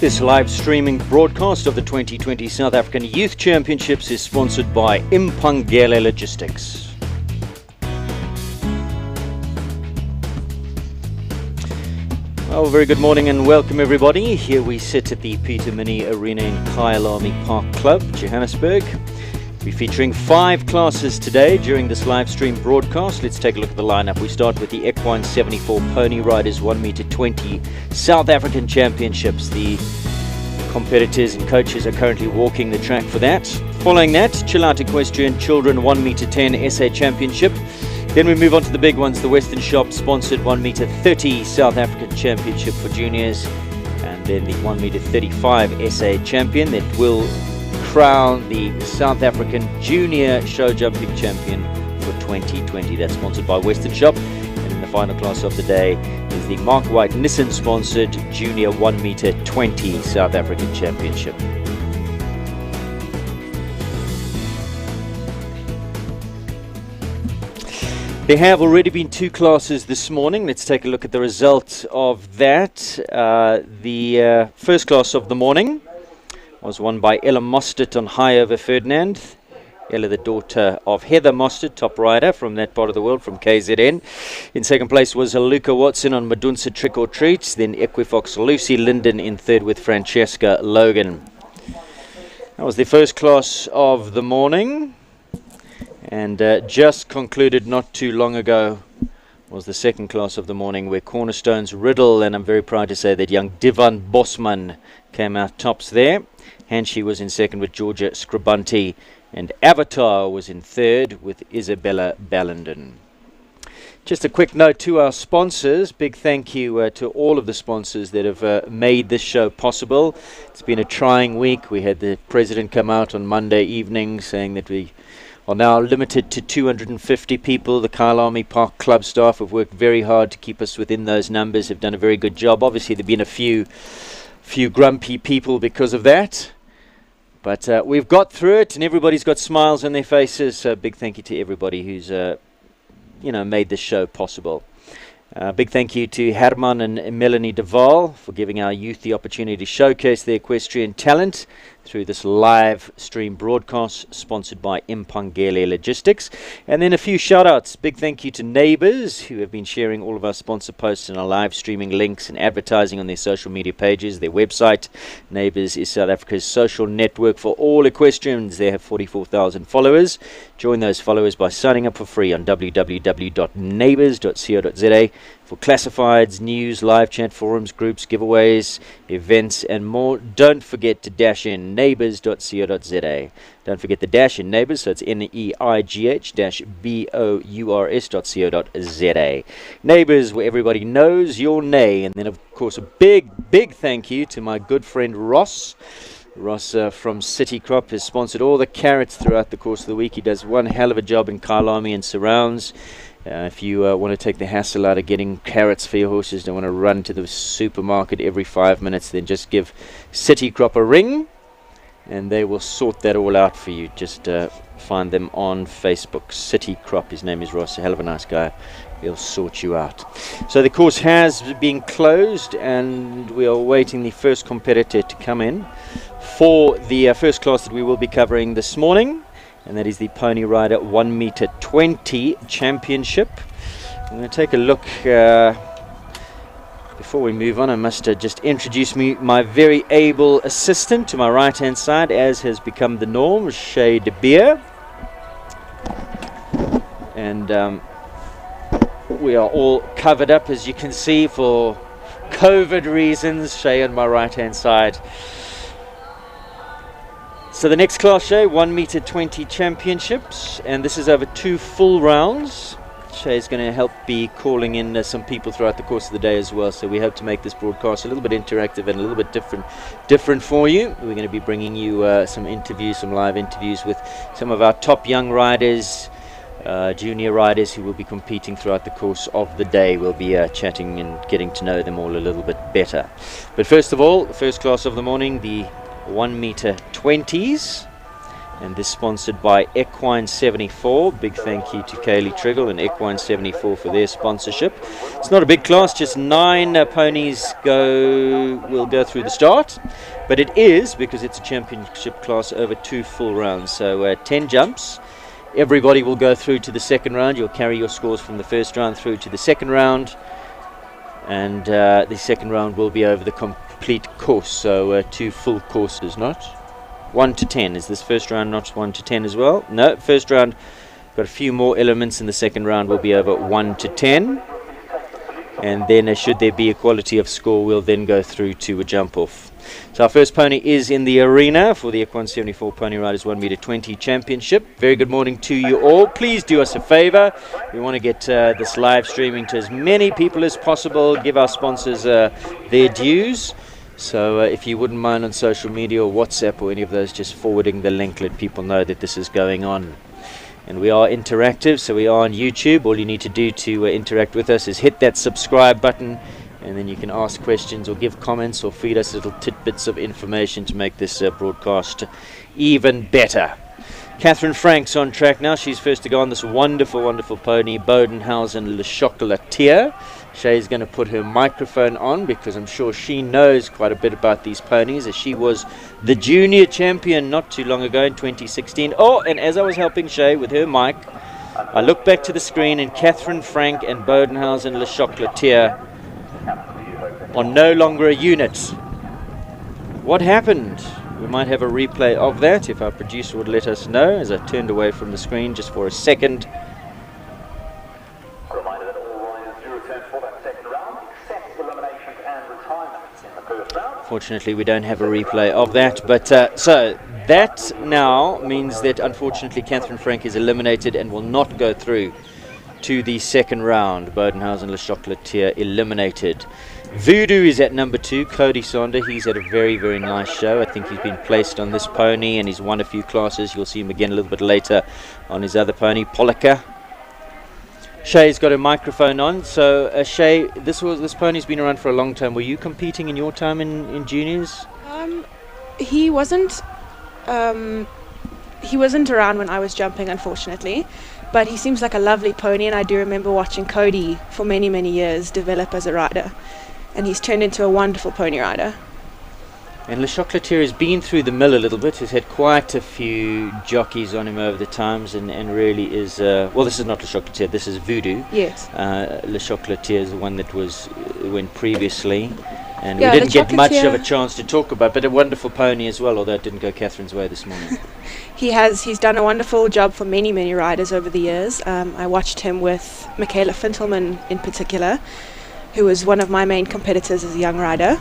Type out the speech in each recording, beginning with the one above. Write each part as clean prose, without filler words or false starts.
This live streaming broadcast of the 2020 South African Youth Championships is sponsored by Impangele Logistics. Well, very good morning and welcome everybody. Here we sit at the Peter Mini Arena in Kyalami Park Club, Johannesburg. We're featuring 5 classes today during this live stream broadcast. Let's take a look at the lineup. We start with the Equine 74 Pony Riders 1m20 South African Championships. The competitors and coaches are currently walking the track for that. Following that, Chill Out Equestrian Children 1m10 SA Championship. Then we move on to the big ones, the Western Shop sponsored 1m30 South African Championship for juniors, and then the 1m35 SA Champion that will crown the South African Junior Show Jumping Champion for 2020. That's sponsored by Western Shop. And in the final class of the day is the Mark White Nissan sponsored Junior 1m20 South African Championship. There have already been 2 classes this morning. Let's take a look at the result of that. The first class of the morning was won by Ella Mostert on high over Ferdinand. Ella, the daughter of Heather Mostert, top rider from that part of the world, from KZN. In second place was Luca Watson on Madunsa Trick or Treats. Then Equifox Lucy Linden in third with Francesca Logan. That was the first class of the morning. And just concluded not too long ago was the second class of the morning, where Cornerstone's Riddle, and I'm very proud to say that young Divan Bosman came out tops there. Hanshi was in second with Georgia Scribanti, and Avatar was in third with Isabella Ballenden. Just a quick note to our sponsors. Big thank you to all of the sponsors that have made this show possible. It's been a trying week. We had the president come out on Monday evening saying that we are now limited to 250 people. The Kyalami Park Club staff have worked very hard to keep us within those numbers, have done a very good job. Obviously, there have been a few grumpy people because of that. But we've got through it, and everybody's got smiles on their faces. So big thank you to everybody who's made this show possible. Big thank you to Herman and Melanie de Waal for giving our youth the opportunity to showcase their equestrian talent through this live stream broadcast sponsored by Impangele Logistics. And then a few shout outs. Big thank you to Neighbours, who have been sharing all of our sponsor posts and our live streaming links and advertising on their social media pages, their website. Neighbours is South Africa's social network for all equestrians. They have 44,000 followers. Join those followers by signing up for free on www.neighbours.co.za for classifieds, news, live chat, forums, groups, giveaways, events, and more. Don't forget to dash in neighbours.co.za. Don't forget the dash in Neighbours, so it's NEIGH-BOURS.co.za. Neighbours, where everybody knows your nay. And then, of course, a big thank you to my good friend Ross. Ross from City Crop has sponsored all the carrots throughout the course of the week. He does one hell of a job in Kyalami and surrounds. If you want to take the hassle out of getting carrots for your horses, don't want to run to the supermarket every 5 minutes, then just give City Crop a ring and they will sort that all out for you. Just find them on Facebook. City Crop, his name is Ross, a hell of a nice guy. He'll sort you out. So the course has been closed and we are awaiting the first competitor to come in for the first class that we will be covering this morning. And that is the Pony Rider 1m20 Championship. I'm going to take a look. Before we move on, I must just introduce my very able assistant to my right-hand side, as has become the norm, Shay De Beer. And we are all covered up, as you can see, for COVID reasons. Shay on my right-hand side. So the next class, Shay, 1m20 Championships, and this is over 2 full rounds. Shay's going to help be calling in some people throughout the course of the day as well, so we hope to make this broadcast a little bit interactive and a little bit different for you. We're going to be bringing you some live interviews with some of our top young riders, junior riders who will be competing throughout the course of the day. We'll be chatting and getting to know them all a little bit better. But first of all, the first class of the morning, the 1m20s. And this sponsored by Equine 74. Big thank you to Kaylee Triggle and Equine 74 for their sponsorship. It's not a big class, just 9 ponies will go through the start. But it is, because it's a championship class, over 2 full rounds. So 10 jumps. Everybody will go through to the second round. You'll carry your scores from the first round through to the second round. And the second round will be over the complete course. So 2 full courses, not 1 to 10. Is this first round not 1 to 10 as well? No, first round got a few more elements, and the second round will be over 1 to 10. And then should there be equality of score, we'll then go through to a jump off. So our first pony is in the arena for the Equine 74 Pony Riders 1m20 Championship. Very good morning to you all. Please do us a favor. We want to get this live streaming to as many people as possible. Give our sponsors their dues. So if you wouldn't mind on social media or WhatsApp or any of those, just forwarding the link, let people know that this is going on. And we are interactive, so we are on YouTube. All you need to do to interact with us is hit that subscribe button, and then you can ask questions or give comments or feed us little tidbits of information to make this broadcast even better. Catherine Frank's on track now. She's first to go on this wonderful, wonderful pony, Bodenhausen Le Chocolatier. Shay's going to put her microphone on because I'm sure she knows quite a bit about these ponies, as she was the junior champion not too long ago in 2016. Oh, and as I was helping Shay with her mic, I looked back to the screen, and Catherine Frank and Bodenhausen Le Chocolatier are no longer a unit. What happened? We might have a replay of that if our producer would let us know, as I turned away from the screen just for a second. Fortunately, we don't have a replay of that, but so that now means that unfortunately Catherine Frank is eliminated and will not go through to the second round. Bodenhausen Le Chocolatier eliminated. Voodoo is at number 2, Cody Sander. He's had a very, very nice show. I think he's been placed on this pony and he's won a few classes. You'll see him again a little bit later on his other pony, Polika. Shay's got a microphone on. So Shay, this pony's been around for a long time. Were you competing in your time in juniors? He wasn't around when I was jumping, unfortunately, but he seems like a lovely pony, and I do remember watching Cody for many, many years develop as a rider, and he's turned into a wonderful pony rider. And Le Chocolatier has been through the mill a little bit. He's had quite a few jockeys on him over the times, and really is... well, this is not Le Chocolatier, this is Voodoo. Yes. Le Chocolatier is the one that went previously. And yeah, we didn't get much of a chance to talk about, but a wonderful pony as well, although it didn't go Catherine's way this morning. He's done a wonderful job for many, many riders over the years. I watched him with Michaela Fintelman in particular, who was one of my main competitors as a young rider.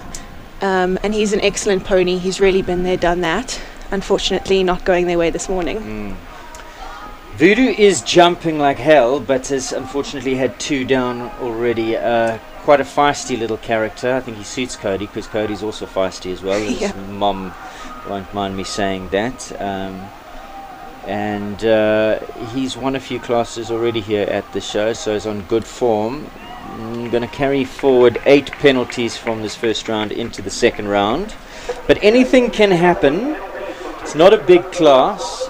And he's an excellent pony. He's really been there, done that. Unfortunately, not going their way this morning. Voodoo is jumping like hell, but has unfortunately had 2 down already. Quite a feisty little character. I think he suits Cody, because Cody's also feisty as well. His mom won't mind me saying that. And he's won a few classes already here at the show, so he's on good form. I'm going to carry forward 8 penalties from this first round into the second round, but anything can happen. It's not a big class.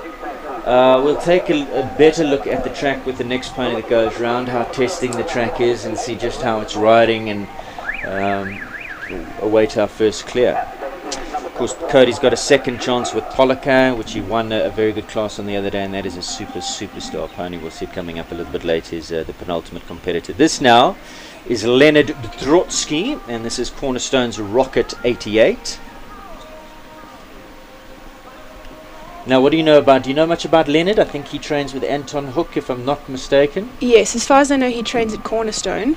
We'll take a better look at the track with the next pony that goes round, how testing the track is, and see just how it's riding, and await our first clear. Of course, Cody's got a second chance with Polika, which he won a very good class on the other day, and that is a superstar pony. We'll see it coming up a little bit later. Is the penultimate competitor. This now is Leonard Drotsky, and this is Cornerstone's Rocket 88. Now, what do you know about? Do you know much about Leonard? I think he trains with Anton Hook, if I'm not mistaken. Yes, as far as I know, he trains at Cornerstone.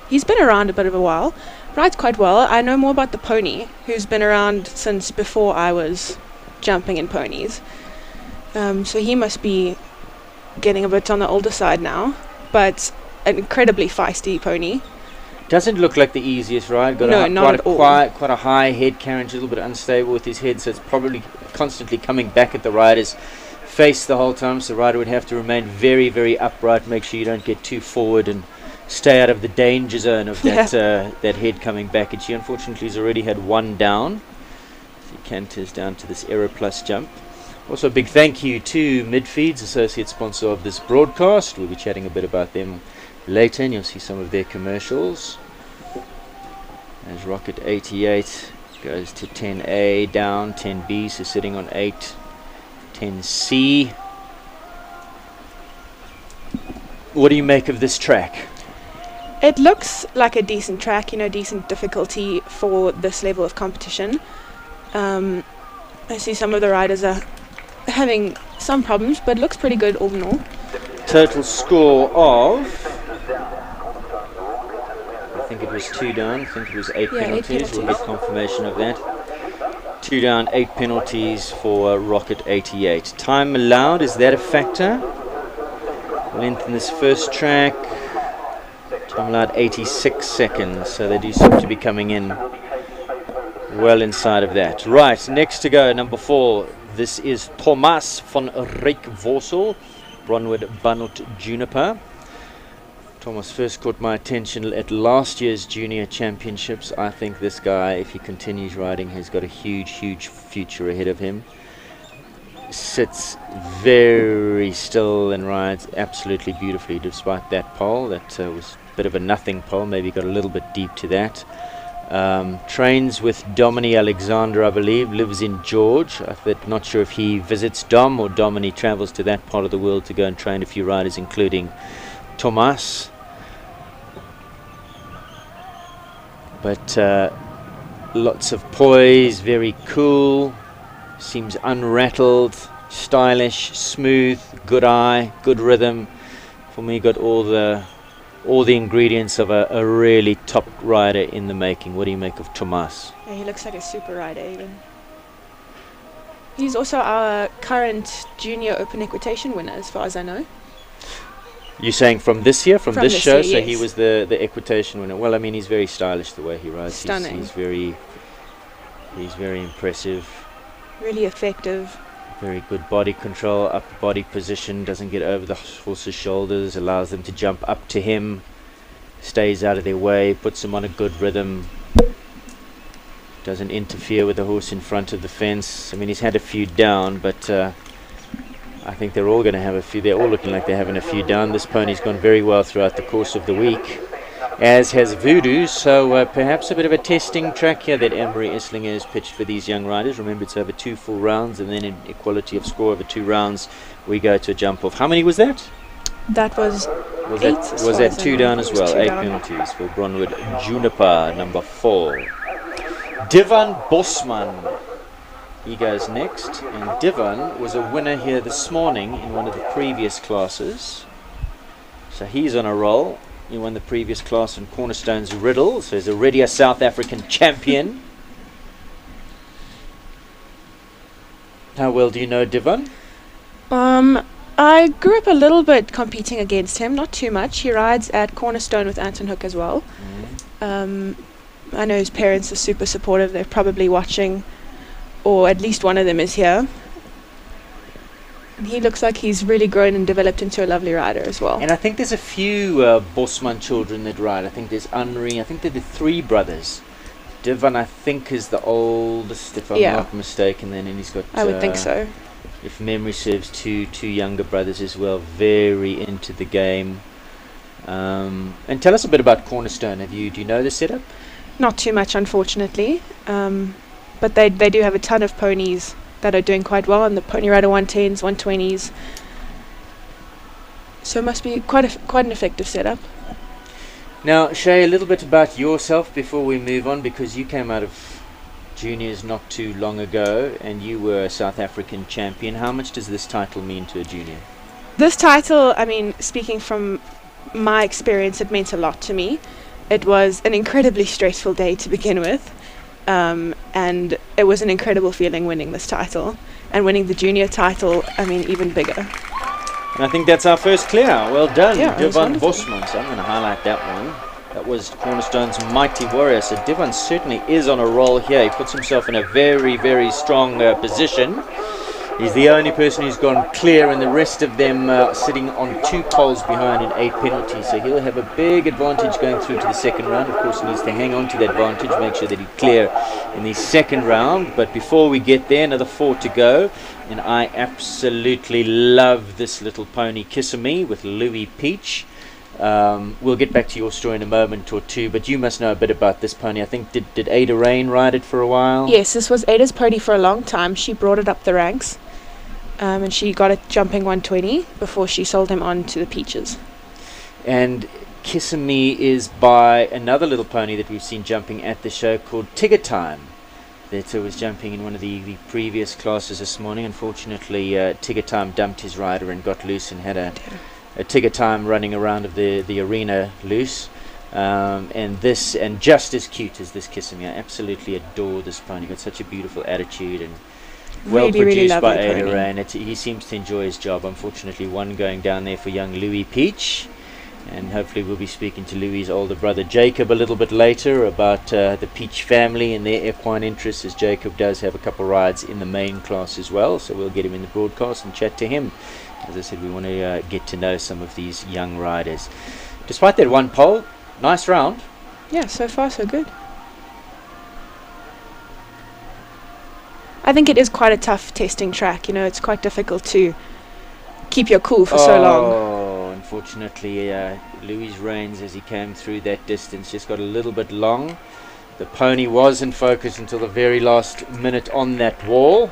He's been around a bit of a while. Rides quite well. I know more about the pony, who's been around since before I was jumping in ponies. So he must be getting a bit on the older side now, but an incredibly feisty pony. Doesn't look like the easiest ride. Got quite a high head carriage, a little bit unstable with his head, so it's probably constantly coming back at the rider's face the whole time. So the rider would have to remain very, very upright, make sure you don't get too forward, and stay out of the danger zone of that that head coming back at you. Unfortunately, he's already had 1 down. So he canters down to this Aero Plus jump. Also, a big thank you to Midfeeds, associate sponsor of this broadcast. We'll be chatting a bit about them later, and you'll see some of their commercials. As Rocket 88 goes to 10A down, 10B, so sitting on 8, 10C. What do you make of this track? It looks like a decent track, decent difficulty for this level of competition. I see some of the riders are having some problems, but looks pretty good all in all. Total score of, I think it was 2 down, I think it was 8 penalties. We'll get confirmation of that. 2 down, 8 penalties for Rocket 88. Time allowed, is that a factor? Length in this first track, time allowed 86 seconds, so they do seem to be coming in well inside of that. Right, next to go, number 4. This is Thomas van Ryk-Vorsel, Bronwood Bunnet Juniper. Thomas first caught my attention at last year's junior championships. I think this guy, if he continues riding, has got a huge, huge future ahead of him. Sits very still and rides absolutely beautifully despite that pole. That was a bit of a nothing pole, maybe got a little bit deep to that. Trains with Domini Alexander, I believe, lives in George. I'm not sure if he visits Dom or Domini travels to that part of the world to go and train a few riders, including Thomas. But lots of poise, very cool, seems unrattled, stylish, smooth, good eye, good rhythm. For me, got all the ingredients of a really top rider in the making. What do you make of Thomas? Yeah, he looks like a super rider even. He's also our current junior open equitation winner, as far as I know. You're saying from this year, from this show? Year, so yes. He was the equitation winner. Well, I mean, he's very stylish the way he rides. Stunning. He's very impressive. Really effective. Very good body control, upper body position, doesn't get over the horse's shoulders, allows them to jump up to him, stays out of their way, puts them on a good rhythm, doesn't interfere with the horse in front of the fence. I mean, he's had a few down, but I think they're all going to have a few. They're all looking like they're having a few down. This pony's gone very well throughout the course of the week, as has Voodoo, so perhaps a bit of a testing track here that Emery Islinger has pitched for these young riders. Remember, it's over 2 full rounds, and then in equality of score over 2 rounds, we go to a jump off. How many was that? That was 8. Was that 2 down as well? 8 down. penalties for Bronwood Juniper, number 4. Divan Bosman, he goes next, and Divan was a winner here this morning in one of the previous classes, so he's on a roll. He won the previous class in Cornerstone's Riddle, so he's already a South African champion. How well do you know Divan? I grew up a little bit competing against him, not too much. He rides at Cornerstone with Anton Hook as well. I know his parents are super supportive. They're probably watching, or at least one of them is here. And he looks like he's really grown and developed into a lovely rider as well. And I think there's a few Bosman children that ride. I think there's Henri. I think they're the 3 brothers. Divan, I think, is the oldest, if I'm not mistaken. And he's got, I would think so. if memory serves, two younger brothers as well, very into the game. And tell us a bit about Cornerstone. Do you know the setup? Not too much, unfortunately. But they do have a ton of ponies that are doing quite well, and the Pony Rider 110s, 120s. So it must be quite an effective setup. Now, Shay, a little bit about yourself before we move on, because you came out of juniors not too long ago, and you were a South African champion. How much does this title mean to a junior? This title, I mean, speaking from my experience, it meant a lot to me. It was an incredibly stressful day to begin with. And it was an incredible feeling winning this title, and winning the junior title, I mean, even bigger. And I think that's our first clear. Well done, Divan Bosman. So I'm going to highlight that one. That was Cornerstone's Mighty Warrior. So Divan certainly is on a roll here. He puts himself in a very, very strong position. He's the only person who's gone clear, and the rest of them sitting on 2 poles behind in 8 penalties. So he'll have a big advantage going through to the second round. Of course, he needs to hang on to that advantage, make sure that he's clear in the second round. But before we get there, another 4 to go. And I absolutely love this little pony, Kyalami, with Louis Peach. We'll get back to your story in a moment or two, but you must know a bit about this pony. I think, did Ada Rain ride it for a while? Yes, this was Ada's pony for a long time. She brought it up the ranks. And she got it jumping 120 before she sold him on to the Peaches. And Kyalami is by another little pony that we've seen jumping at the show called Tigger Time. That was jumping in one of the previous classes this morning. Unfortunately, Tigger Time dumped his rider and got loose and had a Tigger Time running around of the arena loose. And just as cute as this Kyalami. I absolutely adore this pony. Got such a beautiful attitude and well really produced by lovely Ada pony. Rain. He seems to enjoy his job. Unfortunately, one going down there for young Louis Peach, and hopefully we'll be speaking to Louis' older brother Jacob a little bit later about the Peach family and their equine interests, as Jacob does have a couple rides in the main class as well, so we'll get him in the broadcast and chat to him. As I said, we want to get to know some of these young riders. Despite that 1 pole, nice round. Yeah, so far so good. I think it is quite a tough testing track. It's quite difficult to keep your cool for so long. Unfortunately, Louis' reins as he came through that distance just got a little bit long. The pony was in focus until the very last minute on that wall.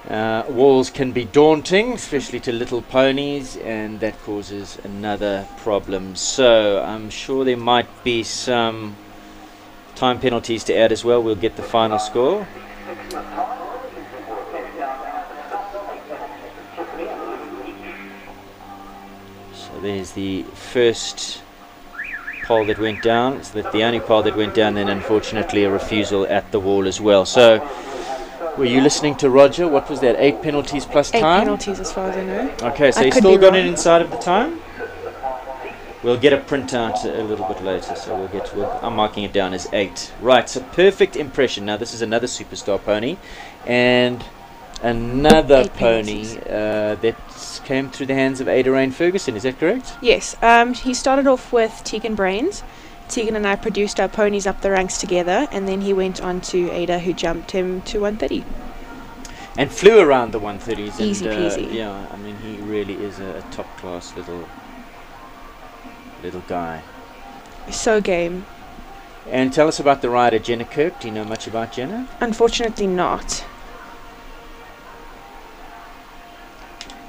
Walls can be daunting, especially to little ponies, and that causes another problem. So I'm sure there might be some time penalties to add as well. We'll get the final score. So there's the first pole that went down. It's the only pole that went down, then unfortunately a refusal at the wall as well. So were you listening to Roger? What was that, 8 penalties plus 8 time? penalties as far as I know. Okay, so I you could still be got wrong. it inside of the time? We'll get a printout a little bit later, so I'm marking it down as 8. Right, so perfect impression. Now this is another superstar pony, and another 8 pony penalties. that came through the hands of Ada Rain Ferguson. Is that correct? Yes, he started off with Tegan Brains. Tegan and I produced our ponies up the ranks together, and then he went on to Ada, who jumped him to 130. And flew around the 130s. Easy and, peasy. Yeah, I mean, he really is a top-class little guy. So game. And tell us about the rider, Jenna Kirk. Do you know much about Jenna? Unfortunately not.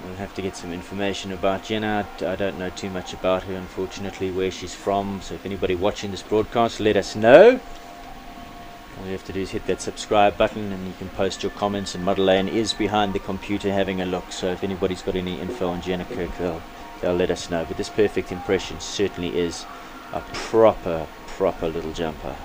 We'll have to get some information about Jenna. I don't know too much about her, unfortunately, where she's from. So if anybody watching this broadcast, let us know. All you have to do is hit that subscribe button and you can post your comments, and Madeleine is behind the computer having a look. So if anybody's got any info on Jenna Kirk, they'll let us know. But this perfect impression certainly is a proper little jumper.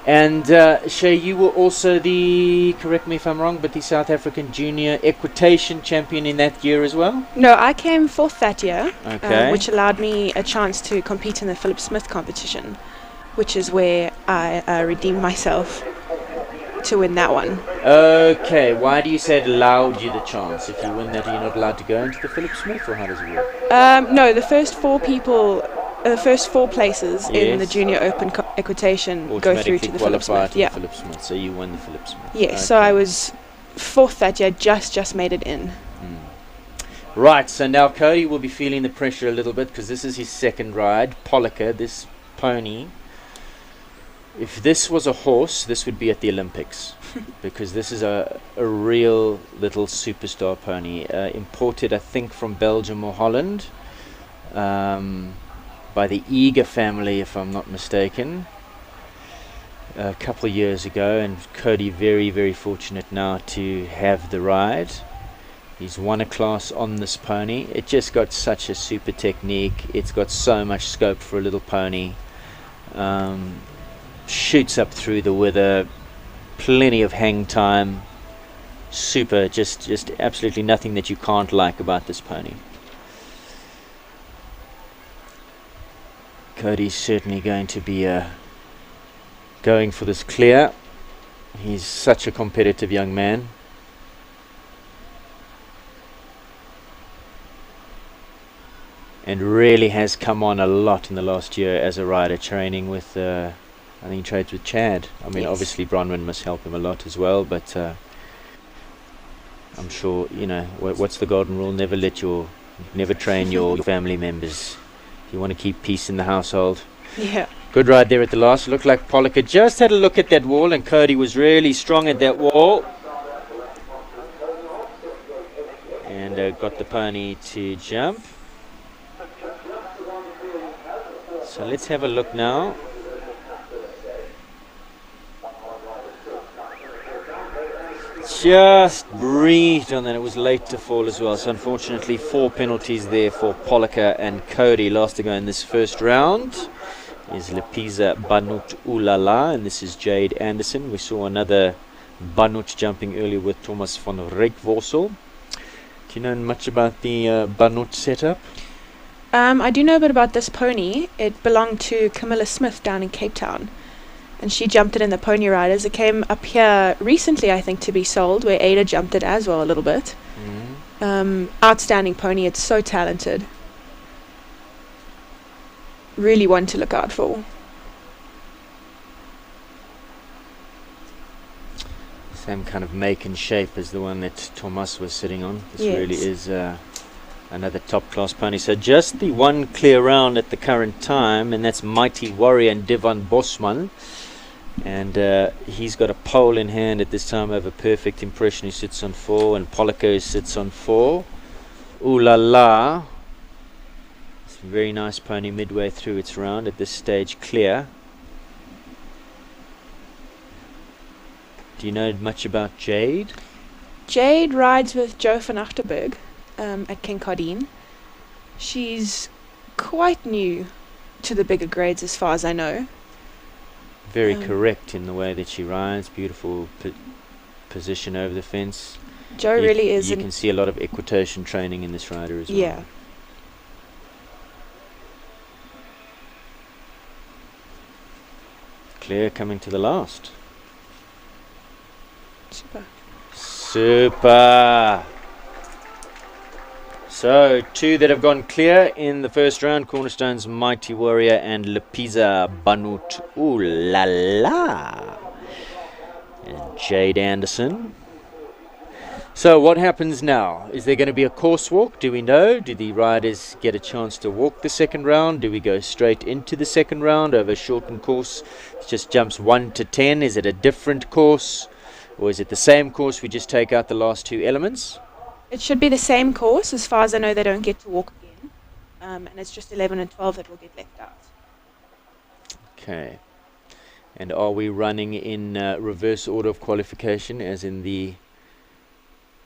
And Shay, you were also correct me if I'm wrong, but the South African Junior Equitation champion in that year as well? No, I came 4th that year, Okay. which allowed me a chance to compete in the Philip Smith competition, which is where I redeemed myself to win that one. Okay, why do you say it allowed you the chance? If you win that, are you not allowed to go into the Philip Smith, or how does it work? No, the first 4 people, the first 4 places in the Yes. Junior Open equitation go Automatically through to the Philip qualify Smith. to Yeah. the Philip Smith, so you won the Philip Smith. Yes, so I was 4th that year, just made it in. Right, so now Cody will be feeling the pressure a little bit, because this is his second ride. Pollica, this pony. If this was a horse, this would be at the Olympics, because this is a real little superstar pony, imported I think from Belgium or Holland, by the Eager family, if I'm not mistaken, a couple of years ago. And Cody very, very fortunate now to have the ride. He's won a class on this pony. It just got such a super technique. It's got so much scope for a little pony. Shoots up through the wither, plenty of hang time. Super, just absolutely nothing that you can't like about this pony. Cody's certainly going to be going for this clear. He's such a competitive young man. And really has come on a lot in the last year as a rider, training with, I think he trains with Chad. I mean, Yes. obviously Bronwyn must help him a lot as well, but I'm sure, you know, what's the golden rule? Never train your family members. You want to keep peace in the household. Yeah. Good ride there at the last. Looked like Pollica just had a look at that wall, and Cody was really strong at that wall. And got the pony to jump. So let's have a look now. Just breathed on that. It was late to fall as well. So unfortunately 4 penalties there for Pollica and Cody. Last to go in this first round is Lepiza Banut Ulala, and this is Jade Anderson. We saw another Banut jumping earlier with Thomas van Rijkvorsel. Do you know much about the Banut setup? I do know a bit about this pony. It belonged to Camilla Smith down in Cape Town, and she jumped it in the Pony Riders. It came up here recently, I think, to be sold, where Ada jumped it as well a little bit. Outstanding pony. It's so talented. Really one to look out for. Same kind of make and shape as the one that Thomas was sitting on. This Yes. really is another top class pony. So just the one clear round at the current time, and that's Mighty Warrior and Devon Bosman. And he's got a pole in hand at this time over Perfect Impression, who sits on 4, and Pollica sits on 4. Ooh La La. It's a very nice pony midway through its round at this stage, clear. Do you know much about Jade? Jade rides with Joe van Achterberg at Kincardine. She's quite new to the bigger grades as far as I know. Very correct in the way that she rides. Beautiful position over the fence. Joe really is. You can see a lot of equitation training in this rider as well. Yeah. Clear coming to the last. Super. So 2 that have gone clear in the first round: Cornerstone's Mighty Warrior and Lepiza Banut Ooh La La. And Jade Anderson. So what happens now? Is there going to be a course walk? Do we know? Do the riders get a chance to walk the second round? Do we go straight into the second round over a shortened course? It just jumps 1 to 10. Is it a different course? Or is it the same course, we just take out the last 2 elements? It should be the same course. As far as I know, they don't get to walk again. And it's just 11 and 12 that will get left out. Okay. And are we running in reverse order of qualification, as in the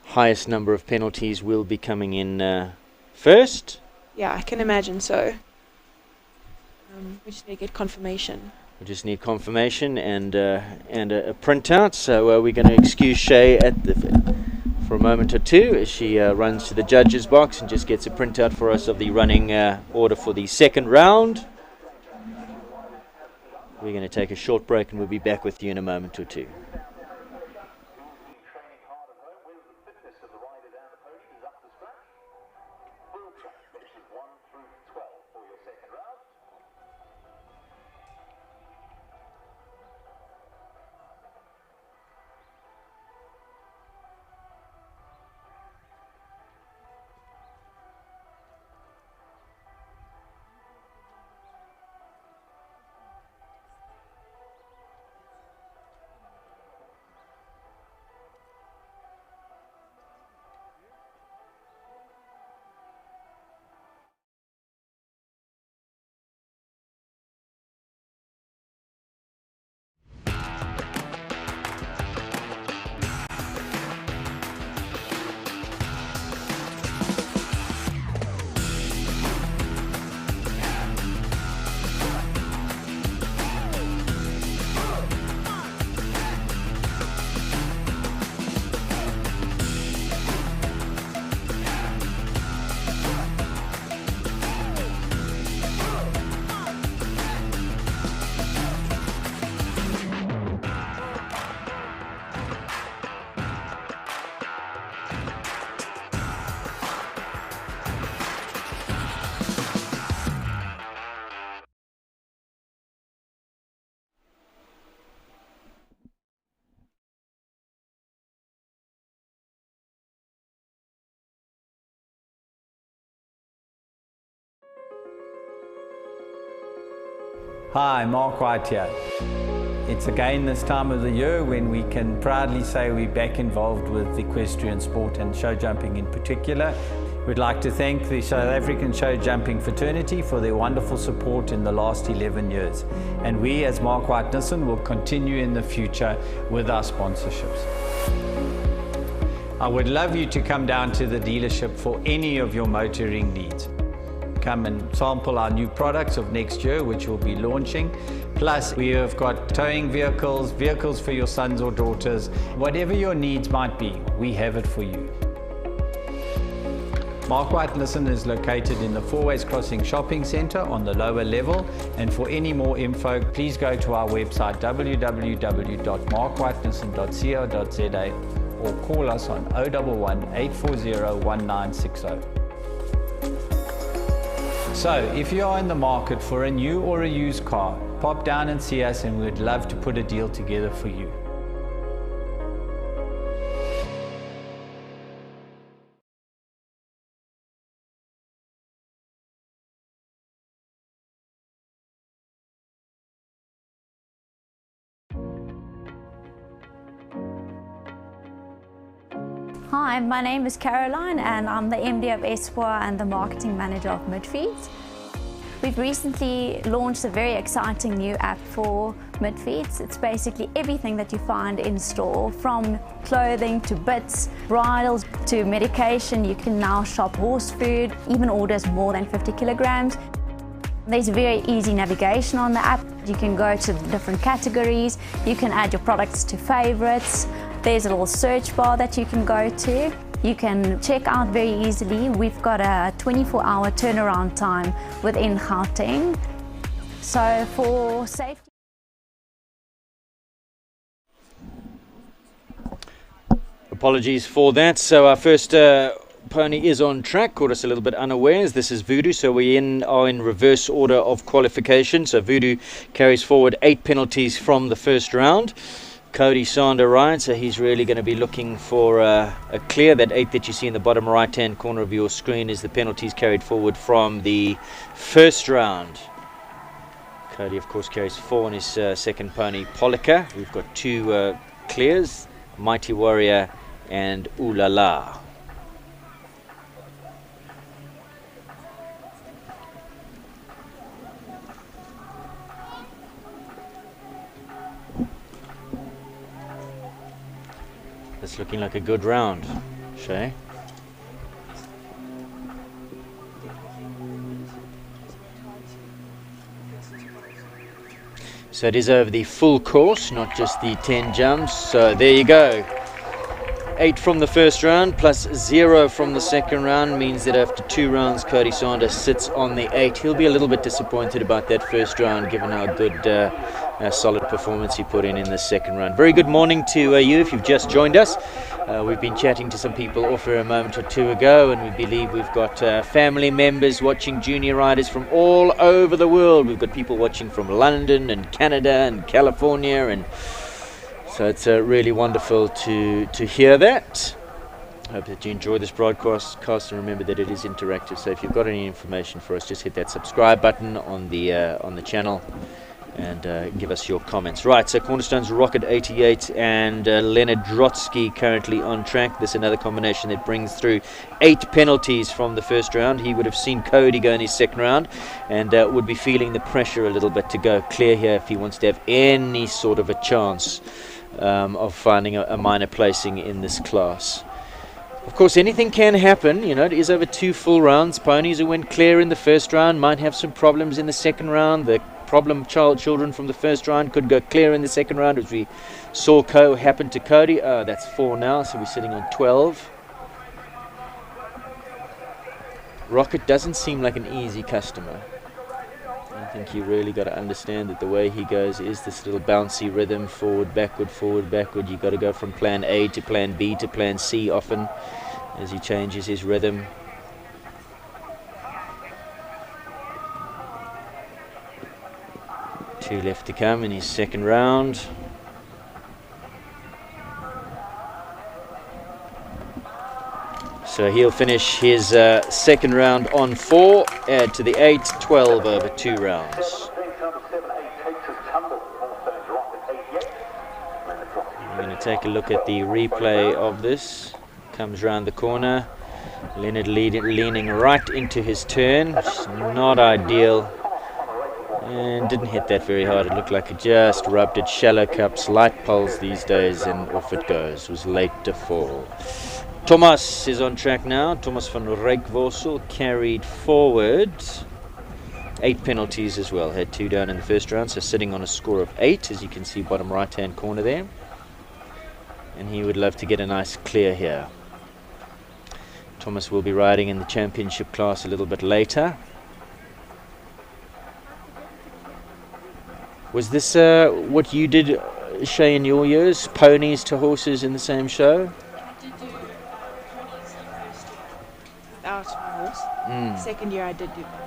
highest number of penalties will be coming in first? Yeah, I can imagine so. We just need to get confirmation. We just need confirmation and a printout. So we're going to excuse Shay for a moment or two as she runs to the judges box and just gets a printout for us of the running order for the second round. We're going to take a short break and we'll be back with you in a moment or two. Hi, Mark White here. It's again this time of the year when we can proudly say we're back involved with equestrian sport and show jumping in particular. We'd like to thank the South African show jumping fraternity for their wonderful support in the last 11 years. And we as Mark White Nissan will continue in the future with our sponsorships. I would love you to come down to the dealership for any of your motoring needs. Come and sample our new products of next year, which we'll be launching. Plus, we have got towing vehicles, vehicles for your sons or daughters. Whatever your needs might be, we have it for you. Mark White Nissan is located in the Fourways Crossing Shopping Centre on the lower level. And for any more info, please go to our website www.markwhitenissan.co.za or call us on 011 840 1960. So, if you are in the market for a new or a used car, pop down and see us and we'd love to put a deal together for you. Hi, my name is Caroline and I'm the MD of Espoir and the Marketing Manager of Midfeeds. We've recently launched a very exciting new app for Midfeeds. It's basically everything that you find in store, from clothing to bits, bridles to medication. You can now shop horse food, even orders more than 50 kilograms. There's very easy navigation on the app. You can go to different categories. You can add your products to favorites. There's a little search bar that you can go to. You can check out very easily. We've got a 24-hour turnaround time within Gauteng. So for safety. Apologies for that. So our first pony is on track. Caught us a little bit unawares. This is Voodoo, so we are in reverse order of qualification. So Voodoo carries forward 8 penalties from the first round. Cody Sander rides, so he's really going to be looking for a clear. That 8 that you see in the bottom right hand corner of your screen is the penalties carried forward from the first round. Cody of course carries 4 on his second pony, Polika. We've got 2 clears, Mighty Warrior and Ooh La La. It's looking like a good round, Shay. So it is over the full course, not just the 10 jumps. So there you go. 8 from the first round plus 0 from the second round means that after 2 rounds, Cody Sander sits on the 8. He'll be a little bit disappointed about that first round, given how good, solid performance he put in the second round. Very good morning to you if you've just joined us. We've been chatting to some people off here a moment or two ago, and we believe we've got family members watching junior riders from all over the world. We've got people watching from London and Canada and California, and so it's really wonderful to hear that. I hope that you enjoy this broadcast, and remember that it is interactive. So if you've got any information for us, just hit that subscribe button on the channel and give us your comments. Right, so Cornerstone's Rocket 88 and Leonard Drotsky currently on track. This is another combination that brings through 8 penalties from the first round. He would have seen Cody go in his second round and would be feeling the pressure a little bit to go clear here if he wants to have any sort of a chance of finding a minor placing in this class. Of course, anything can happen. You know, it is over 2 full rounds. Ponies who went clear in the first round might have some problems in the second round. The problem children from the first round could go clear in the second round, as we saw happen to Cody. That's 4 now, so we're sitting on 12. Rocket doesn't seem like an easy customer. I think you really got to understand that the way he goes is this little bouncy rhythm, forward, backward, forward, backward. You've got to go from plan A to plan B to plan C often as he changes his rhythm. Two left to come in his second round. So he'll finish his second round on 4, add to the 8, 12 over 2 rounds. take a look at the replay of this. Comes round the corner. Leonard leaning right into his turn, which is not ideal. And didn't hit that very hard. It looked like it just rubbed it. Shallow cups, light poles these days, and off it goes. It was late to fall. Thomas is on track now. Thomas van Rijkvorsel carried forward. 8 penalties as well. Had 2 down in the first round, so sitting on a score of 8, as you can see, bottom right-hand corner there. And he would love to get a nice clear here. Thomas will be riding in the championship class a little bit later. Was this what you did, Shay, in your years? Ponies to horses in the same show? I did do ponies first year without my horse. Second year I did do that.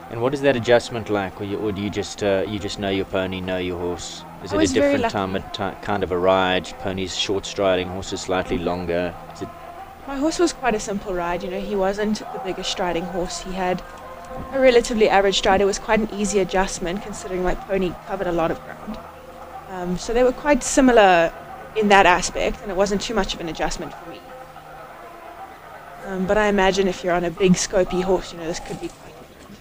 And what is that adjustment like? Or do you just know your pony, know your horse? Is I it was a very different kind of a ride? Ponies short striding, horses slightly longer. Is it? My horse was quite a simple ride, you know, he wasn't the biggest striding horse. He had a relatively average stride. It was quite an easy adjustment considering my pony covered a lot of ground. So they were quite similar in that aspect, and it wasn't too much of an adjustment for me. But I imagine if you're on a big scopy horse, you know, this could be quite different.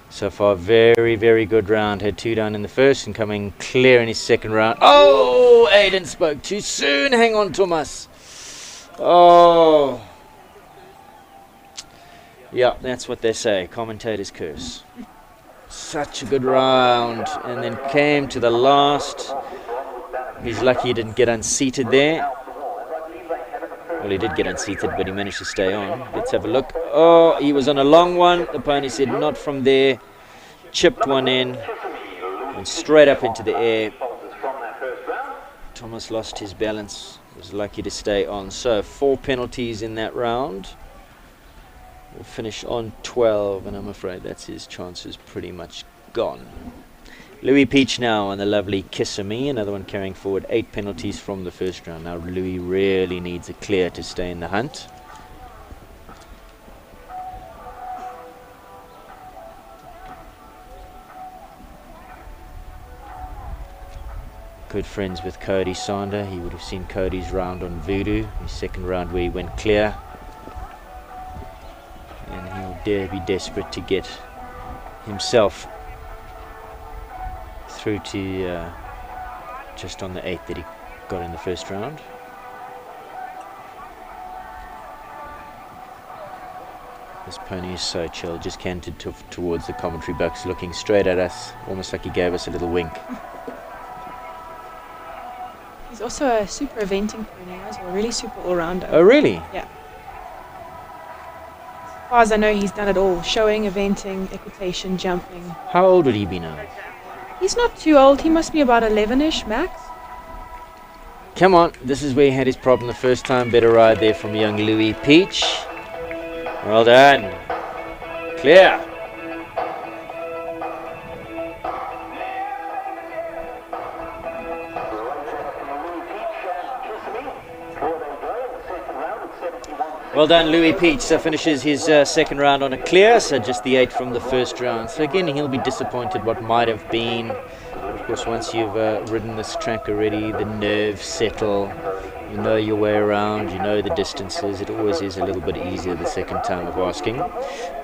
So far, very, very good round. Had 2 down in the first and coming clear in his second round. Oh, Aiden spoke too soon. Hang on, Thomas. Oh. Yeah, that's what they say. Commentators curse. Such a good round. And then came to the last. He's lucky he didn't get unseated there. Well, he did get unseated, but he managed to stay on. Let's have a look. Oh, he was on a long one. The pony said not from there. Chipped one in. And straight up into the air. Thomas lost his balance. Was lucky to stay on. So 4 penalties in that round. We'll finish on 12, and I'm afraid that's his chances pretty much gone. Louis Peach now on the lovely Kyalami, another one carrying forward 8 penalties from the first round. Now Louis really needs a clear to stay in the hunt. Good friends with Cody Sander. He would have seen Cody's round on Voodoo, his second round where he went clear. And he'll be desperate to get himself through to just on the 8 that he got in the first round. This pony is so chill, just cantered towards the commentary box, looking straight at us, almost like he gave us a little wink. He's also a super eventing pony as well, really super all-rounder. Oh, really? Yeah. As far as I know, he's done it all. Showing, eventing, equitation, jumping. How old would he be now? He's not too old. He must be about 11-ish max. Come on, this is where he had his problem the first time. Better ride there from young Louis Peach. Well done. Clear. Well done, Louis Peach. So finishes his second round on a clear, so just the 8 from the first round. So again, he'll be disappointed what might have been. Of course, once you've ridden this track already, the nerves settle. You know your way around, you know the distances. It always is a little bit easier the second time of asking.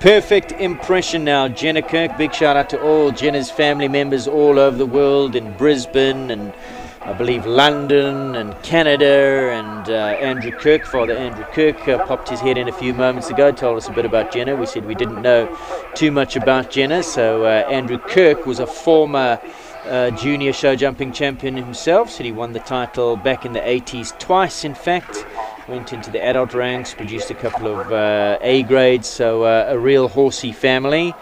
Perfect impression now, Jenna Kirk. Big shout out to all Jenna's family members all over the world, in Brisbane and I believe London and Canada, and Andrew Kirk, Father Andrew Kirk, popped his head in a few moments ago, told us a bit about Jenna. We said we didn't know too much about Jenna, so Andrew Kirk was a former junior show jumping champion himself, said he won the title back in the 80s twice, in fact. Went into the adult ranks, produced a couple of A grades, so a real horsey family.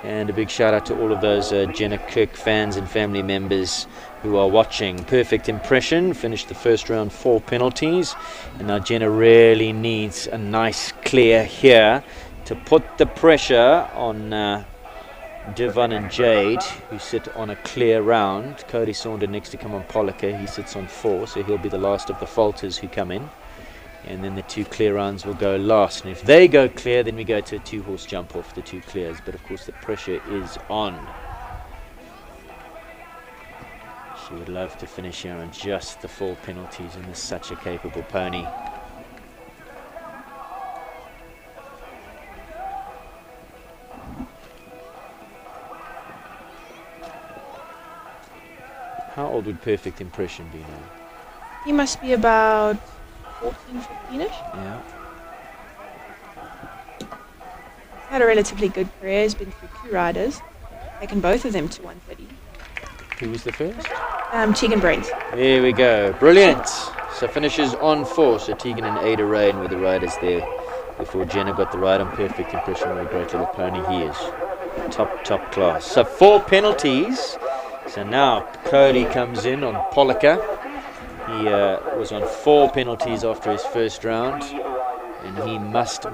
And a big shout out to all of those Jenna Kirk fans and family members who are watching. Perfect impression, finished the first round 4 penalties, and now Jenna really needs a nice clear here to put the pressure on Devon and Jade, who sit on a clear round. Cody Sander next to come on Polliker, he sits on 4, so he'll be the last of the falters who come in, and then the 2 clear rounds will go last, and if they go clear, then we go to a 2-horse jump off the 2 clears. But of course the pressure is on. She would love to finish here on just the 4 penalties, and is such a capable pony. How old would Perfect Impression be now? He must be about 14, 15-ish. Yeah. Had a relatively good career. He's been through 2 riders. Taken both of them to 130. Who was the first? Tegan Brains. There we go. Brilliant. So finishes on 4. So Tegan and Ada Rain were the riders there before Jenna got the ride on Perfect Impression. What a great little pony he is. Top class. So 4 penalties. So now Cody comes in on Pollica. He was on 4 penalties after his first round. And he must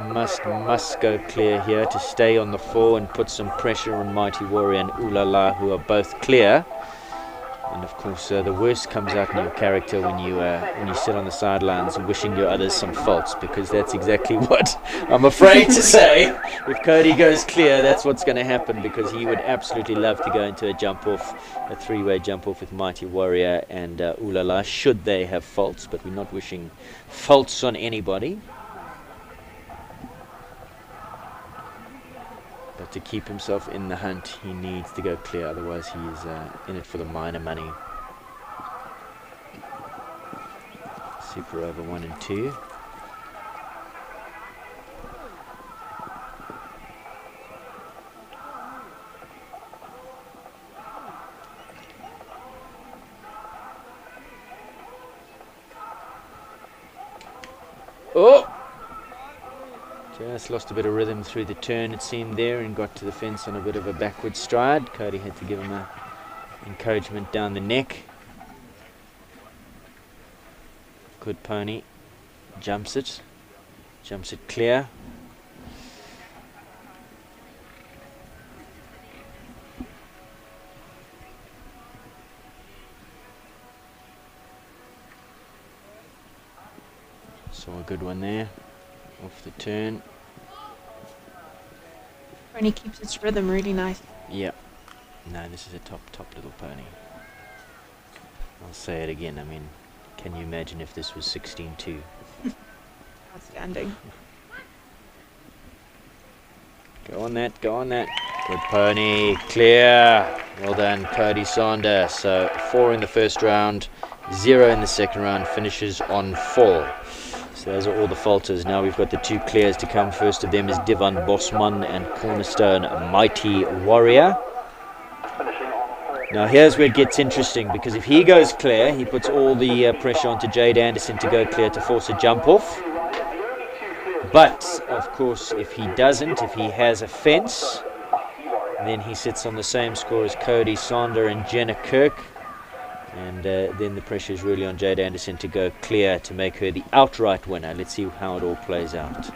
go clear here to stay on the 4 and put some pressure on Mighty Warrior and Ooh La La, who are both clear. And of course, the worst comes out in your character when you sit on the sidelines wishing your others some faults, because that's exactly what I'm afraid to say. If Cody goes clear, that's what's going to happen, because he would absolutely love to go into a jump off, a 3-way jump off with Mighty Warrior and Ooh La La, should they have faults, but we're not wishing faults on anybody. But to keep himself in the hunt, he needs to go clear, otherwise he is in it for the minor money. Super over 1 and 2. Oh! Just lost a bit of rhythm through the turn, it seemed there, and got to the fence on a bit of a backward stride. Cody had to give him a encouragement down the neck. Good pony. Jumps it clear. Saw a good one there. Off the turn. Pony keeps its rhythm really nice. Yep. No, this is a top little pony. I'll say it again. I mean, can you imagine if this was 16-2? Outstanding. Go on that. Good pony. Clear. Well done, Cody Sander. So 4 in the first round, 0 in the second round, finishes on 4. So those are all the falters. Now we've got the 2 clears to come. First of them is Divan Bosman and Cornerstone Mighty Warrior. Now here's where it gets interesting, because if he goes clear, he puts all the pressure onto Jade Anderson to go clear to force a jump off. But of course, if he doesn't, if he has a fence, then he sits on the same score as Cody Sander and Jenna Kirk. And then the pressure is really on Jade Anderson to go clear to make her the outright winner. Let's see how it all plays out.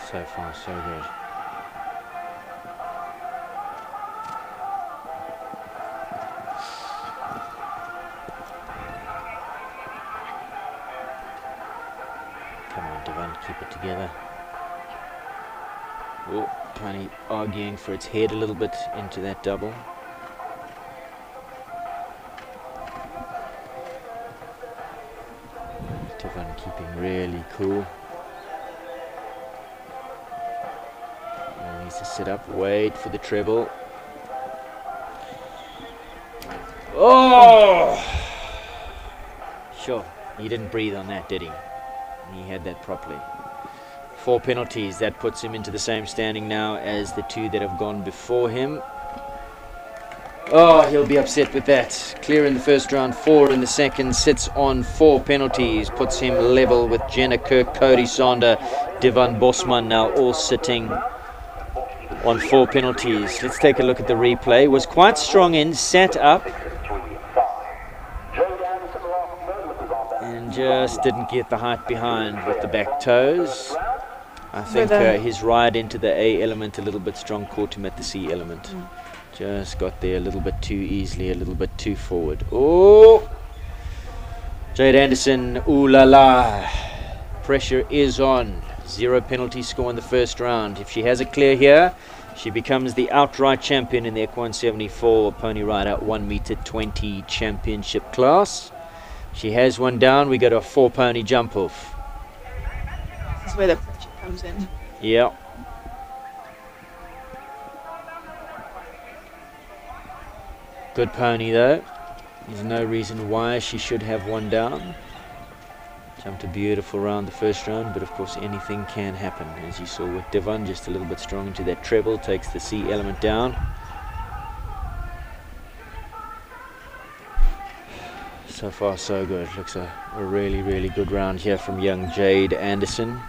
So far, so good. Keep it together. Oh, pony arguing for its head a little bit into that double. Tivan keeping really cool. And needs to sit up, wait for the treble. Oh! Sure, he didn't breathe on that, did he? He had that properly. 4 penalties. That puts him into the same standing now as the 2 that have gone before him. Oh, he'll be upset with that. Clear in the first round, 4 in the second. Sits on 4 penalties. Puts him level with Jenna Kirk, Cody Sander, Divan Bosman now all sitting on 4 penalties. Let's take a look at the replay. Was quite strong in, sat up. And just didn't get the height behind with the back toes. I think his ride into the A element a little bit strong caught him at the C element. Just got there a little bit too easily, a little bit too forward. Oh! Jade Anderson, ooh la la. Pressure is on. 0 penalty score in the first round. If she has a clear here, she becomes the outright champion in the Equine 174 Pony Rider 1 meter 20 championship class. She has one down. We go to a 4 pony jump off. This is where the pressure comes in. Yeah. Good pony though. There's no reason why she should have one down. Jumped a beautiful round the first round, but of course anything can happen. As you saw with Devon, just a little bit strong into that treble, takes the C element down. So far so good. Looks a really, really good round here from young Jade Anderson.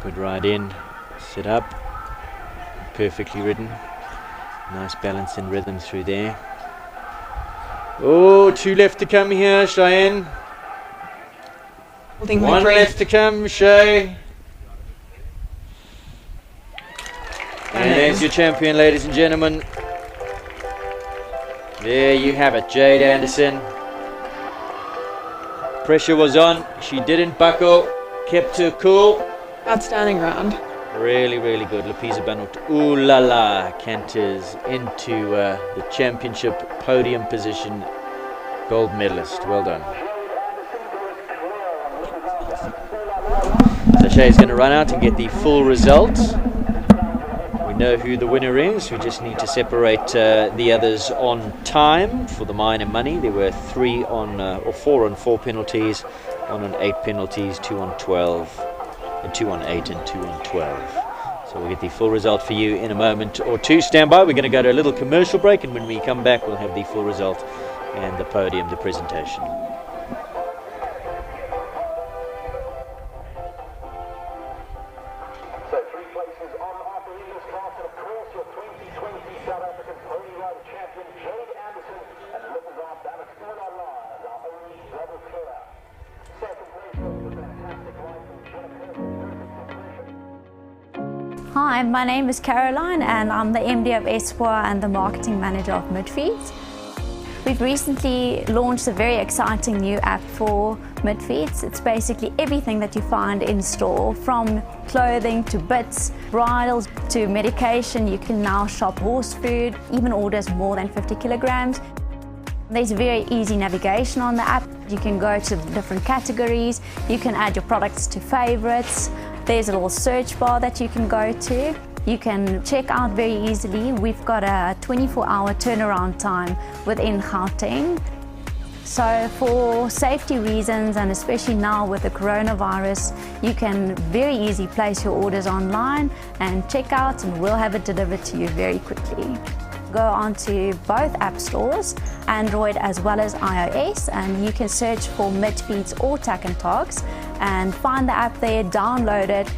Good ride in, sit up, perfectly ridden. Nice balance and rhythm through there. Oh, 2 left to come here, Cheyenne. Holding 1 her left to come, Shay. And there's your champion, ladies and gentlemen. There you have it, Jade Anderson. Pressure was on. She didn't buckle, kept her cool. Outstanding round. Really, really good. Lapisa Banut, ooh la la, canters into the championship podium position. Gold medalist. Well done. So Shay's going to run out and get the full result. We know who the winner is. We just need to separate the others on time for the minor money. There were 4 on 4 penalties, 1 on 8 penalties, 2 on 12. And 2 on 8 and 2 on 12. So we'll get the full result for you in a moment or two. Stand by. We're going to go to a little commercial break, and when we come back, we'll have the full result and the podium, the presentation. So 3 places on offer in this class, and of course your 2020 South African Pony Rider champion Jade Anderson, and Mrs. Ardamas Ulala as our only double clear. Second place was the fantastic ride from Jennifer. Hi, my name is Caroline and I'm the MD of Espoir and the Marketing Manager of Midfields. We've recently launched a very exciting new app for Midfields. It's basically everything that you find in store, from clothing to bits, bridles to medication. You can now shop horse food, even orders more than 50 kilograms. There's very easy navigation on the app. You can go to different categories. You can add your products to favorites. There's a little search bar that you can go to. You can check out very easily. We've got a 24-hour turnaround time within Gauteng. So for safety reasons, and especially now with the coronavirus, you can very easily place your orders online and check out, and we'll have it delivered to you very quickly. Go onto both app stores, Android as well as iOS, and you can search for Midfields or Tack and Togs and find the app there, download it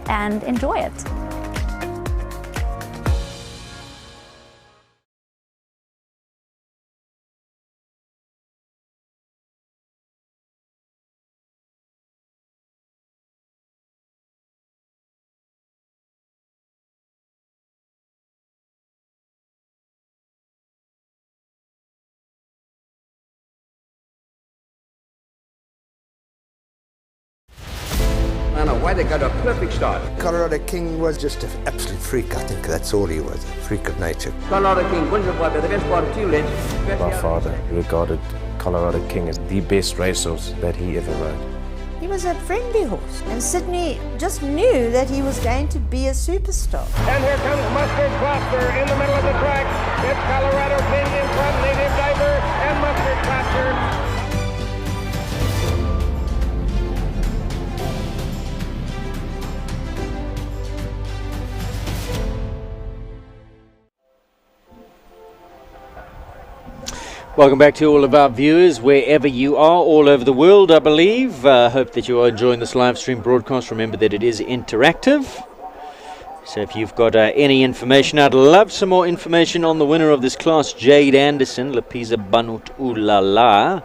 and enjoy it. I don't know why they got a perfect start. Colorado King was just an absolute freak. I think that's all he was, a freak of nature. Colorado King wins it by the best part of 2 lengths. My father regarded Colorado King as the best racehorse that he ever rode. He was a friendly horse, and Sydney just knew that he was going to be a superstar. And here comes Mustard Cluster in the middle of the track. It's Colorado King in front, Native Diver and Mustard Cluster. Welcome back to all of our viewers, wherever you are, all over the world, I believe. Hope that you are enjoying this live stream broadcast. Remember that it is interactive. So if you've got any information, I'd love some more information on the winner of this class, Jade Anderson, Lapisa Banut Ulala.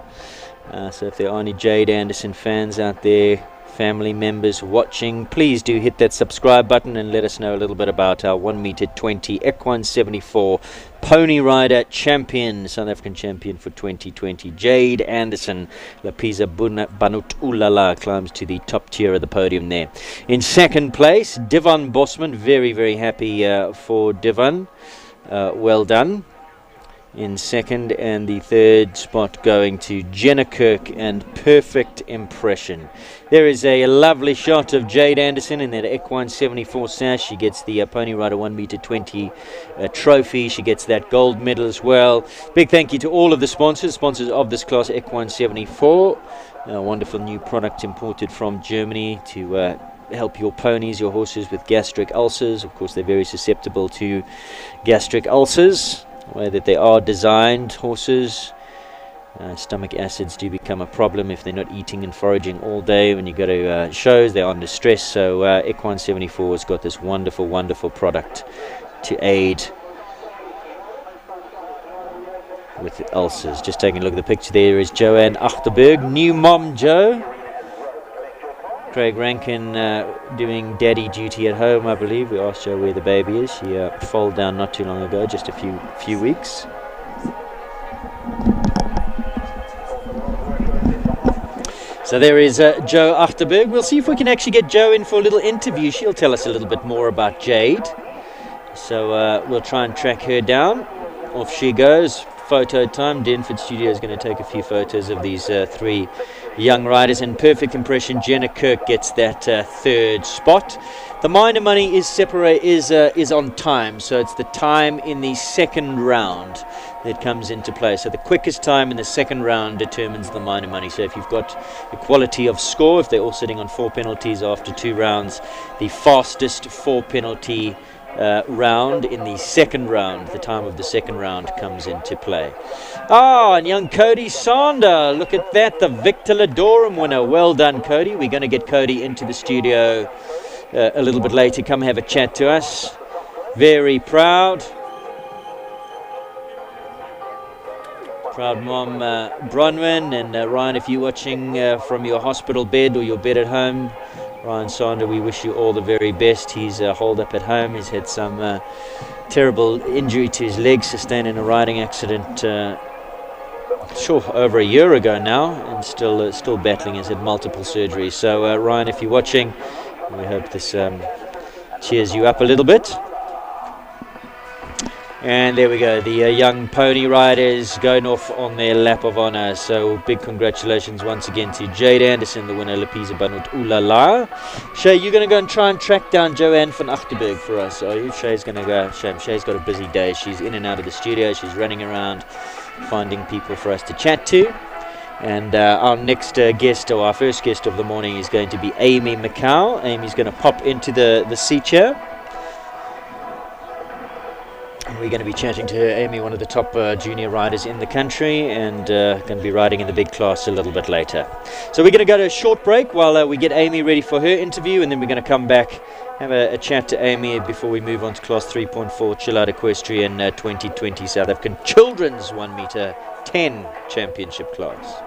So if there are any Jade Anderson fans out there, family members watching, please do hit that subscribe button and let us know a little bit about our 1 meter 20 Equine 74 Pony Rider champion, South African champion for 2020. Jade Anderson, Lapisa Banut Ulala, climbs to the top tier of the podium there. In second place, Divan Bosman. Very, very happy for Divan. Well done. In second, and the third spot going to Jenna Kirk and Perfect Impression. There is a lovely shot of Jade Anderson in that Equine 74 sash. She gets the Pony Rider 1 meter 20 trophy. She gets that gold medal as well. Big thank you to all of the sponsors of this class, Equine 74. A wonderful new product imported from Germany to help your ponies, your horses with gastric ulcers. Of course, they're very susceptible to gastric ulcers. The way that they are designed, horses, stomach acids do become a problem if they're not eating and foraging all day. When you go to shows, they're under stress. So Equine 74 has got this wonderful, wonderful product to aid with ulcers. Just taking a look at the picture, there is Joanne Achterberg, new mom Joe. Craig Rankin doing daddy duty at home, I believe. We asked Joe where the baby is. She foaled down not too long ago, just a few weeks. So there is Joe Achterberg. We'll see if we can actually get Joe in for a little interview. She'll tell us a little bit more about Jade. So we'll try and track her down. Off she goes. Photo time. Denford Studio is going to take a few photos of these three young riders. In Perfect Impression, Jenna Kirk gets that third spot. The minor money is on time, so it's the time in the second round that comes into play. So the quickest time in the second round determines the minor money. So if you've got equality of score, if they're all sitting on 4 penalties after 2 rounds, the fastest 4 penalty round in the second round, the time of the second round comes into play. And young Cody Sander, look at that, the Victor Ladorum winner. Well done, Cody. We're going to get Cody into the studio a little bit later. Come have a chat to us. Very proud mom Bronwyn, and Ryan, if you're watching from your hospital bed or your bed at home, Ryan Sander, we wish you all the very best. He's holed up at home. He's had some terrible injury to his leg sustained in a riding accident over a year ago now, and still battling. He's had multiple surgeries. So Ryan, if you're watching, we hope this cheers you up a little bit. And there we go, the young pony riders going off on their lap of honour. So big congratulations once again to Jade Anderson, the winner, Lapisa Banut Ulala. Shay, you're going to go and try and track down Joanne van Achterberg for us, are you? Shay's going to go. Shay's got a busy day. She's in and out of the studio. She's running around finding people for us to chat to. And our next guest, or our first guest of the morning, is going to be Amy McCow. Amy's going to pop into the seat here. We're going to be chatting to her. Amy, one of the top junior riders in the country, and going to be riding in the big class a little bit later. So we're going to go to a short break while we get Amy ready for her interview, and then we're going to come back, have a chat to Amy before we move on to class 3.4 Chill Out Equestrian 2020 South African Children's 1 meter 10 championship class.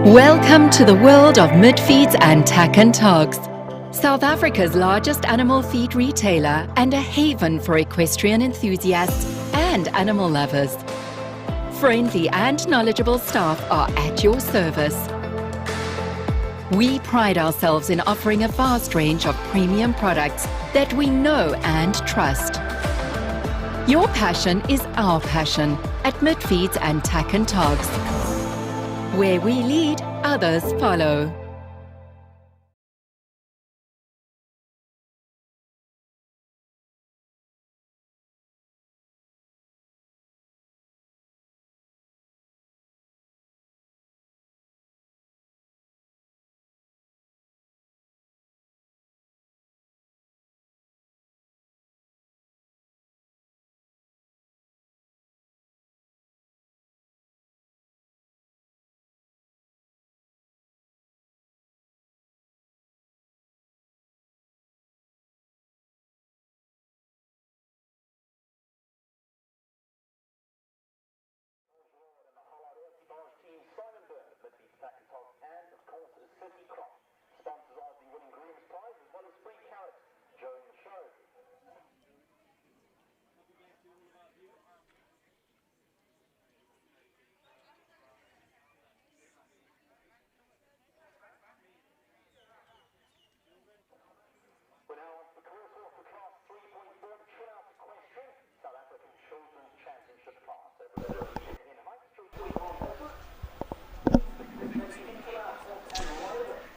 Welcome to the world of mid-feeds and tack and togs. South Africa's largest animal feed retailer and a haven for equestrian enthusiasts and animal lovers. Friendly and knowledgeable staff are at your service. We pride ourselves in offering a vast range of premium products that we know and trust. Your passion is our passion at Mid-Feeds and Tack and Togs. Where we lead, others follow.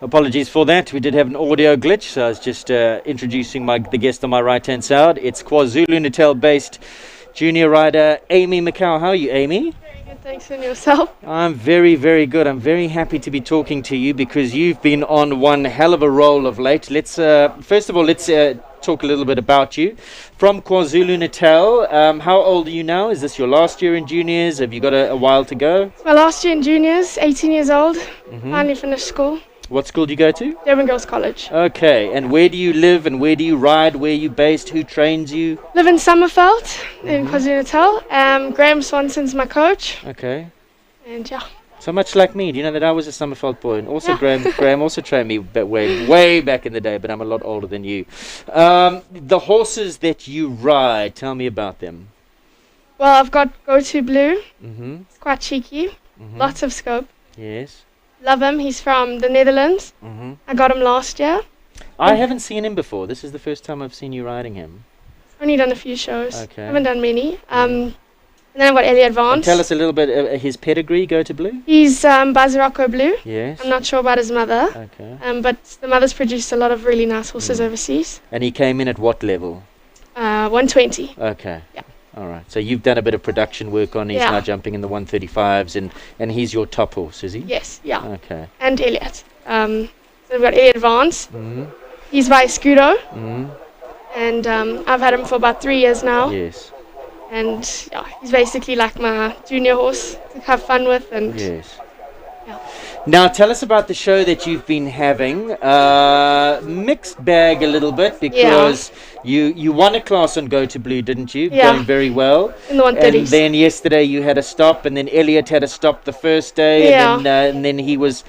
Apologies for that. We did have an audio glitch, so I was just introducing the guest on my right-hand side. It's KwaZulu-Natal-based junior rider Amy Macau. How are you, Amy? Very good, thanks. And yourself? I'm very, very good. I'm very happy to be talking to you because you've been on one hell of a roll of late. Let's first of all, let's talk a little bit about you. From KwaZulu-Natal, how old are you now? Is this your last year in juniors? Have you got a while to go? It's my last year in juniors, 18 years old. Finally finished school. What school do you go to? Durban Girls College. Okay, and where do you live and where do you ride? Where are you based? Who trains you? Live in Summerveld in KwaZulu-Natal. Graham Swanson's my coach. Okay. And yeah. So much like me. Do you know that I was a Summerveld boy? And also Yeah. Graham also trained me way back in the day, but I'm a lot older than you. The horses that you ride, tell me about them. Well, I've got Go To Blue. Mm-hmm. It's quite cheeky. Lots of scope. Yes. Love him. He's from the Netherlands. Mm-hmm. I got him last year. I haven't seen him before. This is the first time I've seen you riding him. Only done a few shows. Okay. Haven't done many. And then I've got Elliot Vance. And tell us a little bit his pedigree, Go To Blue. He's Bazarocco Blue. Yes. I'm not sure about his mother. Okay. But the mother's produced a lot of really nice horses overseas. And he came in at what level? 120. Okay. Yeah. All right. So you've done a bit of production work on. He's Yeah. now jumping in the 135s, and he's your top horse, is he? Yes, yeah. Okay. And Elliot. So we've got Elliot Vance. Mm-hmm. He's by Scudo. Mm-hmm. And I've had him for about 3 years now. Yes. And yeah, he's basically like my junior horse to have fun with. And Yes. Yeah. Now tell us about the show that you've been having. Mixed bag a little bit because you won a class on Go To Blue, didn't you? Yeah. Going very well. in the 130s. And then yesterday you had a stop, and then Elliot had a stop the first day, Yeah. and then he was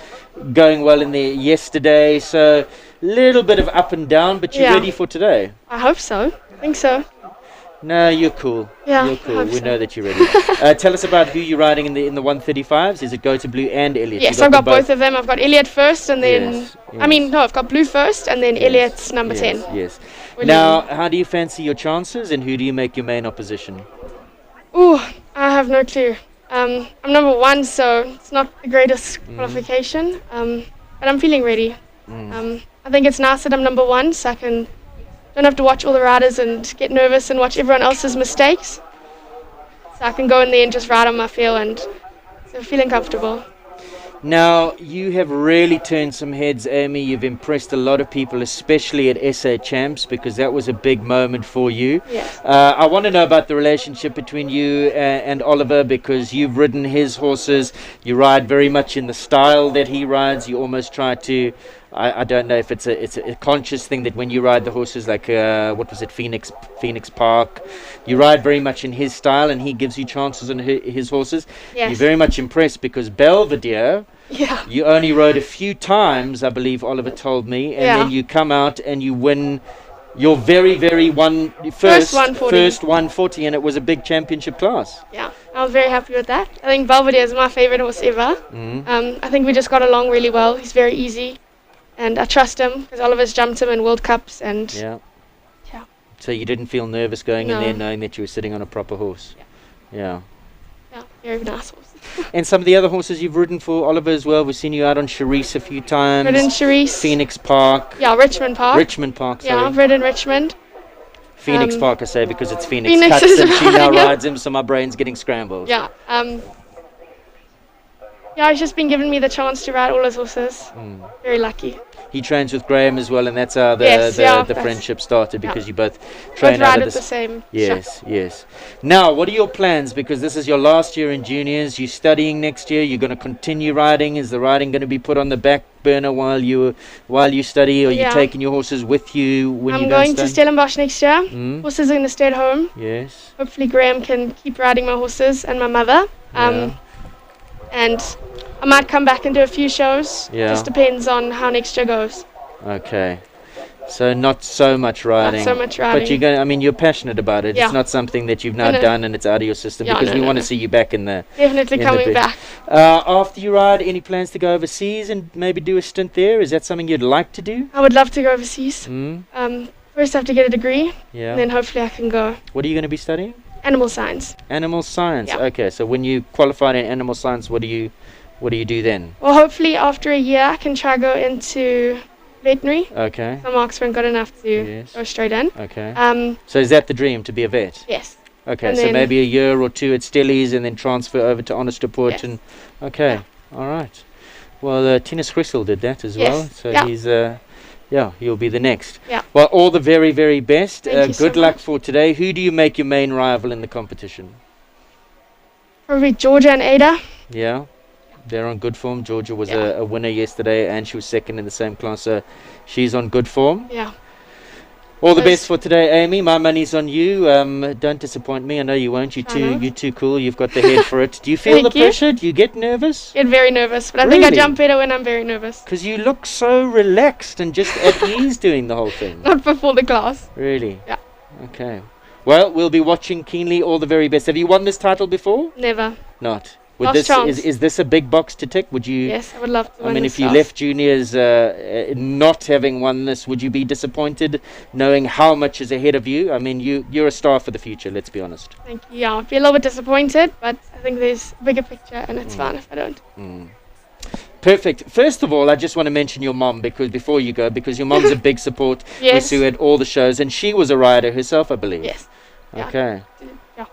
going well in there yesterday. So little bit of up and down, but you're Yeah. ready for today. I hope so. I think so. No, you're cool. Yeah, You're I cool. hope We so. know that you're ready. Tell us about who you're riding in the 135s. Is it Go To Blue and Elliot? Yes, You I've got them both of them. I've got Elliot first and then... Yes, I mean, no, I've got Blue first and then Yes, Elliot's number 10. Yes. William. Now, how do you fancy your chances, and who do you make your main opposition? Ooh, I have no clue. I'm number 1, so it's not the greatest qualification. But I'm feeling ready. I think it's nice that I'm number 1, so I don't have to watch all the riders and get nervous and watch everyone else's mistakes. So I can go in there and just ride on my feel, and so feeling comfortable. Now, you have really turned some heads, Amy. You've impressed a lot of people, especially at SA Champs, because that was a big moment for you. Yes. I want to know about the relationship between you and Oliver, because you've ridden his horses. You ride very much in the style that he rides. You almost try to... I don't know if it's a conscious thing that when you ride the horses, like what was it, Phoenix Park, you ride very much in his style, and he gives you chances on his horses. Yes. You're very much impressed because Belvedere, Yeah. you only rode a few times, I believe Oliver told me, and Yeah. then you come out and you win your very First 140. first 140, and it was a big championship class. Yeah, I was very happy with that. I think Belvedere is my favorite horse ever. I think we just got along really well. He's very easy, and I trust him because Oliver's jumped him in World Cups, and Yeah. Yeah. So you didn't feel nervous going in No. there knowing that you were sitting on a proper horse? Yeah. yeah, very nice horse. And some of the other horses you've ridden for Oliver as well. We've seen you out on Charisse a few times. Ridden Charisse. Phoenix Park. Yeah, Richmond Park. Richmond Park, Yeah, sorry. I've ridden Richmond. Phoenix Park, I say, because it's Phoenix. Phoenix Cuts is and she right, now yeah. rides him, so my brain's getting scrambled. Yeah. Yeah, he's just been giving me the chance to ride all his horses. Very lucky. He trains with Graham as well, and that's how the Yes, yeah, the that's- friendship started, yeah. because you both train Both out ride of at the the same Yes, shop. yes. Now, what are your plans? Because this is your last year in juniors. You're studying next year. You're going to continue riding. Is the riding going to be put on the back burner while you study, or are you Yeah. taking your horses with you when you I'm don't going to study? Stellenbosch next year. Mm. Horses are going to stay at home. Yes. Hopefully Graham can keep riding my horses and my mother. Yeah. And I might come back and do a few shows. Yeah. Just depends on how next year goes. Okay. So not so much riding. so much But riding. you're going. I mean, you're passionate about it. Yeah. It's not something that you've now No, no. done and it's out of your system, Yeah, because no, we no, want to no. see you back in the. Definitely in the coming big- back. After you ride, any plans to go overseas and maybe do a stint there? Is that something you'd like to do? I would love to go overseas. Mm. First I have to get a degree, Yeah. and then hopefully I can go. What are you going to be studying? animal science. Animal science. Yeah. Okay, so when you qualified in animal science, what do you do then? Well, hopefully after a year I can try go into veterinary. Okay. My marks weren't good enough to Yes. go straight in. Okay. Um, So is that the dream, to be a vet? yes. Okay, And so then- maybe a year or two at Stellies and then transfer over to Honesteport. Yes. And okay, all right. Well, Tina Schrissel did that as well, Yes. so Yeah. he's he'll be the next. Yeah. Well, all the very, very best. Thank you so Good luck much. for today. Who do you make your main rival in the competition? Probably Georgia and Ada. Yeah, they're on good form. Georgia was Yeah. a winner yesterday, and she was second in the same class, so she's on good form. Yeah. All the Yes. best for today, Amy. My money's on you. Don't disappoint me. I know you won't. You're too cool. You've got the head for it. Do you feel Thank the you. pressure? Do you get nervous? Get very nervous, but I think I Really? jump better when I'm very nervous. Because you look so relaxed and just at ease doing the whole thing. Not before the class. Really? Yeah. Okay. Well, we'll be watching keenly. All the very best. Have you won this title before? Never. Not. Would Last this chance. is this a big box to tick? Would you? Yes, I would love to I win mean, this if you class. left juniors not having won this, would you be disappointed knowing how much is ahead of you? I mean, you're a star for the future, let's be honest. Thank you. Yeah, I'd be a little bit disappointed, but I think there's a bigger picture, and it's fine if I don't. Perfect. First of all, I just want to mention your mom before you go, because your mom's a big support. Yes. We see her at all the shows, and she was a rider herself, I believe. Yes. Yeah. Okay. Yeah.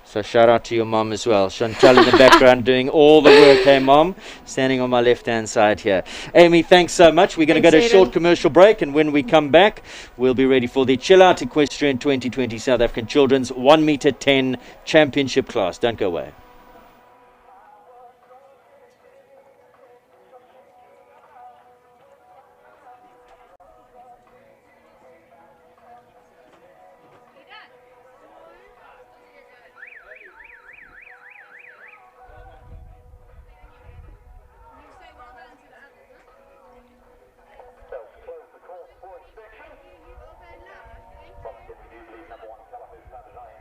So shout out to your mom as well. Chantal in the background doing all the work. Hey, mom, standing on my left-hand side here. Amy, thanks so much. We're going to go to a Thanks, short Aidan. commercial break, and when we come back, we'll be ready for the Chill Out Equestrian 2020 South African Children's 1 meter 10 championship class. Don't go away. So, close the course for inspection. Positive, we do believe number one, Kyalami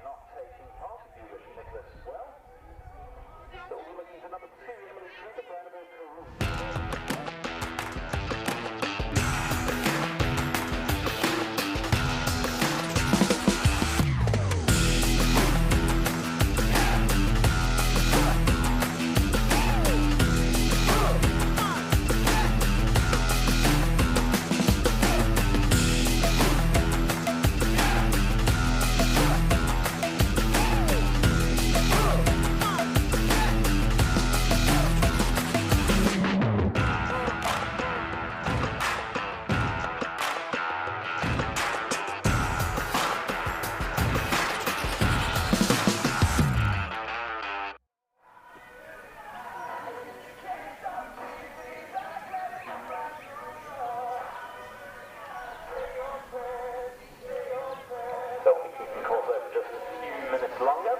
not taking part. If you wish Nicholas as well. So we're looking for number two, Emily Cooper, Brandon Carew. So we keep the course over just a few minutes longer.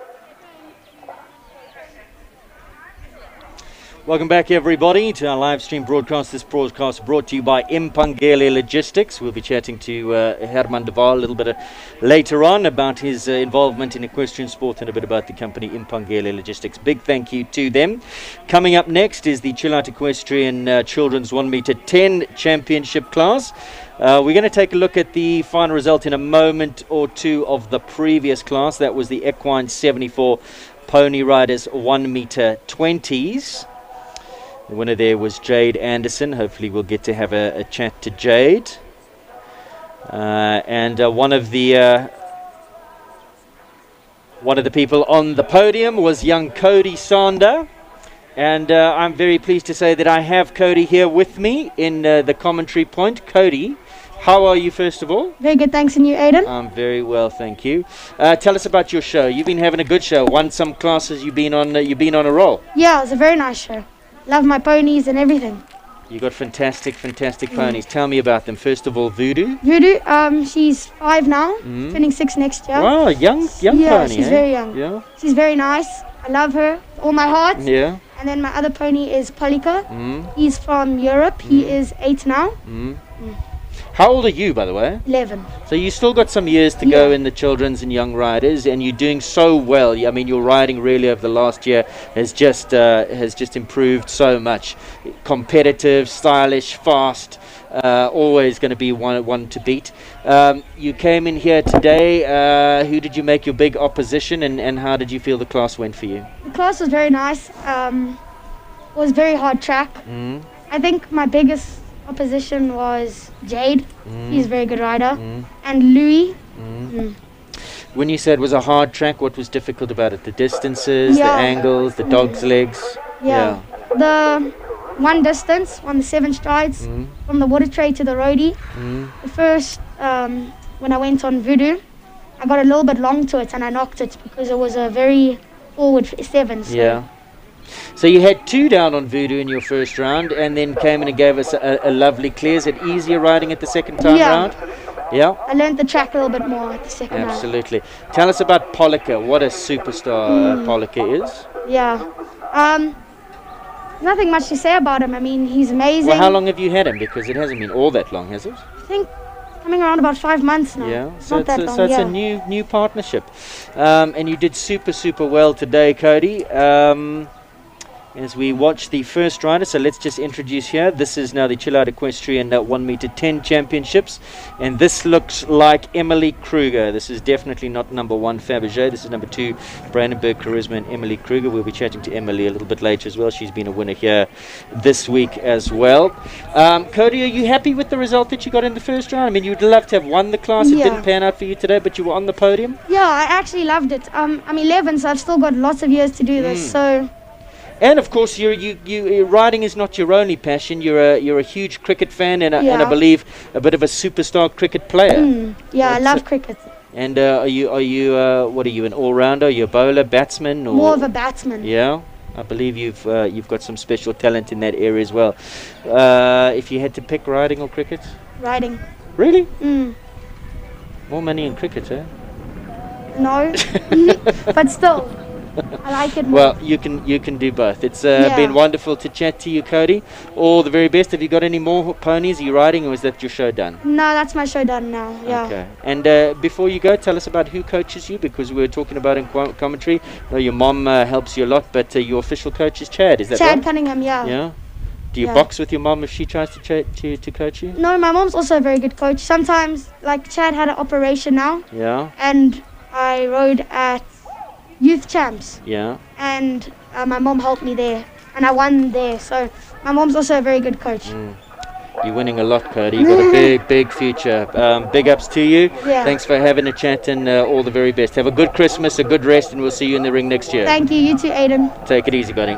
Welcome back, everybody, to our live stream broadcast. This broadcast brought to you by Impangele Logistics. We'll be chatting to Herman de Waal a little bit later on about his involvement in equestrian sport and a bit about the company Impangele Logistics. Big thank you to them. Coming up next is the Chill Out Equestrian Children's 1 meter 10 championship class. We're going to take a look at the final result in a moment or two of the previous class. That was the Equine 74 Pony Riders 1 meter 20s. The winner there was Jade Anderson. Hopefully we'll get to have a chat to Jade. And one of the people on the podium was young Cody Sander. And I'm very pleased to say that I have Cody here with me in the commentary point. Cody, how are you, first of all? Very good, thanks, and you, Aidan? I'm very well, thank you. Tell us about your show. You've been having a good show. Won some classes. You've been on a roll. Yeah, it was a very nice show. Love my ponies and everything. You got fantastic ponies. Tell me about them. First of all, Voodoo. Voodoo, she's 5 now, turning 6 next year. Wow, young yeah, pony. she's very young. Yeah. She's very nice. I love her with all my heart. Yeah. And then my other pony is Polika. He's from Europe. He is 8 now. How old are you, by the way? 11. So you still got some years to go in the children's and young riders, and you're doing so well. I mean, your riding really over the last year has just improved so much. Competitive, stylish, fast. Always going to be one to beat. You came in here today. Who did you make your big opposition, and how did you feel the class went for you? The class was very nice. Was very hard track. I think my biggest opposition was Jade. He's a very good rider. And Louis. When you said it was a hard track, what was difficult about it? The distances, the angles, the dog's legs? Yeah. The one distance on the 7 strides from the water tray to the roadie. The first, when I went on Voodoo, I got a little bit long to it and I knocked it because it was a very forward 7. So So you had 2 down on Voodoo in your first round, and then came in and gave us a lovely clear. Is it easier riding at the second time round? Yeah. I learned the track a little bit more at the second round. Absolutely. Tell us about Pollica. What a superstar Pollica is. Yeah. Nothing much to say about him. I mean, he's amazing. Well, how long have you had him? Because it hasn't been all that long, has it? I think coming around about 5 months now. Yeah. It's So not that it's, long. so it's a new partnership. And you did super well today, Cody. As we watch the first rider, so let's just introduce here. This is now the Chill Out Equestrian 1 meter 10 championships, and this looks like Emily Kruger. This is definitely not number 1 Fabergé. This is number 2 Brandenburg Charisma and Emily Kruger. We'll be chatting to Emily a little bit later as well. She's been a winner here this week as well. Cody, are you happy with the result that you got in the first round? I mean, you'd love to have won the class. It didn't pan out for you today, but you were on the podium. Yeah, I actually loved it. I'm 11, so I've still got lots of years to do this. So. And of course, you riding is not your only passion. You're a huge cricket fan, and I believe a bit of a superstar cricket player. I love cricket. And are you what are you, an all-rounder? Are you a bowler, batsman, or more of a batsman? Yeah, I believe you've got some special talent in that area as well. If you had to pick riding or cricket? Riding. Really? More money in cricket, eh? No, but still. I like it more. Well, you can do both. It's been wonderful to chat to you, Cody. All the very best. Have you got any more ponies? Are you riding, or is that your show done? No, that's my show done now. Yeah. Okay. And before you go, tell us about who coaches you, because we were talking about in commentary. I know your mom helps you a lot, but your official coach is Chad. Is that right? Chad Cunningham. Yeah. Yeah. Do you box with your mom if she tries to coach you? No, my mom's also a very good coach. Sometimes, like Chad had an operation now. Yeah. And I rode at Youth Champs. Yeah. And my mom helped me there, and I won there. So my mom's also a very good coach. You're winning a lot, Cody. You've got a big future. Big ups to you. Yeah. Thanks for having a chat, and all the very best. Have a good Christmas, a good rest, and we'll see you in the ring next year. Thank you. You too, Aiden. Take it easy, buddy.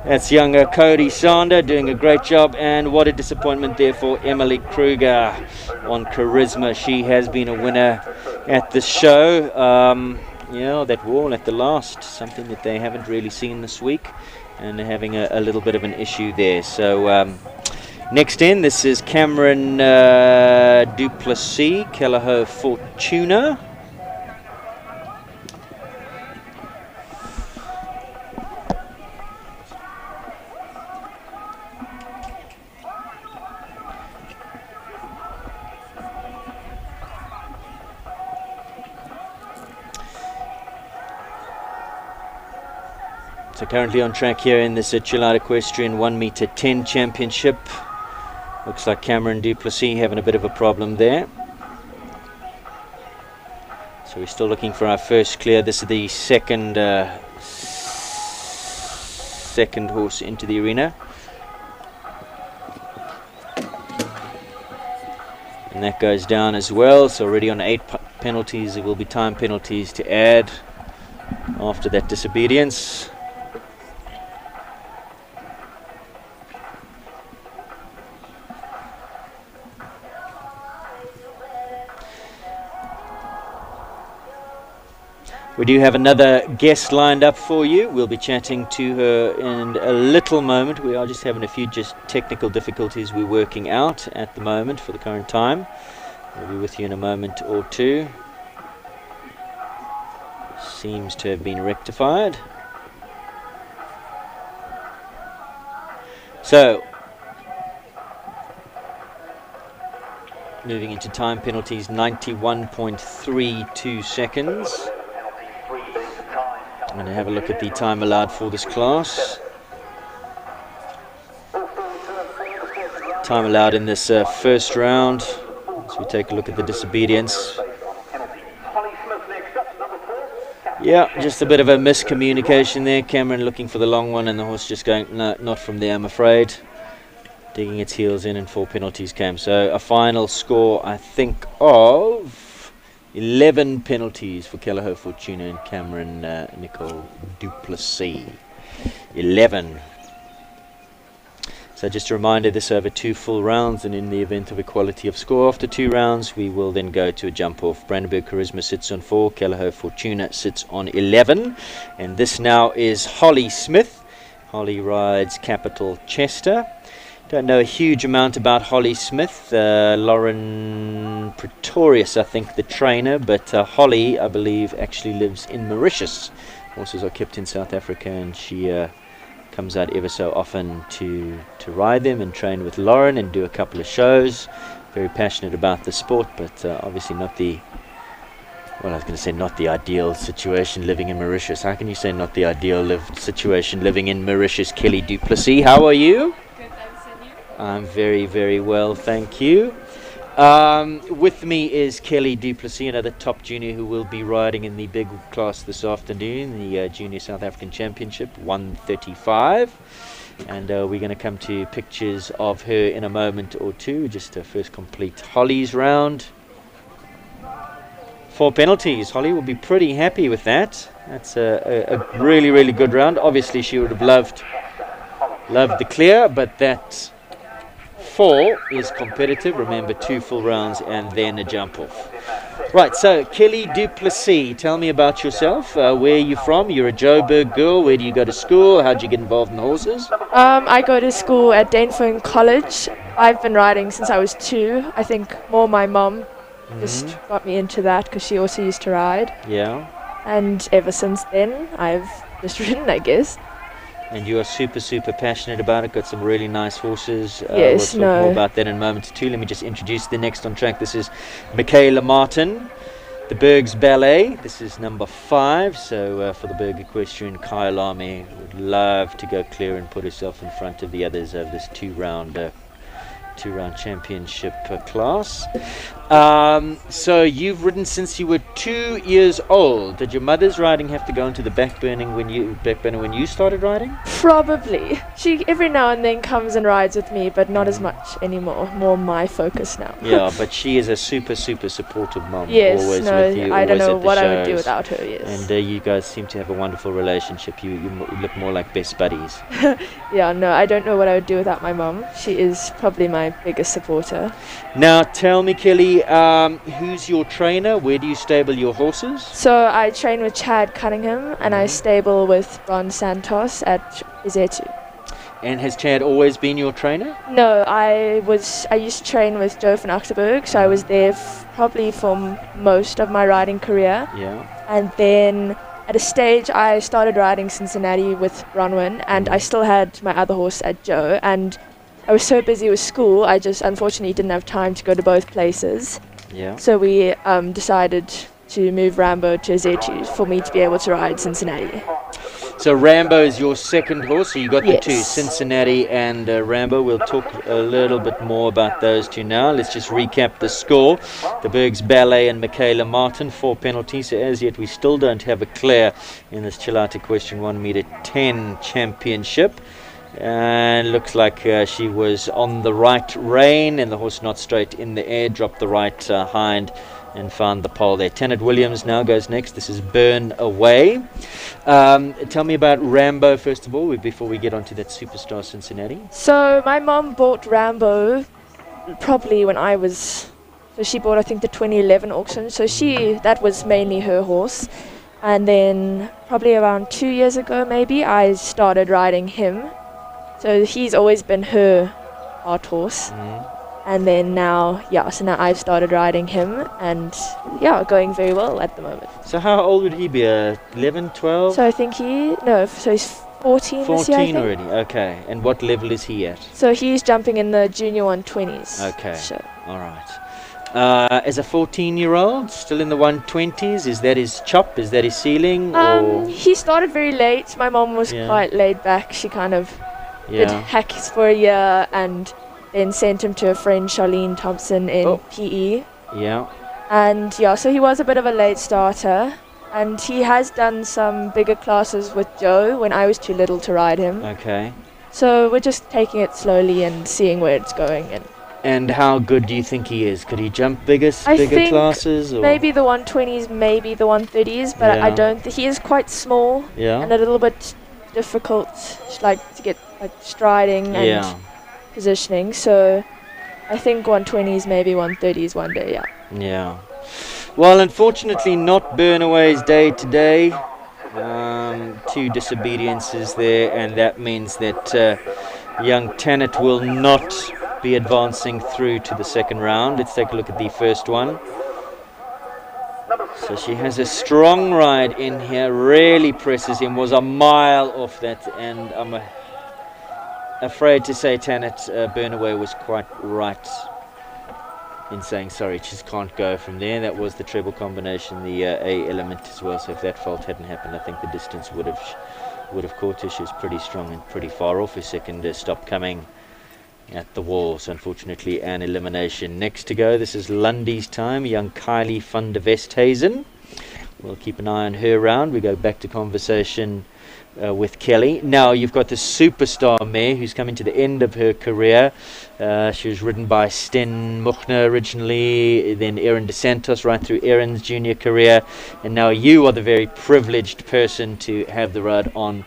That's younger Cody Sander doing a great job, and what a disappointment there for Emily Kruger on Charisma. She has been a winner at the show. That wall at the last, something that they haven't really seen this week, and they're having a little bit of an issue there. So next in, this is Cameron Duplessis, Callahoo Fortuna. So currently on track here in this Chill Out Equestrian 1 meter 10 championship. Looks like Cameron Duplessis having a bit of a problem there. So we're still looking for our first clear. This is the second horse into the arena. And that goes down as well. So already on 8 penalties. There will be time penalties to add after that disobedience. We do have another guest lined up for you. We'll be chatting to her in a little moment. We are just having a few technical difficulties we're working out at the moment for the current time. We'll be with you in a moment or two. Seems to have been rectified. So, moving into time penalties, 91.32 seconds. I'm going to have a look at the time allowed for this class. Time allowed in this first round. As we take a look at the disobedience. Yeah, just a bit of a miscommunication there. Cameron looking for the long one and the horse just going, no, not from there, I'm afraid. Digging its heels in and 4 penalties came. So a final score, I think, of 11 penalties for Kelleher Fortuna and Cameron Nicole Duplessis. 11. So just a reminder, this over 2 full rounds, and in the event of equality of score after 2 rounds, we will then go to a jump off. Brandenburg Charisma sits on 4, Kelleher Fortuna sits on 11, and this now is Holly Smith. Holly rides Capital Chester. Don't know a huge amount about Holly Smith. Lauren Pretorius, I think, the trainer, but Holly, I believe, actually lives in Mauritius. Horses are kept in South Africa, and she comes out ever so often to ride them and train with Lauren and do a couple of shows. Very passionate about the sport, but obviously not the, well, I was going to say not the ideal situation living in Mauritius. How can you say not the ideal situation living in Mauritius? Kelly Duplessis, how are you? Good, thanks, and you? I'm very, very well, thank you. With me is Kelly Duplessis, another top junior who will be riding in the big class this afternoon, the Junior South African Championship, 135. And we're going to come to pictures of her in a moment or two. Just to first complete Holly's round. 4 penalties. Holly will be pretty happy with that. That's a really, really good round. Obviously, she would have loved the clear, but that 4 is competitive. Remember, 2 full rounds and then a jump off. Right, so Kelly Duplessis, tell me about yourself. Where are you from? You're a Joburg girl. Where do you go to school? How did you get involved in horses? I go to school at Dainfern College. I've been riding since I was 2. I think more my mum just got me into that because she also used to ride. Yeah. And ever since then, I've just ridden, I guess. And you are super, super passionate about it. Got some really nice horses. Yes, we'll talk more about that in a moment or two. Let me just introduce the next on track. This is Michaela Martin, the Berg's Ballet. This is number 5. So for the Berg Equestrian, Kyalami would love to go clear and put herself in front of the others of this 2-round championship class. So you've ridden since you were 2 years old. Did your mother's riding have to go into the back burner when you started riding? Probably. She every now and then comes and rides with me, but not as much anymore. More my focus now. Yeah, but she is a super, super supportive mom. Yes, always no, with you, I don't know what shows. I would do without her, yes. And you guys seem to have a wonderful relationship. You look more like best buddies. Yeah, no, I don't know what I would do without my mom. She is probably my biggest supporter. Now, tell me, Kelly, who's your trainer? Where do you stable your horses? So I train with Chad Cunningham, and I stable with Ron Santos at Izetu. And has Chad always been your trainer? No, I used to train with Joe van Achterberg, so I was there probably for most of my riding career. Yeah. And then at a stage I started riding Cincinnati with Bronwyn, and I still had my other horse at Joe, and I was so busy with school, I just unfortunately didn't have time to go to both places. Yeah. So we decided to move Rambo to Izetu for me to be able to ride Cincinnati. So Rambo is your second horse, so you got Yes. the 2, Cincinnati and Rambo. We'll talk a little bit more about those 2 now. Let's just recap the score. The Berg's Ballet and Michaela Martin, 4 penalties. So as yet we still don't have a clear in this Chilata Equestrian 1m10 championship. And looks like she was on the right rein and the horse not straight in the air, dropped the right hind and found the pole there. Tanit Williams now goes next. This is Burn Away. Tell me about Rambo first of all before we get onto that Superstar Cincinnati. So my mom bought Rambo probably when I was, so she bought I think the 2011 auction, so that was mainly her horse. And then probably around 2 years ago maybe I started riding him. So he's always been her art horse. And then now I've started riding him, and going very well at the moment. So how old would he be? 11, 12? So I think he's 14 this year, I 14 think. already, okay. And what level is he at? So he's jumping in the junior 120s. Okay, So. all right. As a 14-year-old, still in the 120s, is that his chop? Is that his ceiling? Or He started very late. My mom was quite laid back. She kind of did hacks for a year and then sent him to a friend, Charlene Thompson, in PE. Yeah. And so he was a bit of a late starter. And he has done some bigger classes with Joe when I was too little to ride him. Okay. So we're just taking it slowly and seeing where it's going. And how good do you think he is? Could he jump bigger think classes? Or? Maybe the 120s, maybe the 130s, but I don't. He is quite small and a little bit difficult, to get striding and positioning. So I think 120s, maybe 130s one day. Yeah. Yeah. Well, unfortunately, not Burnaway's day today. 2 disobediences there, and that means that young Tanit will not be advancing through to the second round. Let's take a look at the first one. So she has a strong ride in here, really presses him, was a mile off that, and I'm afraid to say Tanit Burnaway was quite right in saying sorry, just can't go from there. That was the treble combination, the A element as well, so if that fault hadn't happened, I think the distance would have caught her. She was pretty strong and pretty far off. Her second stop coming at the walls, unfortunately an elimination. Next to go, this is Lundy's time, young Kylie van der Westhuizen. We'll keep an eye on her round. We go back to conversation with Kelly. Now you've got the superstar mare who's coming to the end of her career. She was ridden by Sten Muchner originally, then Erin DeSantos right through Erin's junior career, and now you are the very privileged person to have the ride on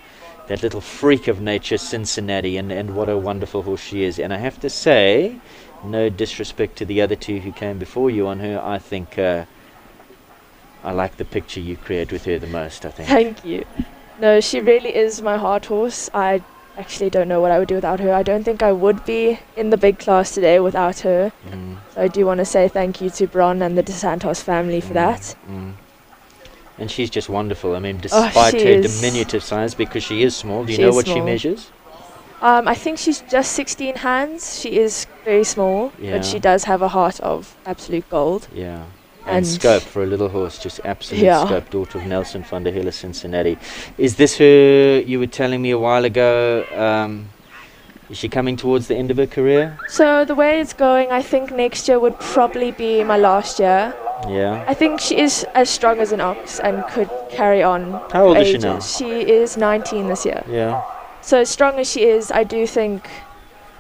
that little freak of nature, Cincinnati, and what a wonderful horse she is. And I have to say, no disrespect to the other 2 who came before you on her, I think I like the picture you create with her the most, I think. Thank you. No, she really is my heart horse. I actually don't know what I would do without her. I don't think I would be in the big class today without her. So I do want to say thank you to Bron and the DeSantos family for that. And she's just wonderful. I mean, despite her diminutive size, because she is small. Do you know what she measures? I think she's just 16 hands. She is very small, but she does have a heart of absolute gold. Yeah. And scope for a little horse, just absolute scope. Daughter of Nelson van der Hille, Cincinnati. Is this her, you were telling me a while ago, is she coming towards the end of her career? So the way it's going, I think next year would probably be my last year. Yeah. I think she is as strong as an ox and could carry on. How old is she now? She is 19 this year. Yeah. So as strong as she is, I do think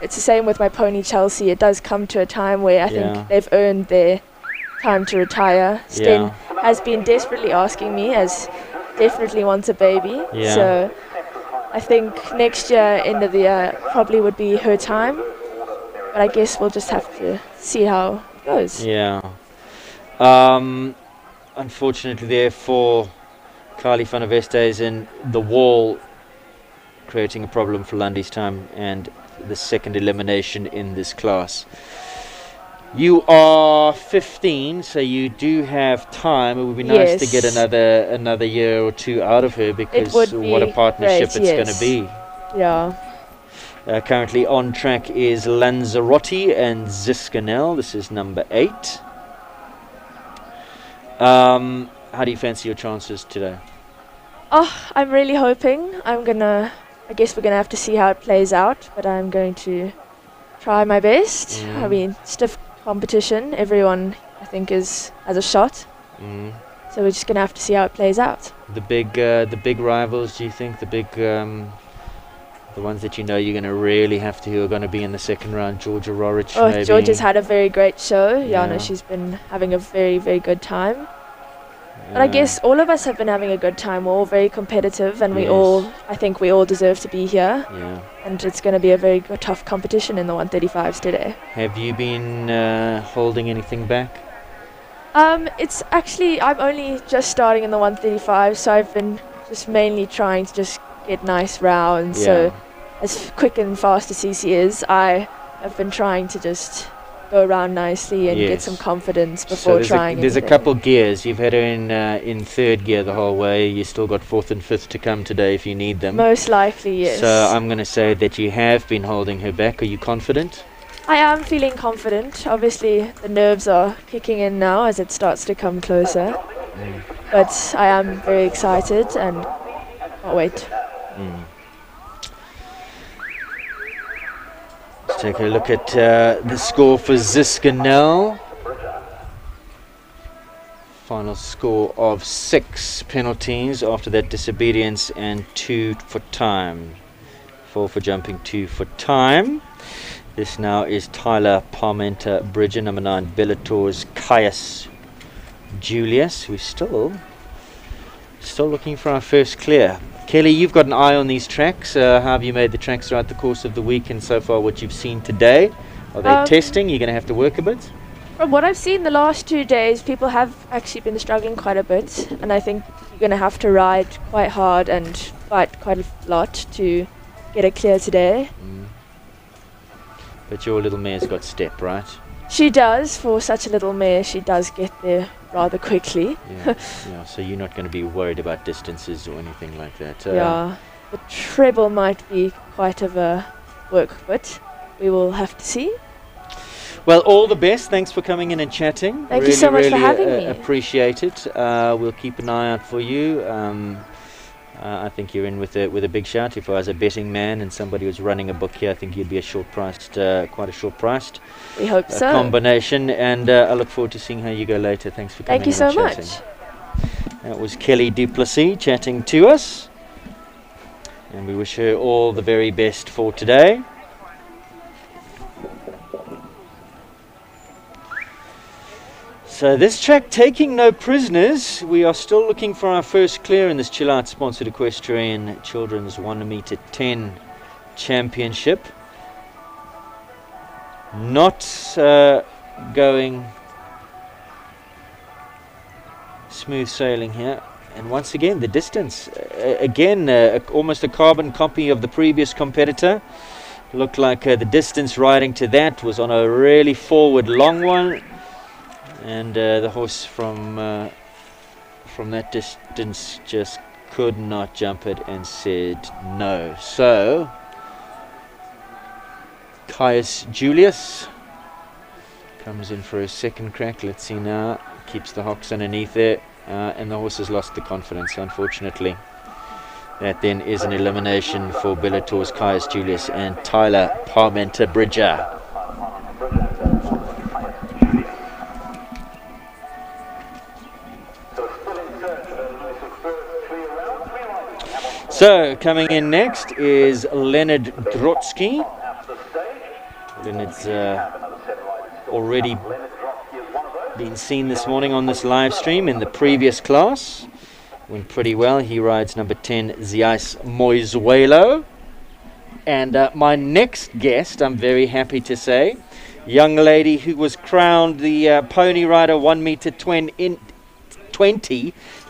it's the same with my pony Chelsea. It does come to a time where I think they've earned their time to retire. Sten has been desperately asking me, as definitely wants a baby. Yeah. So I think next year, end of the year, probably would be her time. But I guess we'll just have to see how it goes. Yeah. Unfortunately there for Kylie van der Westhuizen, the wall creating a problem for Lundy's time and the second elimination in this class. You are 15, so you do have time. It would be nice to get another year or 2 out of her, because what a partnership it's going to be. Yeah. Currently on track is Lanzarote and Ziskanel. This is number 8. How do you fancy your chances today? I'm really hoping. I guess we're gonna have to see how it plays out, but I'm going to try my best. I mean, stiff competition. Everyone, I think, has a shot. So we're just gonna have to see how it plays out. The big rivals, do you think? The ones that you know you're going to really have to, who are going to be in the second round? Georgia Rorich, maybe? Georgia's had a very great show. Jana, she's been having a very, very good time. But I guess all of us have been having a good time. We're all very competitive, and I think we all deserve to be here. Yeah. And it's going to be a very good, tough competition in the 135s today. Have you been holding anything back? It's actually, I'm only just starting in the 135, so I've been just mainly trying to just get nice rounds. So as quick and fast as CC is, I have been trying to just go around nicely and get some confidence before trying. There's a couple gears. You've had her in third gear the whole way. You still got fourth and fifth to come today if you need them. Most likely, yes. So I'm going to say that you have been holding her back. Are you confident? I am feeling confident. Obviously, the nerves are kicking in now as it starts to come closer. But I am very excited and can't wait. Let's take a look at the score for Ziska now. Final score of 6 penalties after that disobedience and 2 for time. 4 for jumping, 2 for time. This now is Tyler Parmenter-Bridger, number 9, Bellator's Caius Julius. We're still looking for our first clear. Kelly, you've got an eye on these tracks. How have you made the tracks throughout the course of the week and so far what you've seen today? Are they testing? You're going to have to work a bit? From what I've seen the last 2 days, people have actually been struggling quite a bit, and I think you're going to have to ride quite hard and fight quite a lot to get it clear today. But your little mare's got step, right? She does. For such a little mare, she does get there rather quickly. Yeah, so you're not going to be worried about distances or anything like that. Yeah, the treble might be quite of a work, but we will have to see. Well, all the best. Thanks for coming in and chatting. Thank you so much for having me. Appreciate it. We'll keep an eye out for you. I think you're in with a big shout. If I was a betting man and somebody was running a book here, I think you'd be quite a short-priced. We hope so. Combination, and I look forward to seeing how you go later. Thanks for coming. Thank you so much. That was Kelly Duplessis chatting to us, and we wish her all the very best for today. So this track taking no prisoners. We are still looking for our first clear in this Chill Out sponsored Equestrian Children's 1 meter 10 Championship. Not going smooth sailing here. And once again, the distance. Almost a carbon copy of the previous competitor. Looked like the distance riding to that was on a really forward long one. And the horse from that distance just could not jump it and said no. So Caius Julius comes in for a second crack. Let's see now. Keeps the hocks underneath there, and the horse has lost the confidence, unfortunately. That then is an elimination for Bellator's Caius Julius and Tyler Parmenter-Bridger. So, coming in next is Leonard Drotsky. Leonard's already been seen this morning on this live stream in the previous class. Went pretty well. He rides number 10, Ziais Moizuelo. And my next guest, I'm very happy to say, young lady who was crowned the Pony Rider 1 meter 20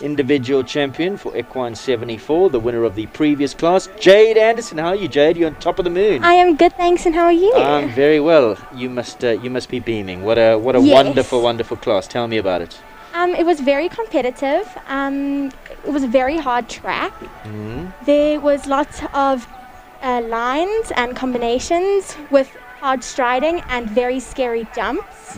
individual champion for Equine 74, the winner of the previous class, Jade Anderson. How are you, Jade? You're on top of the moon. I am good, thanks, and how are you? I'm very well. You must be beaming. What a Yes. wonderful class. Tell me about it. It was very competitive. It was a very hard track. There was lots of lines and combinations with hard striding and very scary jumps.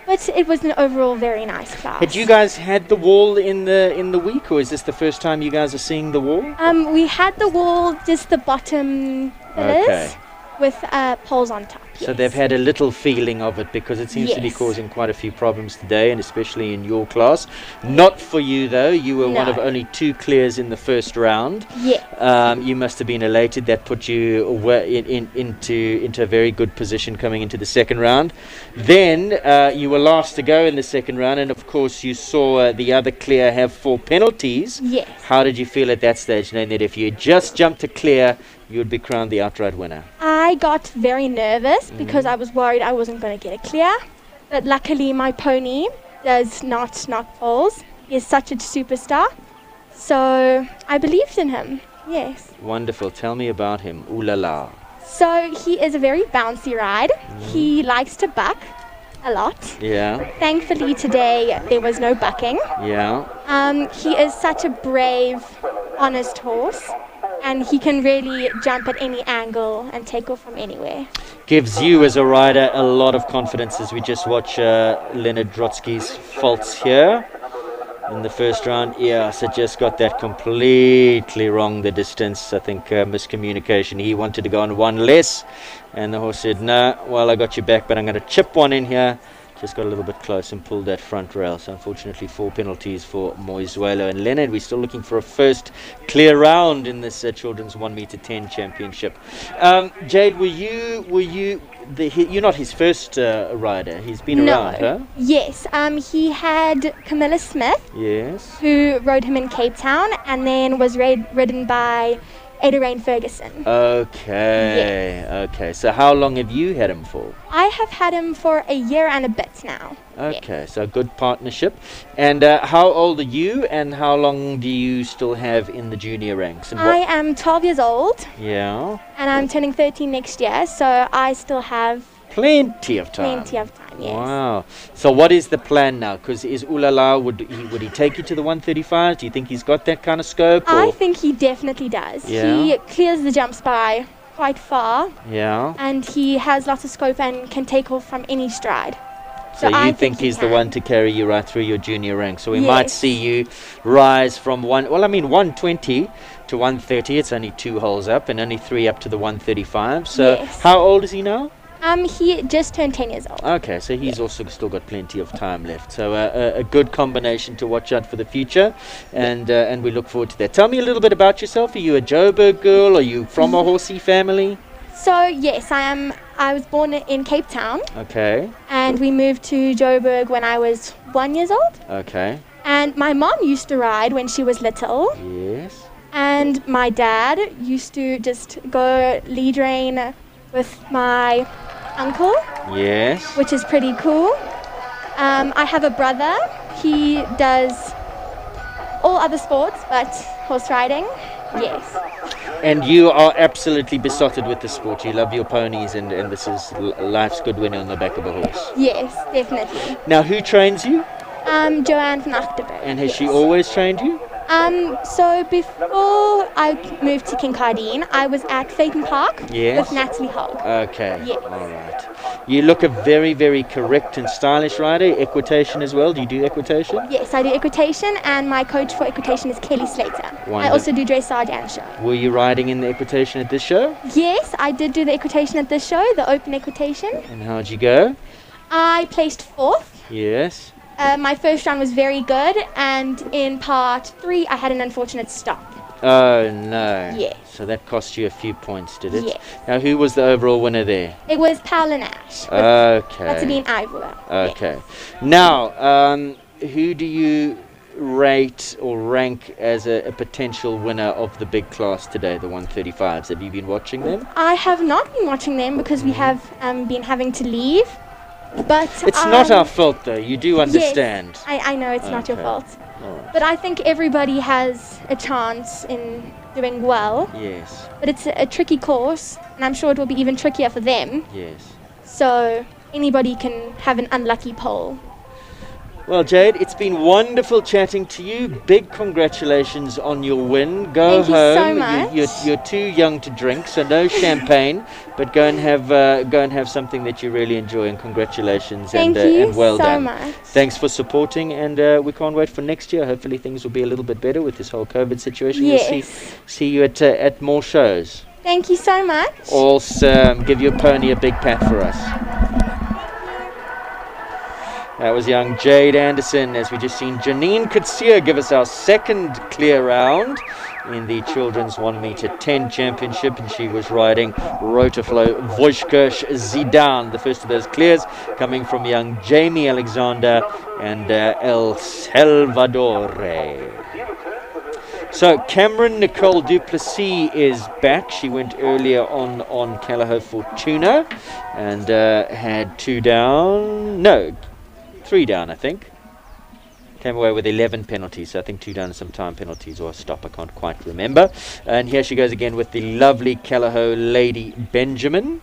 But it was an overall very nice class. Had you guys had the wall in the week, or is this the first time you guys are seeing the wall? We had the wall, just the bottom pillars with poles on top. So they've had a little feeling of it, because it seems to be Yes. causing quite a few problems today, and especially in your class. Not for you though. You were one of No. only 2 clears in the first round. Yeah. You must have been elated. That put you into a very good position coming into the second round. Then you were last to go in the second round, and of course you saw the other clear have 4 penalties. Yes. How did you feel at that stage, knowing that if you had just jumped to clear, you would be crowned the outright winner? I got very nervous because I was worried I wasn't going to get a clear. But luckily my pony does not knock poles. He is such a superstar. So I believed in him. Yes. Wonderful. Tell me about him. Ooh la la. So he is a very bouncy ride. He likes to buck a lot. Yeah. Thankfully today there was no bucking. Yeah. He is such a brave, honest horse. and he can really jump at any angle and take off from anywhere. Gives you as a rider a lot of confidence as we just watch Leonard Drotsky's faults here in the first round. Yeah, so just got that completely wrong, the distance. I think miscommunication. He wanted to go on one less, and the horse said, no, well, I got you back, but I'm going to chip one in here. Just got a little bit close and pulled that front rail. So unfortunately 4 penalties for Moizuelo and Leonard. We're still looking for a first clear round in this children's 1m10 championship. Jade, you're not his first rider. He's been around, huh? Yes. He had Camilla Smith, Yes. who rode him in Cape Town, and then was ridden by Ada Rain Ferguson. Okay. So how long have you had him for? I have had him for a year and a bit now. Okay, so a good partnership. And how old are you, and how long do you still have in the junior ranks? And I am 12 years old, Yeah. and I'm turning 13 next year, so I still have Plenty of time. yes. Wow. So what is the plan now? Because is Ulala, would he take you to the 135? Do you think he's got that kind of scope? I think he definitely does. Yeah. He clears the jumps by quite far, Yeah. and he has lots of scope and can take off from any stride. So I you think he's the one to carry you right through your junior rank. So we Yes. might see you rise from 120 to 130. It's only 2 holes up, and only 3 up to the 135. So Yes. how old is he now? He just turned 10 years old. Okay, so he's also still got plenty of time left. So a good combination to watch out for the future, and we look forward to that. Tell me a little bit about yourself. Are you a Joburg girl? Are you from a horsey family? So yes, I am. I was born in Cape Town, Okay, and we moved to Joburg when I was 1 year old. okay, And my mom used to ride when she was little, yes. and my dad used to just go lead rein with my uncle, Yes. which is pretty cool. I have a brother. He does all other sports but horse riding. Yes. And you are absolutely besotted with the sport. You love your ponies, and this is life's good winning on the back of a horse. Yes, definitely. Now, who trains you? Joanne van Achterberg. And has she always trained you? So before I moved to Kincardine, I was at Phaeton Park Yes. with Natalie Hogg. Okay. Yes. All right. You look a very, very correct and stylish rider. Equitation as well. Do you do equitation? Yes, I do equitation, and my coach for equitation is Kelly Slater. I Wonderful. also do dressage and show. Were you riding in the equitation at this show? Yes, I did do the equitation at this show, the open equitation. And how'd you go? I placed 4th. Yes. My first round was very good, and in part 3 I had an unfortunate stop. Oh, no. Yes. So that cost you a few points, did it? Yes. Now, who was the overall winner there? It was Paula Nash. Okay. That's been Ivor. Okay. Now, who do you rate or rank as a potential winner of the big class today, the 135s? Have you been watching them? I have not been watching them because we have been having to leave. But It's not our fault, though. You do understand. Yes, I know it's not your Okay. fault. All right. But I think everybody has a chance in doing well. Yes. But it's a tricky course, and I'm sure it will be even trickier for them. Yes. So anybody can have an unlucky pole. Well, Jade, it's been wonderful chatting to you. Big congratulations on your win. Go Thank you so home. much. You're too young to drink, so no champagne. But go and have something that you really enjoy. And congratulations. Thank you and well so done. much. Thanks for supporting, and we can't wait for next year. Hopefully things will be a little bit better with this whole COVID situation. Yes. We'll see you at more shows. Thank you so much. Also, give your pony a big pat for us. That was young Jade Anderson, as we just seen Janine Kutsia give us our second clear round in the children's 1m10 championship, and she was riding Rotaflow Wojciech Zidane. The first of those clears coming from young Jamie Alexander and El Salvadore. So Cameron Nicole Duplessis is back. She went earlier on Callao Fortuna and had 2 down. No, 3 down, I think. Came away with 11 penalties, so I think 2 down and some time penalties or a stop, I can't quite remember. And here she goes again with the lovely Callao Lady Benjamin.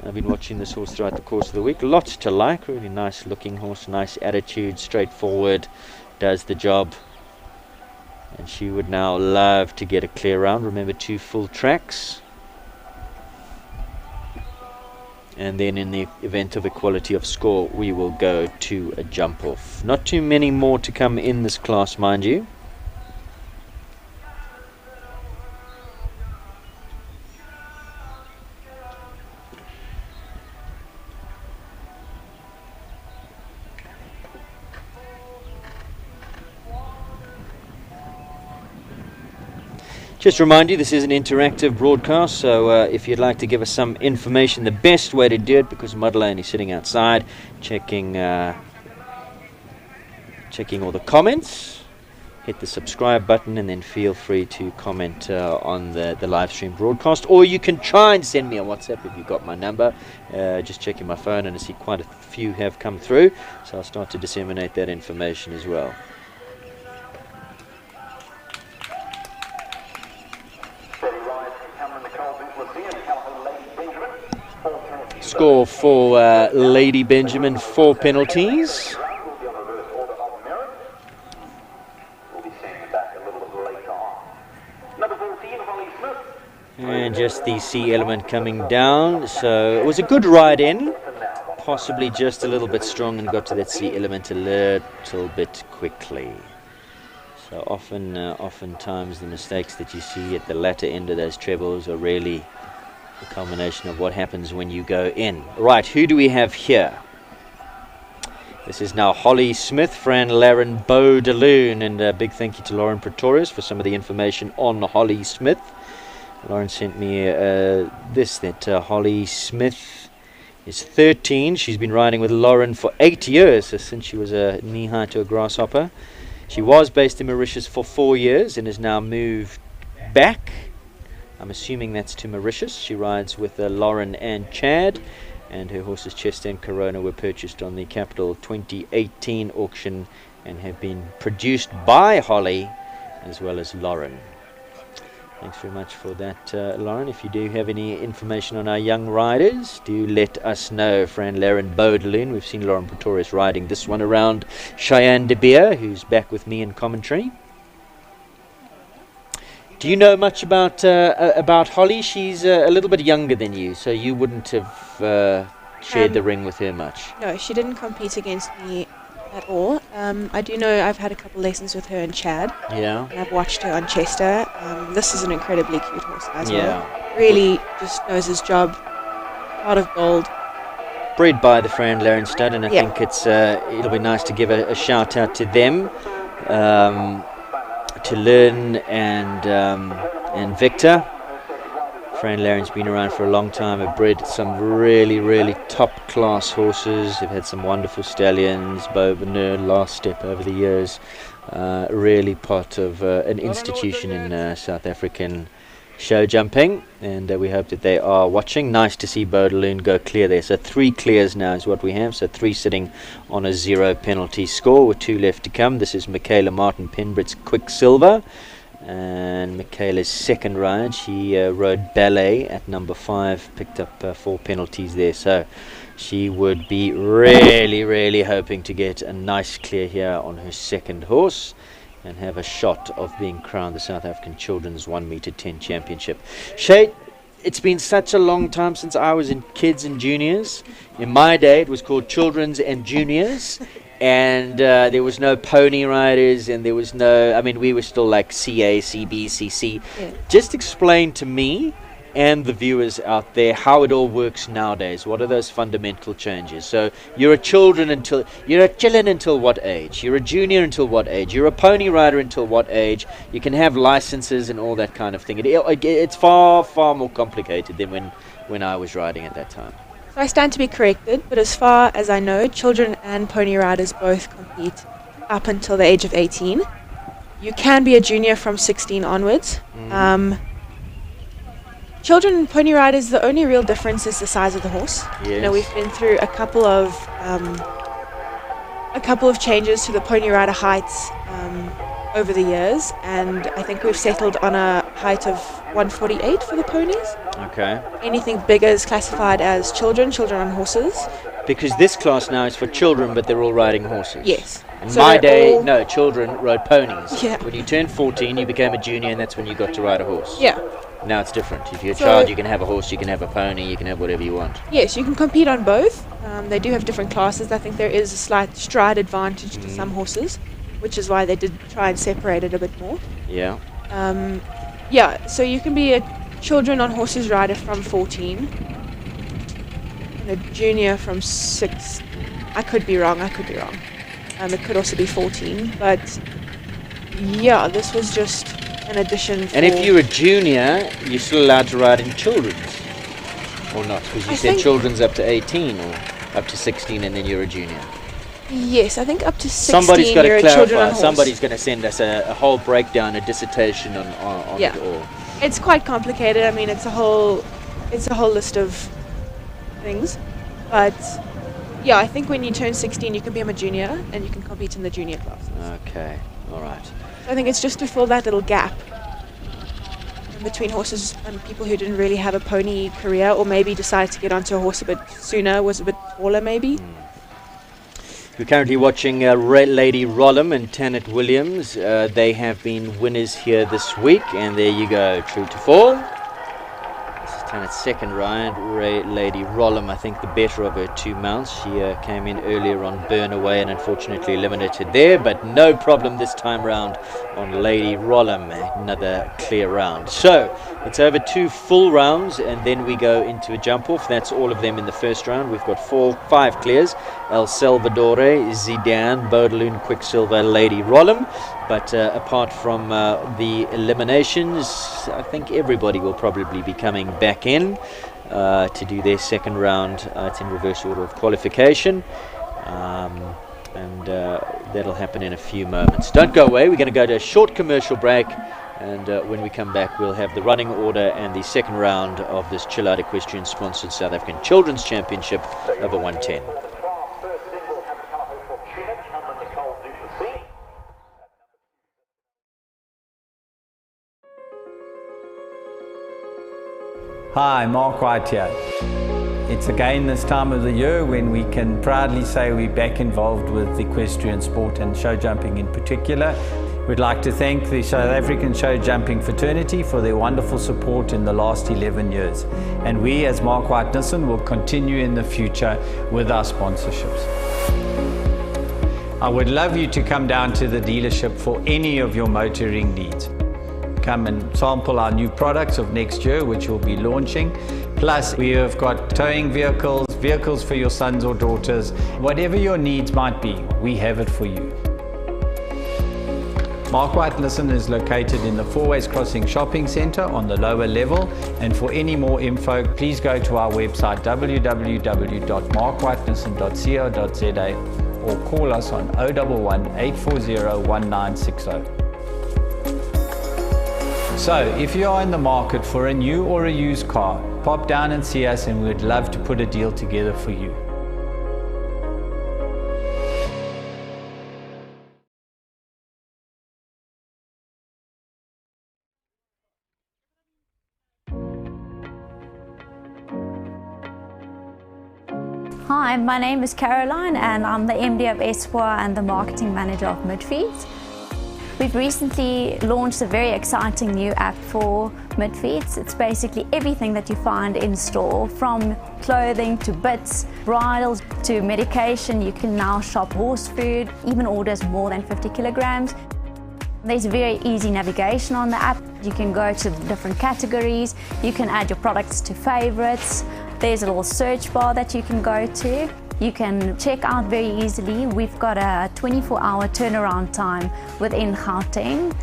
I've been watching this horse throughout the course of the week. Lots to like. Really nice looking horse, nice attitude, straightforward, does the job. And she would now love to get a clear round. Remember, 2 full tracks. And then in the event of equality of score, we will go to a jump off. Not too many more to come in this class, mind you. Just remind you, this is an interactive broadcast, so if you'd like to give us some information, the best way to do it, because Madeleine is sitting outside checking all the comments, hit the subscribe button and then feel free to comment on the live stream broadcast, or you can try and send me a WhatsApp if you've got my number. Just checking my phone and I see quite a few have come through, so I'll start to disseminate that information as well. Score for Lady Benjamin, 4 penalties. And just the C element coming down. So it was a good ride in, possibly just a little bit strong, and got to that C element a little bit quickly. So oftentimes the mistakes that you see at the latter end of those trebles are really the culmination of what happens when you go in. Right, who do we have here? This is now Holly Smith, Fran Laren, Bo DeLoon, and a big thank you to Lauren Pretorius for some of the information on Holly Smith. Lauren sent me that Holly Smith is 13. She's been riding with Lauren for 8 years, so since she was a knee-high to a grasshopper. She was based in Mauritius for 4 years and has now moved back. I'm assuming that's to Mauritius. She rides with Lauren and Chad, and her horses Chester and Corona were purchased on the Capital 2018 auction and have been produced by Holly as well as Lauren. Thanks very much for that, Lauren. If you do have any information on our young riders, do let us know. Fran Laren, Baudelin. We've seen Lauren Pretorius riding this one around. Cheyenne De Beer, who's back with me in commentary. Do you know much about Holly? She's a little bit younger than you, so you wouldn't have shared the ring with her much. No, she didn't compete against me at all. I do know I've had a couple lessons with her and Chad. Yeah. And I've watched her on Chester. This is an incredibly cute horse as well. Yeah. Really just knows his job. Heart of gold. Bred by the Fran Laren stud, and I think it'll be nice to give a shout out to them. To Lynn and Victor. Fran Laren's been around for a long time, have bred some really, really top class horses. They've had some wonderful stallions, Beau Bonheur, Last Step over the years. Really part of an institution in South African show jumping, and we hope that they are watching. Nice to see Baudelin go clear there. So 3 clears now is what we have. So 3 sitting on a 0 penalty score with 2 left to come. This is Michaela Martin Penbritt's Quicksilver, and Michaela's second ride. She rode Ballet at number 5, picked up 4 penalties there. So she would be really, really hoping to get a nice clear here on her second horse and have a shot of being crowned the South African Children's 1 meter 10 championship. Shay, it's been such a long time since I was in kids and juniors. In my day, it was called Children's and Juniors, and there was no pony riders, and there was no, I mean, we were still like CA, CB, CC. Yeah. Just explain to me and the viewers out there how it all works nowadays. What are those fundamental changes? So you're a children until what age? You're a junior until what age? You're a pony rider until what age? You can have licenses and all that kind of thing. It's far, far more complicated than when I was riding at that time. So I stand to be corrected, but as far as I know, children and pony riders both compete up until the age of 18. You can be a junior from 16 onwards. Children and pony riders, the only real difference is the size of the horse. Yes. You know, we've been through a couple of changes to the pony rider heights over the years, and I think we've settled on a height of 148 for the ponies. Okay. Anything bigger is classified as children on horses. Because this class now is for children, but they're all riding horses. Yes. In So my they're day, all- no, children rode ponies. Yeah. When you turned 14, you became a junior, and that's when you got to ride a horse. Yeah. Now it's different. If you're a So- child, you can have a horse, you can have a pony, you can have whatever you want. Yes, you can compete on both. They do have different classes. I think there is a slight stride advantage to some horses, which is why they did try and separate it a bit more. Yeah. Yeah, so you can be a children on horses rider from 14, and a junior from 6. I could be wrong. It could also be 14, but yeah, this was just an addition. And if you're a junior, you're still allowed to ride in children's, or not? Because you I said think- children's up to 18 or up to 16, and then you're a junior. Yes, I think up to 16 Somebody's got you're to a children on clarify. horse. Somebody's going to send us a whole breakdown, a dissertation on Yeah. it all. It's quite complicated. I mean, it's a whole list of things. But yeah, I think when you turn 16, you can become a junior and you can compete in the junior class. Okay, all right. So I think it's just to fill that little gap in between horses and people who didn't really have a pony career, or maybe decided to get onto a horse a bit sooner, was a bit taller maybe. We're currently watching Lady Rollum and Tanit Williams. They have been winners here this week, and there you go, true to form. This is Tanit's second ride. Lady Rollum, I think the better of her two mounts. She came in earlier on Burn Away and unfortunately eliminated there, but no problem this time round on Lady Rollum. Another clear round. So it's over 2 full rounds, and then we go into a jump off. That's all of them in the first round. We've got 5 clears: El Salvadore, Zidane, Bodaloon, Quicksilver, Lady Rollum. But apart from the eliminations, I think everybody will probably be coming back in to do their second round. It's in reverse order of qualification. And that'll happen in a few moments. Don't go away. We're going to go to a short commercial break. And when we come back, we'll have the running order and the second round of this Chill Out Equestrian sponsored South African Children's Championship over 110. Hi, Mark White here. It's again this time of the year when we can proudly say we're back involved with equestrian sport and show jumping in particular. We'd like to thank the South African Show Jumping Fraternity for their wonderful support in the last 11 years. And we as Mark White Nissen will continue in the future with our sponsorships. I would love you to come down to the dealership for any of your motoring needs. Come and sample our new products of next year, which we'll be launching. Plus, we have got towing vehicles for your sons or daughters. Whatever your needs might be, we have it for you. Mark White Nissen is located in the Fourways Crossing Shopping Centre on the lower level. And for any more info, please go to our website www.markwhitenissen.co.za or call us on 011 840 1960. So, if you are in the market for a new or a used car, pop down and see us and we'd love to put a deal together for you. Hi, my name is Caroline and I'm the MD of Espoir and the Marketing Manager of Midfeeds. We've recently launched a very exciting new app for Midfeeds. It's basically everything that you find in store, from clothing to bits, bridles to medication. You can now shop horse food, even orders more than 50 kilograms. There's very easy navigation on the app. You can go to different categories. You can add your products to favorites. There's a little search bar that you can go to. You can check out very easily. We've got a 24-hour turnaround time within Gauteng.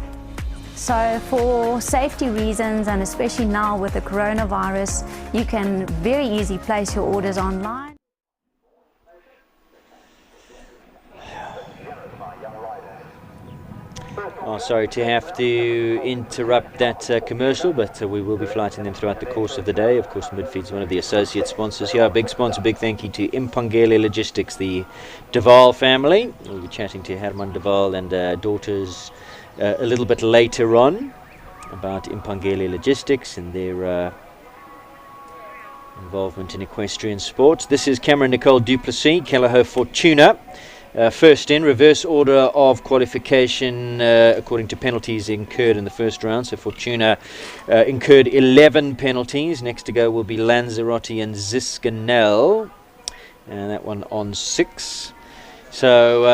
So for safety reasons, and especially now with the coronavirus, you can very easily place your orders online. Oh, sorry to have to interrupt that commercial, but we will be flighting them throughout the course of the day. Of course, Midfeed's one of the associate sponsors here. A big sponsor, big thank you to Impangele Logistics, the Duval family. We'll be chatting to Herman Duval and daughters a little bit later on about Impangele Logistics and their involvement in equestrian sports. This is Cameron Nicole Duplessis, Kelleher Fortuna. First in, reverse order of qualification according to penalties incurred in the first round. So Fortuna incurred 11 penalties. Next to go will be Lanzarote and Ziskanel. And that one on 6. So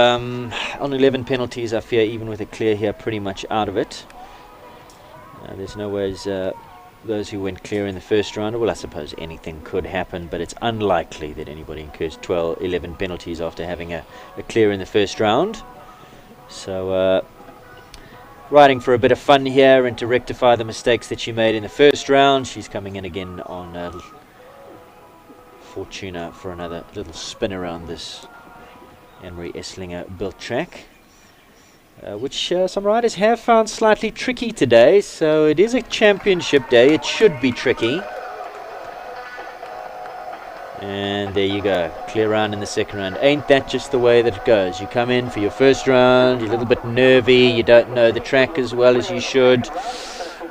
on 11 penalties, I fear even with a clear here, pretty much out of it. There's no ways those who went clear in the first round, well, I suppose anything could happen, but it's unlikely that anybody incurs 11 penalties after having a clear in the first round. So riding for a bit of fun here and to rectify the mistakes that she made in the first round. She's coming in again on Fortuna for another little spin around this Anne-Marie Esslinger built track. Which some riders have found slightly tricky today, so it is a championship day. It should be tricky. And there you go, clear round in the second round. Ain't that just the way that it goes? You come in for your first round, you're a little bit nervy, you don't know the track as well as you should.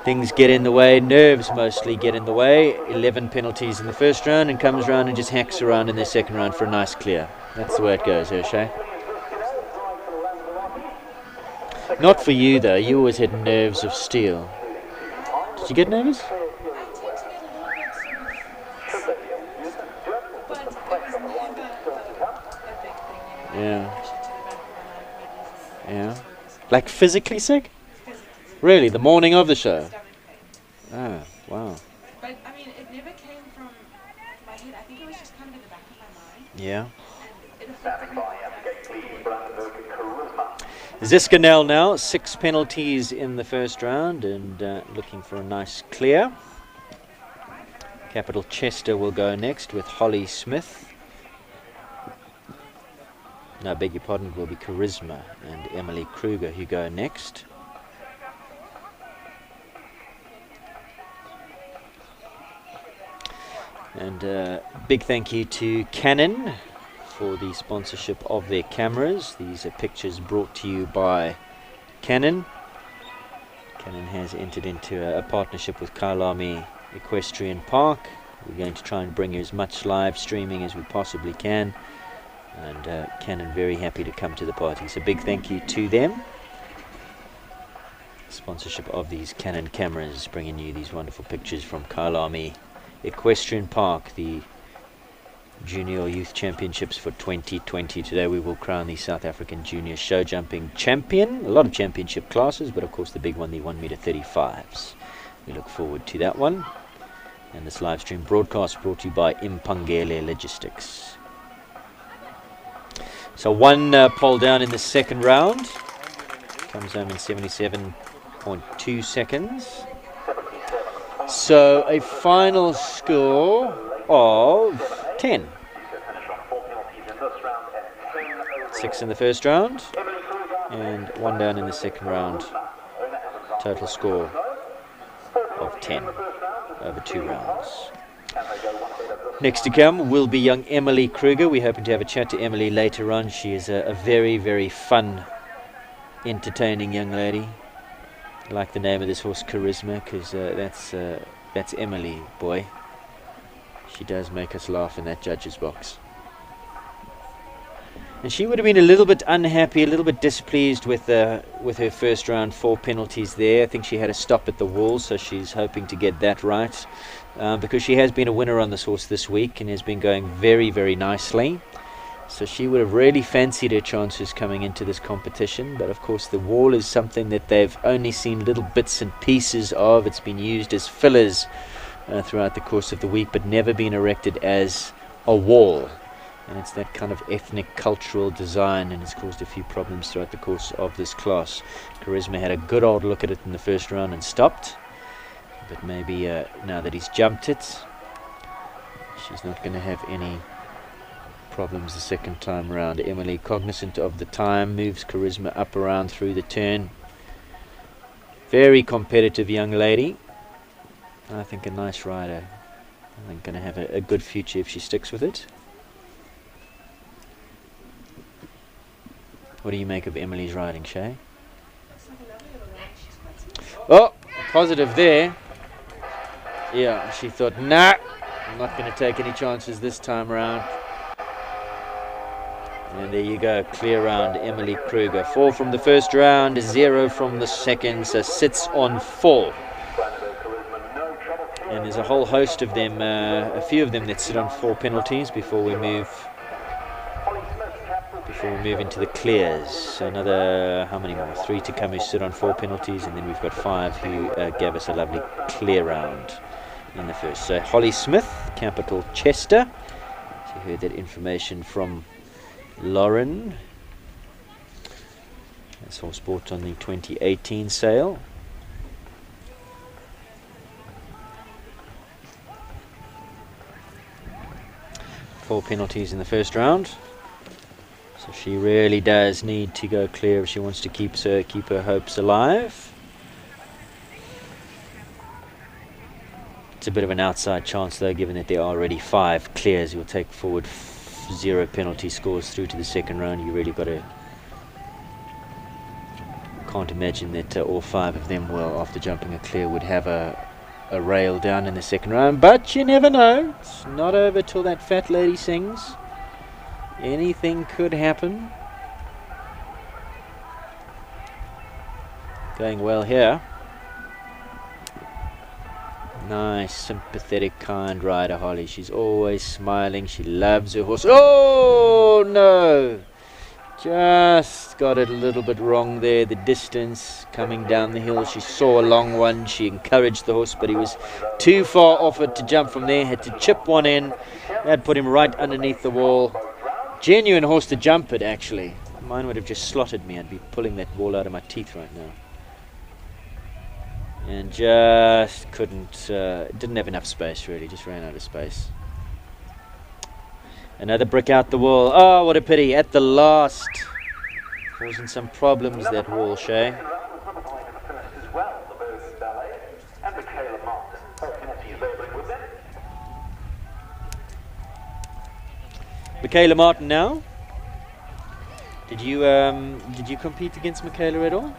Things get in the way, nerves mostly get in the way. 11 penalties in the first round, and comes round and just hacks around in the second round for a nice clear. That's the way it goes, Shay. Not for you though, you always had nerves of steel. Did you get nervous? Yeah. Like physically sick? Really, the morning of the show? Oh, wow. But I mean, it never came from my head. I think it was just kind of in the back of my mind. Yeah. It affected me. Ziskanel now, 6 penalties in the first round and looking for a nice clear. Capital Chester will go next with Holly Smith. No, beg your pardon, it will be Charisma and Emily Kruger who go next. And big thank you to Canon for the sponsorship of their cameras. These are pictures brought to you by Canon. Canon has entered into a partnership with Kyalami Equestrian Park. We're going to try and bring you as much live streaming as we possibly can. And Canon very happy to come to the party. So big thank you to them. Sponsorship of these Canon cameras, bringing you these wonderful pictures from Kyalami Equestrian Park, the Junior Youth Championships for 2020. Today we will crown the South African Junior Show Jumping Champion. A lot of championship classes, but of course the big one, the 1 meter 35s. We look forward to that one. And this live stream broadcast brought to you by Impangele Logistics. So one pole down in the second round. Comes home in 77.2 seconds. So a final score of 10. 6 in the first round and 1 down in the second round. Total score of 10 over 2 rounds. Next to come will be young Emily Kruger. We're hoping to have a chat to Emily later on. She is a very, very fun, entertaining young lady. I like the name of this horse, Charisma, because that's Emily, boy. She does make us laugh in that judge's box. And she would have been a little bit unhappy, a little bit displeased with her first round 4 penalties there. I think she had a stop at the wall, so she's hoping to get that right. Because she has been a winner on this horse this week and has been going very, very nicely. So she would have really fancied her chances coming into this competition. But of course the wall is something that they've only seen little bits and pieces of. It's been used as fillers throughout the course of the week, but never been erected as a wall. And it's that kind of ethnic cultural design, and it's caused a few problems throughout the course of this class. Charisma had a good old look at it in the first round and stopped. But maybe now that he's jumped it, she's not going to have any problems the second time around. Emily, cognizant of the time, moves Charisma up around through the turn. Very competitive young lady. I think a nice rider. I think going to have a good future if she sticks with it. What do you make of Emily's riding, Shay? Oh, positive there. Yeah, she thought, nah, I'm not going to take any chances this time around. And there you go, clear round, Emily Kruger. 4 from the first round, 0 from the second, so sits on 4. And there's a whole host of them, a few of them that sit on 4 penalties before we move into the clears. So another, how many more? 3 to come who sit on 4 penalties, and then we've got 5 who gave us a lovely clear round in the first. So Holly Smith, Capital Chester. So you heard that information from Lauren. That's horse bought on the 2018 sale. Four penalties in the first round. So she really does need to go clear if she wants to keep her hopes alive. It's a bit of an outside chance though, given that there are already 5 clears. You'll take forward 0 penalty scores through to the second round. You really got to, can't imagine that all 5 of them will, after jumping a clear, would have a rail down in the second round, but you never know. It's not over till that fat lady sings. Anything could happen. Going well here. Nice, sympathetic, kind rider, Holly. She's always smiling. She loves her horse. Oh no! Just got it a little bit wrong there. The distance coming down the hill. She saw a long one. She encouraged the horse, but he was too far off it to jump from there. Had to chip one in. That put him right underneath the wall. Genuine horse to jump it, actually. Mine would have just slotted me. I'd be pulling that ball out of my teeth right now. And just couldn't, didn't have enough space really, just ran out of space. Another brick out the wall. Oh, what a pity, at the last. Causing some problems, that wall, Shay. Michaela Martin now. Did you compete against Michaela at all?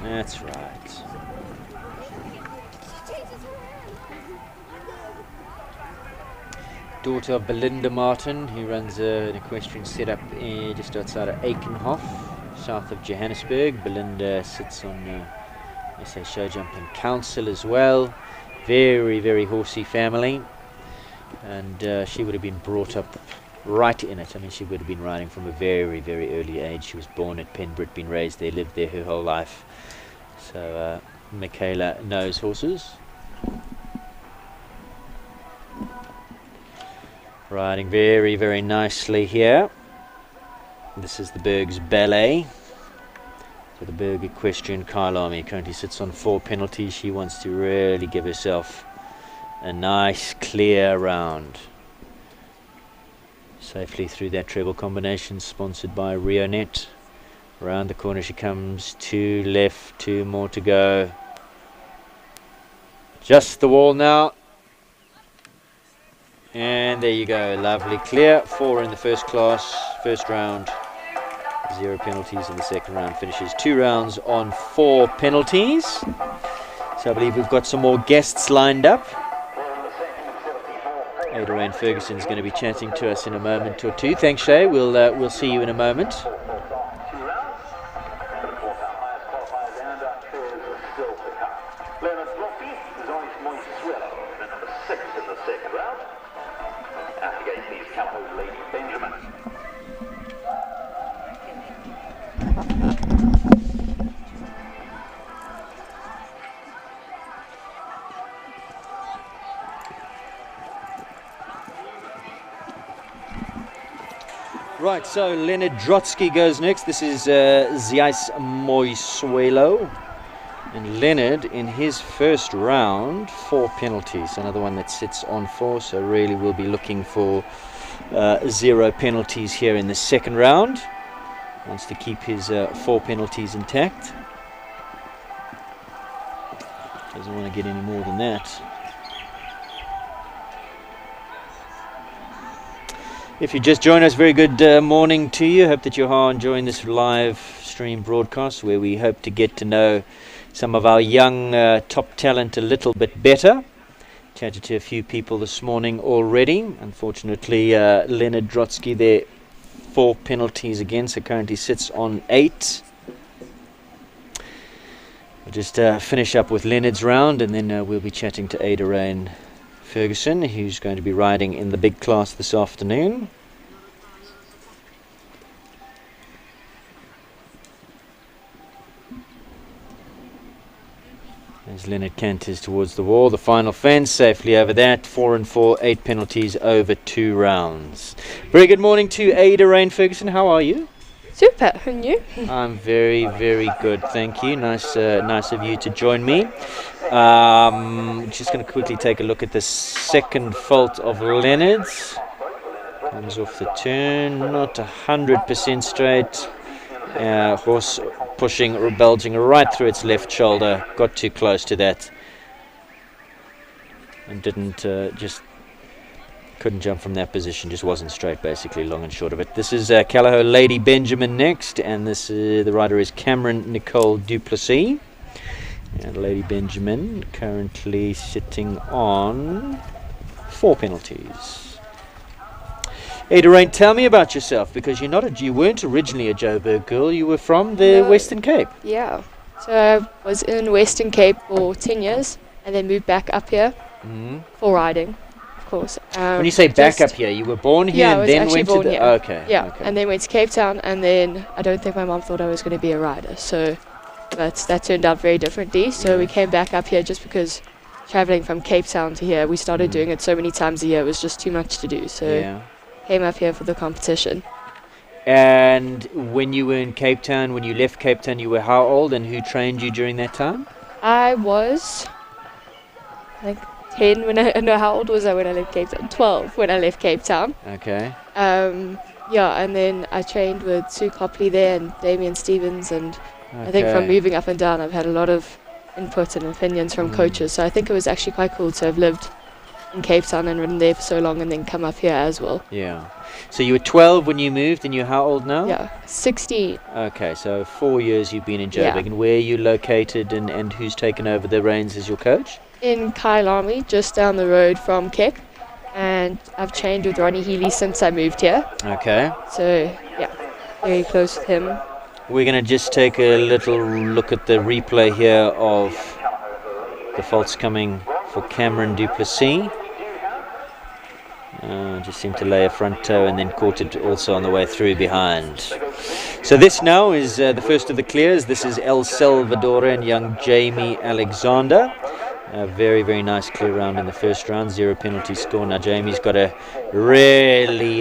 That's right. Daughter of Belinda Martin, who runs an equestrian setup just outside of Aikenhof, south of Johannesburg. Belinda sits on SA Show Jumping Council as well. Very, very horsey family. And she would have been brought up right in it. I mean, she would have been riding from a very, very early age. She was born at Penbrit, been raised there, lived there her whole life. So Michaela knows horses. Riding very, very nicely here. This is the Berg's Ballet. So the Berg Equestrian Kyalami currently sits on 4 penalties. She wants to really give herself a nice clear round. Safely through that treble combination, sponsored by Rionet. Around the corner she comes, 2 left, 2 more to go. Just the wall now. And there you go, lovely clear. 4 in the first class, first round. 0 penalties in the second round. Finishes 2 rounds on 4 penalties. So I believe we've got some more guests lined up. Ada Rain Ferguson's going to be chatting to us in a moment or two. Thanks, Shay. We'll see you in a moment. Right, so Leonard Drotsky goes next. This is Ziais Moisuelo. And Leonard, in his first round, 4 penalties. Another one that sits on 4, so really we'll be looking for 0 penalties here in the second round. Wants to keep his 4 penalties intact. Doesn't want to get any more than that. If you just joined us, very good morning to you. Hope that you are enjoying this live stream broadcast where we hope to get to know some of our young top talent a little bit better. Chatted to a few people this morning already. Unfortunately, Leonard Drotsky there, 4 penalties again, so currently sits on 8. We'll just finish up with Leonard's round, and then we'll be chatting to Ada Rain Ferguson, who's going to be riding in the big class this afternoon. As Leonard canters towards the wall, the final fence, safely over that. 4 and 4, 8 penalties over 2 rounds. Very good morning to Ada Rain Ferguson. How are you? Super, and you? I'm very, very good, thank you. Nice of you to join me. Just going to quickly take a look at the second fault of Leonard's. Comes off the turn, not 100% straight. Horse pushing, bulging right through its left shoulder. Got too close to that and didn't couldn't jump from that position. Just wasn't straight, basically, long and short of it. This is Callao Lady Benjamin next, and this the rider is Cameron Nicole Duplessis. And Lady Benjamin currently sitting on 4 penalties. Ada Rain, tell me about yourself, because you weren't originally a Joburg girl. You were from the Western Cape. Yeah. So I was in Western Cape for 10 years and then moved back up here for riding, of course. When you say back up here, you were born here and then went to the... here. Okay. Yeah, okay. and then went to Cape Town, and then I don't think my mum thought I was going to be a rider. So that turned out very differently. So we came back up here just because traveling from Cape Town to here, we started doing it so many times a year. It was just too much to do. So came up here for the competition. And when you were in Cape Town, when you left Cape Town, you were how old, and who trained you during that time? I was, I think, 10 when no, how old was I when I left Cape Town? 12 when I left Cape Town. Okay. Yeah, and then I trained with Sue Copley there and Damien Stevens, and I think from moving up and down, I've had a lot of input and opinions from coaches. So I think it was actually quite cool to have lived in Cape Town and ridden there for so long and then come up here as well. Yeah. So you were 12 when you moved, and you're how old now? Yeah, 16. Okay, so 4 years you've been in Joburg. And where are you located, and who's taken over the reins as your coach? In Kyalami, just down the road from Keck. And I've trained with Ronnie Healy since I moved here. Okay. So, yeah, very close with him. We're going to just take a little look at the replay here of the faults coming for Cameron Duplessis. Just seemed to lay a front toe and then caught it also on the way through behind. So this now is the first of the clears. This is El Salvador and young Jamie Alexander. A very, very nice clear round in the first round, 0 penalty score. Now Jamie's got to really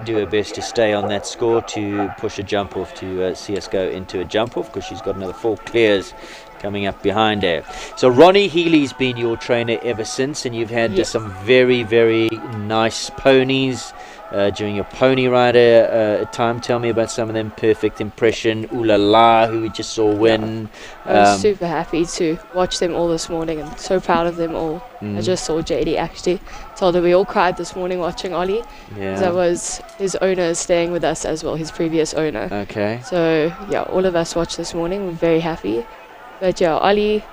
do her best to stay on that score to push a jump off, to see us go into a jump off, because she's got another 4 clears coming up behind her. So Ronnie Healy's been your trainer ever since, and you've had some very, very nice ponies during your pony rider time. Tell me about some of them. Perfect Impression, Ooh La La, who we just saw win. I was super happy to watch them all this morning and so proud of them all. I just saw JD actually. Told her we all cried this morning watching Ollie. Yeah. That was his owner staying with us as well, his previous owner. Okay. So yeah, all of us watched this morning. We're very happy. But yeah, Ollie,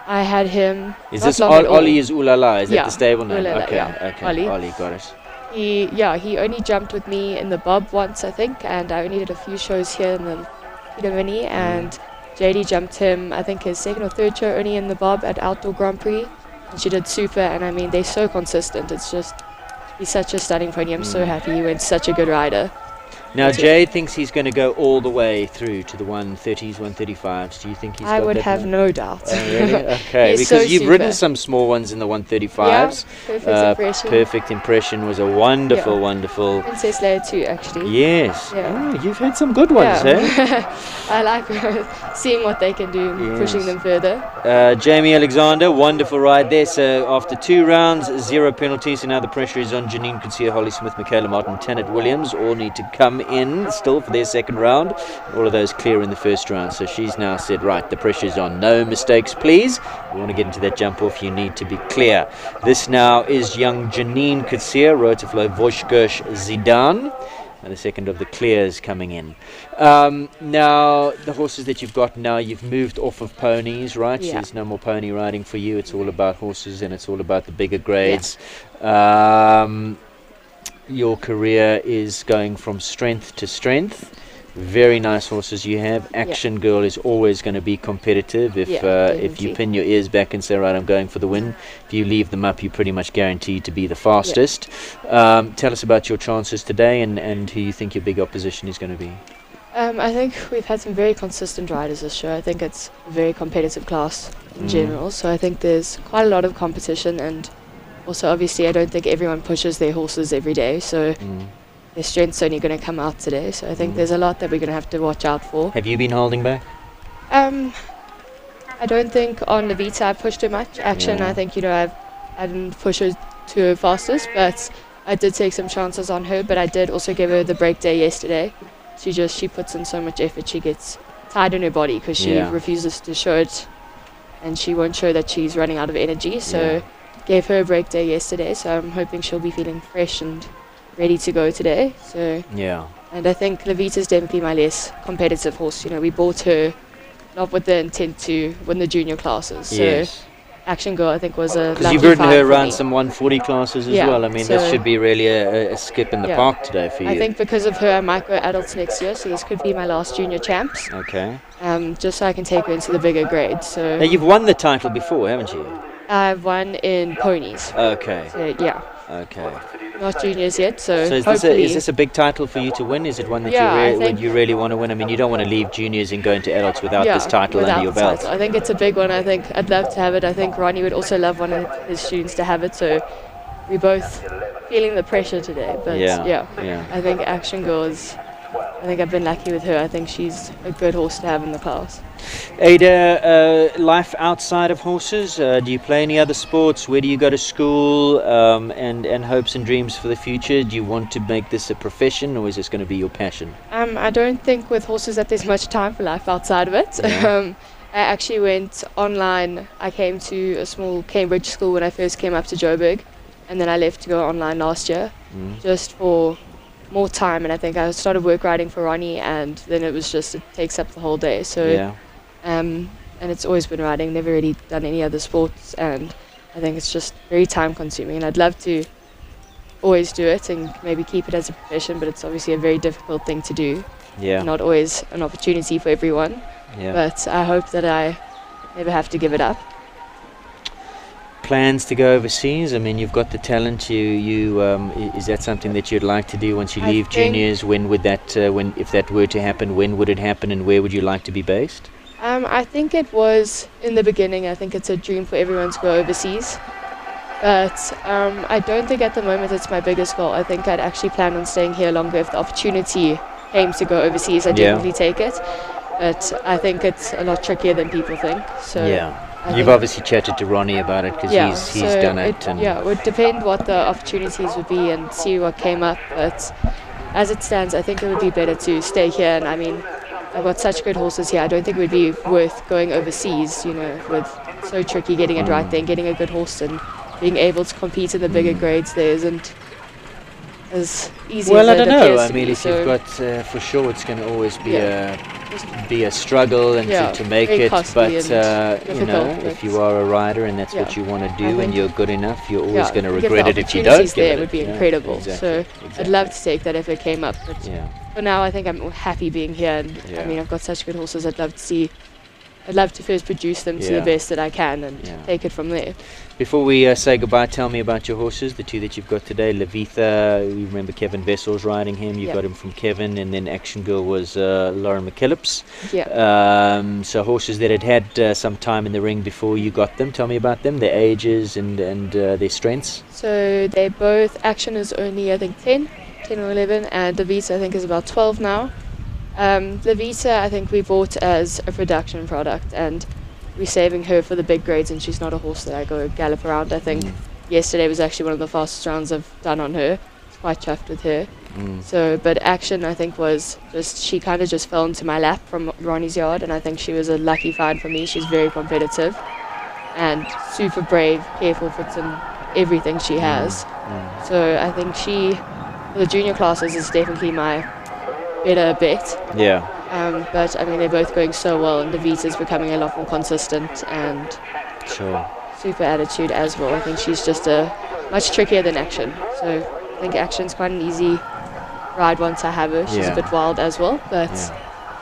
I had him. Is this Ollie is Ooh La La? Is that the stable name? Ooh La La, okay, yeah. okay. Ollie, got it. He only jumped with me in the Bob once, I think, and I only did a few shows here in the Peter Mini, and JD jumped him, I think, his 2nd or 3rd show only in the Bob at Outdoor Grand Prix, and she did super, and I mean, they're so consistent. It's just, he's such a stunning pony. I'm so happy he went such a good rider. Now, Jay thinks he's going to go all the way through to the 130s, 135s. Do you think he's got that? I would have no doubt. Oh, really? Okay, because so you've super. ridden some small ones in the 135s. Yeah, Perfect Impression. Perfect Impression was a wonderful, wonderful... Princess Leia too, actually. Yes. Yeah. Oh, you've had some good ones, eh? I like seeing what they can do, pushing them further. Jamie Alexander, wonderful ride there. So after 2 rounds, 0 penalties, and now the pressure is on Janine Kutsia, Holly Smith, Michaela Martin, Tanit Williams. All need to come in still for their 2nd round. All of those clear in the 1st round. So she's now said, right, the pressure's on. No mistakes, please. You want to get into that jump off, you need to be clear. This now is young Janine Kutsia, Rotaflow Voshgersh Zidane. and the second of the clears coming in. Now, the horses that you've got now, you've moved off of ponies, right? Yeah. There's no more pony riding for you. It's all about horses, and it's all about the bigger grades. Your career is going from strength to strength. Very nice horses you have. Action Girl is always going to be competitive. If you pin your ears back and say, right, I'm going for the win, if you leave them up, you're pretty much guaranteed to be the fastest. Tell us about your chances today, and who you think your big opposition is going to be. I think we've had some very consistent riders this show. I think it's a very competitive class in general, so I think there's quite a lot of competition, and also obviously I don't think everyone pushes their horses every day, so their strength's only going to come out today, so I think there's a lot that we're going to have to watch out for. Have you been holding back? I don't think on Levita I pushed her much. Action, I think, I didn't push her to her fastest, but I did take some chances on her, but I did also give her the break day yesterday. She puts in so much effort, she gets tired in her body because she refuses to show it, and she won't show that she's running out of energy, so gave her a break day yesterday, so I'm hoping she'll be feeling fresh and ready to go today. So and I think Levita's definitely my less competitive horse. We bought her not with the intent to win the junior classes. So Action Girl, I think, was a because you've ridden her around some 140 classes as well. I mean, so this should be really a skip in the park today for you. I think because of her I might go adults next year, so this could be my last junior champs. Okay. Just so I can take her into the bigger grades. So now you've won the title before, haven't you? I've won in ponies. Okay. So, Okay. Not juniors yet, so is this a big title for you to win? Is it one that you really want to win? I mean, you don't want to leave juniors and go into adults without this title under your belt. I think it's a big one. I think I'd love to have it. I think Ronnie would also love one of his students to have it, so we're both feeling the pressure today. But I think Action Girl I think I've been lucky with her. I think she's a good horse to have in the class. Ada, life outside of horses, do you play any other sports? Where do you go to school, and hopes and dreams for the future? Do you want to make this a profession, or is this going to be your passion? I don't think with horses that there's much time for life outside of it. I actually went online. I came to a small Cambridge school when I first came up to Joburg, and then I left to go online last year just for more time, and I think I started work riding for Ronnie, and then it takes up the whole day, so and it's always been riding, never really done any other sports, and I think it's just very time consuming, and I'd love to always do it and maybe keep it as a profession, but it's obviously a very difficult thing to do, not always an opportunity for everyone, but I hope that I never have to give it up. Plans to go overseas? I mean, you've got the talent. Is that something that you'd like to do once you leave juniors? When would that, if that were to happen, when would it happen, and where would you like to be based? I think it was in the beginning. I think it's a dream for everyone to go overseas, but I don't think at the moment it's my biggest goal. I think I'd actually plan on staying here longer. If the opportunity came to go overseas, I'd definitely take it, but I think it's a lot trickier than people think. So you've obviously chatted to Ronnie about it, because he's done it. It would depend what the opportunities would be and see what came up, but as it stands, I think it would be better to stay here. And I mean, I've got such good horses here. I don't think it would be worth going overseas, with so tricky getting it right there and getting a good horse and being able to compete in the bigger grades there isn't as easy as it appears to be. Well, I don't know. I mean, if you've got, for sure, it's going to always be a struggle and to make it, but if you are a rider and that's what you want to do and you're good enough, you're always going to regret it if you don't give it. It would be incredible. So I'd love to take that if it came up, but for now I think I'm happy being here, and I mean, I've got such good horses. I'd love to first produce them to the best that I can and take it from there. Before we say goodbye, tell me about your horses, the two that you've got today. Levita, we remember Kevin Vessel's riding him. You got him from Kevin, and then Action Girl was Lauren McKillop's. So horses that had some time in the ring before you got them. Tell me about them, their ages and their strengths. So they both, Action is only I think 10 or 11, and Levita I think is about 12 now. Levita I think we bought as a production product, and we're saving her for the big grades, and she's not a horse that I go gallop around. I think yesterday was actually one of the fastest rounds I've done on her. I was quite chuffed with her. So, but Action I think was she kind of just fell into my lap from Ronnie's yard, and I think she was a lucky find for me. She's very competitive and super brave, careful fits in everything she has. So I think she for the junior classes is definitely my better bet. Yeah. But I mean, they're both going so well, and the Vita's becoming a lot more consistent and Sure. super attitude as well. I think she's just much trickier than Action. So I think Action's quite an easy ride once I have her. She's a bit wild as well, but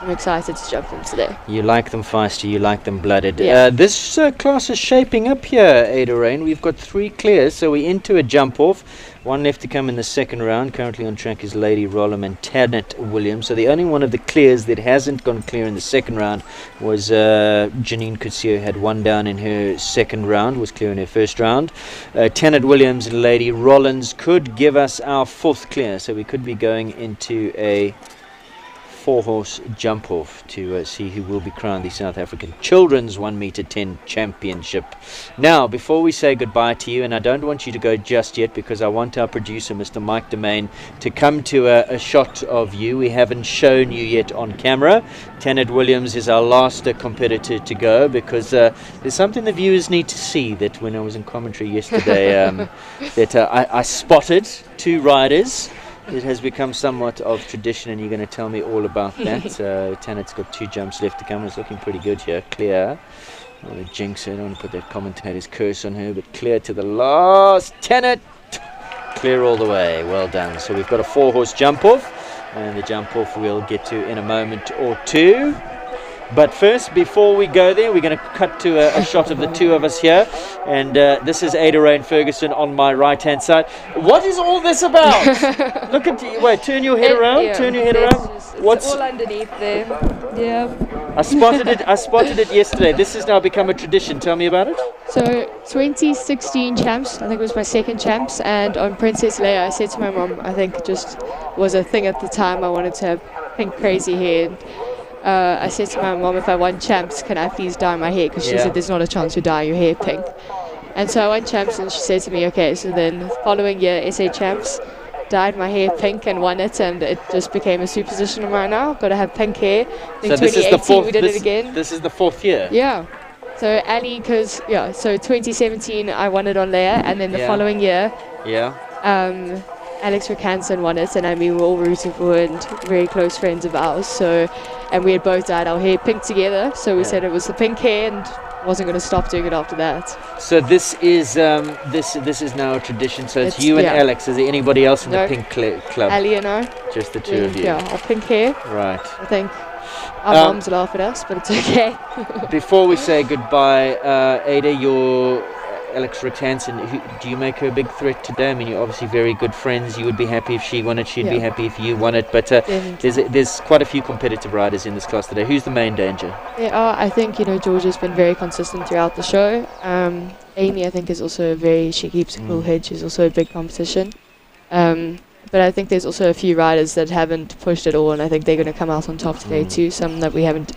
I'm excited to jump in today. You like them feisty, you like them blooded. Yeah. This class is shaping up here, Ada Rain. We've got 3 clears, so we're into a jump off. 1 left to come in the second round. Currently on track is Lady Rollum and Tanit Williams. So the only one of the clears that hasn't gone clear in the second round was Janine Cousier, had 1 down in her second round, was clear in her first round. Tanit Williams and Lady Rollins could give us our 4th clear, so we could be going into a 4-horse jump off to see who will be crowned the South African Children's 1m10 Championship. Now, before we say goodbye to you, and I don't want you to go just yet because I want our producer, Mr. Mike Domain, to come to a shot of you. We haven't shown you yet on camera. Tanit Williams is our last competitor to go because there's something the viewers need to see, that when I was in commentary yesterday that I spotted 2 riders. It has become somewhat of tradition, and you're going to tell me all about that. Tanit's got 2 jumps left to come. It's looking pretty good here. Clear. I don't want to jinx her. I don't want to put that commentator's curse on her, but clear to the last. Tanit! Clear all the way. Well done. So we've got a 4-horse jump off, and the jump off we'll get to in a moment or 2. But first, before we go there, we're going to cut to a shot of the 2 of us here. And this is Ada Rain Ferguson on my right-hand side. What is all this about? Look at you. Wait, turn your head around. Yeah, turn your head around. It's all underneath there. Yeah. I spotted it yesterday. This has now become a tradition. Tell me about it. So 2016 champs, I think it was my second champs, and on Princess Leia, I said to my mom, I think it just was a thing at the time, I wanted to have pink crazy hair. I said to my mom, if I won champs, can I please dye my hair? Because she said there's not a chance to dye your hair pink. And so I won champs, and she said to me, okay. So then the following year, SA champs, dyed my hair pink and won it, and it just became a superstition of mine now. Got to have pink hair. In 2018 we did it again. This is the 4th year. Yeah. So Ali, so 2017 I won it on Leia, and then the following year, Alex Rickhanson won it, and I mean, we were all rooting for her and very close friends of ours. So, and we had both dyed our hair pink together. So we said it was the pink hair, and wasn't going to stop doing it after that. So this is this is now a tradition. So it's you and Alex. Is there anybody else in the pink club? Ali and I. Just the 2 of you. Yeah, our pink hair. Right. I think our moms laugh at us, but it's okay. Before we say goodbye, Ada, your Alex Rickhanson, do you make her a big threat today? I mean, you're obviously very good friends. You would be happy if she won it. She'd be happy if you won it. But there's quite a few competitive riders in this class today. Who's the main danger? I think, Georgia's been very consistent throughout the show. Amy, I think, is also she keeps a cool head. She's also a big competition. But I think there's also a few riders that haven't pushed at all, and I think they're going to come out on top today too. Some that we haven't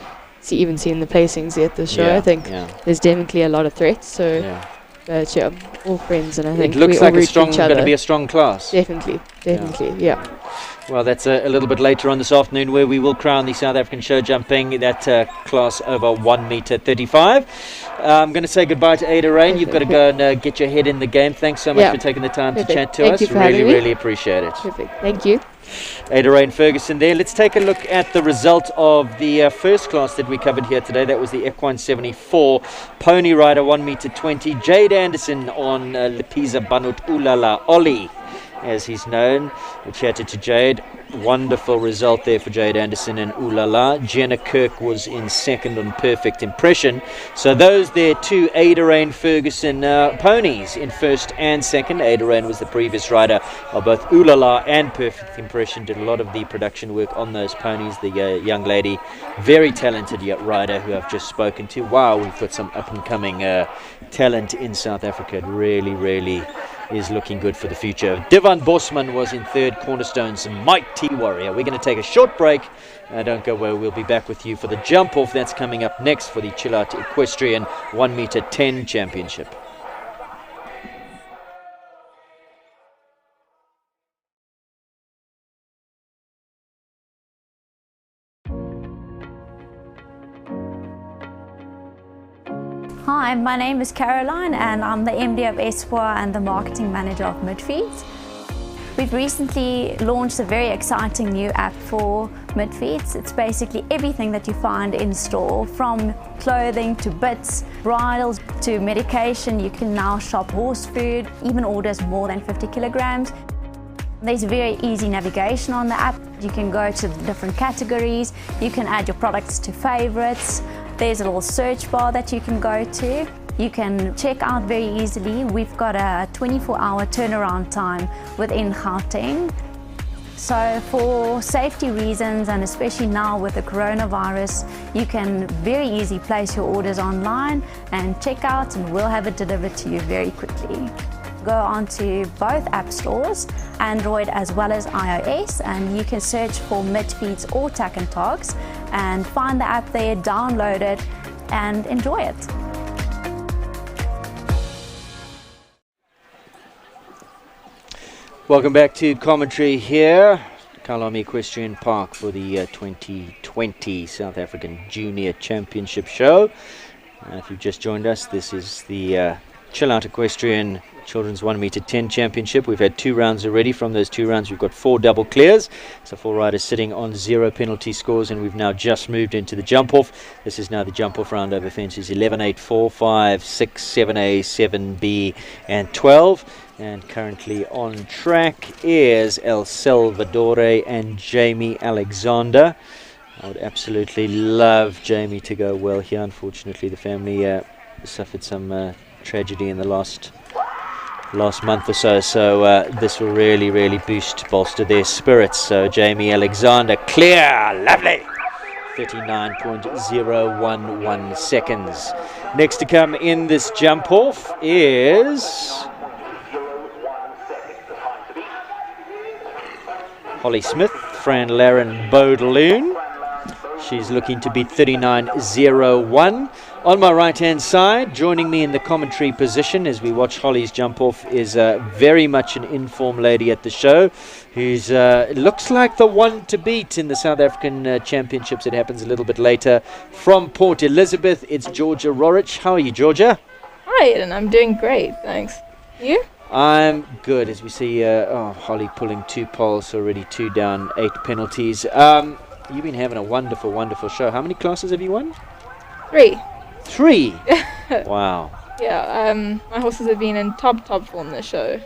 even seen the placings yet this show. I think there's definitely a lot of threats. So. But all friends, and I think it looks we like all going to be a strong class. Definitely, yeah. Well, that's a little bit later on this afternoon, where we will crown the South African show jumping, that class over 1m35. I'm going to say goodbye to Ada Rain. You've got to go and get your head in the game. Thanks so much for taking the time to chat to us. Really appreciate it. Perfect. Thank you. Ada Rain Ferguson there. Let's take a look at the result of the first class that we covered here today. That was the Equine 74 Pony Rider 1m20. Jade Anderson on Lepiza Banut Ulala Ollie, as he's known. We chatted to Jade. Wonderful result there for Jade Anderson and Ulala. Jenna Kirk was in second on Perfect Impression. So those there, 2 Ada Rain Ferguson ponies in first and second. Ada Rain was the previous rider of both Ulala and Perfect Impression. Did a lot of the production work on those ponies. The young lady, very talented rider who I've just spoken to. Wow, we've got some up-and-coming talent in South Africa. It really is looking good for the future. Divan Bosman was in third, Cornerstone's Mighty Warrior. We're going to take a short break. Don't go away. We'll be back with you for the jump off. That's coming up next for the Chill Out Equestrian 1m10 Championship. Hi, my name is Caroline, and I'm the MD of Espoir and the Marketing Manager of Midfeeds. We've recently launched a very exciting new app for midfeeds. It's basically everything that you find in store, from clothing to bits, bridles to medication. You can now shop horse food, even orders more than 50 kilograms. There's very easy navigation on the app. You can go to the different categories. You can add your products to favorites. There's a little search bar that you can go to. You can check out very easily. We've got a 24-hour turnaround time within Gauteng. So for safety reasons, and especially now with the coronavirus, you can very easily place your orders online and check out, and we'll have it delivered to you very quickly. Go onto both app stores, Android as well as iOS, and you can search for Midfeeds or Tack and Togs and find the app there, download it and enjoy it. Welcome back to commentary here, Kyalami Equestrian Park, for the 2020 South African Junior Championship show. If you've just joined us, this is the Chill Out Equestrian Children's 1 meter 10 championship. We've had 2 rounds already. From those 2 rounds, we've got 4 double clears. So 4 riders sitting on 0 penalty scores, and we've now just moved into the jump off. This is now the jump off round over fences 11, 8, 4, 5, 6, 7A, 7B, and 12. And currently on track is El Salvadore and Jamie Alexander. I would absolutely love Jamie to go well here. Unfortunately, the family suffered some tragedy in the last month or so, this will really bolster their spirits. So Jamie Alexander, clear, lovely, 39.011 seconds. Next to come in this jump off is Holly Smith, Fran Laren Bodaloon. She's looking to beat 39.01. On my right hand side, joining me in the commentary position as we watch Holly's jump off, is very much an informed lady at the show, who's looks like the one to beat in the South African Championships. It happens a little bit later. From Port Elizabeth, it's Georgia Rorich. How are you, Georgia? Hi, and I'm doing great, thanks. You? I'm good, as we see Holly pulling 2 poles already, 2 down, 8 penalties. You've been having a wonderful show. How many classes have you won? 3. 3? Wow. Yeah, my horses have been in top form this show.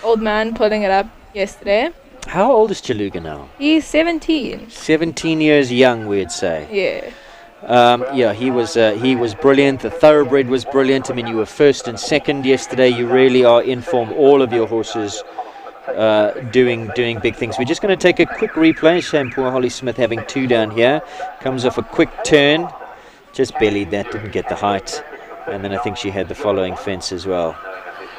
Old man pulling it up yesterday. How old is Chaluga now? He's 17. 17 years young, we'd say. Yeah. He was brilliant. The thoroughbred was brilliant. I mean, you were first and second yesterday. You really are in form. All of your horses doing big things. We're just going to take a quick replay. Shame poor Holly Smith having 2 down here. Comes off a quick turn. Just bellied that, didn't get the height. And then I think she had the following fence as well.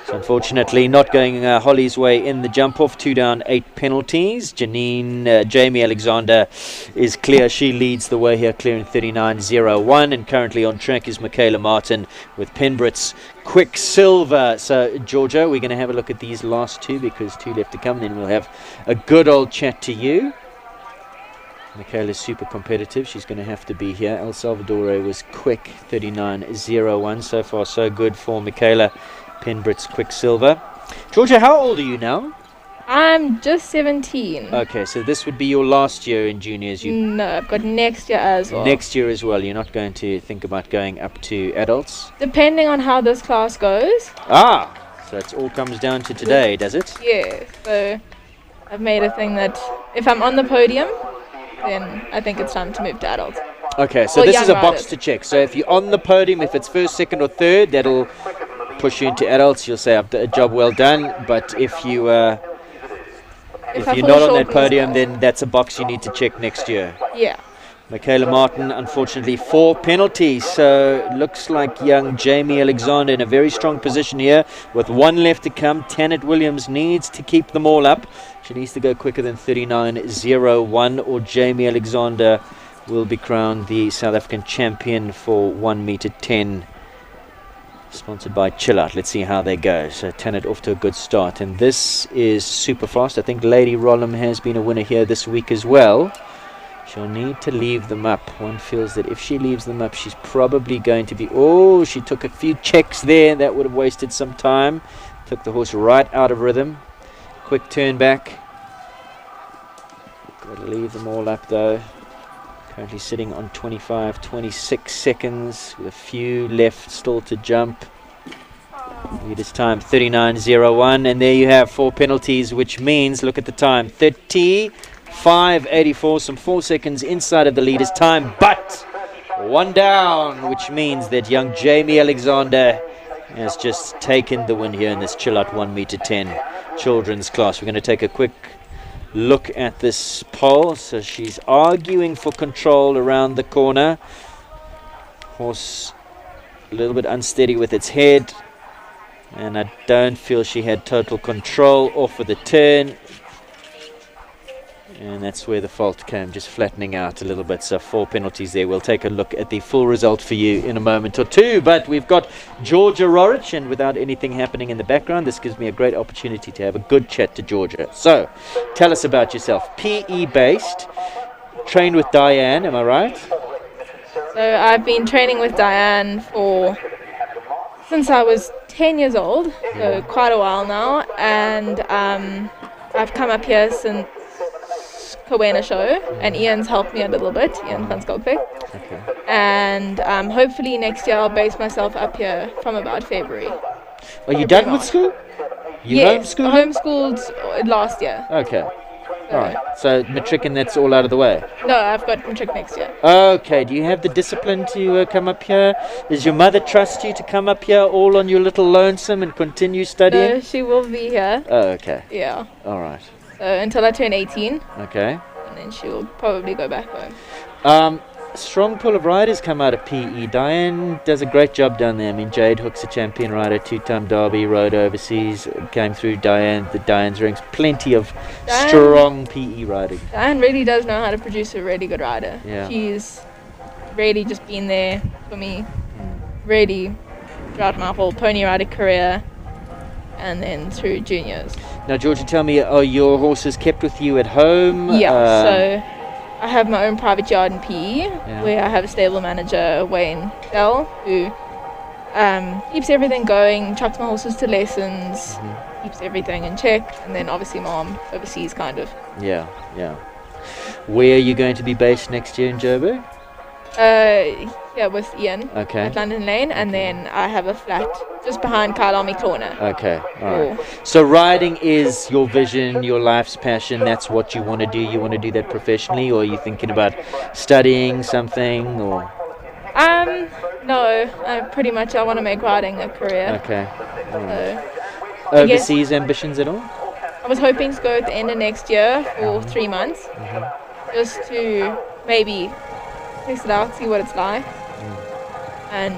So unfortunately not going Holly's way in the jump off. 2 down, 8 penalties. Jamie Alexander is clear. She leads the way here, clearing 39.01. And currently on track is Michaela Martin with Penbrit's Quicksilver. So Georgia, we're going to have a look at these last 2 because 2 left to come. Then we'll have a good old chat to you. Michaela's super competitive. She's going to have to be here. El Salvador was quick, 39.01. So far so good for Michaela Penbrit's Quicksilver. Georgia, how old are you now? I'm just 17. Okay, so this would be your last year in juniors. No, I've got next year as well. Next year as well. You're not going to think about going up to adults? Depending on how this class goes. So it all comes down to today, does it? Yeah, so I've made a thing that if I'm on the podium, then I think it's time to move to adults. Okay, so this is a box to check. So if you're on the podium, if it's first, second or third, that'll push you into adults. You'll say, a job well done. But if you're not on that podium, then that's a box you need to check next year. Yeah. Michaela Martin, unfortunately, 4 penalties. So looks like young Jamie Alexander in a very strong position here with 1 left to come. Tanit Williams needs to keep them all up. She needs to go quicker than 39.01 or Jamie Alexander will be crowned the South African champion for 1 meter 10. Sponsored by Chill Out. Let's see how they go. So Tanit off to a good start. And this is super fast. I think Lady Rollum has been a winner here this week as well. She'll need to leave them up. One feels that if she leaves them up, she's probably going to be... Oh, she took a few checks there. That would have wasted some time. Took the horse right out of rhythm. quick turn back. Got to leave them all up though. Currently sitting on 25, 26 seconds with a few left still to jump. Leader's time 39.01, and there you have 4 penalties, which means, look at the time, 35.84, some 4 seconds inside of the leader's time, but 1 down, which means that young Jamie Alexander has just taken the win here in this chill out 1m10 children's class. We're going to take a quick look at this pole. So she's arguing for control around the corner. Horse a little bit unsteady with its head, and I don't feel she had total control off of the turn, and that's where the fault came, just flattening out a little bit. So 4 penalties there. We'll take a look at the full result for you in a moment or two, but we've got Georgia Rorich, and without anything happening in the background, this gives me a great opportunity to have a good chat to Georgia. So tell us about yourself. PE based, trained with Diane, am I right? So I've been training with Diane since I was 10 years old, so quite a while now, and I've come up here since Kowena show, and Ian's helped me a little bit, Ian van Skalkbeek. Okay. And hopefully next year I'll base myself up here from about February. Are you done with school? You Yes, homeschooled? homeschooled last year. Okay. All right. So matric and that's all out of the way. No, I've got matric next year. Okay. Do you have the discipline to come up here? Does your mother trust you to come up here all on your little lonesome and continue studying? No, she will be here. Oh, okay. Yeah. All right. So until I turn 18. Okay. And then she will probably go back home. Strong pool of riders come out of PE. Diane does a great job down there. I mean, Jade Hook's a champion rider, 2-time Derby, rode overseas, came through Diane's ranks. Plenty of strong PE riding. Diane really does know how to produce a really good rider. Yeah. She's really just been there for me, really throughout my whole pony rider career, and then through juniors. Now, Georgia, tell me, are your horses kept with you at home? Yeah, so I have my own private yard in PE, where I have a stable manager, Wayne Dell, who keeps everything going, chucks my horses to lessons, keeps everything in check, and then obviously Mom oversees kind of. Yeah. Where are you going to be based next year in Joburg? Yeah, with Ian at London Lane, and then I have a flat just behind Kyalami Corner. Okay, all right. So riding is your vision, your life's passion. That's what you want to do. You want to do that professionally, or are you thinking about studying something, or? No, I want to make riding a career. Okay. All right. So, overseas ambitions at all? I was hoping to go at the end of next year for 3 months, just to maybe test it out, see what it's like, and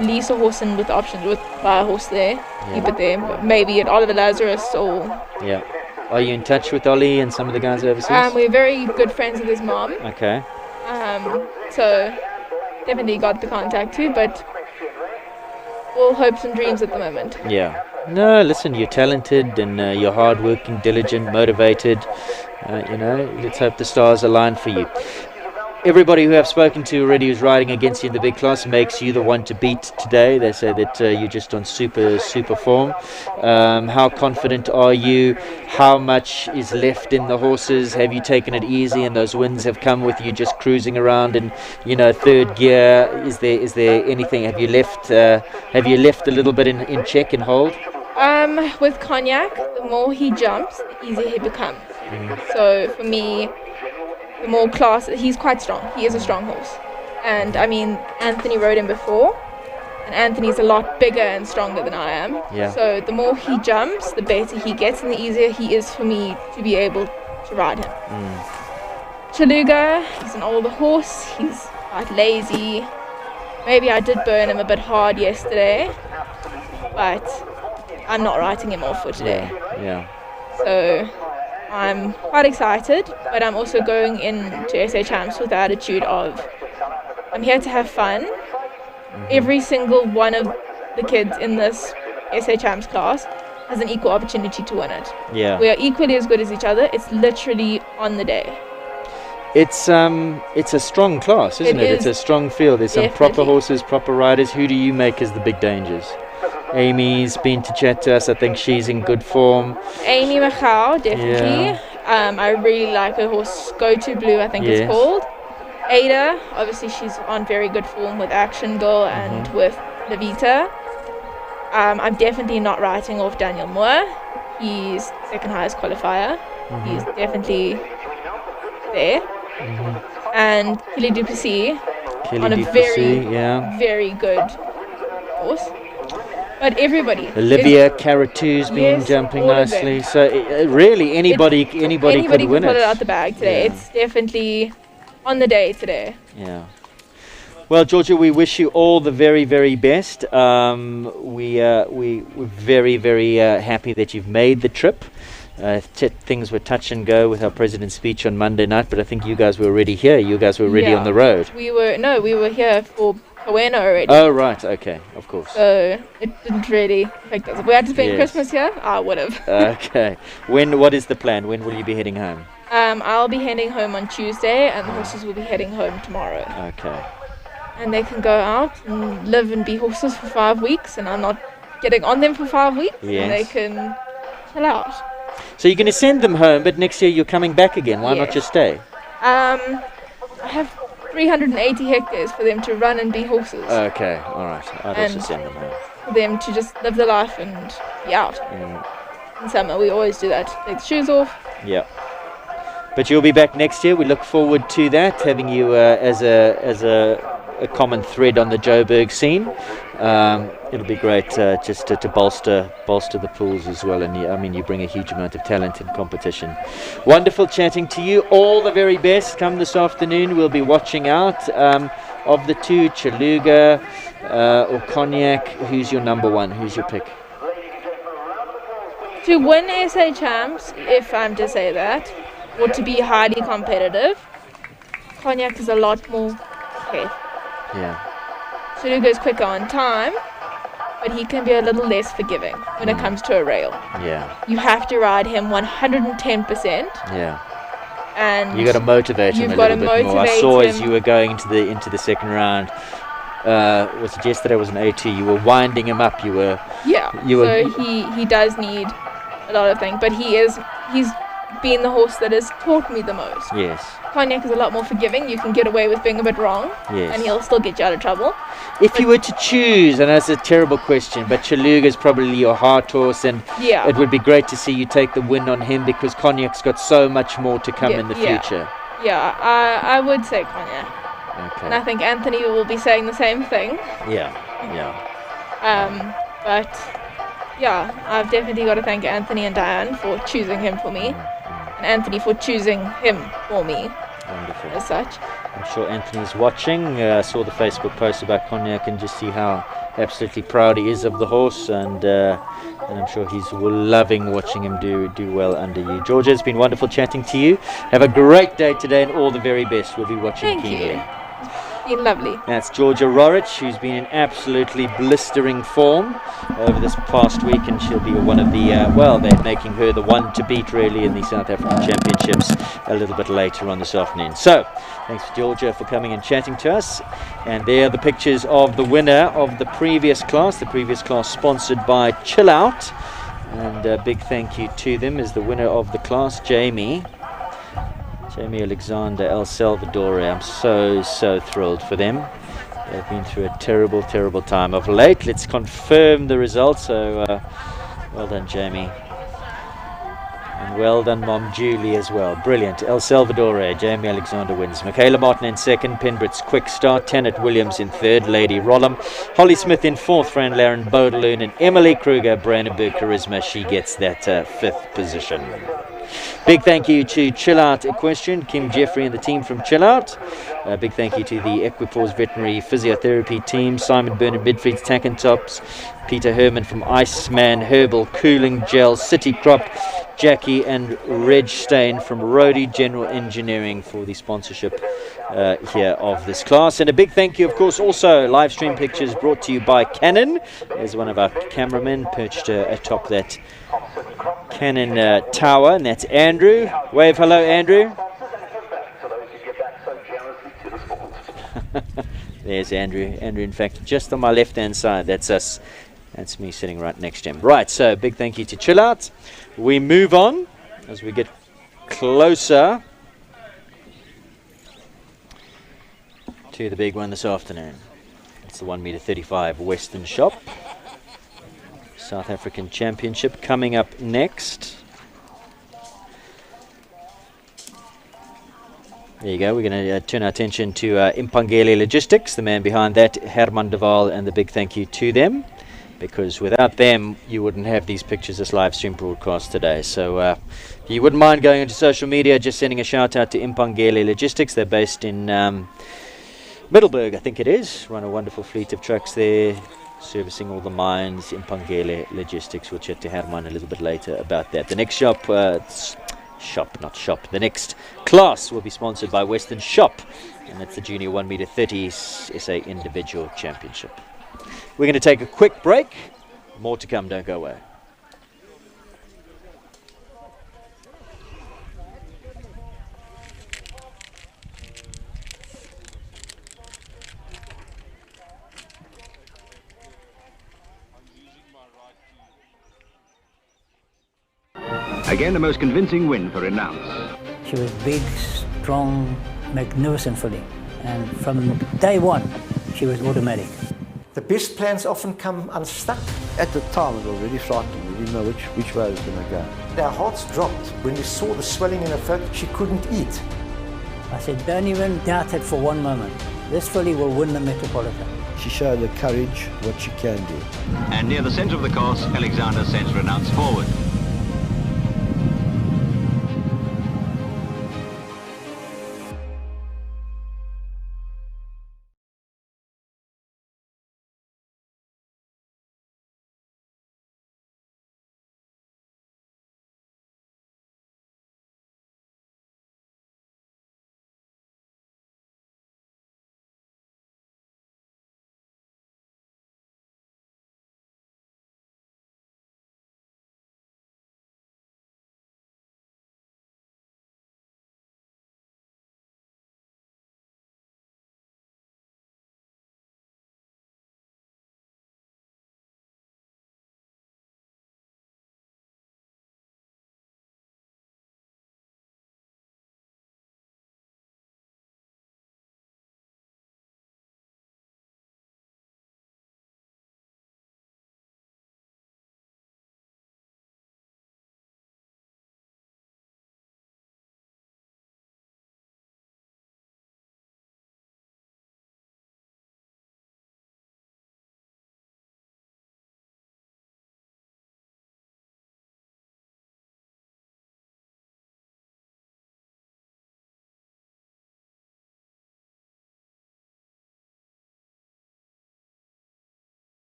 lease a horse in with the option to buy a horse there, keep it there, maybe at Oliver Lazarus or... Yeah. Are you in touch with Ollie and some of the guys overseas? We're very good friends with his mom. Okay. So definitely got the contact too, but all hopes and dreams at the moment. Yeah. No, listen, you're talented and you're hardworking, diligent, motivated. Let's hope the stars align for you. Everybody who I've spoken to already who's riding against you in the big class makes you the one to beat today. They say that you're just on super form. How confident are you? How much is left in the horses? Have you taken it easy and those wins have come with you just cruising around in, third gear? Is there anything? Have you left a little bit in check and hold? With Cognac, the more he jumps, the easier he becomes. So for me, the more class, he's quite strong. He is a strong horse. And I mean, Anthony rode him before, and Anthony's a lot bigger and stronger than I am. Yeah. So the more he jumps, the better he gets, and the easier he is for me to be able to ride him. Chaluga, he's an older horse. He's quite lazy. Maybe I did burn him a bit hard yesterday, but I'm not writing him off for today. Yeah. So I'm quite excited, but I'm also going into SA Champs with the attitude of I'm here to have fun. Every single one of the kids in this SA Champs class has an equal opportunity to win it. Yeah. We are equally as good as each other. It's literally on the day. It's a strong class, isn't it? It's a strong field. There's some proper horses, proper riders. Who do you make as the big dangers? Amy's been to chat to us. I think she's in good form. Amy Machau, definitely. I really like her horse, Go To Blue, I think it's called. Ada, obviously she's on very good form with Action Girl and with Levita. I'm definitely not writing off Daniel Moore. He's second highest qualifier. He's definitely there. And Kelly Duplessis on a very good horse. But everybody. Olivia Caratu's been jumping nicely. So really, anybody could win can it. Pull it out the bag today. It's definitely on the day today. Yeah. Well, Georgia, we wish you all the very, very best. We're very, very happy that you've made the trip. Things were touch and go with our president's speech on Monday night, but I think you guys were already here. You guys were already on the road. We were here for Kawena already. Oh, right. Okay. Of course. So it didn't really affect us. If we had to spend Christmas here, I would have. Okay. What is the plan? When will you be heading home? I'll be heading home on Tuesday, and the horses will be heading home tomorrow. Okay. And they can go out and live and be horses for 5 weeks, and I'm not getting on them for 5 weeks. Yes. And they can chill out. So you're going to send them home, but next year you're coming back again. Why not just stay? I have 380 hectares for them to run and be horses. Okay, all right. I'd also send them home. For them to just live their life and be out. In summer, we always do that. Take the shoes off. Yeah. But you'll be back next year. We look forward to that, having you as a common thread on the Joburg scene. It'll be great just to bolster the pools as well. And you bring a huge amount of talent and competition. Wonderful chatting to you. All the very best. Come this afternoon. We'll be watching out. Of the two, Chaluga or Cognac, who's your number one? Who's your pick? To win SA Champs, if I'm to say that, or to be highly competitive, Cognac is a lot more safe. Yeah. Chaluga is quicker on time, but he can be a little less forgiving when it comes to a rail. Yeah. You have to ride him 110%. Yeah. And you got to motivate him a little bit more. I saw as you were going into the second round. Was it yesterday? Was an A2. You were winding him up. He does need a lot of things, but he's been the horse that has taught me the most. Yes. Cognac is a lot more forgiving. You can get away with being a bit wrong, and he'll still get you out of trouble. If you were to choose, and that's a terrible question, but Chaluga is probably your heart horse, and it would be great to see you take the win on him because Cognac's got so much more to come in the future. Yeah, I would say Cognac. Okay. And I think Anthony will be saying the same thing. Yeah. But yeah, I've definitely got to thank Anthony and Diane for choosing him for me, and Anthony for choosing him for me. Wonderful. As such. I'm sure Anthony's watching. I saw the Facebook post about Cognac and just see how absolutely proud he is of the horse, and I'm sure he's loving watching him do well under you. Georgia, it's been wonderful chatting to you. Have a great day today and all the very best. We'll be watching keenly. Thank you. Been lovely. That's Georgia Rorich, who's been in absolutely blistering form over this past week, and she'll be one of the they're making her the one to beat really in the South African Championships a little bit later on this afternoon. So thanks to Georgia for coming and chatting to us, and there are the pictures of the winner of the previous class sponsored by Chill Out, and a big thank you to them as the winner of the class, Jamie Alexander El Salvador. I'm so thrilled for them. They've been through a terrible time of late. Let's confirm the results. So well done, Jamie, and well done Mom Julie as well. Brilliant. El Salvador, Jamie Alexander wins. Michaela Martin in second, Penbrit's Quick Start, Tanit Williams in third, Lady Rollum, Holly Smith in fourth, Fran Laren Bodaloon, and Emily Kruger, Brandenburg Charisma, she gets that fifth position. Big thank you to Chill Out Equestrian, Kim Jeffrey and the team from Chill Out. Big thank you to the Equipoise Veterinary Physiotherapy team, Simon Bernard Midfleet's Tack and Tops, Peter Herman from Iceman Herbal Cooling Gel, City Crop, Jackie and Reg Stain from Rody General Engineering for the sponsorship here of this class. And a big thank you, of course, also live stream pictures brought to you by Canon. There's one of our cameramen perched atop that Canon tower, and that's Andrew. Wave hello, Andrew. There's Andrew. Andrew, in fact, just on my left-hand side. That's us. That's me sitting right next to him. Right, so big thank you to Chill Out. We move on as we get closer to the big one this afternoon. It's the 1 meter 35 Western Shop. South African Championship coming up next. There you go. We're going to turn our attention to Impangele Logistics, the man behind that, Herman de Waal, and the big thank you to them, because without them, you wouldn't have these pictures, this live stream broadcast today. So if you wouldn't mind going into social media, just sending a shout out to Impangele Logistics. They're based in Middelburg, I think it is. Run a wonderful fleet of trucks there, servicing all the mines. Impangele Logistics. We'll chat to Herman a little bit later about that. The next shop, the next class will be sponsored by Western Shop, and that's the Junior 1 meter 30s SA Individual Championship. We're going to take a quick break. More to come, don't go away. Again, the most convincing win for Renounce. She was big, strong, magnificent filly. And from day one, she was automatic. The best plans often come unstuck. At the time, it was already frightening. We didn't know which way it was going to go. Our hearts dropped when we saw the swelling in her throat. She couldn't eat. I said, don't even doubt it for one moment. This filly will win the Metropolitan. She showed the courage, what she can do. And near the centre of the course, Alexander sends Renounce forward.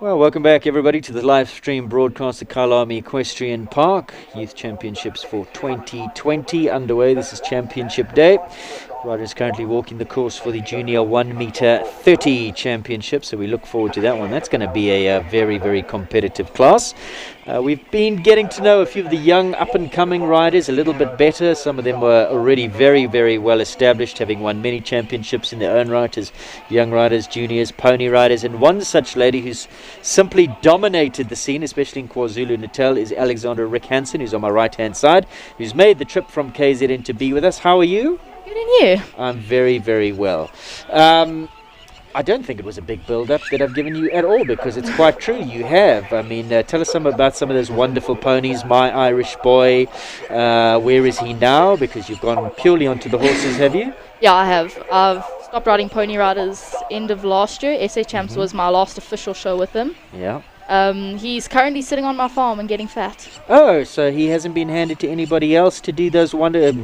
Well, welcome back, everybody, to the live stream broadcast at Kyalami Equestrian Park. Youth Championships for 2020 underway. This is Championship Day. Ryder is currently walking the course for the Junior 1 meter 30 Championship, so we look forward to that one. That's going to be a very, very competitive class. We've been getting to know a few of the young up-and-coming riders a little bit better. Some of them were already very, very well established, having won many championships in their own right as young riders, juniors, pony riders. And one such lady who's simply dominated the scene, especially in KwaZulu-Natal, is Alexandra Rick Hansen, who's on my right-hand side, who's made the trip from KZN to be with us. How are you? Good, and you? I'm very, very well. I don't think it was a big build-up that I've given you at all, because it's quite true. You have. I mean, tell us about some of those wonderful ponies. My Irish Boy, where is he now? Because you've gone purely onto the horses, have you? Yeah, I have. I've stopped riding Pony Riders end of last year. SA Champs was my last official show with him. Yeah. He's currently sitting on my farm and getting fat. Oh, so he hasn't been handed to anybody else to do those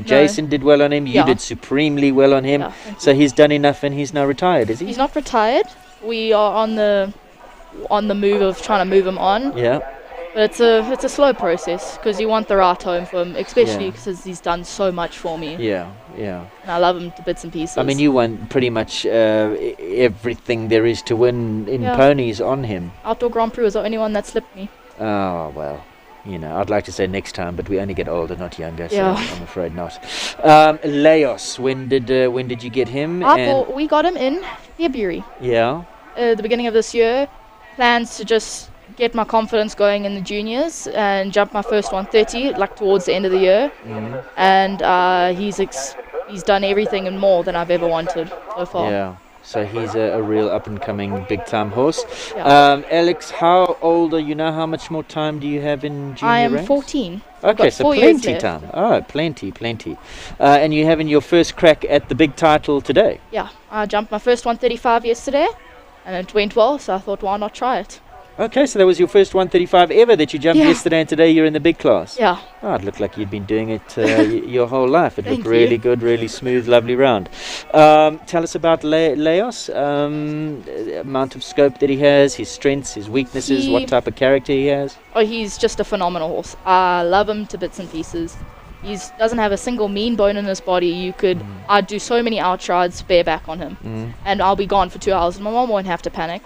Jason did well on him. You did supremely well on him. So he's done enough and he's now retired, is he? He's not retired. We are on the move of trying to move him on. Yeah. But it's a slow process, because you want the right home for him, especially because he's done so much for me. Yeah, yeah. And I love him to bits and pieces. I mean, you won pretty much everything there is to win in ponies on him. Outdoor Grand Prix was the only one that slipped me. Oh, well, you know, I'd like to say next time, but we only get older, not younger, so I'm afraid not. Leos, when did you get him? We got him in February. Yeah. The beginning of this year. Plans to just get my confidence going in the juniors and jump my first 130 like towards the end of the year. And he's done everything and more than I've ever wanted so far. Yeah, so he's a real up-and-coming big-time horse. Alex, how old are you now? How much more time do you have in junior I am ranks? 14. Okay, so plenty time. Oh, plenty. And you're having your first crack at the big title today? Yeah, I jumped my first 135 yesterday and it went well, so I thought, why not try it? Okay, so that was your first 135 ever that you jumped yesterday, and today you're in the big class. Yeah. Oh, it looked like you'd been doing it your whole life. It looked really good, really smooth, lovely round. Tell us about Leos, amount of scope that he has, his strengths, his weaknesses, what type of character he has. Oh, he's just a phenomenal horse. I love him to bits and pieces. He doesn't have a single mean bone in his body. I'd do so many outrides bareback on him, and I'll be gone for 2 hours, and my mom won't have to panic.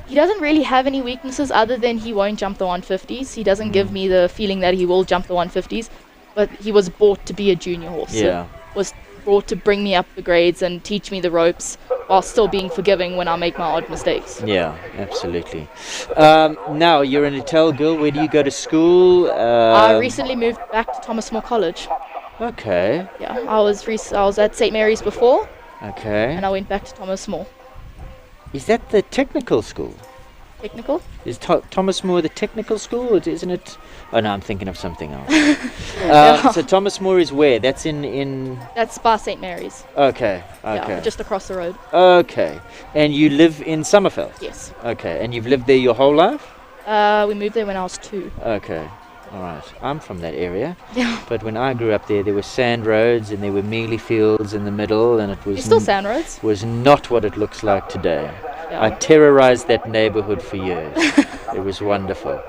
He doesn't really have any weaknesses other than he won't jump the 150s. He doesn't give me the feeling that he will jump the 150s, but he was bought to be a junior horse. Yeah. So was brought to bring me up the grades and teach me the ropes while still being forgiving when I make my odd mistakes. Yeah, absolutely. Now, you're an Natal girl. Where do you go to school? I recently moved back to Thomas More College. Okay. Yeah, I was at St. Mary's before. Okay. And I went back to Thomas More. Is that the technical school? Technical? Is Thomas More the technical school, or isn't it? Oh no, I'm thinking of something else. So Thomas More is where? That's in. That's by St. Mary's. Okay. Yeah, just across the road. Okay. And you live in Summerveld? Yes. Okay. And you've lived there your whole life? We moved there when I was 2. Okay. All right. I'm from that area. Yeah. But when I grew up there were sand roads and there were mealie fields in the middle, and it was still sand roads. Was not what it looks like today. Yeah. I terrorized that neighborhood for years. It was wonderful.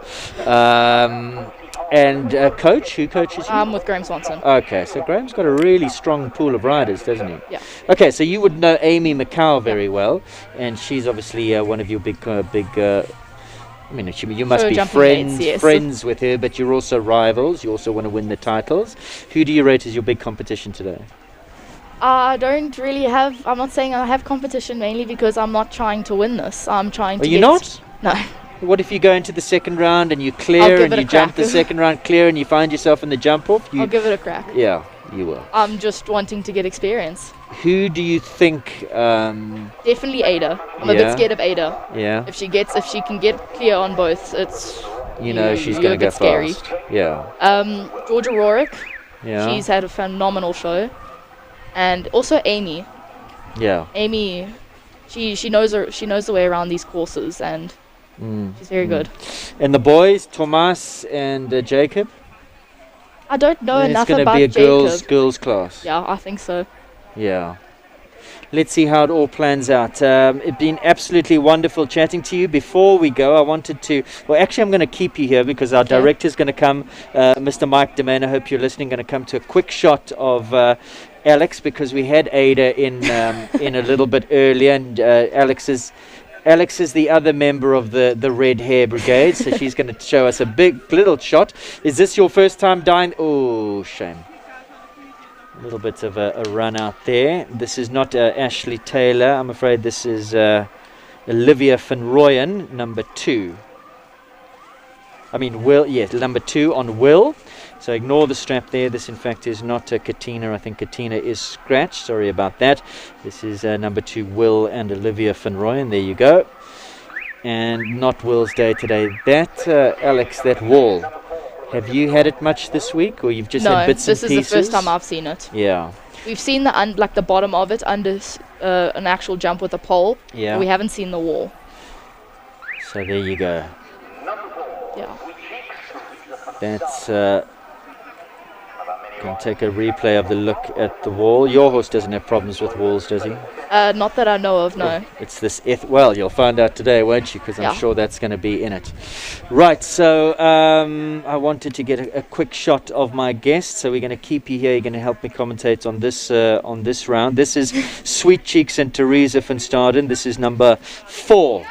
And coach, who coaches you? I'm with Graham Swanson. Okay, so Graham's got a really strong pool of riders, doesn't he? Yeah. Okay, so you would know Amy McCow very well, and she's obviously one of your big. I mean, you must be friends with her, but you're also rivals. You also want to win the titles. Who do you rate as your big competition today? I don't really have. I'm not saying I have competition, mainly because I'm not trying to win this. I'm trying to. Are you not? No. What if you go into the second round and you clear and you jump the second round clear and you find yourself in the jump off? I'll give it a crack. Yeah, you will. I'm just wanting to get experience. Who do you think? Definitely Ada. I'm a bit scared of Ada. Yeah. If she can get clear on both, it's. She's going to go scary. fast. Yeah. Georgia Rorick. Yeah. She's had a phenomenal show, and also Amy. Yeah. Amy, she knows the way around these courses, and she's very good. And the boys, Tomas and Jacob. I don't know enough about Jacob. It's going to be a girls class. Yeah, I think so. Yeah. let's see how it all plans out. It's been absolutely wonderful chatting to you. Before we go, I wanted to, well, actually, I'm going to keep you here because our director's going to come, Mr. Mike Demain, I hope you're listening, going to come to a quick shot of Alex, because we had Ada in a little bit earlier, and Alex is the other member of the Red Hair Brigade, so she's going to show us a big little shot. Is this your first time dying? Oh, shame. A little bit of a run out there. This is not Ashley Taylor. I'm afraid this is Olivia van Rooyen, number 2. I mean, Will, yes, number 2 on Will. So ignore the strap there. This, in fact, is not Katina. I think Katina is scratched. Sorry about that. This is number 2, Will and Olivia van Rooyen. There you go. And not Will's day today. That, Alex, that wall. Have you had it much this week, or you've just had bits and pieces? No, this is the first time I've seen it. Yeah. We've seen the bottom of it under an actual jump with a pole. Yeah. But we haven't seen the wall. So there you go. Yeah. That's going to take a replay of the look at the wall. Your horse doesn't have problems with walls, does he? Not that I know of, no. It's this. Well, you'll find out today, won't you? Because I'm sure that's going to be in it. Right. So I wanted to get a quick shot of my guest. So we're going to keep you here. You're going to help me commentate on this round. This is Sweet Cheeks and Teresa van Staden. This is number 4.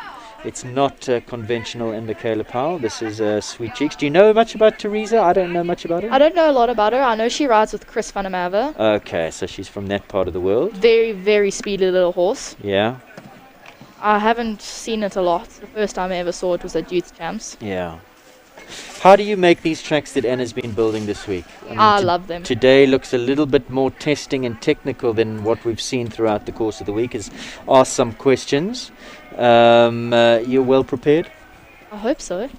It's not conventional in Michaela Powell. This is Sweet Cheeks. Do you know much about Teresa? I don't know much about her. I don't know a lot about her. I know she rides with Chris van der Merwe. Okay, so she's from that part of the world. Very, very speedy little horse. Yeah. I haven't seen it a lot. The first time I ever saw it was at Youth Champs. Yeah. How do you make these tracks that Anna's been building this week? I love them. Today looks a little bit more testing and technical than what we've seen throughout the course of the week. Has asked some questions. You're well prepared? I hope so.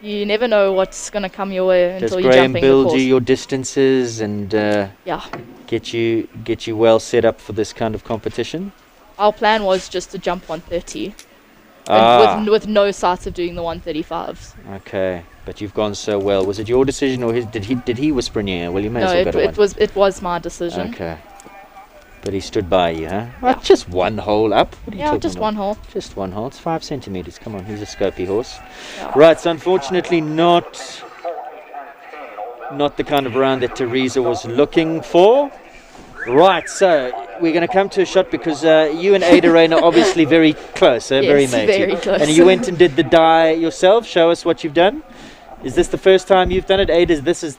You never know what's going to come your way until you're Graham jumping build the course. you your distances and get you well set up for this kind of competition? Our plan was just to jump 130. With no sights of doing the 135s. Okay, but you've gone so well. Was it your decision, or did he whisper in your ear? Well, you may as well go it was my decision. Okay, but he stood by you, huh? Well, just one hole up. What are you talking just about? one hole. Just one hole. It's 5 centimeters. Come on, he's a scopy horse. Yeah. Right. So unfortunately, not the kind of round that Teresa was looking for. Right, so we're going to come to a shot because you and Ada Rain are obviously very close, very matey. Very close. And you went and did the die yourself. Show us what you've done. Is this the first time you've done it? This is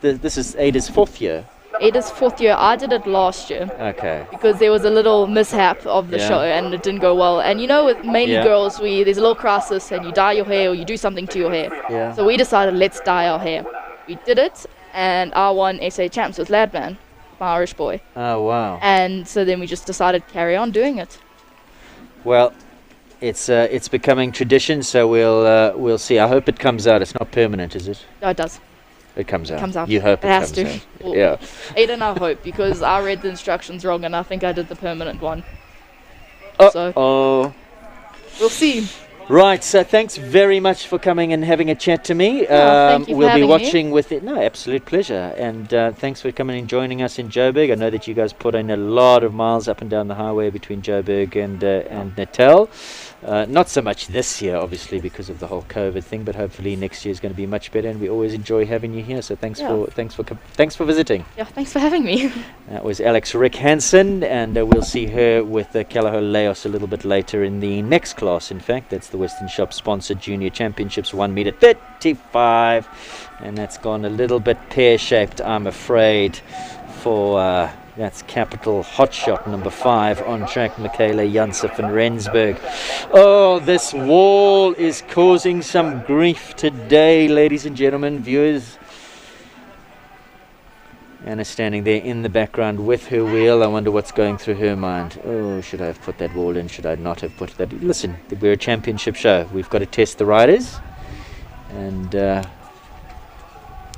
Ada's 4th year. Ada's 4th year. I did it last year. Okay. Because there was a little mishap of the show and it didn't go well. And you know, with mainly girls, there's a little crisis and you dye your hair or you do something to your hair. Yeah. So we decided, let's dye our hair. We did it, and I won SA Champs with Ladman. My Irish boy. Oh wow! And so then we just decided to carry on doing it. Well, it's becoming tradition, so we'll see. I hope it comes out. It's not permanent, is it? No, it does. It comes out. It comes out. You hope it has comes to. out. Yeah. Ada and I hope, because I read the instructions wrong and I think I did the permanent one. So we'll see. Right, so thanks very much for coming and having a chat to me. Thank you for we'll be having watching me. with it. No, absolute pleasure. And thanks for coming and joining us in Joburg. I know that you guys put in a lot of miles up and down the highway between Joburg and Natal. Not so much this year, obviously, because of the whole COVID thing, but hopefully next year is going to be much better. And we always enjoy having you here. So thanks for visiting. Yeah, thanks for having me. That was Alex Rick Hansen, and we'll see her with Kalaho Laos a little bit later in the next class. In fact, that's the Western Shop sponsored Junior Championships 1 meter 35, and that's gone a little bit pear-shaped, I'm afraid, for that's Capital Hotshot number 5 on track, Michaela Janse van Rensburg. Oh, this wall is causing some grief today, ladies and gentlemen, viewers. Anna standing there in the background with her wheel. I wonder what's going through her mind. Oh, should I have put that wall in? Should I not have put that in? Listen, we're a championship show. We've got to test the riders. And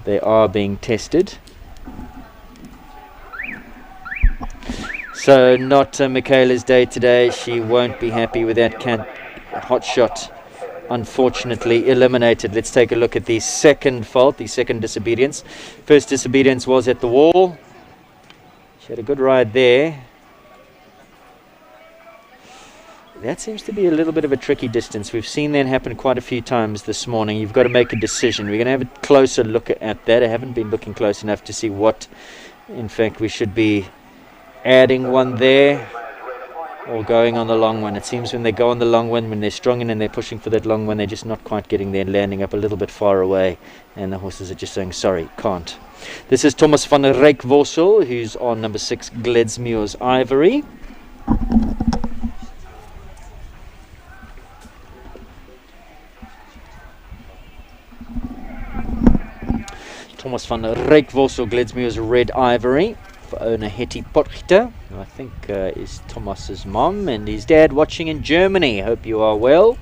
they are being tested. So not Michaela's day today. She won't be happy with that. Hot shot, unfortunately eliminated. Let's take a look at the second fault, the second disobedience. First disobedience was at the wall. She had a good ride there. That seems to be a little bit of a tricky distance. We've seen that happen quite a few times this morning. You've got to make a decision. We're going to have a closer look at that. I haven't been looking close enough to see what, in fact, we should be adding one there or going on the long one. It seems when they go on the long one, when they're strong in and they're pushing for that long one, they're just not quite getting there, landing up a little bit far away, and the horses are just saying, sorry, can't. This is Thomas van der Rijk Vossel, who's on number 6, Gledsmuir's Ivory. Thomas van der Rijk Vossel, Gledsmuir's Red Ivory, for owner Hetty Potgieter, who I think is Thomas's mom, and his dad watching in Germany. Hope you are well.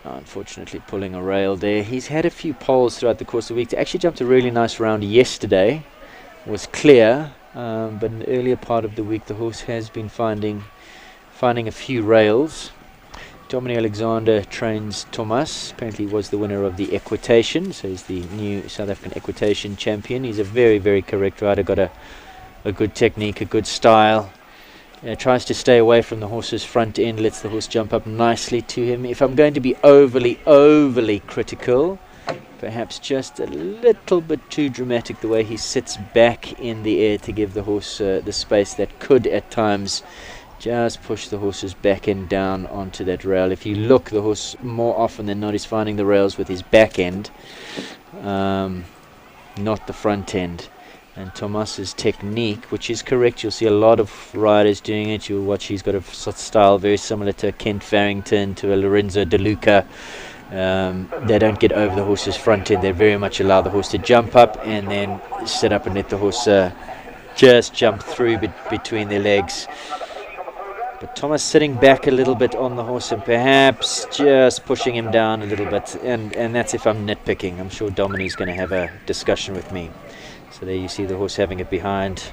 Unfortunately pulling a rail there. He's had a few poles throughout the course of the week. He actually jumped a really nice round yesterday. Was clear, but in the earlier part of the week the horse has been finding a few rails. Dominic Alexander trains Thomas. Apparently he was the winner of the Equitation, so he's the new South African Equitation champion. He's a very, very correct rider, got a good technique, a good style. Tries to stay away from the horse's front end, lets the horse jump up nicely to him. If I'm going to be overly critical, perhaps just a little bit too dramatic the way he sits back in the air to give the horse the space that could at times just push the horse's back end down onto that rail. If you look, the horse more often than not is finding the rails with his back end, not the front end. And Thomas's technique, which is correct, you'll see a lot of riders doing it. You'll watch, he's got a style very similar to a Kent Farrington, to a Lorenzo De Luca. They don't get over the horse's front end. They very much allow the horse to jump up and then sit up and let the horse just jump through between their legs. But Thomas sitting back a little bit on the horse and perhaps just pushing him down a little bit. And that's if I'm nitpicking. I'm sure Domini's going to have a discussion with me. So there you see the horse having it behind.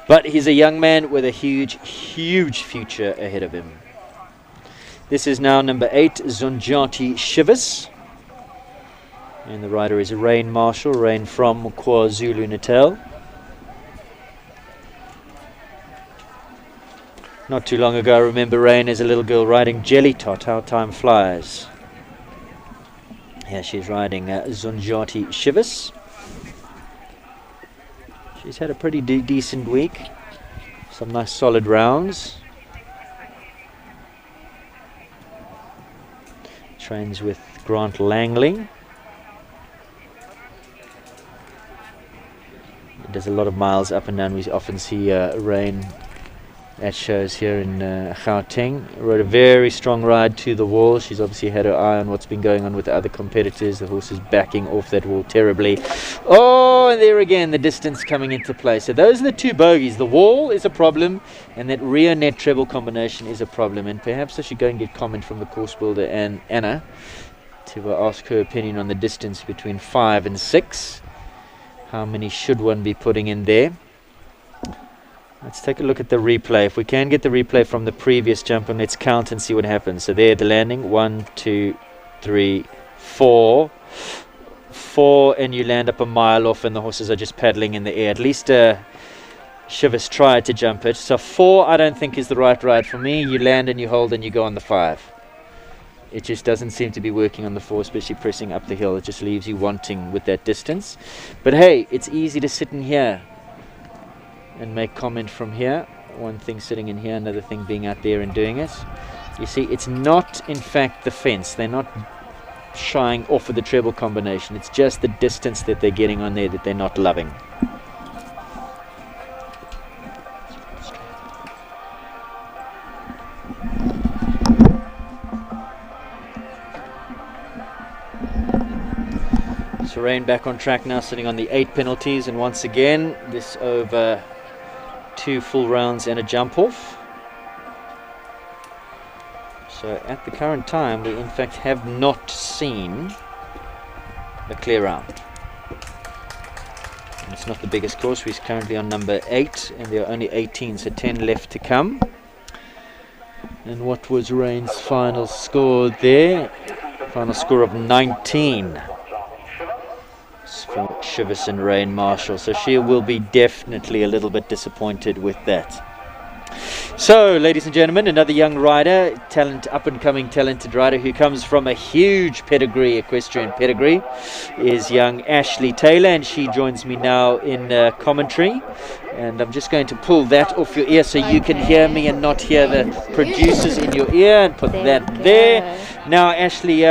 But he's a young man with a huge future ahead of him. This is now number 8, Zonjati Shivas. And the rider is Rain Marshall, Rain from KwaZulu-Natal. Not too long ago, I remember Rain as a little girl riding Jelly Tot, How Time Flies. Here she's riding Zonjati Shivas. She's had a pretty decent week. Some nice solid rounds. Trains with Grant Langley. He does a lot of miles up and down. We often see Rain at shows here in Gauteng. Rode a very strong ride to the wall. She's obviously had her eye on what's been going on with the other competitors. The horse is backing off that wall terribly. Oh, and there again, the distance coming into play. So those are the two bogeys. The wall is a problem, and that rear net treble combination is a problem. And perhaps I should go and get comment from the course builder and Anna to ask her opinion on the distance between 5 and 6. How many should one be putting in there? Let's take a look at the replay. If we can get the replay from the previous jump, and let's count and see what happens. So there, the landing, 1, 2, 3, 4. 4, and you land up a mile off, and the horses are just paddling in the air. At least Shivas tried to jump it. So 4, I don't think is the right ride for me. You land and you hold and you go on the 5. It just doesn't seem to be working on the 4, especially pressing up the hill. It just leaves you wanting with that distance. But hey, it's easy to sit in here and make comment from here. One thing sitting in here, another thing being out there and doing it. You see, it's not in fact the fence. They're not shying off of the treble combination. It's just the distance that they're getting on there that they're not loving. So Rain back on track now, sitting on the 8 penalties, and once again this over 2 full rounds and a jump off. So at the current time we in fact have not seen a clear round. And it's not the biggest course. We're currently on number 8 and there are only 18, so 10 left to come. And what was Rain's final score there? Final score of 19. for Shivison Rain Marshall. So she will be definitely a little bit disappointed with that. So, ladies and gentlemen, another young rider, up-and-coming talented rider who comes from a huge pedigree, equestrian pedigree, is young Ashley Taylor, and she joins me now in commentary. And I'm just going to pull that off your ear so you can hear me and not hear the producers in your ear, and put that there. Now, Ashley,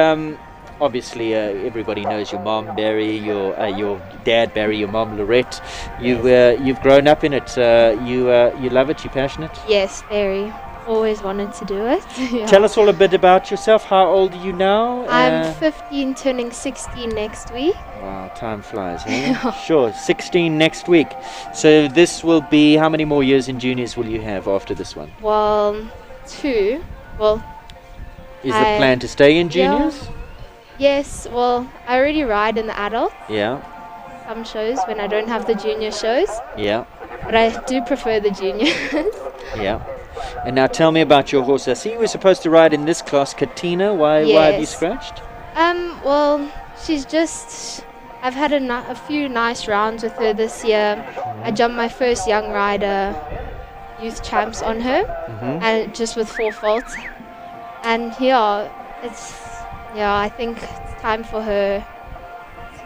obviously, everybody knows your mom, Barry, your dad, Barry, your mom, Lorette. You've grown up in it. You love it. You're passionate. Yes, very. Always wanted to do it. Yeah. Tell us all a bit about yourself. How old are you now? I'm 15, turning 16 next week. Wow, time flies. Huh? Sure, 16 next week. So this will be, how many more years in juniors will you have after this one? Well, 2. Well, is the plan to stay in juniors? Yeah. Yes, well, I already ride in the adult. Yeah. Some shows when I don't have the junior shows. Yeah. But I do prefer the juniors. Yeah. And now tell me about your horse. I see you were supposed to ride in this class, Katina. Why have you scratched? Well, she's just... I've had a few nice rounds with her this year. I jumped my first young rider youth champs on her, and just with 4 faults. And I think it's time for her to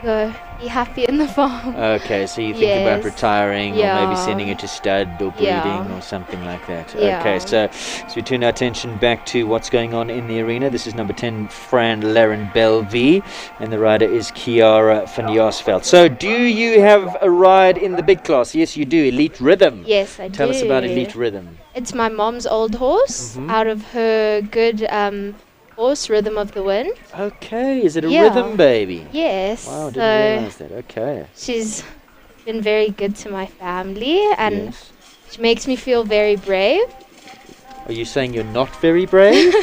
go be happy in the farm. Okay, so you think about retiring, or maybe sending her to stud or breeding or something like that. Okay, so we turn our attention back to what's going on in the arena. This is number 10, Fran Laren Belvie, and the rider is Kiara van Jaarsveld. So do you have a ride in the big class? Yes, you do. Elite Rhythm. Yes, I do. Tell us about Elite Rhythm. It's my mom's old horse, out of her good horse, Rhythm of the Wind. Okay, is it a rhythm baby? Yes. Wow, I didn't realize that. Okay. She's been very good to my family, and she makes me feel very brave. Are you saying you're not very brave?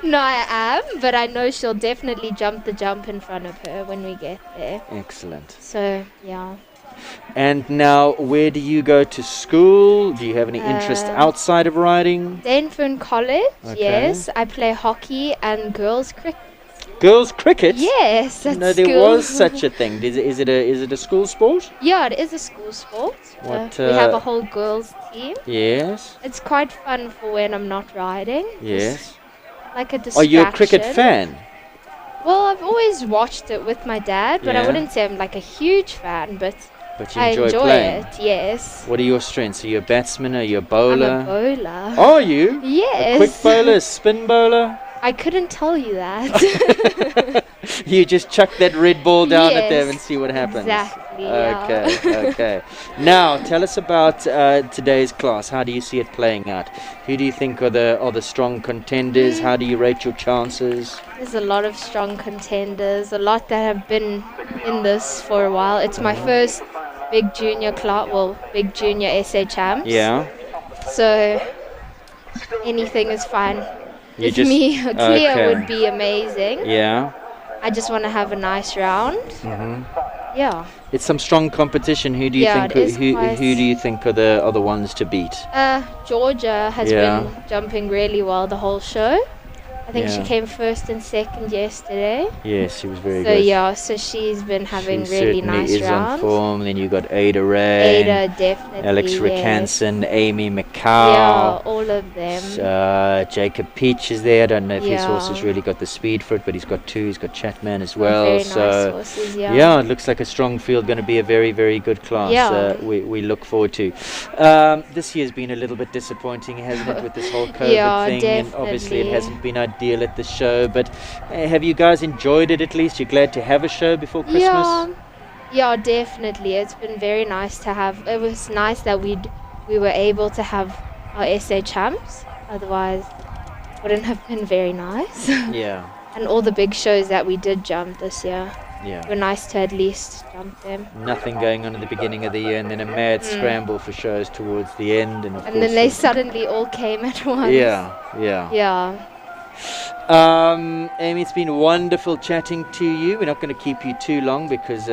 No, I am, but I know she'll definitely jump the jump in front of her when we get there. Excellent. So, yeah. And now, where do you go to school? Do you have any interest outside of riding? Danfern College, yes. I play hockey and girls cricket. Girls cricket? Yes, at no, there school. was such a thing. Is it a school sport? Yeah, it is a school sport. We have a whole girls team. Yes. It's quite fun for when I'm not riding. Yes. Like a distraction. Are you a cricket fan? Well, I've always watched it with my dad, but I wouldn't say I'm like a huge fan, but you I enjoy playing. it, yes. What are your strengths? Are you a batsman? Are you a bowler? I'm a bowler. Are you? Yes. A quick bowler, a spin bowler? I couldn't tell you that. You just chuck that red ball down at them and see what happens. Exactly. Okay. Now, tell us about today's class. How do you see it playing out? Who do you think are the strong contenders? How do you rate your chances? There's a lot of strong contenders, a lot that have been in this for a while. It's my first big junior big junior SA champs. Yeah. So anything is fine. With me, a clear would be amazing. Yeah. I just want to have a nice round. Yeah. It's some strong competition. Who do you think? Who do you think are the ones to beat? Georgia has been jumping really well the whole show. I think she came first and second yesterday. Yes, she was very good. So she's been having really nice is rounds. On form. Then you got Ada Ray. Ada, definitely. Alex Rickanson, Amy McCow. Yeah, all of them. Jacob Peach is there. I don't know if his horse has really got the speed for it, but he's got 2. He's got Chatman as well. Very nice horses, it looks like a strong field. Going to be a very, very good class. Yeah. We look forward to. This year's been a little bit disappointing, hasn't it, with this whole COVID thing? Definitely. And obviously it hasn't been ideal at the show, but have you guys enjoyed it at least? You're glad to have a show before Christmas? Yeah, definitely. It's been very nice to have. It was nice that we were able to have our SA champs. Otherwise, it wouldn't have been very nice. Yeah. And all the big shows that we did jump this year. Yeah. Were nice to at least jump them. Nothing going on at the beginning of the year, and then a mad scramble for shows towards the end, and then they suddenly all came at once. Yeah. Amy, it's been wonderful chatting to you. We're not going to keep you too long because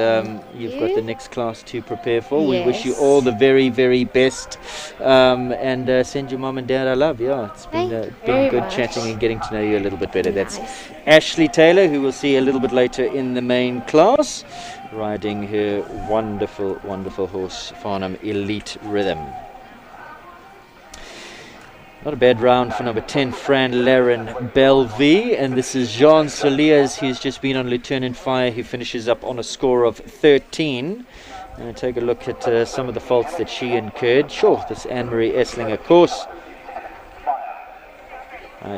you've got the next class to prepare for. We wish you all the very, very best, and send your mom and dad our love. Yeah, it's been good chatting and getting to know you a little bit better. That's Ashley Taylor, who we'll see a little bit later in the main class, riding her wonderful, wonderful horse, Farnham Elite Rhythm. Not a bad round for number 10, Fran Laren Belvie, and this is Jean Soliers. He's just been on Lieutenant Fire. He finishes up on a score of 13. And take a look at some of the faults that she incurred. Sure, this Anne-Marie Esslinger course.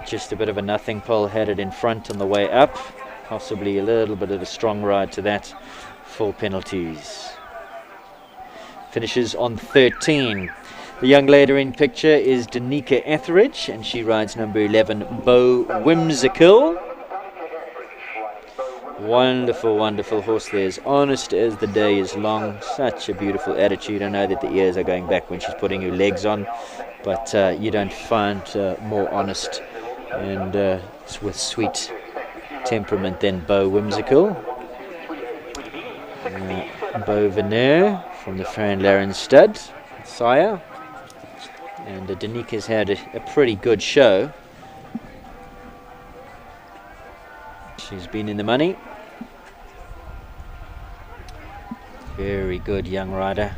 Just a bit of a nothing pole, had it in front on the way up. Possibly a little bit of a strong ride to that. 4 penalties. Finishes on 13. The young lady in picture is Danica Etheridge, and she rides number 11, Beau Whimsical. Wonderful, wonderful horse there. As honest as the day is long. Such a beautiful attitude. I know that the ears are going back when she's putting her legs on, but you don't find more honest and with sweet temperament than Beau Whimsical. Beau Veneer from the Fran Laren stud, sire. And Danica's had a pretty good show. She's been in the money. Very good young rider.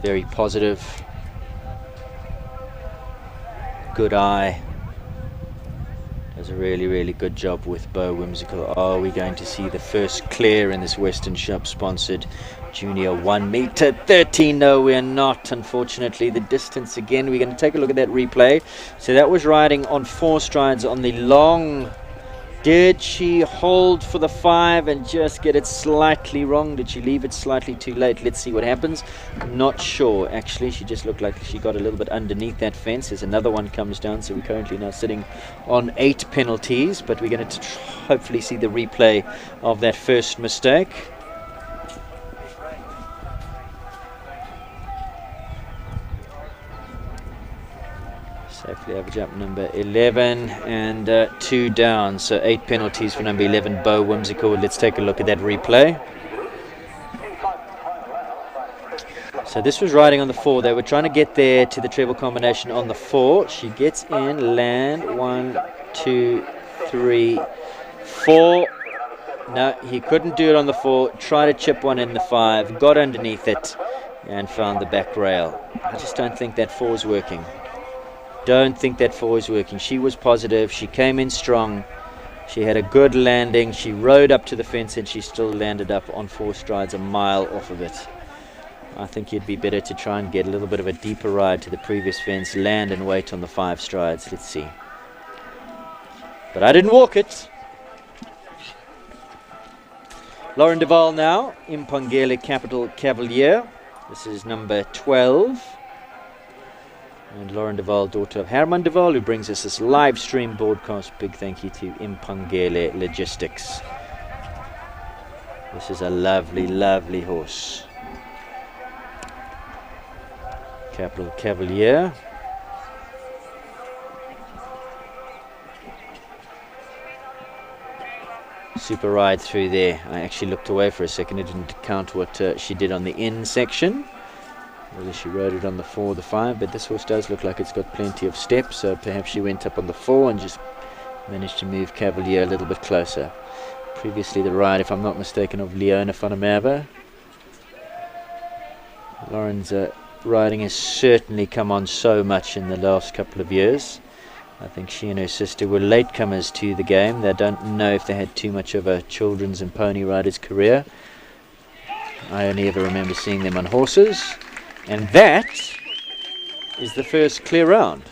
Very positive. Good eye. Does a really, really good job with Beau Whimsical. Are we going to see the first clear in this Western Shop sponsored Junior 1 meter 13? No, we're not, unfortunately. The distance again, we're going to take a look at that replay. So that was riding on 4 strides on the long. Did she hold for the 5 and just get it slightly wrong? Did she leave it slightly too late? Let's see what happens. Not sure, actually. She just looked like she got a little bit underneath that fence. There's another one comes down, so we're currently now sitting on 8 penalties, but we're going to hopefully see the replay of that first mistake. Safely over jump number 11 and 2 down, so 8 penalties for number 11, Beau Whimsical. Let's take a look at that replay. So this was riding on the 4. They were trying to get there to the treble combination on the 4. She gets in, land, 1, 2, 3, 4. No, he couldn't do it on the 4. Tried to chip one in the 5, got underneath it and found the back rail. I just don't think that 4 is working. Don't think that 4 is working. She was positive. She came in strong. She had a good landing. She rode up to the fence and she still landed up on 4 strides, a mile off of it. I think you'd be better to try and get a little bit of a deeper ride to the previous fence, land and wait on the 5 strides. Let's see. But I didn't walk it. Lauren Duval now, Impangele Capital Cavalier. This is number 12. And Lauren Duval, daughter of Herman Duval, who brings us this live stream broadcast. Big thank you to Impangele Logistics. This is a lovely, lovely horse. Capital Cavalier. Super ride through there. I actually looked away for a second. I didn't count what she did on the in section. Whether she rode it on the 4 or the 5, but this horse does look like it's got plenty of steps, so perhaps she went up on the 4 and just managed to move Cavalier a little bit closer. Previously the ride, if I'm not mistaken, of Leona van der Merwe. Lauren's riding has certainly come on so much in the last couple of years. I think she and her sister were latecomers to the game. They don't know if they had too much of a children's and pony rider's career. I only ever remember seeing them on horses. And that is the first clear round.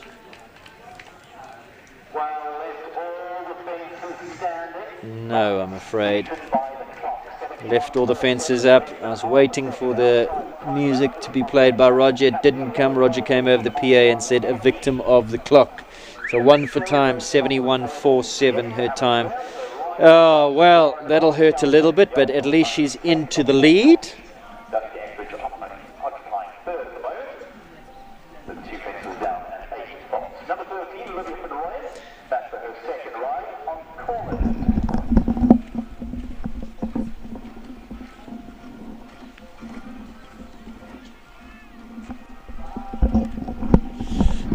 No, I'm afraid. Left all the fences up. I was waiting for the music to be played by Roger. It didn't come. Roger came over the PA and said, a victim of the clock. So 1 for time, 71.47 her time. Oh, well, that'll hurt a little bit, but at least she's into the lead.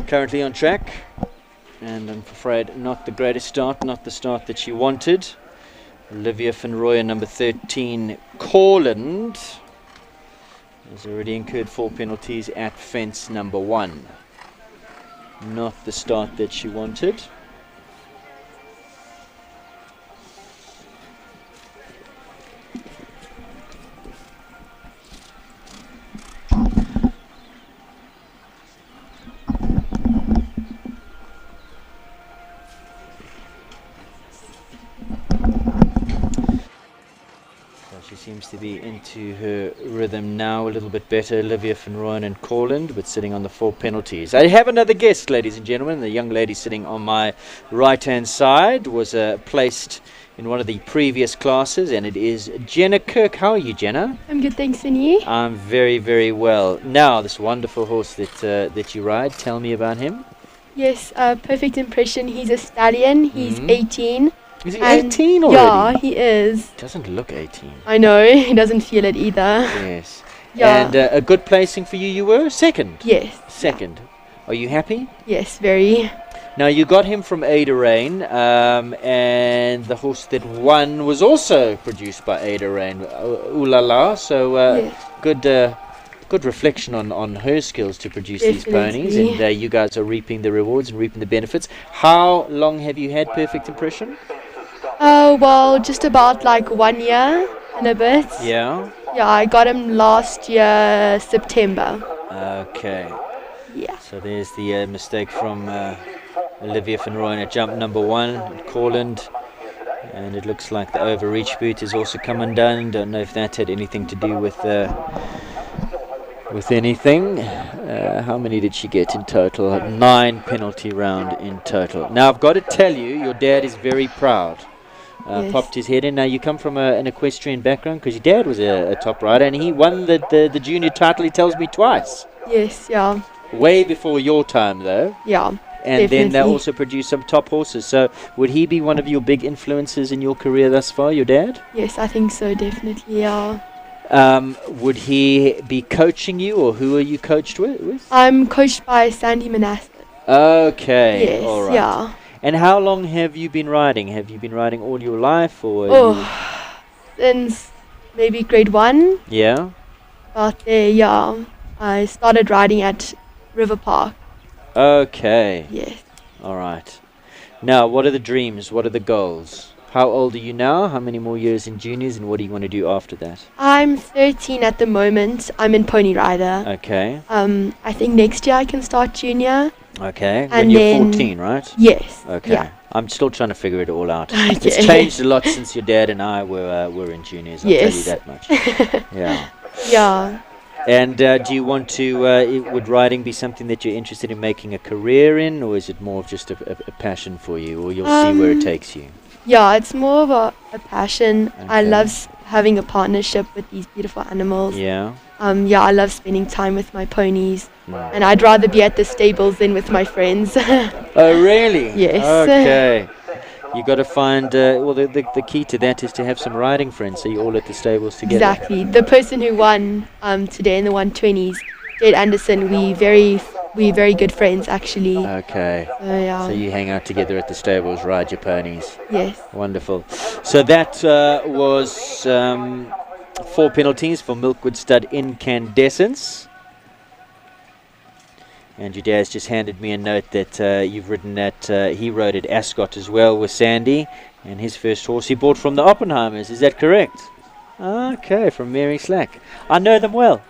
Currently on track, and I'm afraid not the greatest start, not the start that she wanted. Olivia van Rooyen, number 13, Corland, has already incurred 4 penalties at fence number 1. Not the start that she wanted. Seems to be into her rhythm now a little bit better. Olivia van Rooyen and Corland, but sitting on the 4 penalties. I have another guest, ladies and gentlemen. The young lady sitting on my right-hand side was placed in one of the previous classes, and it is Jenna Kirk. How are you, Jenna? I'm good, thanks, and you? I'm very, very well. Now, this wonderful horse that you ride, tell me about him. Yes, Perfect Impression. He's a stallion. He's 18. Is he 18 already? Yeah, he is. Doesn't look 18. I know, he doesn't feel it either. Yes. Yeah. And a good placing for you, you were? Second? Yes. Second. Are you happy? Yes, very. Now, you got him from Ada Rain, and the horse that won was also produced by Ada Rain, Ooh La La. So, yes. Good reflection on her skills to produce these ponies, and you guys are reaping the rewards and reaping the benefits. How long have you had Perfect Impression? Oh, well, just about like 1 year and a bit. Yeah? Yeah, I got him last year, September. Okay. Yeah. So there's the mistake from Olivia van Rooyen at jump number 1 at Corland. And it looks like the overreach boot has also come undone. Don't know if that had anything to do with anything. How many did she get in total? 9 penalty round in total. Now, I've got to tell you, your dad is very proud. Yes. Popped his head in. Now, you come from an equestrian background, because your dad was a top rider, and he won the junior title, he tells me, twice. Yes, yeah. Way before your time, though. Yeah, and definitely. Then they also produced some top horses. So would he be one of your big influences in your career thus far, your dad? Yes, I think so, definitely, yeah. Would he be coaching you, or who are you coached with? I'm coached by Sandy Manasseh. Okay, yes, all right. Yeah. And how long have you been riding? Have you been riding all your life, or? Since maybe grade 1. Yeah. About there, yeah. I started riding at River Park. Okay. Yes. All right. Now, what are the dreams? What are the goals? How old are you now? How many more years in juniors, and what do you want to do after that? I'm 13 at the moment. I'm in Pony Rider. Okay. I think next year I can start junior. Okay. And when you're 14, right? Yes. Okay. Yeah. I'm still trying to figure it all out. Okay. It's changed a lot since your dad and I were in juniors. I'll tell you that much. Yeah. Yeah. And do you want to, would riding be something that you're interested in making a career in, or is it more of just a passion for you, or you'll see where it takes you? Yeah, it's more of a passion. Okay. I love having a partnership with these beautiful animals. Yeah. Yeah, I love spending time with my ponies. And I'd rather be at the stables than with my friends. Oh, really? Yes. Okay. You got to find, well, the key to that is to have some riding friends, so you're all at the stables together. Exactly. The person who won today in the 120s, Jade Anderson, we very good friends, actually. Okay. Yeah. So you hang out together at the stables, ride your ponies. Yes. Wonderful. So that was 4 penalties for Milkwood Stud Incandescence. And your dad's just handed me a note that you've written that he rode at Ascot as well with Sandy, and his first horse he bought from the Oppenheimers. Is that correct? Okay, from Mary Slack. I know them well.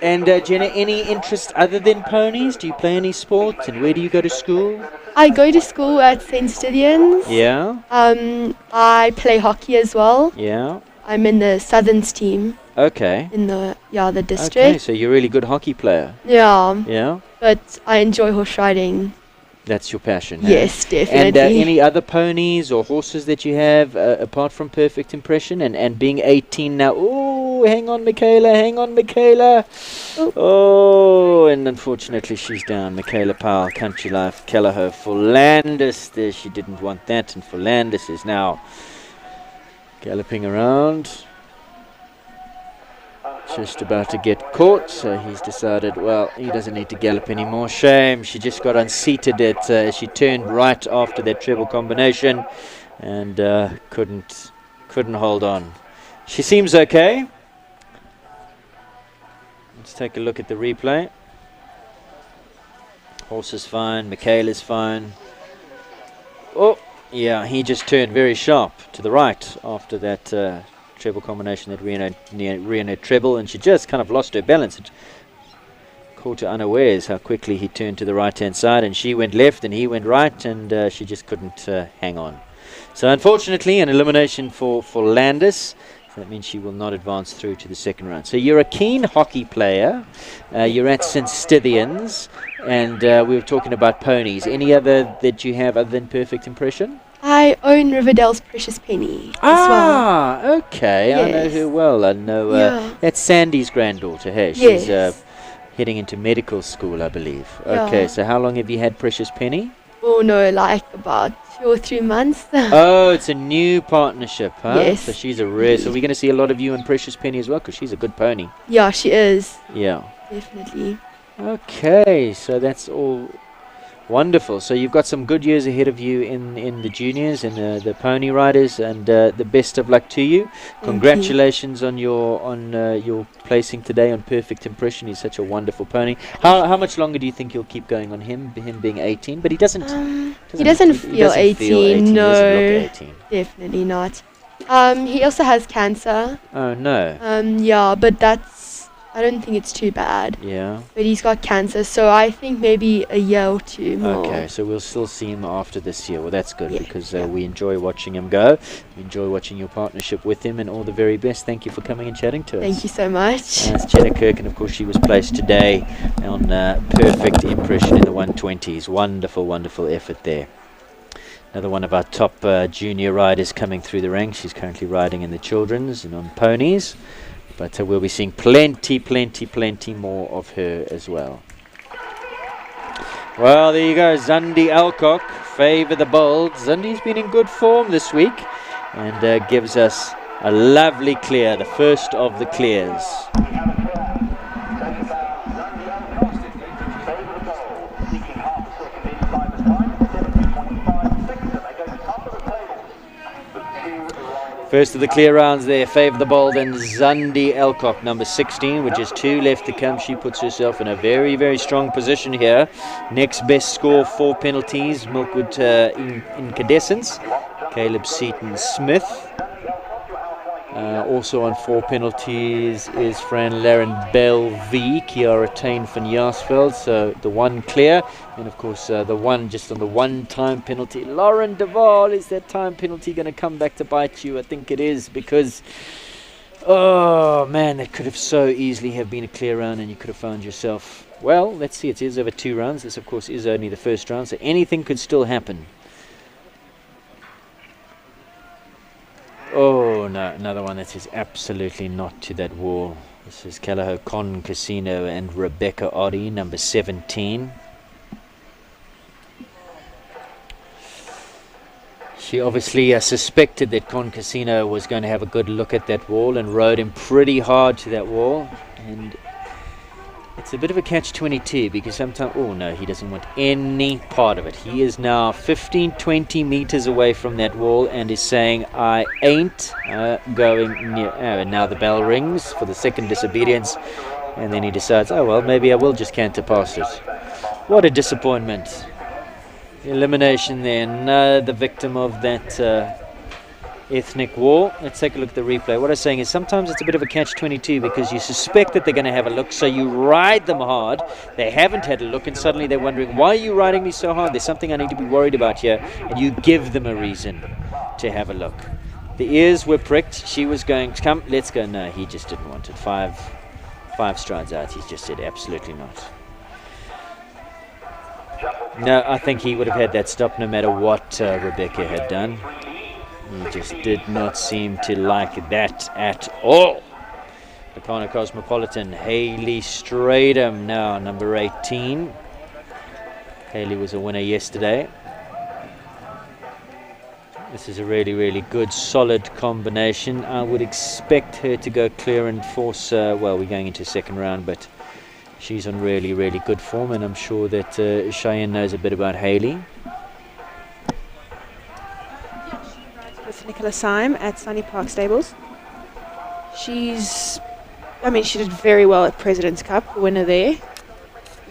And Jenna, any interest other than ponies? Do you play any sports, and where do you go to school? I go to school at St. Stithians. Yeah. I play hockey as well. Yeah. I'm in the Southerns team. Okay. In the district. Okay, so you're a really good hockey player. Yeah. Yeah. But I enjoy horse riding That's your passion. Yes, definitely. And any other ponies or horses that you have apart from Perfect Impression and being 18 now? Oh, hang on, Michaela. Oh, and unfortunately she's down. Michaela Powell, Country Life, Kelleher for Landis. There, she didn't want that, and for Landis is now galloping around. Just about to get caught, so he's decided, well, he doesn't need to gallop anymore. Shame, she just got unseated as she turned right after that treble combination and couldn't hold on. She seems okay. Let's take a look at the replay. Horse is fine, Michaela's fine. Oh, yeah, he just turned very sharp to the right after that treble combination, that Reno treble, and she just kind of lost her balance. It caught her unawares how quickly he turned to the right hand side, and she went left and he went right, and she just couldn't hang on. So unfortunately an elimination for Landis. So that means she will not advance through to the second round. So you're a keen hockey player, you're at St. Stithians, and we were talking about ponies. Any other that you have other than Perfect Impression? I own Riverdale's Precious Penny as well. Okay. Yes. I know her well. I know that's Sandy's granddaughter. Hey, she's heading into medical school, I believe. Okay, so how long have you had Precious Penny? Oh no, like about 2 or 3 months. Oh, it's a new partnership, huh? Yes. So she's a rare. So we're going to see a lot of you in Precious Penny as well, because she's a good pony. Yeah, she is. Yeah. Definitely. Okay, so that's all. Wonderful. So you've got some good years ahead of you in the juniors and the pony riders, and the best of luck to you. Congratulations on your placing today on Perfect Impression. He's such a wonderful pony. How much longer do you think you'll keep going on him being 18? But he doesn't feel 18. No, doesn't look 18. Definitely not. He also has cancer. Oh no. Yeah, but I don't think it's too bad. Yeah. But he's got cancer, so I think maybe a year or two more. Okay, so we'll still see him after this year. Well, that's good, because we enjoy watching him go. We enjoy watching your partnership with him, and all the very best. Thank you for coming and chatting to us. Thank you so much. That's Jenna Kirk, and of course she was placed today on Perfect Impression in the 120s. Wonderful, wonderful effort there. Another one of our top junior riders coming through the ranks. She's currently riding in the children's and on ponies. But we'll be seeing plenty more of her as well. Well, there you go. Zandi Alcock, Favour the Bold. Zandi's been in good form this week and gives us a lovely clear, the first of the clears. First of the clear rounds there, Favour the Bold and Zandi Alcock, number 16, with just 2 left to come. She puts herself in a very, very strong position here. Next best score, 4 penalties, Milkwood Incandescence, Caleb Seaton Smith. Also on 4 penalties is Fran Laren Bell V, Kiara Tain van Jaarsveld, so the 1 clear. And of course the 1 just on the 1 time penalty. Lauren Duval, is that time penalty going to come back to bite you? I think it is, because oh man, that could have so easily have been a clear round and you could have found yourself, well, let's see, it is over 2 rounds. This of course is only the first round, so anything could still happen. Oh no, another one that is absolutely not to that wall. This is Kelleher Con Casino and Rebecca Oddy, number 17. She obviously suspected that Con Casino was going to have a good look at that wall and rode him pretty hard to that wall. And it's a bit of a catch-22, because sometimes, oh no, he doesn't want any part of it. He is now 15-20 meters away from that wall and is saying, I ain't going near. And now the bell rings for the second disobedience, and then he decides, oh well, maybe I will just canter past it. What a disappointment. Elimination there, the victim of that ethnic war. Let's take a look at the replay. What I'm saying is sometimes it's a bit of a catch-22, because you suspect that they're going to have a look, so you ride them hard. They haven't had a look, and suddenly they're wondering, why are you riding me so hard? There's something I need to be worried about here. And you give them a reason to have a look. The ears were pricked. She was going, come, let's go. No, he just didn't want it. Five strides out. He just said absolutely not. No, I think he would have had that stop no matter what Rebecca had done. He just did not seem to like that at all. Locarno Cosmopolitan, Hayley Stradham now, number 18. Hayley was a winner yesterday. This is a really, really good, solid combination. I would expect her to go clear and force, well, we're going into second round, but she's on really, really good form, and I'm sure that Cheyenne knows a bit about Hayley. With Nicola Syme at Sunny Park Stables. She did very well at President's Cup, winner there.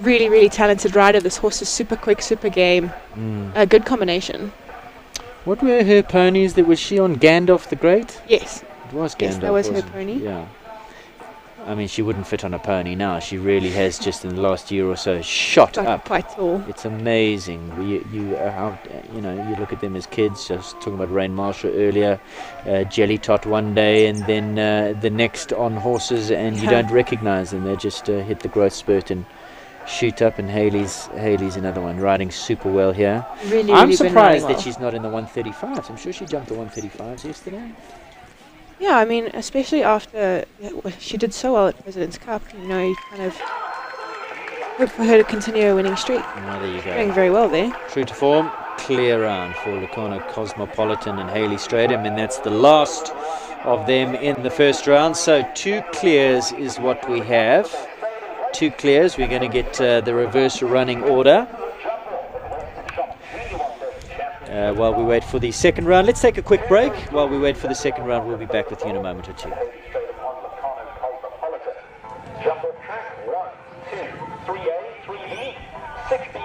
Really, really talented rider. This horse is super quick, super game. A good combination. What were her ponies? Was she on Gandalf the Great? Yes. It was Gandalf. Yes, that was her wasn't it? pony. Yeah. I mean, she wouldn't fit on a pony now. She really has, just in the last year or so, shot up. Quite tall. It's amazing. You look at them as kids. I was talking about Rain Marshall earlier, Jelly Tot one day, and then the next on horses, and you don't recognise them. They just hit the growth spurt and shoot up. And Hayley's another one, riding super well here. I'm surprised that she's not in the 135s. I'm sure she jumped the 135s yesterday. Yeah, I mean, especially after she did so well at President's Cup, you kind of hope for her to continue a winning streak. Oh, there you go. Doing very well there. True to form, clear round for Locarno Cosmopolitan and Hayley Stradham, and that's the last of them in the first round. So 2 clears is what we have. 2 clears. We're going to get the reverse running order. While we wait for the second round, let's take a quick break. While we wait for the second round, we'll be back with you in a moment or two. Jump off track 1, 2, 3A, 3B, 6B,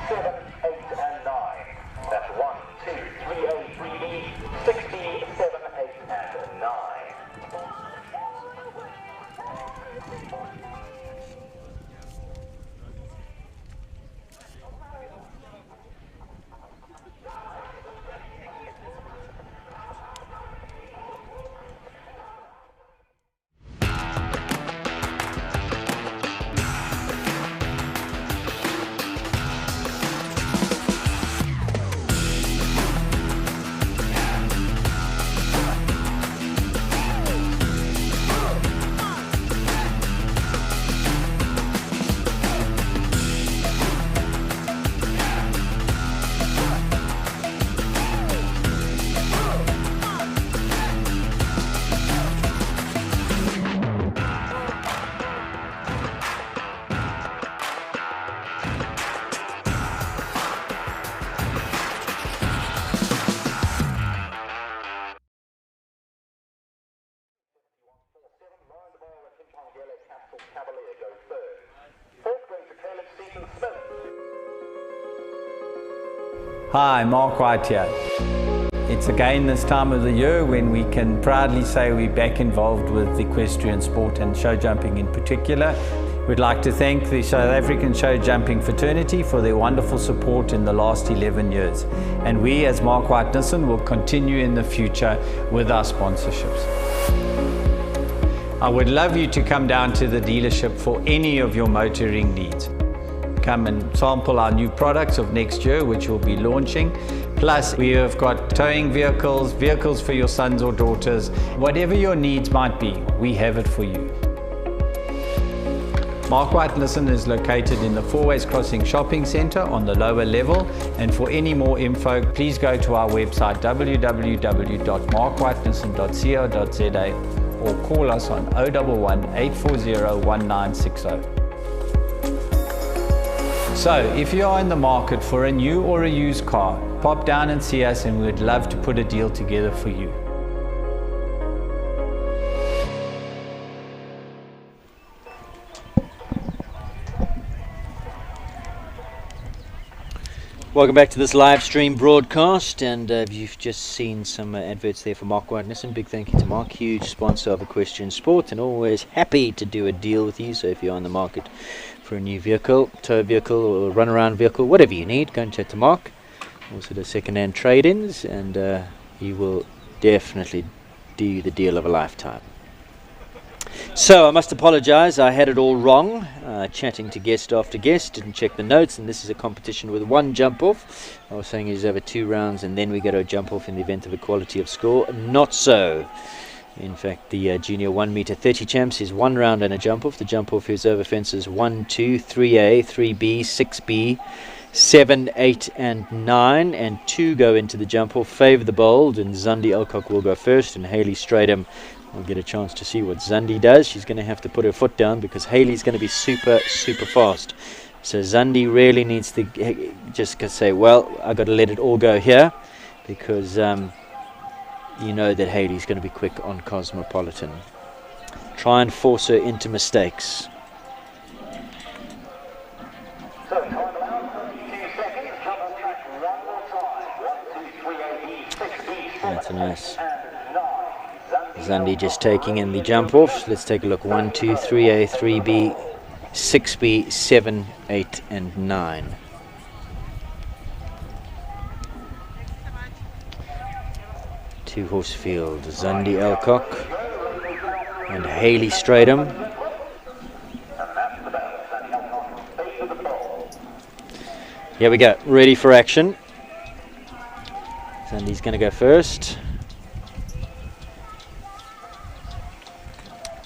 7, 8, and 9. That's 1, 2, 3A, 3B, 6B, 7, 8, and 9. Hi, Mark White here. It's again this time of the year when we can proudly say we're back involved with equestrian sport and show jumping in particular. We'd like to thank the South African show jumping fraternity for their wonderful support in the last 11 years. And we as Mark White Nissan will continue in the future with our sponsorships. I would love you to come down to the dealership for any of your motoring needs. Come and sample our new products of next year, which we'll be launching. Plus, we have got towing vehicles, vehicles for your sons or daughters. Whatever your needs might be, we have it for you. Mark White Nissan is located in the Fourways Crossing Shopping Centre on the lower level. And for any more info, please go to our website www.markwhitenissan.co.za or call us on 011 840 1960. So, if you are in the market for a new or a used car, pop down and see us and we would love to put a deal together for you. Welcome back to this live stream broadcast, and you've just seen some adverts there for Mark White Nissan. Big thank you to Mark, huge sponsor of Equestrian Sport, and always happy to do a deal with you. So if you're on the market for a new vehicle, tow vehicle or run-around vehicle, whatever you need, go and chat to Mark. Also the second-hand trade-ins, and he will definitely do you the deal of a lifetime. So I must apologize, I had it all wrong, chatting to guest after guest, didn't check the notes, and this is a competition with one jump off. I was saying it's over 2 rounds and then we go to a jump off in the event of equality of score. Not so. In fact, the junior 1 meter 30 champs is 1 round and a jump off. The jump off is over fences 1, 2, 3A, 3B, 6B, 7, 8 and 9, and 2 go into the jump off. Favour the bold, and Zandi Alcock will go first, and Hayley Stratham will get a chance to see what Zandi does. She's going to have to put her foot down because Hayley's going to be super fast. So Zandi really needs to just say, well, I've got to let it all go here, because you know that Hayley's going to be quick on Cosmopolitan. Try and force her into mistakes. That's nice. Zandi just taking in the jump off. Let's take a look. 1, 2, 3A, 3B, 6B, 7, 8 and 9. Two-horse field. Zandi Alcock and Hayley Stratham. Here we go. Ready for action. Zandi's going to go first.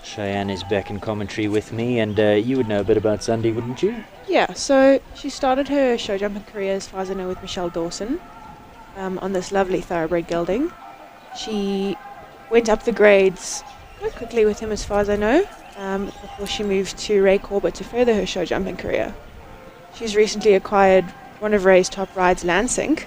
Cheyenne is back in commentary with me, and you would know a bit about Zandi, wouldn't you? Yeah, so she started her show jumping career, as far as I know, with Michelle Dawson on this lovely thoroughbred gelding. She went up the grades quite quickly with him, as far as I know, before she moved to Ray Corbett to further her show jumping career. She's recently acquired one of Ray's top rides, Lansing,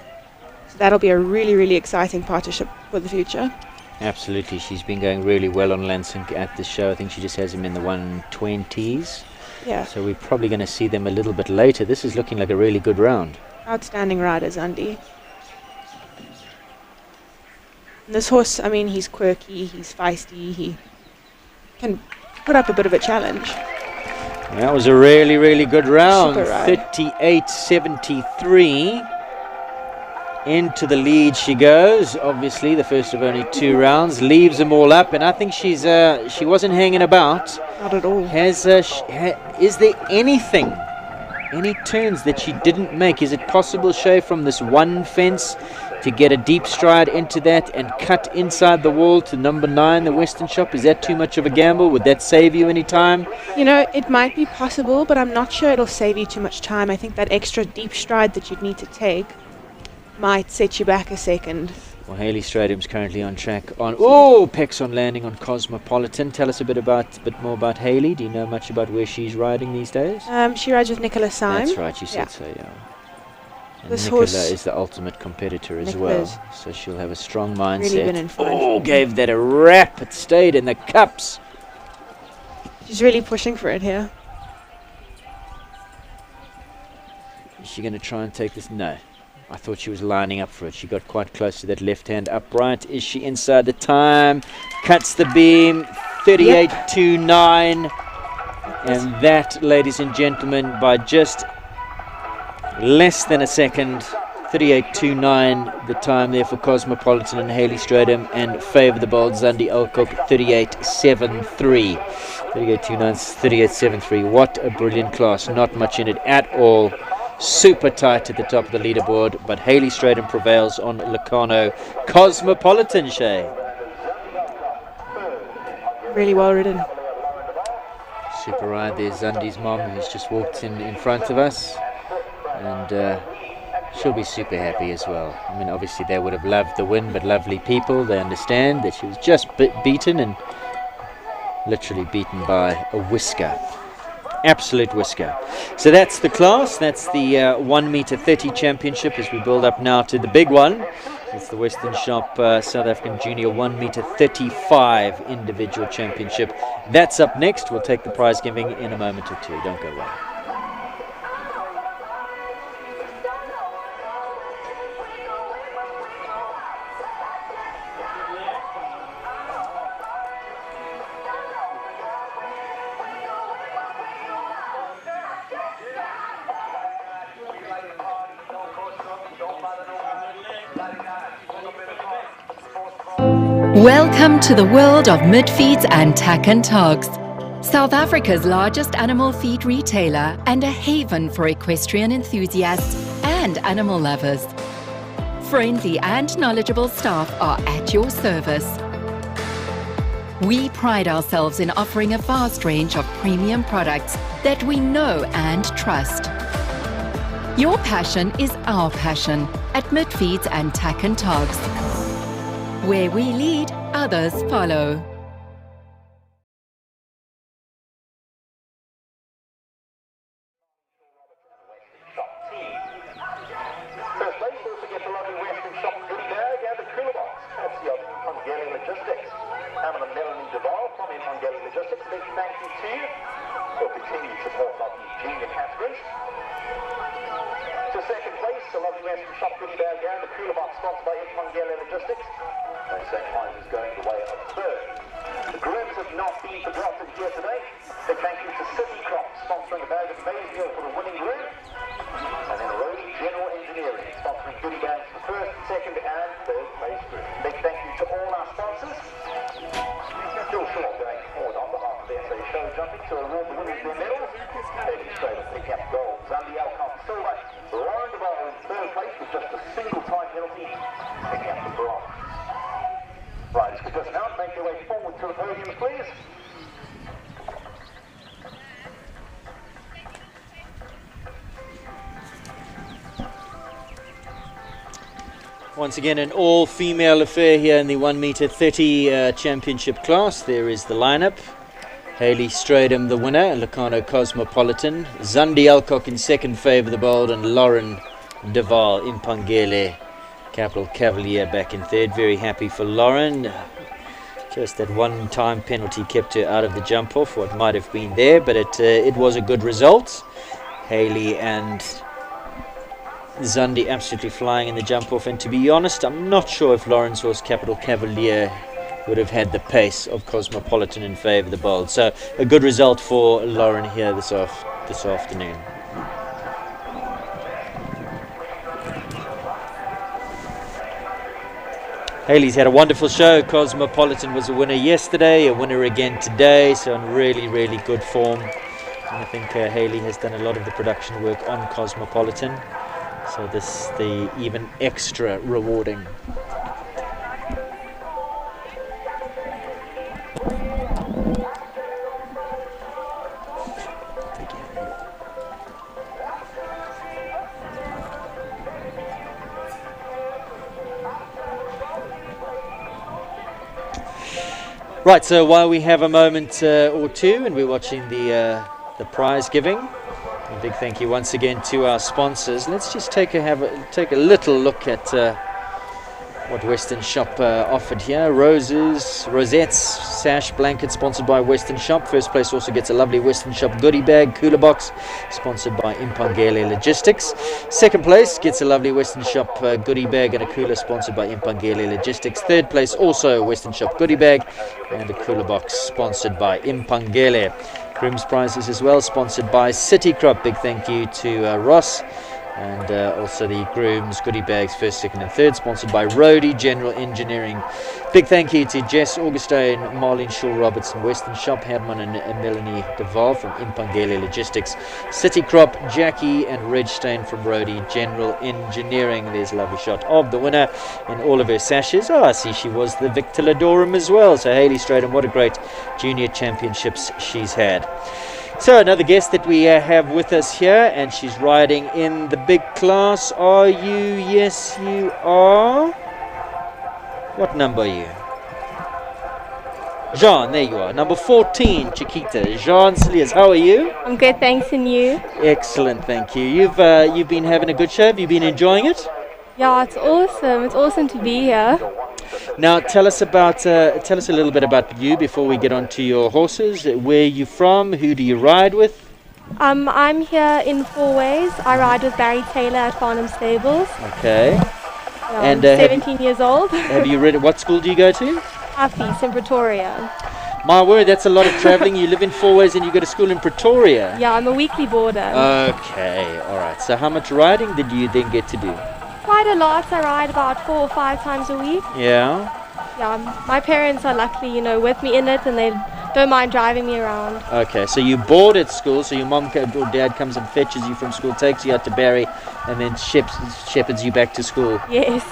so that'll be a really exciting partnership for the future. Absolutely, she's been going really well on Lansing at the show. I think she just has him in the 120s. Yeah. So we're probably going to see them a little bit later. This is looking like a really good round. Outstanding rider, Zandi. And this horse, I mean, he's quirky, he's feisty, he can put up a bit of a challenge. That was a really good round. Super ride. 38.73. Into the lead she goes. Obviously, the first of only 2 rounds. Leaves them all up, and I think she wasn't hanging about. Not at all. Is there anything, any turns that she didn't make? Is it possible, Shay, from this one fence to get a deep stride into that and cut inside the wall to number 9, the Western Shop? Is that too much of a gamble? Would that save you any time? You know, it might be possible, but I'm not sure it'll save you too much time. I think that extra deep stride that you'd need to take might set you back a second. Well, Hayley Stratham's currently on track on... Oh, Peck's on landing on Cosmopolitan. Tell us a bit more about Hayley. Do you know much about where she's riding these days? She rides with Nicola Syme. That's right, you said so, yeah. And This Nicola horse is the ultimate competitor as Nicola's well, so she'll have a strong mindset. really been in front. Oh, gave that a rap. It stayed in the cups. She's really pushing for it here. Is she going to try and take this? No. I thought she was lining up for it. She got quite close to that left-hand upright. Is she inside the time? Cuts the beam. 38.29. And that, ladies and gentlemen, by just less than a second. 38.29 the time there for Cosmopolitan and Hayley Stratham, and Favour the Bold Zandi Alcock 38.73. 38.29, 38.73. What a brilliant class. Not much in it at all. Super tight at the top of the leaderboard, but Hayley Stratham prevails on Locarno. Cosmopolitan, Shay. Really well ridden. Super ride. There's Zandi's mom, who's just walked in front of us, and she'll be super happy as well. I mean, obviously they would have loved the win, but lovely people, they understand that she was just beaten, and literally beaten by a whisker. Absolute whisker. So that's the class. That's the 1 meter 30 championship as we build up now to the big one. It's the Western Shop South African Junior 1 meter 35 individual championship. That's up next. We'll take the prize giving in a moment or two. Don't go away. Welcome to the world of mid-feeds and tack and togs. South Africa's largest animal feed retailer and a haven for equestrian enthusiasts and animal lovers. Friendly and knowledgeable staff are at your service. We pride ourselves in offering a vast range of premium products that we know and trust. Your passion is our passion at Midfeeds and Tack and Togs. Where we lead, others follow. First place, also get the lovely Western Shop goodie bag and the cooler box. That's the Hungarian Logistics. Having a Melanie Duval from Hungarian Logistics. Big thank you to you for continued support of the junior categories. To second place, the lovely Western Shop goodie bag and the cooler box sponsored by Hungarian Logistics. Those same prize is going the way of third. The grooms have not been forgotten here today. Big thank you to City Crop sponsoring a bag of maize meal for the winning groom. And then Rody General Engineering sponsoring goodie bags for first, second and third place group. Big thank you to all our sponsors. Still short going forward on behalf of the SA Show Jumping to award the winners their medals. Heading straight up pick up gold. Zandi Alcott silver. Lauren Duval in third place with just a single time penalty. Picking up the bronze. Riders could just now make their way forward to the podium, please. Once again, an all-female affair here in the 1m30 championship class. There is the lineup. Hayley Stradham, the winner, Locarno Cosmopolitan. Zandi Alcock in second, Favour the Bold, and Lauren Duval, Impangele, Capital Cavalier back in third. Very happy for Lauren. Just that one-time penalty kept her out of the jump-off, what might have been there, but it was a good result. Hayley and Zandi absolutely flying in the jump-off, and to be honest, I'm not sure if Lauren's horse Capital Cavalier would have had the pace of Cosmopolitan in Favour the Bold. So a good result for Lauren here this afternoon. Hayley's had a wonderful show. Cosmopolitan was a winner yesterday, a winner again today, so in really, really good form. And I think Hayley has done a lot of the production work on Cosmopolitan, so this the even extra rewarding. Right, so while we have a moment or two and we're watching the prize giving, a big thank you once again to our sponsors. Let's just take a little look at what Western Shop offered here. Roses, rosettes, sash, blanket sponsored by Western Shop. First place also gets a lovely Western Shop goodie bag, cooler box, sponsored by Impangele Logistics. Second place gets a lovely Western Shop goodie bag and a cooler, sponsored by Impangele Logistics. Third place also a Western Shop goodie bag and a cooler box, sponsored by Impangele. Groom's prizes as well, sponsored by City Crop. Big thank you to Ross. And also the Groom's goodie bags, first, second and third, sponsored by Rody General Engineering. Big thank you to Jess Augustine, Marlene Shaw Robertson, Western Shop, Herman and Melanie Duval from Impangele Logistics. City Crop, Jackie and Reg Stein from Rody General Engineering. There's a lovely shot of the winner in all of her sashes. Oh, I see she was the Victor Ladorum as well. So Hayley Stradham, what a great junior championships she's had. So another guest that we have with us here, and she's riding in the big class. Are you? Yes, you are. What number are you? Jean, there you are. Number 14, Chiquita. Jean Sliers, how are you? I'm good, thanks, and you? Excellent, thank you. You've been having a good show. Have you been enjoying it? Yeah, it's awesome. It's awesome to be here. Now, tell us a little bit about you before we get on to your horses. Where are you from? Who do you ride with? I'm here in Four Ways. I ride with Barry Taylor at Farnham Stables. Okay. I'm 17 years old. Have you read? What school do you go to? Affis in Pretoria. My word, that's a lot of travelling. You live in Four Ways and you go to school in Pretoria. Yeah, I'm a weekly boarder. Okay, all right. So how much riding did you then get to do? Quite a lot. I ride about 4 or 5 times a week. Yeah. Yeah, my parents are luckily, with me in it, and they don't mind driving me around. Okay, so you board at school, so your mom or dad comes and fetches you from school, takes you out to Barry, and then shepherds you back to school. Yes.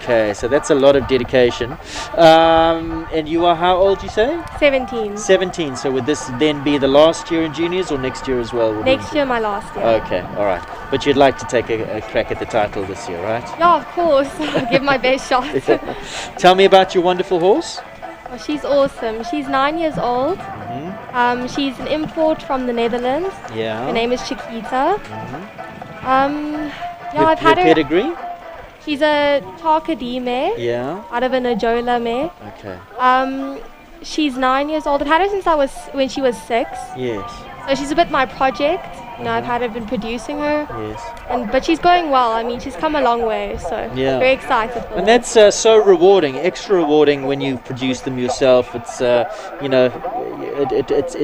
Okay, so that's a lot of dedication. And you are how old, you say? 17. 17, so would this then be the last year in juniors or next year as well? Next year, my last year. Okay, all right. But you'd like to take a crack at the title this year, right? Yeah, of course. I'll give my best shot. Tell me about your wonderful horse. Well, she's awesome. She's 9 years old. She's an import from the Netherlands. Yeah. Her name is Chiquita. I've had her. Pedigree? She's a Tarkadi mare. Yeah. Out of an Ajola mare. Okay. She's 9 years old. I've had her when she was 6. Yes. So she's a bit my project. I've been producing her. Yes. But she's going well. I mean, she's come a long way. So yeah. Very excited for her. And that's so rewarding, extra rewarding when you produce them yourself. It's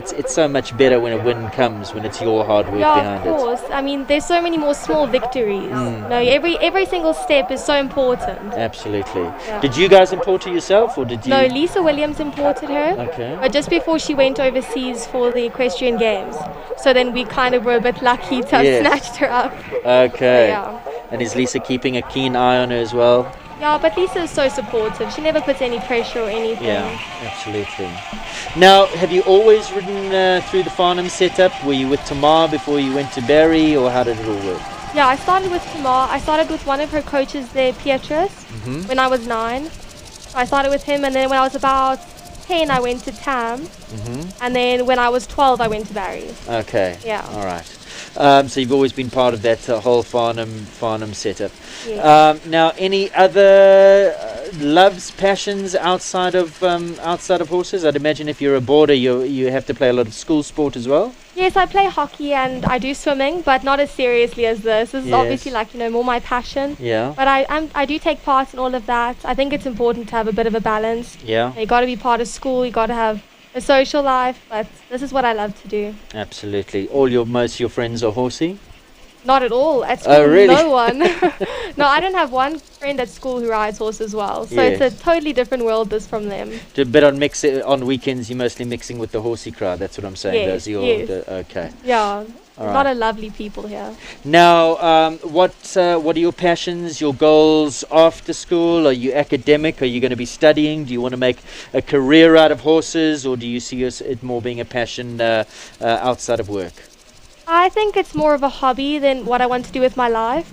it's so much better when a win comes, when it's your hard work behind it. Yeah, of course. I mean, there's so many more small victories. Every single step is so important. Absolutely. Yeah. Did you guys import her yourself, or did you? No, Lisa Williams imported her. Okay. But just before she went overseas for the Equestrian Games, so then we kind of were a bit lucky to have snatched her up. Okay. Yeah. And is Lisa keeping a keen eye on her as well? Yeah, but Lisa is so supportive. She never puts any pressure or anything. Yeah, absolutely. Now, have you always ridden through the Farnham setup? Were you with Tamar before you went to Barry, or how did it all work? Yeah, I started with Tamar. I started with one of her coaches there, Pietrus, when I was 9. So I started with him, and then when I was about 10, I went to Tam. And then when I was 12, I went to Barry. Okay. Yeah. All right. So you've always been part of that whole Farnham setup. Yes. Now, any other loves, passions outside of horses? I'd imagine if you're a boarder, you have to play a lot of school sport as well. Yes, I play hockey and I do swimming, but not as seriously as this. This is obviously more my passion. Yeah. But I do take part in all of that. I think it's important to have a bit of a balance. Yeah. You got to be part of school. You got to have a social life, but this is what I love to do. Absolutely. Most of your friends are horsey? Not at all. At school, really? No one. No, I don't have one friend at school who rides horse as well. So it's a totally different world this from them. But on weekends, you're mostly mixing with the horsey crowd. That's what I'm saying. Yes, Okay. Yeah. All a lot of lovely people here. Now, what are your passions, your goals after school? Are you academic? Are you going to be studying? Do you want to make a career out of horses, or do you see it more being a passion outside of work? I think it's more of a hobby than what I want to do with my life.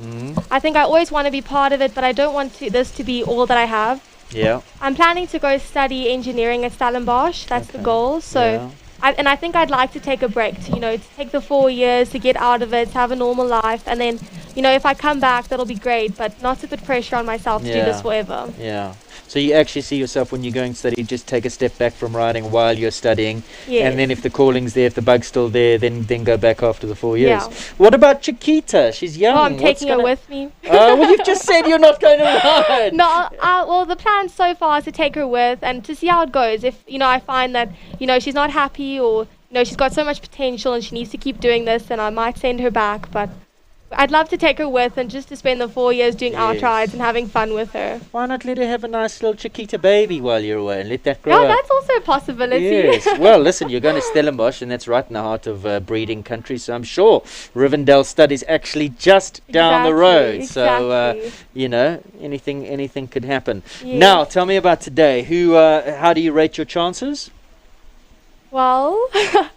I think I always want to be part of it, but I don't want this to be all that I have. Yeah. I'm planning to go study engineering at Stellenbosch. That's the goal. So. I think I'd like to take a break, to take the 4 years to get out of it, to have a normal life, and then, if I come back, that'll be great, but not to put pressure on myself to do this forever. Yeah. So you actually see yourself when you're going to study, just take a step back from riding while you're studying, and then if the calling's there, if the bug's still there, then go back after the 4 years. Yeah. What about Chiquita? She's young. Oh, I'm taking her with me. Well, you've just said you're not going to ride. No, well, the plan so far is to take her with and to see how it goes. If, I find that, she's not happy or, she's got so much potential and she needs to keep doing this, then I might send her back, but I'd love to take her with and just to spend the 4 years doing outrides and having fun with her. Why not let her have a nice little Chiquita baby while you're away and let that grow Yeah, up? that's also a possibility. Yes. Well, listen, you're going to Stellenbosch, and that's right in the heart of breeding country, so I'm sure Rivendell Stud is actually just down the road. Exactly. So, anything could happen. Yes. Now, tell me about today. How do you rate your chances? Well,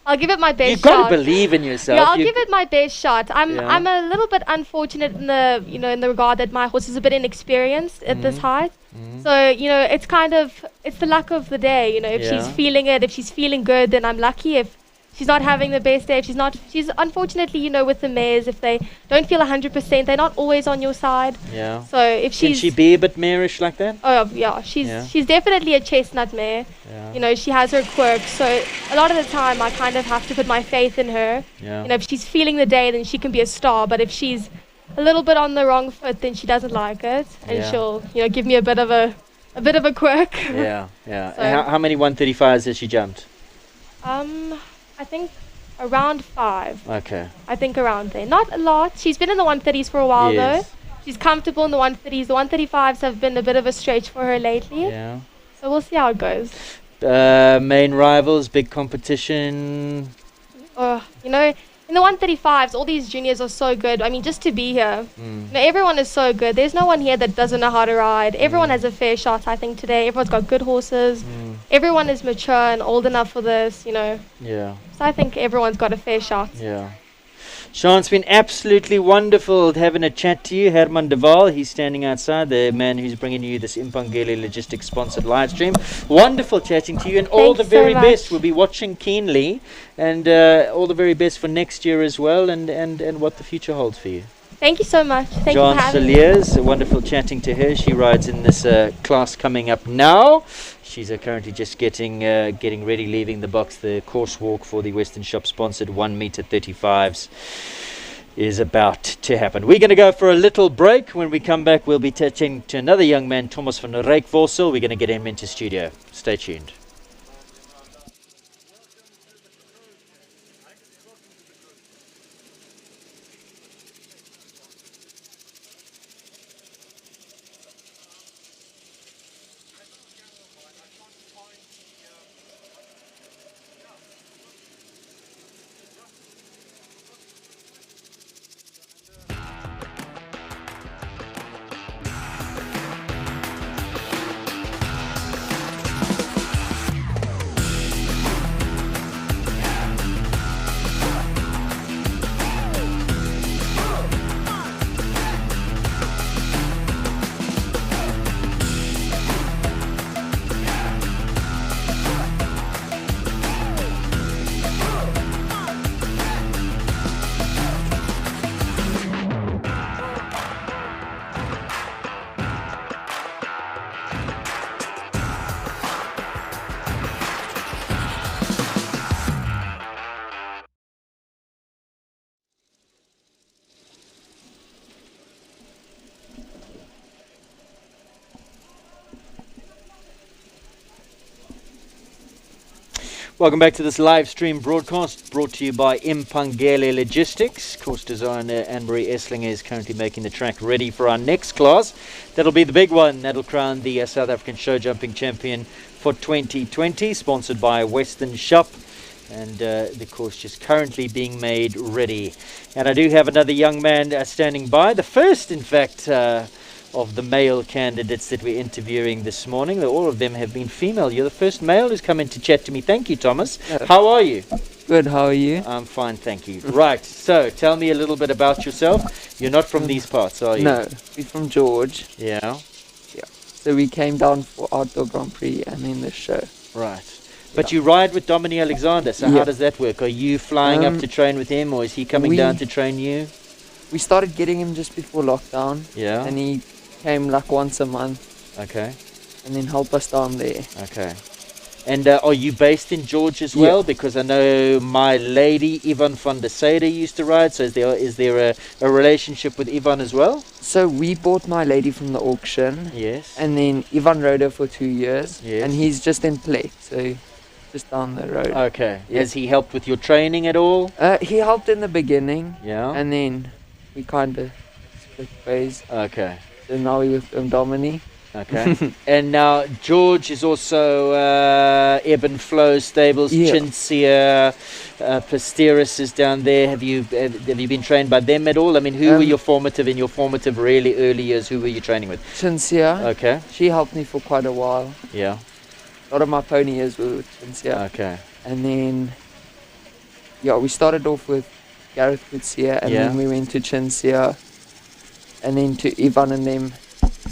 I'll give it my best shot. You've got to believe in yourself. Yeah, I'll give it my best shot. I'm a little bit unfortunate in the in the regard that my horse is a bit inexperienced at this height. So it's the luck of the day. If she's feeling it, if she's feeling good, then I'm lucky. If she's not having the best day, she's unfortunately with the mares, if they don't feel 100%, they're not always on your side. Yeah. So if Can she be a bit marish like that? Oh yeah, she's definitely a chestnut mare. Yeah. She has her quirks. So a lot of the time I kind of have to put my faith in her. Yeah. If she's feeling the day, then she can be a star. But if she's a little bit on the wrong foot, then she doesn't like it, and she'll give me a bit of a quirk. Yeah. So How many 135s has she jumped? I think around 5. Okay. I think around there. Not a lot. She's been in the 130s for a while though. She's comfortable in the 130s. The 135s have been a bit of a stretch for her lately. Yeah. So we'll see how it goes. Main rivals, big competition. You know, in the 135s, all these juniors are so good. I mean, just to be here, you know, everyone is so good. There's no one here that doesn't know how to ride. Everyone has a fair shot, I think, today. Everyone's got good horses. Everyone is mature and old enough for this, you know. Yeah. So I think everyone's got a fair shot. Yeah. Sean, it's been absolutely wonderful having a chat to you. Herman de Waal, he's standing outside, the man who's bringing you this Impangele Logistics sponsored live stream. Wonderful chatting to you, and all the very best. We'll be watching keenly, and all the very best for next year as well, and what the future holds for you. Thank you so much. Thank John you for having me. Saliers, wonderful chatting to her. She rides in this class coming up now. She's currently just getting ready, leaving the box. The course walk for the Western Shop sponsored 1 meter 35s is about to happen. We're going to go for a little break. When we come back, we'll be touching to another young man, Thomas van der Reikvorsel. We're going to get him into studio. Stay tuned. Welcome back to this live stream broadcast brought to you by Impangele Logistics. Course designer Anne-Marie Esslinger is currently making the track ready for our next class. That'll be the big one. That'll crown the South African show jumping champion for 2020, sponsored by Western Shop. And the course just currently being made ready. And I do have another young man standing by. The first, in fact, of the male candidates that we're interviewing this morning. All of them have been female. You're the first male who's come in to chat to me. Thank you, Thomas. How are you? Good, how are you? I'm fine, thank you. Right, so tell me a little bit about yourself. You're not from these parts, are you? No, we're from George. Yeah. Yeah. So we came down for Outdoor Grand Prix and then the show. Right. But you ride with Dominic Alexander, so how does that work? Are you flying up to train with him, or is he coming down to train you? We started getting him just before lockdown. Yeah. And he came like once a month. Okay. And then help us down there. Okay. And are you based in George as well? Because I know my lady Ivan van der Sade used to ride. So is there a relationship with Ivan as well? So we bought my lady from the auction. Yes. And then Ivan rode her for 2 years. Yes. And he's just in Plate, so just down the road. Okay. Yeah. Has he helped with your training at all? He helped in the beginning. Yeah. And then we kind of split ways. Okay. So now we're with Dominic. Okay. And now George is also Ebb and Flow stables, Chinsia, Pasteris is down there. Have you been trained by them at all? I mean, who were your formative really early years? Who were you training with? Chinsia. Okay. She helped me for quite a while. Yeah. A lot of my pony years were with Chinsia. Okay. And then, we started off with Gareth Kutsia, and then we went to Chinsia, and then to Ivan and them.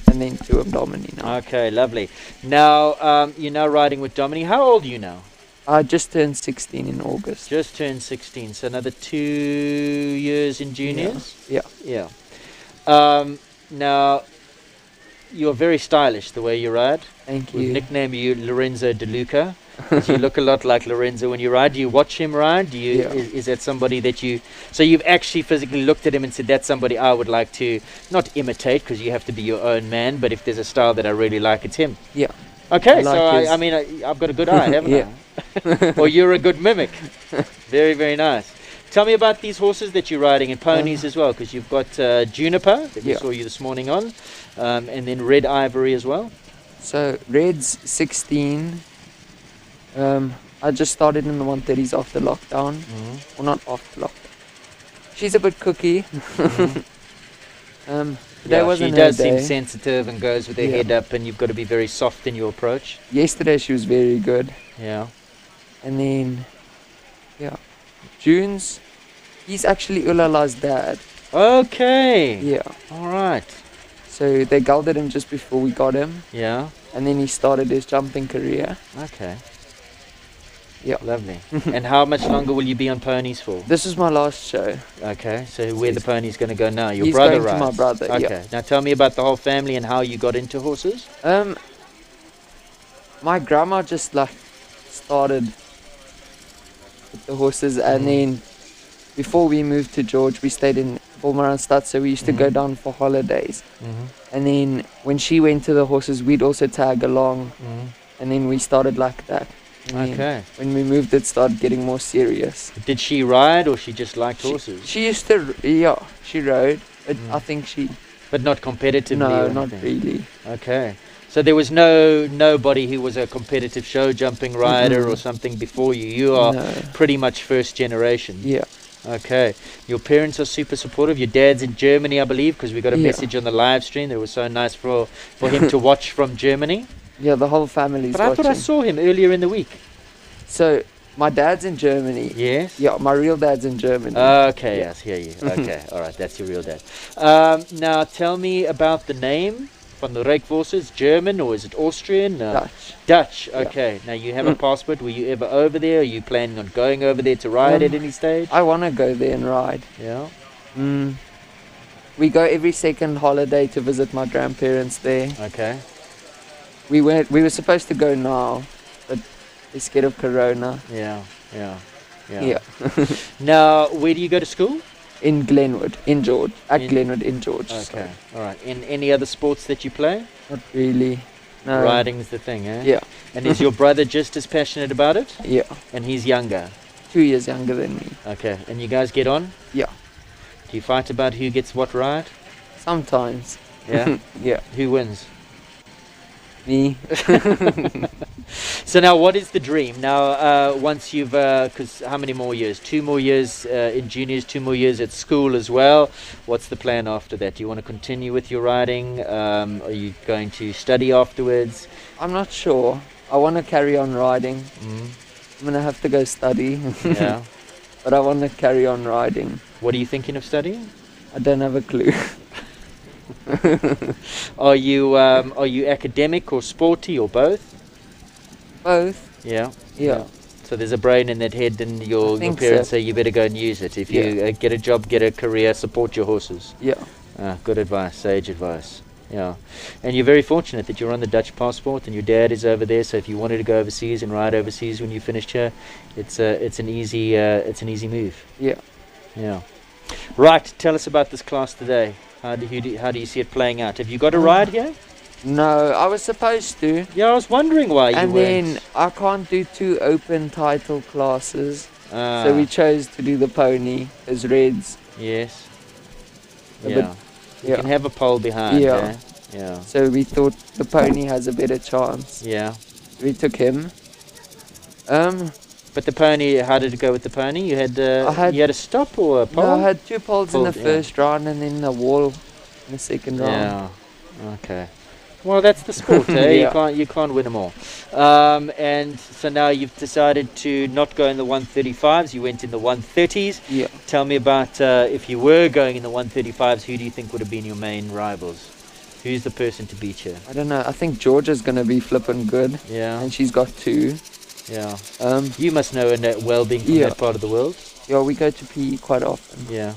And then to Dominic now. Okay, lovely. Now, you're now riding with Dominic. How old are you now? I just turned 16 in August. Just turned 16, so another 2 years in juniors? Yeah. Now, you're very stylish the way you ride. Thank you. We've nicknamed you Lorenzo De Luca. You look a lot like Lorenzo when you ride. Do you watch him ride? Is that somebody that you... So you've actually physically looked at him and said, that's somebody I would like to, not imitate, because you have to be your own man, but if there's a style that I really like, it's him. Yeah. Okay, I mean, I've got a good eye, haven't I? Or you're a good mimic. Very, very nice. Tell me about these horses that you're riding, and ponies as well, because you've got Juniper, that we saw you this morning on, and then Red Ivory as well. So Red's 16. I just started in the 130s after lockdown. Well, not after lockdown. She's a bit cookie. Today wasn't she does her day. seem sensitive and goes with her head up, and you've got to be very soft in your approach. Yesterday she was very good. Yeah. And then, June's, he's actually Ulala's dad. Okay. Yeah. All right. So they gelded him just before we got him. Yeah. And then he started his jumping career. Okay. Yeah. Lovely. And how much longer will you be on ponies for? This is my last show. Okay. So where the pony's going to go now? Your He's brother going to rides? my brother, Okay. yeah. Now tell me about the whole family and how you got into horses. My grandma just like started with the horses, and then before we moved to George, we stayed in Wolmaranstad, so we used to go down for holidays. And then when she went to the horses, we'd also tag along, and then we started like that. And Okay. when we moved, it started getting more serious. Did she ride, or she just liked horses? She used to, she rode, but I think she... But not competitively? No, or not anything? really. Okay. So there was nobody who was a competitive show jumping rider or something before you. You are pretty much first generation. Yeah. Okay. Your parents are super supportive. Your dad's in Germany, I believe, because we got a message on the live stream that it was so nice for him to watch from Germany. Yeah, the whole family's But I thought I saw him earlier in the week. So, my dad's in Germany. Yes? Yeah, my real dad's in Germany. Okay, yes, hear you. Okay, all right, that's your real dad. Now, tell me about the name. Van der Rijkvoorse, is German or is it Austrian? Dutch. Dutch, okay. Now, you have a passport. Were you ever over there? Are you planning on going over there to ride at any stage? I want to go there and ride. Yeah? We go every second holiday to visit my grandparents there. Okay. We were supposed to go now, but they're scared of Corona. Yeah. Now, where do you go to school? In Glenwood, in George. Glenwood, in George. Okay, all right. In any other sports that you play? Not really. No. Riding's the thing, eh? Yeah. And is your brother just as passionate about it? Yeah. And he's younger? 2 years younger than me. Okay. And you guys get on? Yeah. Do you fight about who gets what ride? Sometimes. Yeah? Yeah. Who wins? Me. So now, what is the dream? Now, once you've, because how many more years? 2 more years in juniors, 2 more years at school as well. What's the plan after that? Do you want to continue with your riding? Are you going to study afterwards? I'm not sure. I want to carry on riding. I'm going to have to go study. Yeah. But I want to carry on riding. What are you thinking of studying? I don't have a clue. Are you academic or sporty or both? Both. Yeah. Yeah. So there's a brain in that head, and your parents say you better go and use it. If you get a job, get a career, support your horses. Yeah. Good advice, sage advice. Yeah. And you're very fortunate that you're on the Dutch passport and your dad is over there. So if you wanted to go overseas and ride overseas when you finished here, it's an easy move. Yeah. Yeah. Right. Tell us about this class today. How do you see it playing out? Have you got a ride here? No, I was supposed to. Yeah, I was wondering why you weren't. And then I can't do 2 open title classes. So we chose to do the pony as Reds. Yes. Yeah. You can have a pole behind. Yeah. Yeah. So we thought the pony has a better chance. Yeah. We took him. But the pony, how did it go with the pony? You had you had a stop or a pole? No, I had 2 poles in the first round and then a wall in the second round. Yeah. Okay. Well, that's the sport, eh? Yeah. You can't win them all. And so now you've decided to not go in the 135s. You went in the 130s. Yeah. Tell me about if you were going in the 135s. Who do you think would have been your main rivals? Who's the person to beat you? I don't know. I think Georgia's gonna be flipping good. Yeah. And she's got 2. Yeah. You must know Annette well, being from that part of the world. Yeah, we go to PE quite often. Yeah.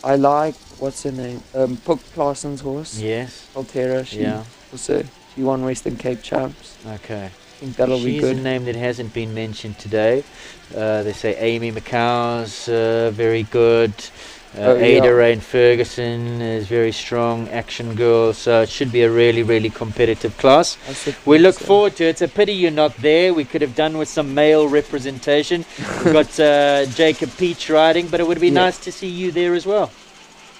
I like, what's her name? Puck Claessen's horse. Yes. Altera. She won Western Cape Champs. Okay. I think that'll be good. She's a name that hasn't been mentioned today. They say Amy McCow's very good. Ada Rain Ferguson is very strong, action girl, so it should be a really, really competitive class. We look forward to it. It's a pity you're not there. We could have done with some male representation. We've got Jacob Peach riding, but it would be nice to see you there as well.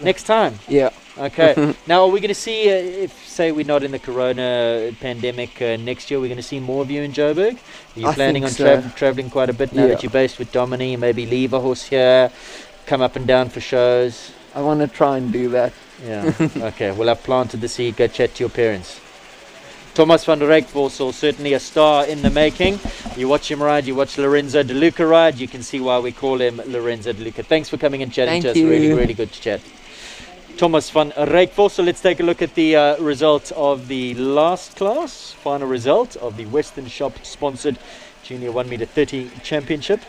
Next time? Yeah. Okay. Now, are we going to see, if, say, we're not in the corona pandemic next year, we're going to see more of you in Joburg? Are you planning on traveling quite a bit now that you're based with Domini? Maybe leave a horse here, come up and down for shows? I want to try and do that. Yeah. Okay. Well, I've planted the seed. Go chat to your parents. Thomas van der Rijkvorsel, certainly a star in the making. You watch him ride, you watch Lorenzo De Luca ride, you can see why we call him Lorenzo De Luca. Thanks for coming and chatting to us. Really, really good to chat. Thomas van Rijkvorsel, let's take a look at the result of the last class. Final result of the Western Shop sponsored Junior 1m30 Championship.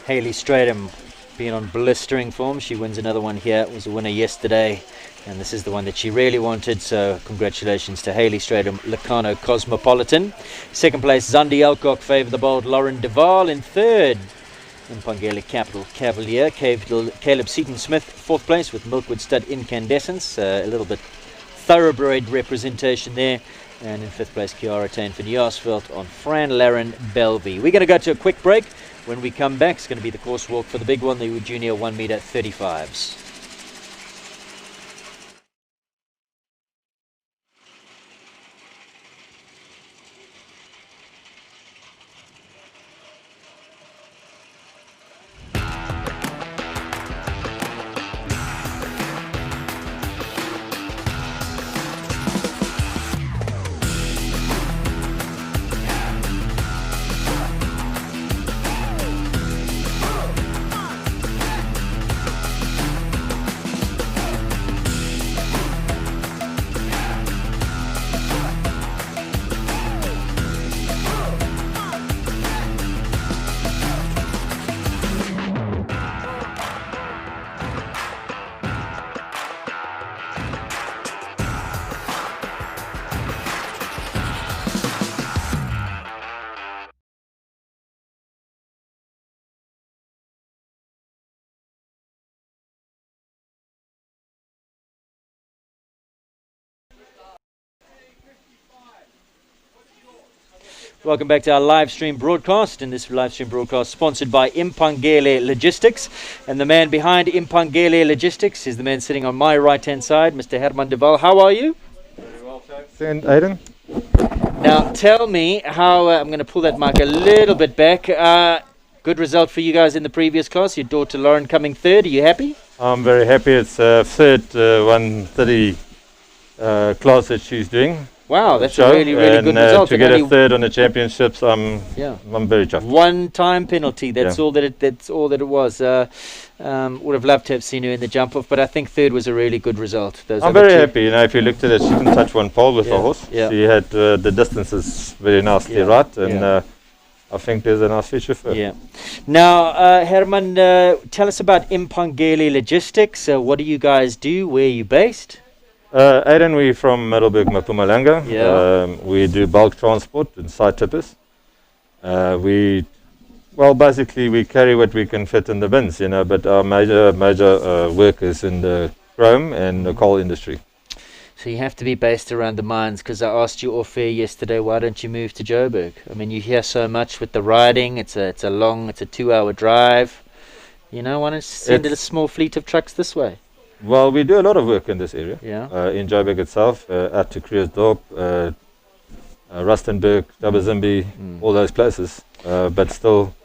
Hayley Stratham being on blistering form. She wins another one here. Was a winner yesterday. And this is the one that she really wanted, so congratulations to Hayley Stratham, Locarno Cosmopolitan. Second place, Zandi Elcock, favour the bold Lauren Duval. In third, Impangele Capital Cavalier, Caleb Seaton-Smith, fourth place with Milkwood Stud Incandescence. A little bit thoroughbred representation there. And in fifth place, Kiara Tain for Newsveld on Fran Laren Belvey. We're going to go to a quick break. When we come back, it's going to be the course walk for the big one, the Junior 1m35s. Welcome back to our live stream broadcast, and this live stream broadcast sponsored by Impangele Logistics. And the man behind Impangele Logistics is the man sitting on my right hand side, Mr. Herman de Waal. How are you? Very well, thanks. And Aiden? Now tell me how, I'm going to pull that mic a little bit back. Good result for you guys in the previous class. Your daughter Lauren coming third. Are you happy? I'm very happy. It's third 130 class that she's doing. Wow, that's a really, really good result. To get a third on the championships, I'm very chuffed. One time penalty. That's all that it was. Would have loved to have seen her in the jump off, but I think third was a really good result. I'm very happy. You know, if you looked at it, she didn't touch one pole with the horse. Yeah. She had the distances very nicely right, and I think there's a nice future for her. Yeah. Now, Herman, tell us about Impangele Logistics. What do you guys do? Where are you based? Aiden, we're from Middelburg, Mpumalanga. Yeah. We do bulk transport and side tippers. Basically we carry what we can fit in the bins, you know, but our major work is in the chrome and the coal industry. So you have to be based around the mines, because I asked you off air yesterday, why don't you move to Joburg? I mean, you hear so much with the riding. It's a 2-hour drive. You know, why don't you send a small fleet of trucks this way? Well, we do a lot of work in this area. Yeah. In Joburg itself, out to Krugersdorp, Rustenburg, Dabazimbi, all those places. But still,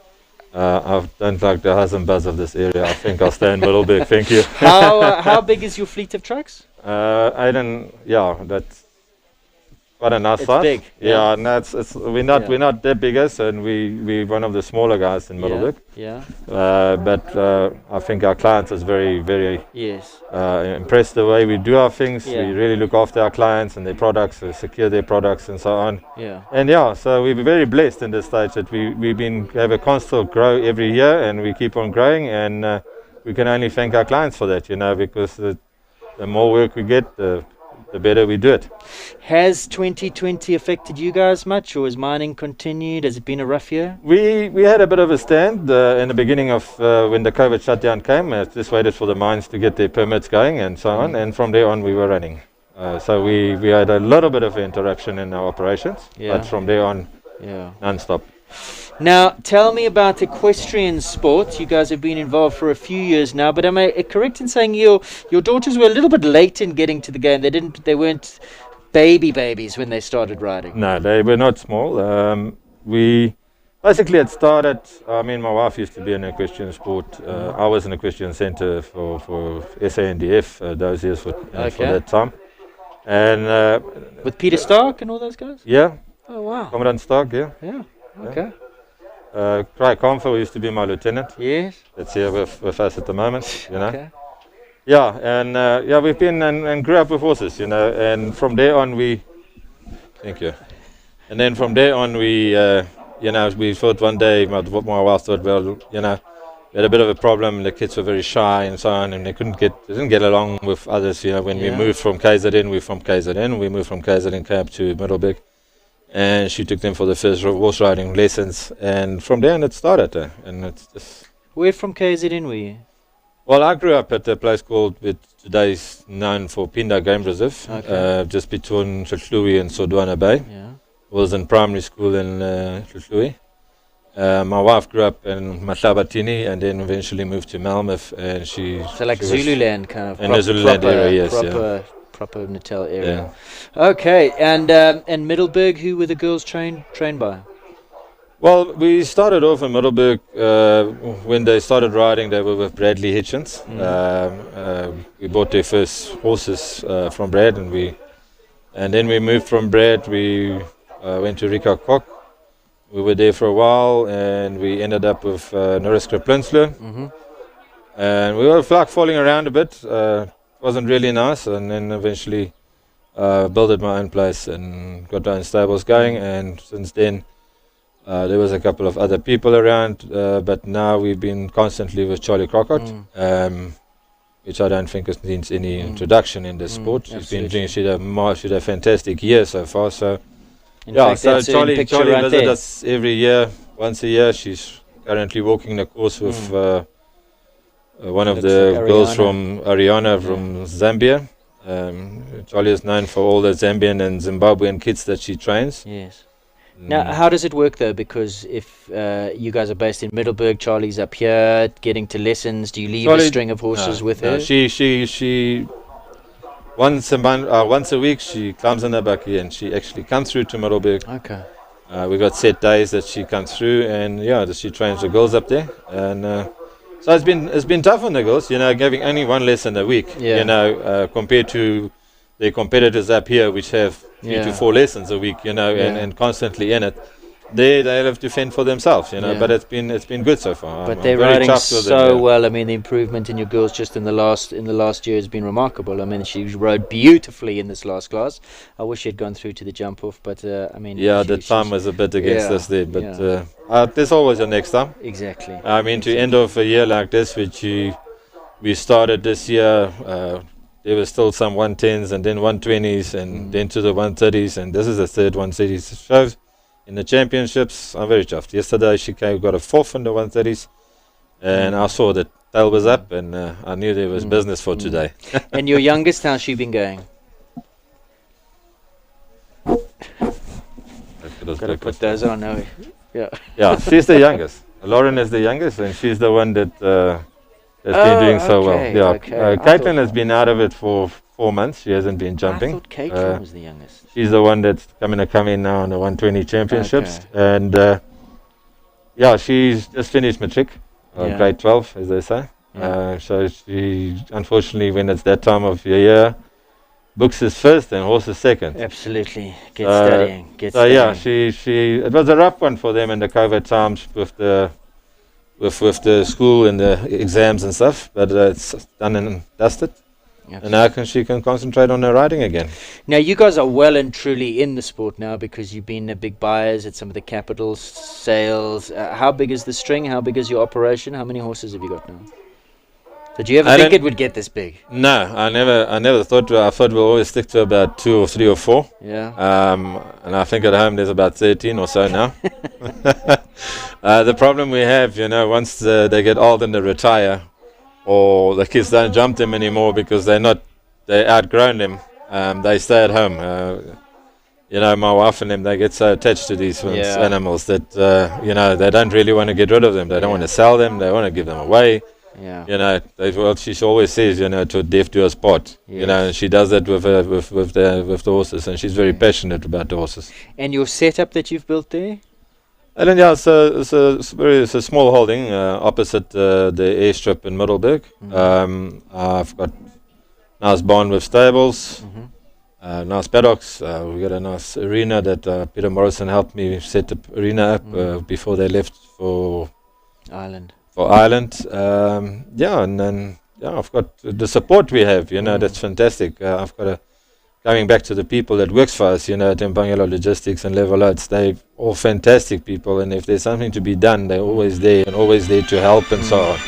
I don't like the huzz and buzz of this area. I think I'll stay in Middelburg. Thank you. How big is your fleet of trucks? That's quite a nice size. Big. Yeah, no, we're not that big, and we're one of the smaller guys in Middelburg. Yeah. But I think our clients is very, very yes. Impressed the way we do our things. We really look after our clients and their products, secure their products and so on. Yeah. And so we're very blessed in this stage that we have a constant grow every year, and we keep on growing, and we can only thank our clients for that, you know, because the more work we get, the better we do it. Has 2020 affected you guys much, or has mining continued? Has it been a rough year? We had a bit of a stand in the beginning of when the COVID shutdown came. Just waited for the mines to get their permits going and so on, and from there on we were running. So we had a little bit of interruption in our operations, but from there on, non-stop. Now, tell me about equestrian sport. You guys have been involved for a few years now, but am I correct in saying your daughters were a little bit late in getting to the game? They weren't babies when they started riding. No, they were not small. We basically had started. I mean, my wife used to be in equestrian sport. I was in equestrian centre for SANDF those years for that time. And with Peter Stark and all those guys? Yeah. Oh, wow. Commandant Stark, yeah. Yeah, okay. Cry Comfort used to be my lieutenant. Yes. That's here with us at the moment, you know. Okay. Yeah, and we've been and grew up with horses, you know, and from there on thank you. And then from there on we thought one day, my wife thought, well, you know, we had a bit of a problem. The kids were very shy and so on, and they didn't get along with others. You know, when we moved from KZN, we moved from KZN Camp to Middelburg, and she took them for the first horse riding lessons, and from there on it started. And it's just. Where from KZN were you? Well, I grew up at a place called, today is known for Pinda Game Reserve, just between Tlhluwi and Sodwana Bay. Yeah. Was in primary school in Tlhluwi. My wife grew up in Mahlabatini and then eventually moved to Malmöth, and she. So like Zululand kind of. In the Zululand area, yes, proper Natal area. Yeah. Okay, and Middelburg, who were the girls trained by? Well, we started off in Middelburg. When they started riding, they were with Bradley Hitchens. We bought their first horses from Brad, and then we moved from Brad. We went to Rika Kok. We were there for a while, and we ended up with Norris Kriplinsler. And we were like falling around a bit. Wasn't really nice, and then eventually built my own place and got my own stables going. And since then, there was a couple of other people around, but now we've been constantly with Charlie Crockett, which I don't think needs any introduction in the sport. She's been doing she had a fantastic year so far. So so Charlie visits us every year, once a year. She's currently walking the course with one of the girls from Ariana from Zambia. Charlie is known for all the Zambian and Zimbabwean kids that she trains. Yes. Now, how does it work though? Because if you guys are based in Middelburg, Charlie's up here getting to lessons. Do you leave a string of horses with her? She once a week she climbs on the bakkie and she actually comes through to Middelburg. Okay. We got set days that she comes through, and she trains the girls up there, and so it's been tough on the girls, you know, giving only one lesson a week, you know, compared to their competitors up here, which have 3 to 4 lessons a week, you know, and constantly in it. They have to fend for themselves, you know. But it's been good so far. But they're riding so well. I mean, the improvement in your girls just in the last year has been remarkable. I mean, she rode beautifully in this last class. I wish she had gone through to the jump off, but I mean, the time was a bit against us there. But there's always a next time. Exactly. I mean, to end off a year like this, which we started this year. There were still some 110s and then 120s and then to the 130s, and this is the third 130s shows in the championships. I'm very chuffed. Yesterday she got a 4th in the 130s, and I saw that tail was up, and I knew there was business for today. And your youngest, how's she been going? Got to put those on now. Yeah, she's the youngest. Lauren is the youngest, and she's the one that has been doing so well. Yeah, Caitlin has been out of it for 4 months. She hasn't been jumping. I thought Caitlin was the youngest. She's the one that's come in now on the 120 championships, and she's just finished matric, grade 12, as they say. So she, unfortunately, when it's that time of the year, books is first and horse is second. Absolutely, get studying. Yeah, it was a rough one for them in the COVID times with the school and the exams and stuff, but it's done and dusted. And now she can concentrate on her riding again. Now you guys are well and truly in the sport now because you've been big buyers at some of the capital sales. How big is the string? How big is your operation? How many horses have you got now? Did you ever think it would get this big? No, I never thought. I thought we'll always stick to about 2 or 3 or 4. Yeah. And I think at home there's about 13 or so now. The problem we have, you know, once they get old and they retire, or the kids don't jump them anymore because they outgrown them, they stay at home. you know, my wife and them, they get so attached to these Yeah. animals that, you know, they don't really want to get rid of them. They don't want to sell them. They want to give them away. Yeah. You know, well, she always says, you know, to death do us part. You know, and she does that with the horses, and she's very passionate about the horses. And your setup that you've built there? And then, yeah, it's a small holding opposite the airstrip in Middelburg. I've got nice barn with stables, nice paddocks. We got a nice arena that Peter Morrison helped me set the arena up before they left for Ireland. Yeah, and then I've got the support we have. You know, that's fantastic. I've got coming back to the people that works for us. You know, at Mpangelo Logistics and Level Oats, they're all fantastic people. And if there's something to be done, they're always there and always there to help and so on.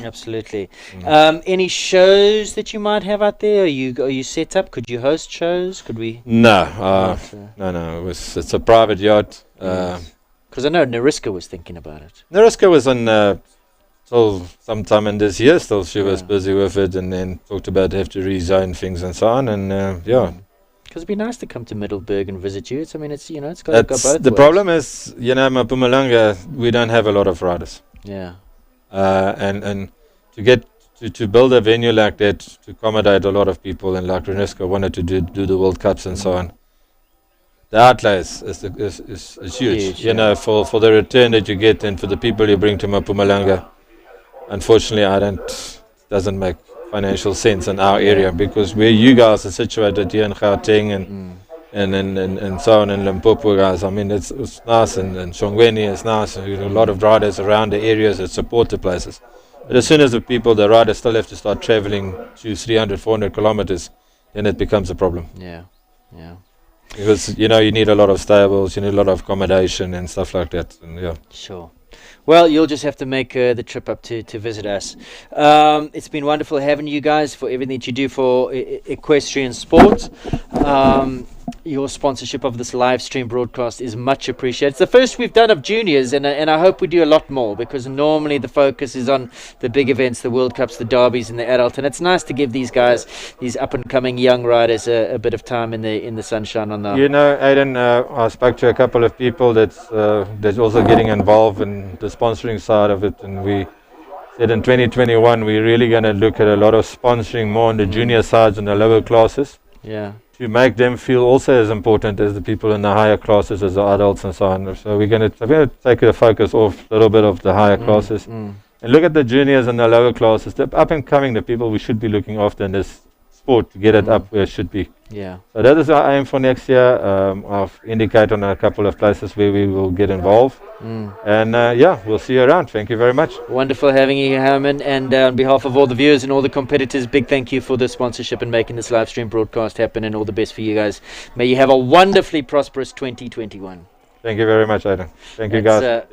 Absolutely. Any shows that you might have out there? Are you set up? Could you host shows? Could we? No, no. It's a private yacht. Because I know Nariska was thinking about it. Nariska was on till sometime in this year. Still, she was busy with it, and then talked about have to rezone things and so on. And Because it'd be nice to come to Middelburg and visit you. It's it's got to go both the ways. problem is, you know, Mpumalanga, we don't have a lot of riders. Yeah. And to get to build a venue like that to accommodate a lot of people, and like Renesco wanted to do the World Cups and so on. The outlay is huge, you know, for the return that you get and for the people you bring to Mpumalanga. Unfortunately, doesn't make financial sense in our area, because where you guys are situated here in Gauteng and so on in Limpopo, guys. I mean, it's nice, and Shongweni is nice. And a lot of riders around the areas that support the places. But as soon as the riders still have to start traveling to 300, 400 kilometers, then it becomes a problem. Yeah. Because, you know, you need a lot of stables, you need a lot of accommodation and stuff like that. And Sure. Well, you'll just have to make the trip up to visit us. It's been wonderful having you guys, for everything that you do for equestrian sport. Your sponsorship of this live stream broadcast is much appreciated. It's the first we've done of juniors, and I hope we do a lot more, because normally the focus is on the big events, the World Cups, the derbies, and the adult. And it's nice to give these guys, these up and coming young riders, a bit of time in the sunshine on the. You know, Aidan, I spoke to a couple of people that's also getting involved in the sponsoring side of it, and we said in 2021 we're really going to look at a lot of sponsoring more on the junior sides and the lower classes. Yeah. To make them feel also as important as the people in the higher classes, as the adults and so on. So we're going to take the focus off a little bit of the higher classes and look at the juniors and the lower classes, the up and coming, the people we should be looking after in this sport to get it up where it should be. Yeah. So that is our aim for next year. I've indicated on a couple of places where we will get involved. And we'll see you around. Thank you very much. Wonderful having you, Herman. And on behalf of all the viewers and all the competitors, big thank you for the sponsorship and making this live stream broadcast happen, and all the best for you guys. May you have a wonderfully prosperous 2021. Thank you very much, Aidan. Thank you, guys.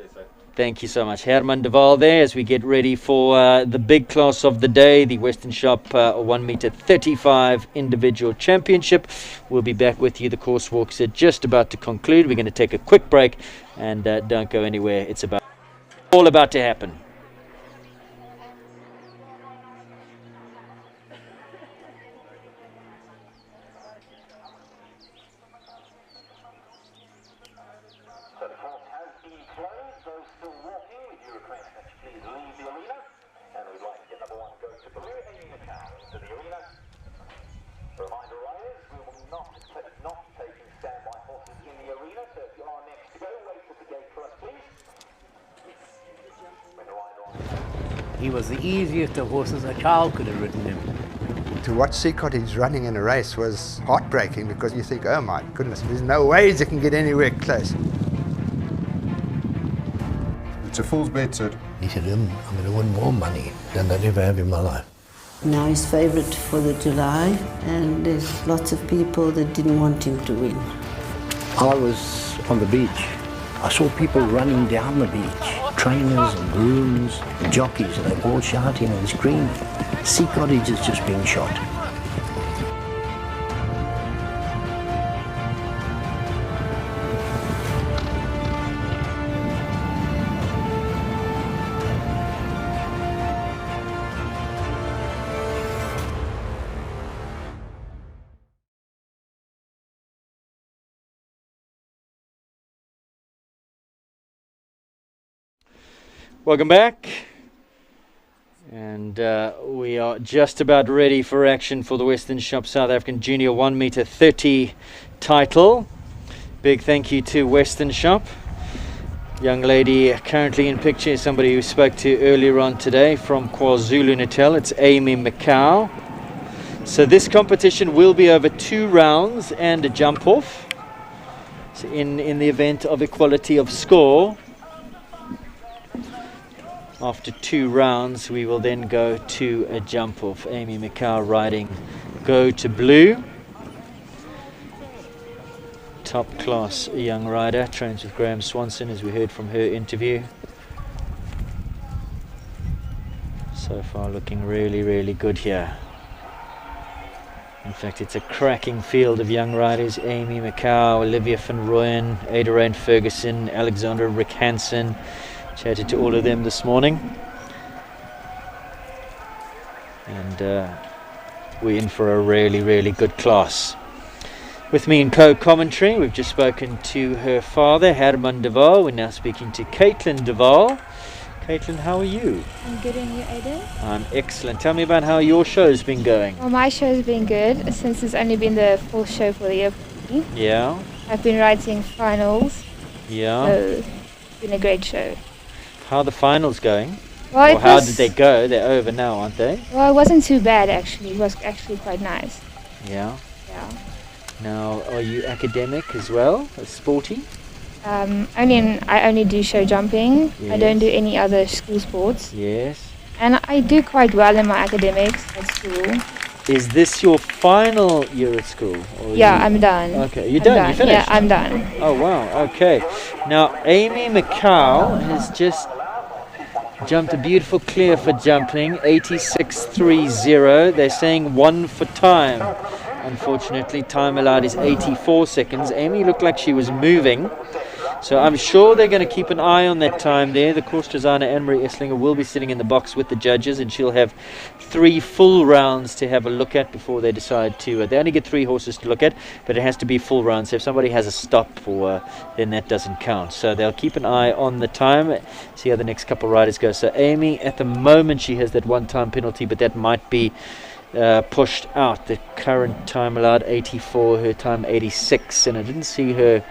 Thank you so much. Herman de Waal there, as we get ready for the big class of the day, the Western Shop 1 meter 35 individual championship. We'll be back with you. The course walks are just about to conclude. We're going to take a quick break, and don't go anywhere. It's all about to happen. He was the easiest of horses. A child could have ridden him. To watch Sea Cottage running in a race was heartbreaking, because you think, oh my goodness, there's no ways it can get anywhere close. It's a fool's bet, sir. He said, I'm going to win more money than I'd ever have in my life. Now he's favourite for the July, and there's lots of people that didn't want him to win. I was on the beach. I saw people running down the beach, trainers and grooms and jockeys, and they're all shouting and screaming. Sea Cottage is just being shot. Welcome back. And we are just about ready for action for the Western Shop South African Junior 1 meter 30 title. Big thank you to Western Shop. Young lady currently in picture is somebody who spoke to earlier on today from KwaZulu-Natal. It's Amy McCow. So this competition will be over 2 rounds and a jump off. So in the event of equality of score, after 2 rounds, we will then go to a jump off. Amy McCow riding Go to Blue. Top class young rider, trains with Graham Swanson, as we heard from her interview. So far looking really, really good here. In fact, it's a cracking field of young riders. Amy McCow, Olivia van Rooyen, Adrienne Ferguson, Alexander Rick Hansen. Chatted to all of them this morning. And we're in for a really, really good class. With me in co-commentary, we've just spoken to her father, Herman de Waal. We're now speaking to Caitlin de Waal. Caitlin, how are you? I'm good, and you, Aiden? I'm excellent. Tell me about how your show's been going. Well, my show's been good since it's only been the 4th show for the year for me. Yeah. I've been writing finals. Yeah. So it's been a great show. How are the finals going? Well, or how did they go? They're over now, aren't they? Well, it wasn't too bad actually. It was actually quite nice. Yeah. Yeah. Now, are you academic as well, as sporty? I only do show jumping. Yes. I don't do any other school sports. Yes. And I do quite well in my academics at school. Is this your final year at school? Or Yeah, I'm done. Okay, you're done? You finished? Yeah, I'm done. Oh, wow, okay. Now, Amy McCow has just jumped a beautiful clear for jumping, 86.30. They're saying 1 for time. Unfortunately, time allowed is 84 seconds. Amy looked like she was moving. So I'm sure they're going to keep an eye on that time there. The course designer, Anne-Marie Esslinger, will be sitting in the box with the judges, and she'll have 3 full rounds to have a look at before they decide to. They only get 3 horses to look at, but it has to be full rounds. So if somebody has a stop, then that doesn't count. So they'll keep an eye on the time, see how the next couple riders go. So Amy, at the moment, she has that 1-time penalty, but that might be pushed out. The current time allowed 84, her time 86, and I didn't see her.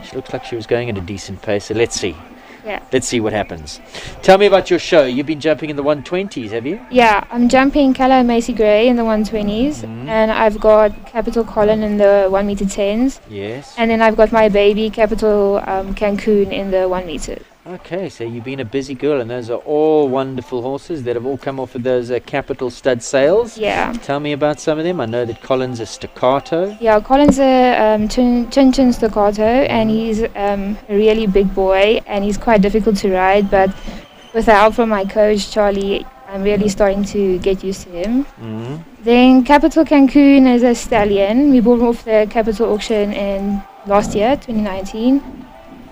She looks like she was going at a decent pace, so let's see. Yeah. Let's see what happens. Tell me about your show. You've been jumping in the 120s, have you? Yeah, I'm jumping Kyalami Macy Gray in the 120s, and I've got Capital Colin in the 1 meter 10s. Yes. And then I've got my baby Capital Cancun in the 1 meter. Okay, so you've been a busy girl, and those are all wonderful horses that have all come off of those Capital stud sales. Yeah. Tell me about some of them. I know that Colin's a staccato. Yeah, Colin's a chin staccato, and he's a really big boy, and he's quite difficult to ride, but with the help from my coach, Charlie, I'm really starting to get used to him. Then Capital Cancun is a stallion. We bought him off the Capital auction in last year, 2019.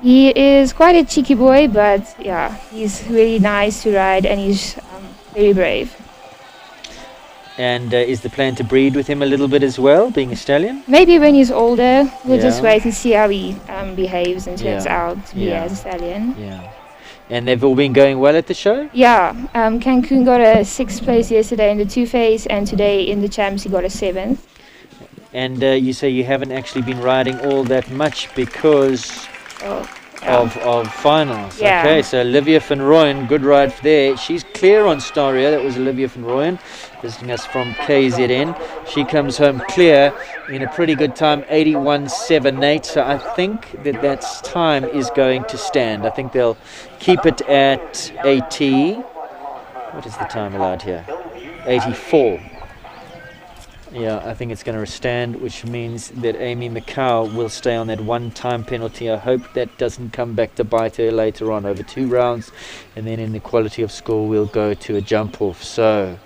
He is quite a cheeky boy, but yeah, he's really nice to ride, and he's very brave. And is the plan to breed with him a little bit as well, being a stallion? Maybe when he's older, we'll just wait and see how he behaves and turns out to be as a stallion. Yeah. And they've all been going well at the show? Yeah, Cancun got a 6th place yesterday in the 2-phase, and today in the champs he got a 7th. And you say you haven't actually been riding all that much because of finals. Yeah. Okay, so Olivia van Rooyen, good ride there. She's clear on Staria. That was Olivia van Rooyen visiting us from KZN. She comes home clear in a pretty good time, 81.78. So I think that time is going to stand. I think they'll keep it at 80. What is the time allowed here? 84. Yeah, I think it's going to stand, which means that Amy McCow will stay on that 1-time penalty. I hope that doesn't come back to bite her later on over 2 rounds. And then in the quality of score, we'll go to a jump off. So,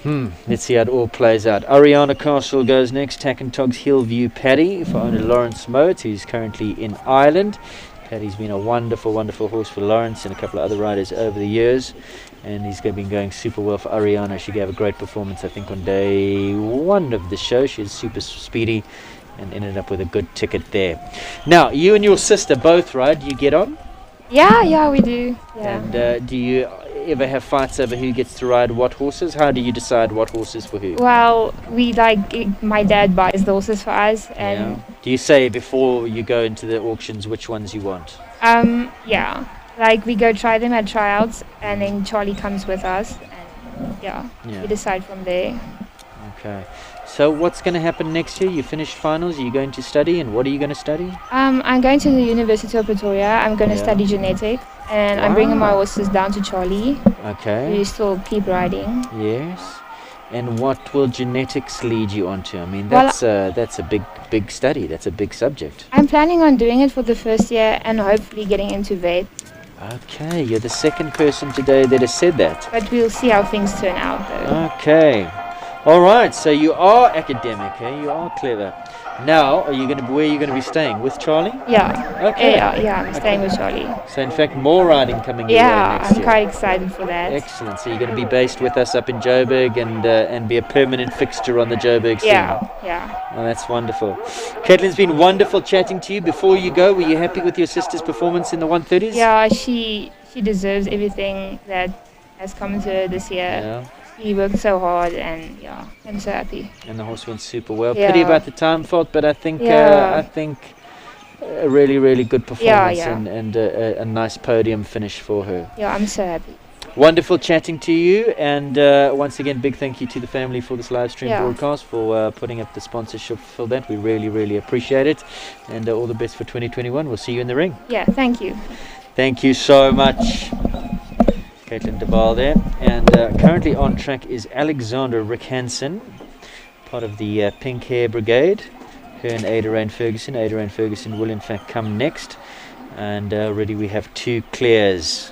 let's see how it all plays out. Ariana Castle goes next. Tack and Tog's Hillview Paddy for owner Lawrence Moat, who's currently in Ireland. Paddy's been a wonderful, wonderful horse for Lawrence and a couple of other riders over the years. And he's been going super well for Ariana. She gave a great performance, I think, on day 1 of the show. She was super speedy and ended up with a good ticket there. Now, you and your sister both ride. You get on? Yeah, we do. Yeah. And do you ever have fights over who gets to ride what horses? How do you decide what horses for who? Well, my dad buys the horses for us, and Do you say before you go into the auctions which ones you want? yeah, like we go try them at tryouts, and then Charlie comes with us, and we decide from there. Okay. So what's going to happen next year? You finished finals, are you going to study, and what are you going to study? I'm going to the University of Pretoria. I'm going to study genetics, and I'm bringing my horses down to Charlie. Okay. We still keep riding. Yes. And what will genetics lead you on to? I mean, that's a big study. That's a big subject. I'm planning on doing it for the first year and hopefully getting into vet. Okay, you're the second person today that has said that. But we'll see how things turn out, though. Okay. All right, so you are academic, eh? You are clever. Now, where are you going to be staying? With Charlie? Yeah. Okay. Yeah, I'm staying with Charlie. So, in fact, more riding coming your way next year. I'm quite excited for that. Excellent. So, you're going to be based with us up in Joburg and be a permanent fixture on the Joburg scene. Yeah. Oh, that's wonderful. Caitlin's been wonderful chatting to you. Before you go, were you happy with your sister's performance in the 130s? Yeah, she deserves everything that has come to her this year. Yeah. He worked so hard, and I'm so happy. And the horse went super well. Yeah. Pity about the time fault, but I think a really, really good performance and a nice podium finish for her. Yeah, I'm so happy. Wonderful chatting to you, and once again, big thank you to the family for this live stream broadcast, for putting up the sponsorship for that. We really, really appreciate it, and all the best for 2021. We'll see you in the ring. Yeah, thank you. Thank you so much. Caitlin Duval there, and currently on track is Alexander Rick Hansen, part of the Pink Hair Brigade. Her and Ada Rain Ferguson. Ada Rain Ferguson will in fact come next, and already we have two clears.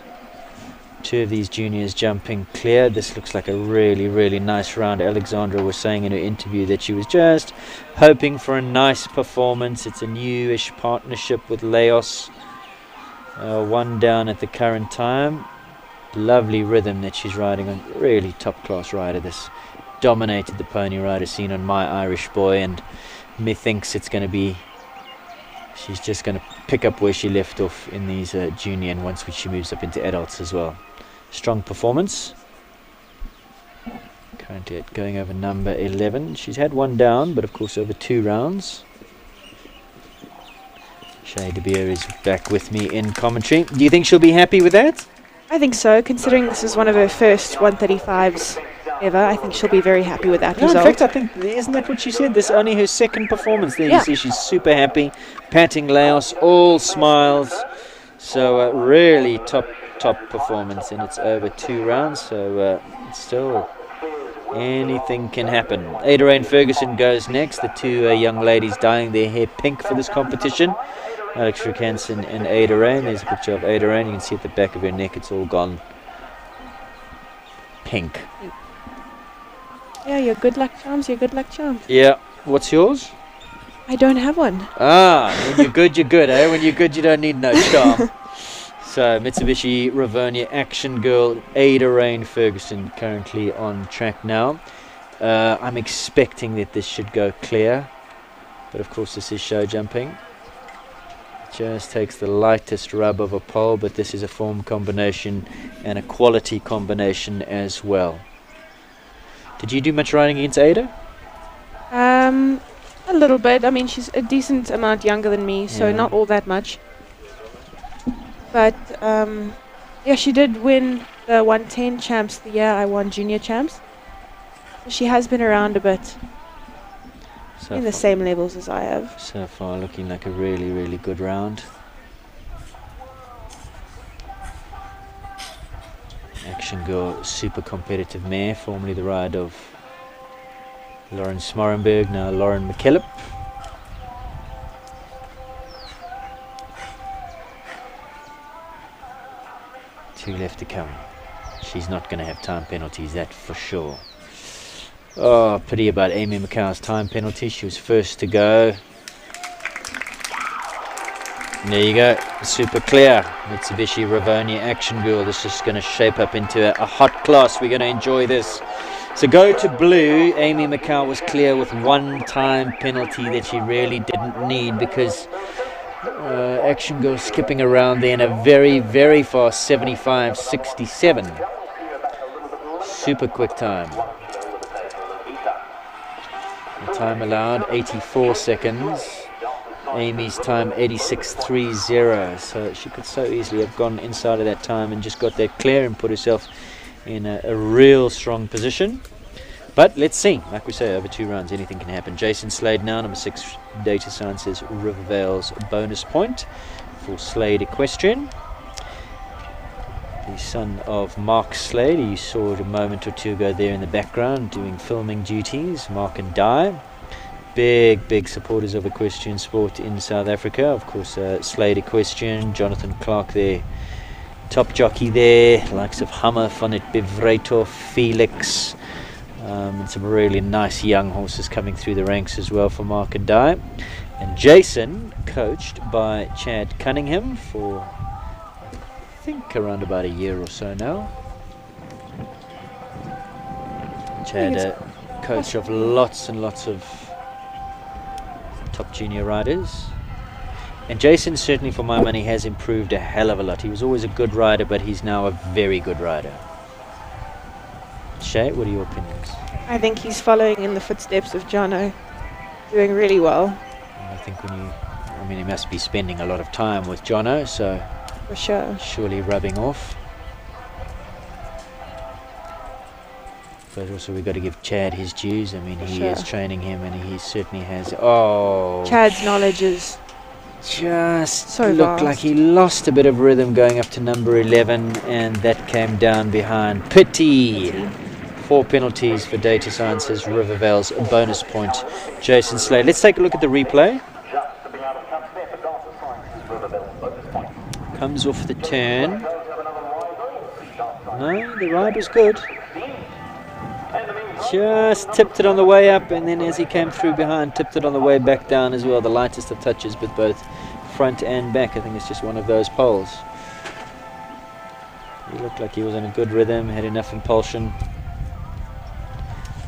Two of these juniors jumping clear. This looks like a really, really nice round. Alexandra was saying in her interview that she was just hoping for a nice performance. It's a newish partnership with Laos. One down at the current time. Lovely rhythm that she's riding on. Really top class rider. This dominated the pony rider scene on My Irish Boy, and methinks it's going to be, she's just going to pick up where she left off in these junior, and once she moves up into adults as well. Strong performance. Currently going over number 11. She's had one down, but of course over 2 rounds. Shay De Beer is back with me in commentary. Do you think she'll be happy with that? I think so, considering this is one of her first 135s ever. I think she'll be very happy with that result. In fact, I think, isn't that what she said? This is only her second performance there. You see she's super happy, patting Laos, all smiles. So really top performance, and it's over 2 rounds, so still anything can happen. Ada Rain Ferguson goes next. The two young ladies dyeing their hair pink for this competition. Alex Rick Hansen and Ada Rain. There's a picture of Ada Rain. You can see at the back of her neck it's all gone pink. Yeah, your good luck charms, your good luck charms. Yeah. What's yours? I don't have one. When you're good, you're good, eh? When you're good, you don't need no charm. So, Mitsubishi Rivonia Action Girl, Ada Rain Ferguson, currently on track now. I'm expecting that this should go clear, but of course this is show jumping. Just takes the lightest rub of a pole, but this is a form combination and a quality combination as well. Did you do much riding against Ada? A little bit. I mean, she's a decent amount younger than me, so not all that much. But yeah, she did win the 110 champs the year I won junior champs. So she has been around a bit. So in the same levels as I have. So far looking like a really, really good round. Action Girl, super competitive mare, formerly the ride of Lauren Smorenberg, now Lauren McKillop. Two left to come. She's not going to have time penalties, that for sure. Oh, pity about Amy McCow's time penalty. She was first to go. And there you go, super clear. Mitsubishi Rivonia Action Girl. This is going to shape up into a hot class. We're going to enjoy this. So go to blue. Amy McCow was clear with one time penalty that she really didn't need, because Action Girl skipping around there in a very, very fast 75.67. Super quick time. The time allowed 84 seconds. Amy's time 86.30. So she could so easily have gone inside of that time and just got that clear and put herself in a real strong position. But let's see. Like we say, over 2 rounds, anything can happen. Jason Slade now, number 6, Data Sciences, Rivervale's bonus point for Slade Equestrian. The son of Mark Slade, you saw it a moment or two ago there in the background doing filming duties, Mark and Di. Big supporters of equestrian sport in South Africa. Of course, Slade Equestrian, Jonathan Clark there, top jockey there, likes of Hammer, Vanet Bevretov, Felix, and some really nice young horses coming through the ranks as well for Mark and Di. And Jason, coached by Chad Cunningham for I think around about a year or so now. Chad, a coach of lots and lots of top junior riders. And Jason, certainly for my money, has improved a hell of a lot. He was always a good rider, but he's now a very good rider. Shay, what are your opinions? I think he's following in the footsteps of Jono, doing really well. I think he must be spending a lot of time with Jono, so for sure, surely rubbing off. But also we've got to give Chad his dues. I mean, he is training him, and he certainly has. Oh, Chad's knowledge is just so looked vast. like he lost a bit of rhythm going up to number 11, and that came down behind. Pity. 4 penalties for Data Sciences, Rivervale's bonus point. Jason Slade. Let's take a look at the replay. Comes off the turn. No, the ride was good. Just tipped it on the way up, and then as he came through behind, tipped it on the way back down as well. The lightest of touches, but both front and back. I think it's just one of those poles. He looked like he was in a good rhythm, had enough impulsion.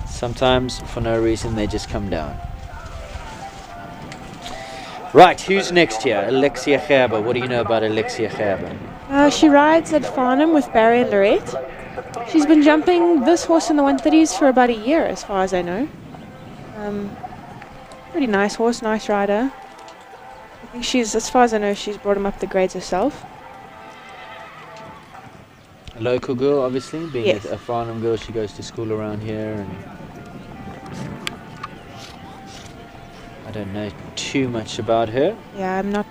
Sometimes, for no reason, they just come down. Right, who's next here? Alexia Gerber. What do you know about Alexia Gerber? She rides at Farnham with Barry and Lorette. She's been jumping this horse in the 130s for about a year, as far as I know. Pretty nice horse, nice rider. I think she's, as far as I know, she's brought him up the grades herself. A local girl, obviously, being a Farnham girl. She goes to school around here, and I don't know too much about her. Yeah, I'm not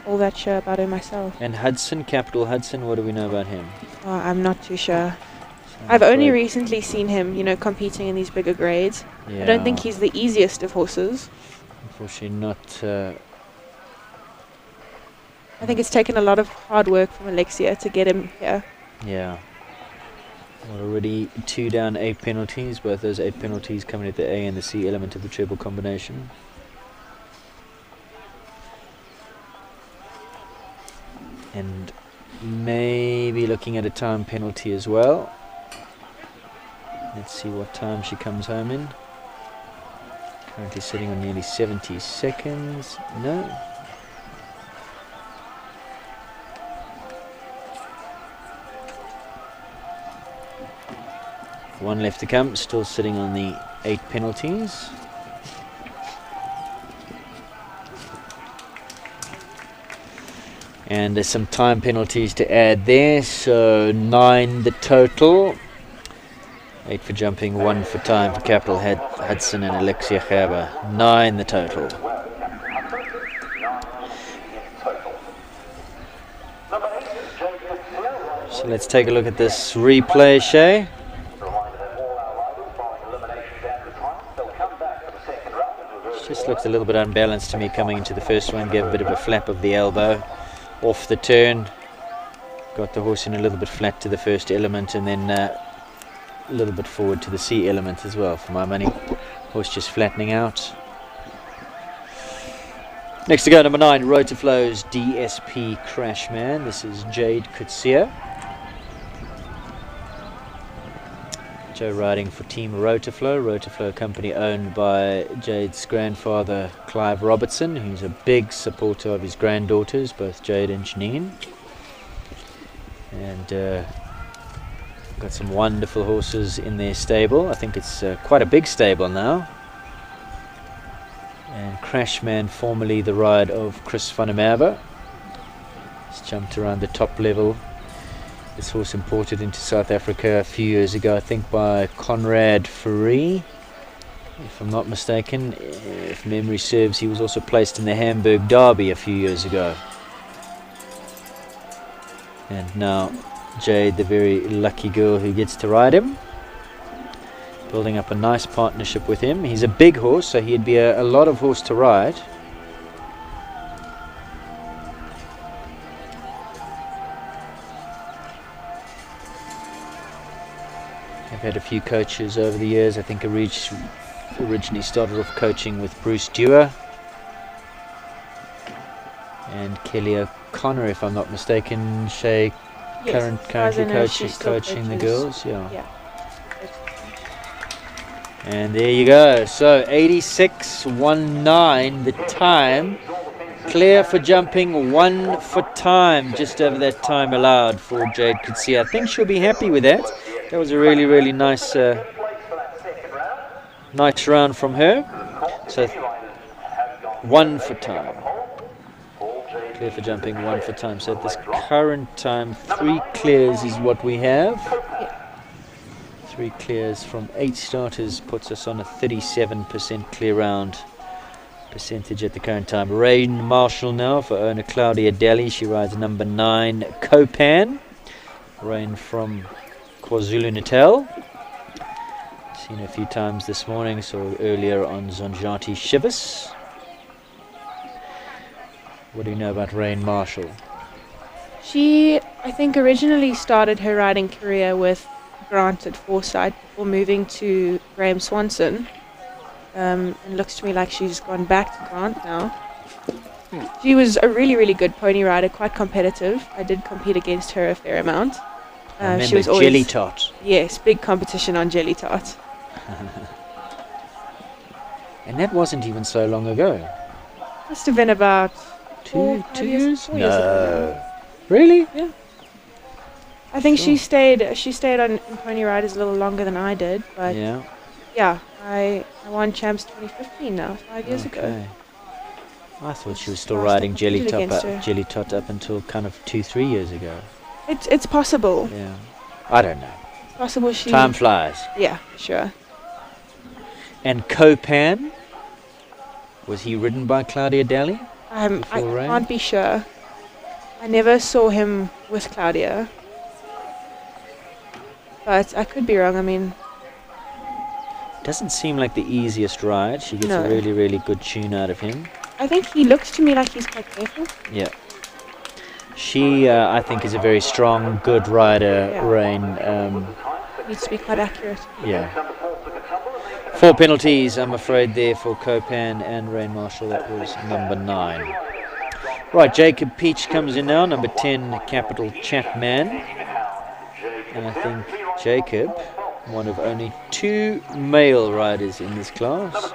all that sure about her myself. And Hudson, Capital Hudson, what do we know about him? I'm not too sure. I've only recently seen him, competing in these bigger grades. Yeah. I don't think he's the easiest of horses. Unfortunately not. I think it's taken a lot of hard work from Alexia to get him here. Yeah. Well, already 2 down, 8 penalties. Both those 8 penalties coming at the A and the C element of the treble combination. And maybe looking at a time penalty as well. Let's see what time she comes home in. Currently sitting on nearly 70 seconds. No. One left to come, still sitting on the 8 penalties. And there's some time penalties to add there, so 9 the total. 8 for jumping, 1 for time for Capital Hudson and Alexia Gerber. 9 the total. So let's take a look at this replay, Shay. Just looked a little bit unbalanced to me coming into the first one. Gave a bit of a flap of the elbow off the turn. Got the horse in a little bit flat to the first element, and then a little bit forward to the C element as well, for my money. Horse just flattening out. Next to go, number 9, Road to Flow's DSP Crashman. This is Jade Kutsia. Joe riding for Team Rotaflow company owned by Jade's grandfather, Clive Robertson, who's a big supporter of his granddaughters, both Jade and Janine. And got some wonderful horses in their stable. I think it's quite a big stable now. And Crashman, formerly the ride of Chris van der Merwe, has jumped around the top level. This horse imported into South Africa a few years ago, I think by Conrad Fourie, if I'm not mistaken. If memory serves, he was also placed in the Hamburg Derby a few years ago. And now Jade, the very lucky girl who gets to ride him, building up a nice partnership with him. He's a big horse, so he'd be a lot of horse to ride. I've had a few coaches over the years. I think I originally started off coaching with Bruce Dewar and Kelly O'Connor, if I'm not mistaken. Shay, Yes, currently coaching the girls. Yeah. And there you go. So 86.19 the time. Clear for jumping, 1 foot time, just over that time allowed for Jade Coetzee. I think she'll be happy with that. That was a really, really nice round from her. So 1 foot time. Clear for jumping, 1 foot time. So at this current time, 3 clears is what we have. 3 clears from 8 starters puts us on a 37% clear round percentage at the current time. Rain Marshall now for owner Claudia Daly. She rides number 9, Copan. Rain from KwaZulu-Natal. Seen her a few times this morning, so earlier on Zonjati Shivas. What do you know about Rain Marshall? She, I think, originally started her riding career with Grant at Foresight before moving to Graham Swanson. And looks to me like she's gone back to Grant now. She was a really, really good pony rider, quite competitive. I did compete against her a fair amount. Remember She was always, Jelly Tot. Yes, big competition on Jelly Tot. And that wasn't even so long ago. Must have been about 2 years? 4 years ago. No. Really? Yeah. I think she stayed on in Pony Riders a little longer than I did, but Yeah. yeah, I won Champs 2015 now, 5 years ago. I thought she was still Last riding time I competed against her. Jelly Tot up until kind of 2-3 years ago. It's possible. Yeah. I don't know. It's possible she. Time flies. Yeah, sure. And Copan, was he ridden by Claudia Daly? I before Rain? can't be sure. I never saw him with Claudia, but I could be wrong. I mean, Doesn't seem like the easiest ride. She gets No. a really, really good tune out of him. I think he looks to me like he's quite careful. Yeah. She, I think, is a very strong, good rider, Yeah. Rain. Needs to be quite accurate. Yeah. 4 penalties, I'm afraid, there for Copan and Rain Marshall. That was number 9. Right, Jacob Peach comes in now, number 10, Capital Chapman. And I think Jacob, one of only 2 male riders in this class.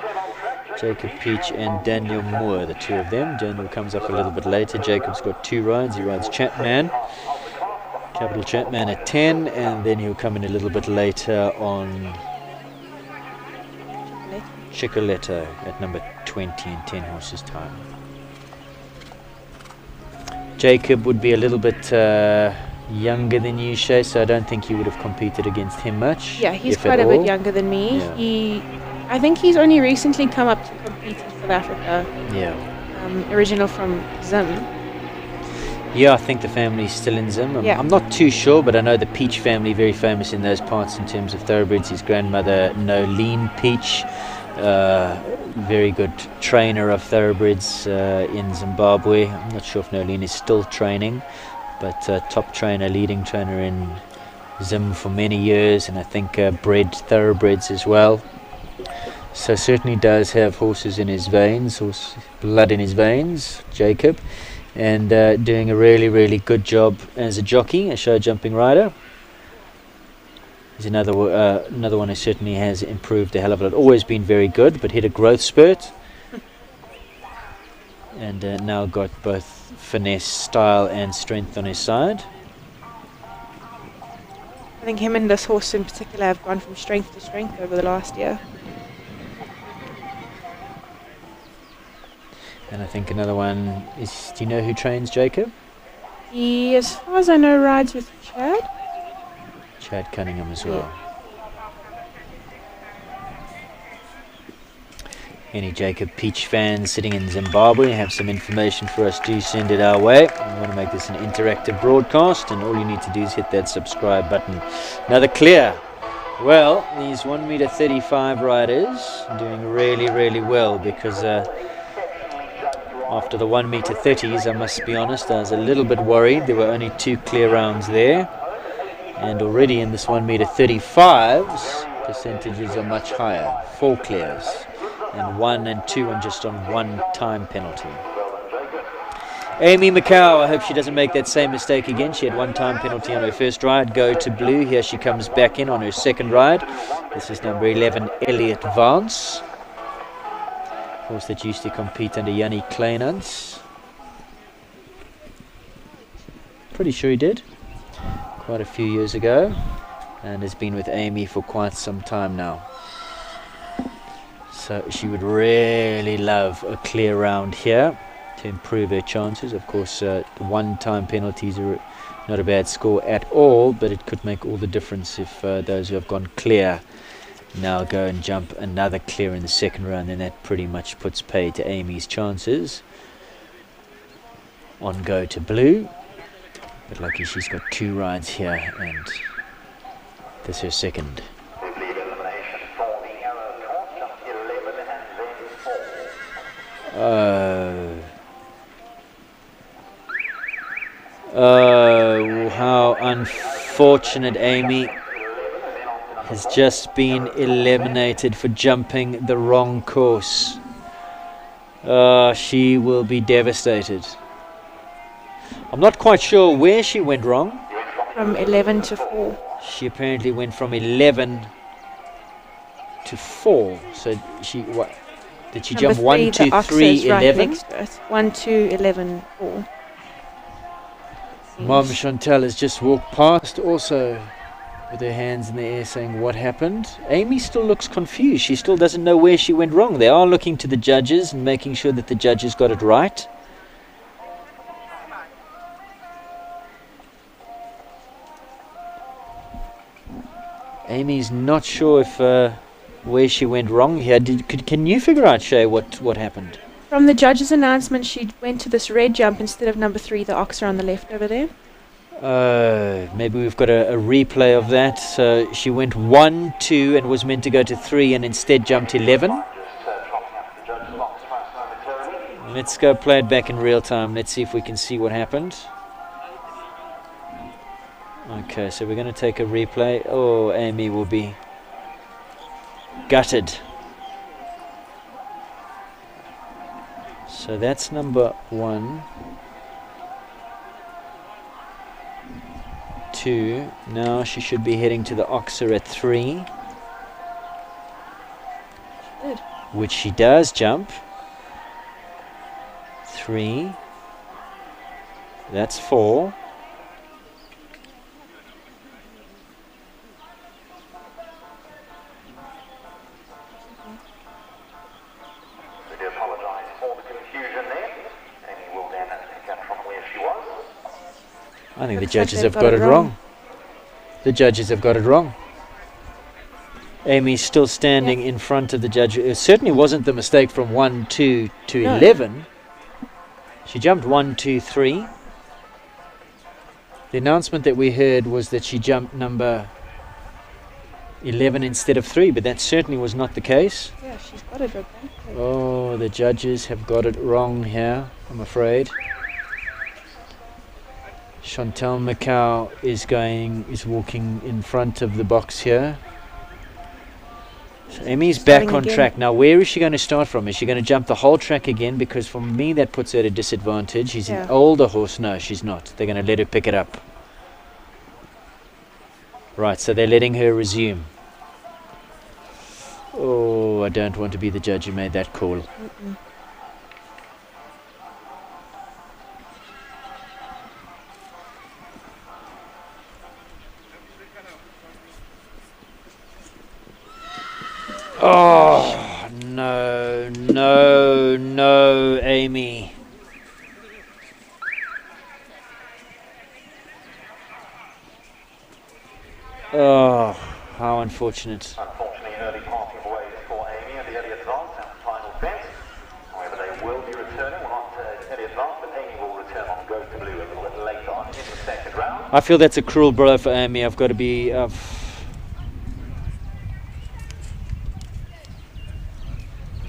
Jacob Peach and Daniel Moore, the 2 of them. Daniel comes up a little bit later. Jacob's got 2 rides. He rides Chapman, Capital Chapman at 10, and then he'll come in a little bit later on Chicoletto at number 20 in 10 horses time. Jacob would be a little bit younger than you, Shay, so I don't think you would have competed against him much. Yeah, he's if quite at a bit all. younger than me. Yeah. I think he's only recently come up to compete in South Africa. Yeah. Original from Zim. Yeah, I think the family's still in Zim. Yeah. I'm not too sure, but I know the Peach family, very famous in those parts in terms of thoroughbreds. His grandmother, Nolene Peach, very good trainer of thoroughbreds in Zimbabwe. I'm not sure if Nolene is still training, but top trainer, leading trainer in Zim for many years, and I think bred thoroughbreds as well. So certainly does have horses in his veins, blood in his veins, Jacob, and doing a really, really good job as a jockey, a show jumping rider. He's another one who certainly has improved a hell of a lot. Always been very good, but hit a growth spurt. And now got both finesse, style and strength on his side. I think him and this horse in particular have gone from strength to strength over the last year. And I think another one is, do you know who trains Jacob? He, as far as I know, rides with Chad. Chad Cunningham as well. Any Jacob Peach fans sitting in Zimbabwe have some information for us, do send it our way. We want to make this an interactive broadcast, and all you need to do is hit that subscribe button. Another clear. Well, these 1m35 riders are doing really, really well, because after the 1m30s, I must be honest, I was a little bit worried. There were only 2 clear rounds there. And already in this 1m35s, percentages are much higher. 4 clears. And 1 and 2 and just on 1 time penalty. Amy Macau, I hope she doesn't make that same mistake again. She had 1 time penalty on her first ride. Go to blue. Here she comes back in on her second ride. This is number 11, Elliot Vance. Horse that used to compete under Yanni Kleinans. Pretty sure he did. Quite a few years ago. And has been with Amy for quite some time now. So she would really love a clear round here to improve her chances. Of course, 1 time penalties are not a bad score at all, but it could make all the difference if those who have gone clear now go and jump another clear in the second round. Then that pretty much puts pay to Amy's chances. On go to blue. But lucky she's got 2 rides here, and this is her second. Oh, how unfortunate. Amy has just been eliminated for jumping the wrong course. She will be devastated. I'm not quite sure where she went wrong. From 11 to 4. She apparently went from 11 to 4. So she, what? Did she jump 1, 2, 3, 11? 1, 2, 11, 4. Mom Chantal has just walked past, also with her hands in the air, saying, what happened? Amy still looks confused. She still doesn't know where she went wrong. They are looking to the judges and making sure that the judges got it right. Amy's not sure if where she went wrong here. Can you figure out, Shay, what happened? From the judge's announcement, she went to this red jump instead of number 3, the oxer on the left over there. Maybe we've got a replay of that. So she went 1, 2 and was meant to go to 3 and instead jumped 11. Let's go play it back in real time. Let's see if we can see what happened. Okay, so we're going to take a replay. Oh, Amy will be gutted. So that's number 1. 2. Now she should be heading to the oxer at 3. Good. Which she does jump. 3. That's 4. I think the judges have got it wrong. The judges have got it wrong. Amy's still standing in front of the judge. It certainly wasn't the mistake from 1, 2 to 11. She jumped 1, 2, 3. The announcement that we heard was that she jumped number 11 instead of 3, but that certainly was not the case. Yeah, she's got it okay. Oh, the judges have got it wrong here, I'm afraid. Chantal Macau is walking in front of the box here. So Amy's back on track. Now, where is she going to start from? Is she going to jump the whole track again? Because for me, that puts her at a disadvantage. She's an older horse. No, she's not. They're going to let her pick it up. Right, so they're letting her resume. Oh, I don't want to be the judge who made that call. Oh, no, no, no, Amy. Oh, how unfortunate. Unfortunately, early parting of ways for Amy and the early advance and final fence. However, they will be returning, well, not early advance, but Amy will return on Go to Blue a little bit later on in the second round. I feel that's a cruel blow for Amy. I've got to be...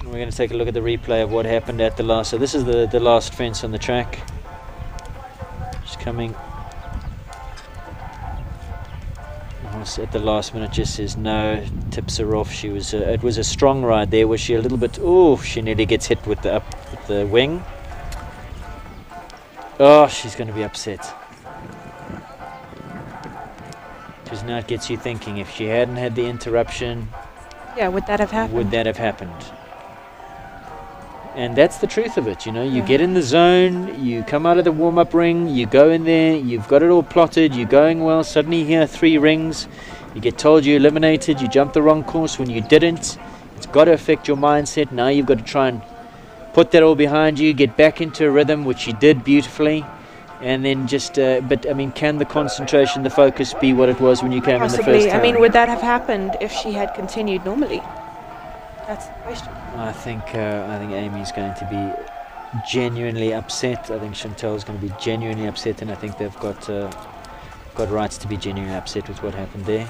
we're going to take a look at the replay of what happened at the last. So this is the last fence on the track. She's coming. At the last minute just says no, tips her off. She was it was a strong ride there. Was she a little bit... oh, she nearly gets hit with the wing. Oh, she's going to be upset. Because now it gets you thinking, if she hadn't had the interruption, Yeah, would that have happened? would that have happened? And that's the truth of it, you know. You get in the zone, you come out of the warm-up ring, you go in there, you've got it all plotted, you're going well, suddenly you hear 3 rings, you get told you're eliminated, you jumped the wrong course when you didn't. It's got to affect your mindset. Now you've got to try and put that all behind you, get back into a rhythm, which you did beautifully, and then just, but I mean, can the concentration, the focus be what it was when you came in the first Possibly. time? I mean, would that have happened if she had continued normally? That's the question. I think Amy's going to be genuinely upset. I think Chantel's going to be genuinely upset, and I think they've got rights to be genuinely upset with what happened there.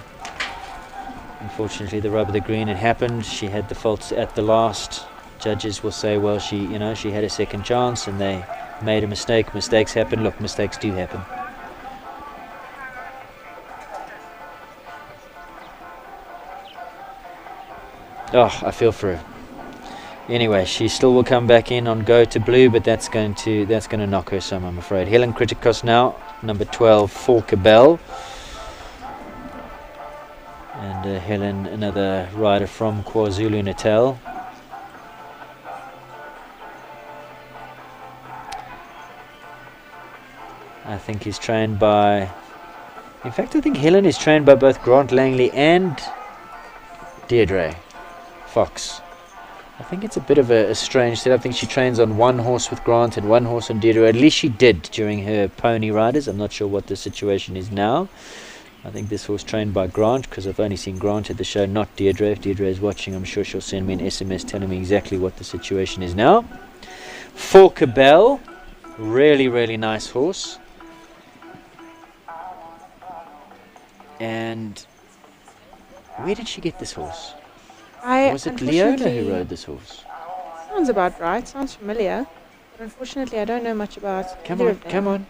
Unfortunately, the rub of the green had happened. She had the faults at the last. Judges will say, well, she had a second chance, and they made a mistake. Mistakes happen. Look, mistakes do happen. Oh, I feel for her. Anyway, she still will come back in on Go to Blue, but that's going to knock her some, I'm afraid. Helen Kritikos now, number 12, Forker Bell. And Helen, another rider from KwaZulu-Natal. I think he's trained by... in fact, I think Helen is trained by both Grant Langley and Deirdre Fox. I think it's a bit of a strange setup. I think she trains on one horse with Grant and one horse on Deirdre. At least she did during her pony riders. I'm not sure what the situation is now. I think this horse trained by Grant, because I've only seen Grant at the show, not Deirdre. If Deirdre is watching, I'm sure she'll send me an SMS telling me exactly what the situation is now. Forker Bell, really, really nice horse. And where did she get this horse? Was it Leona who rode this horse? Sounds about right. Sounds familiar. But unfortunately, I don't know much about Come either on, of them. come on.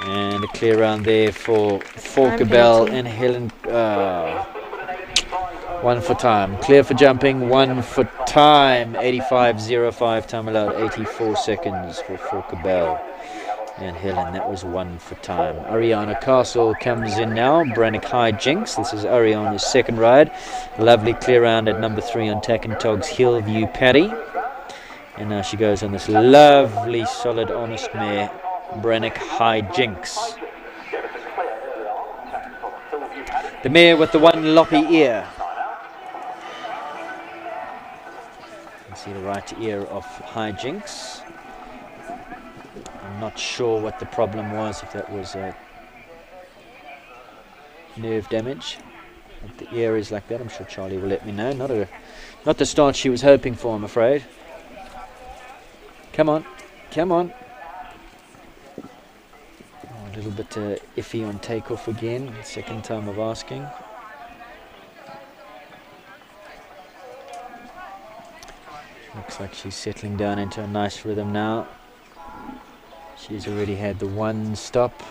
And a clear round there for Forker Bell and Helen. One for time. Clear for jumping, one for time. 85.05 time allowed, 84 seconds for Forker Bell and Helen. That was one for time. Ariana Castle comes in now. Brannock High Jinx. This is Ariana's second ride. Lovely clear round at number 3 on Tack and Tog's Hillview Paddy. And now she goes on this lovely, solid, honest mare, Brannock High Jinx. The mare with the one loppy ear. See the right ear of High Jinx. I'm not sure what the problem was, if that was nerve damage. If the ear is like that, I'm sure Charlie will let me know. Not the start she was hoping for, I'm afraid. Come on, come on. Oh, a little bit iffy on takeoff again, second time of asking. Looks like she's settling down into a nice rhythm now. She's already had the one stop.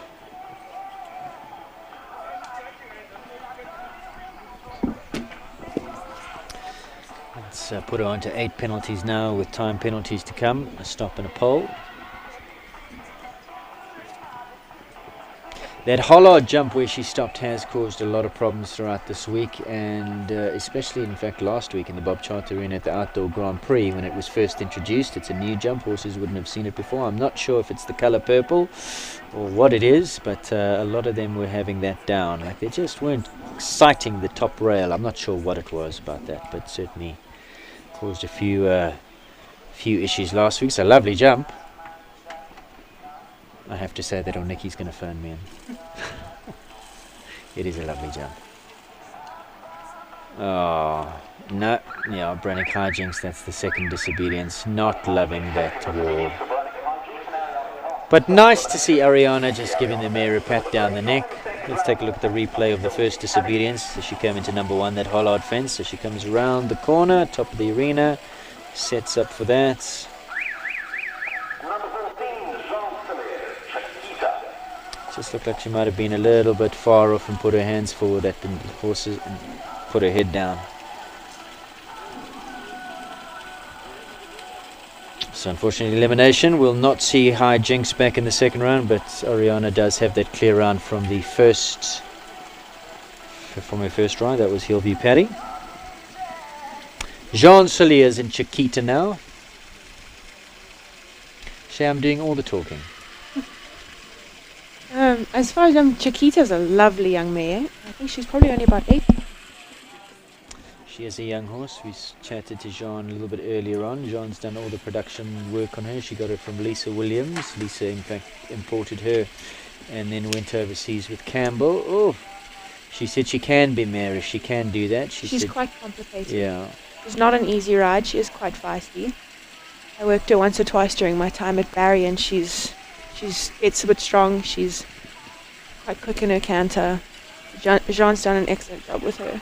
Let's That's put her on to 8 penalties now, with time penalties to come. A stop and a pole. That Hollard jump where she stopped has caused a lot of problems throughout this week, and especially, in fact, last week in the Bob Charter Arena at the Outdoor Grand Prix when it was first introduced. It's a new jump. Horses wouldn't have seen it before. I'm not sure if it's the colour purple or what it is, but a lot of them were having that down. Like, they just weren't sighting the top rail. I'm not sure what it was about that, but certainly caused a few issues last week. It's a lovely jump. I have to say that, or Nikki's going to phone me in. It is a lovely jump. Oh, no. Yeah, Brannick hijinks. That's the second disobedience. Not loving that wall. But nice to see Ariana just giving the mare a pat down the neck. Let's take a look at the replay of the first disobedience. So she came into number 1, that Hollard fence. So she comes around the corner, top of the arena, sets up for that. Just looked like she might have been a little bit far off and put her hands forward at the horses and put her head down. So unfortunately, elimination. We'll not see High Jinx back in the second round, but Ariana does have that clear round from her first ride. That was Hillview Paddy. Jean Soliers and Chiquita now. Shay, I'm doing all the talking. As far as Chiquita's a lovely young mare. I think she's probably only about 8. She is a young horse. We chatted to Jean a little bit earlier on. Jean's done all the production work on her. She got her from Lisa Williams. Lisa, in fact, imported her and then went overseas with Campbell. Oh, she said she can be marish. She can do that. She's quite complicated. Yeah. She's not an easy ride. She is quite feisty. I worked her once or twice during my time at Barry, and she gets a bit strong. She's quite quick in her canter. Jean's done an excellent job with her.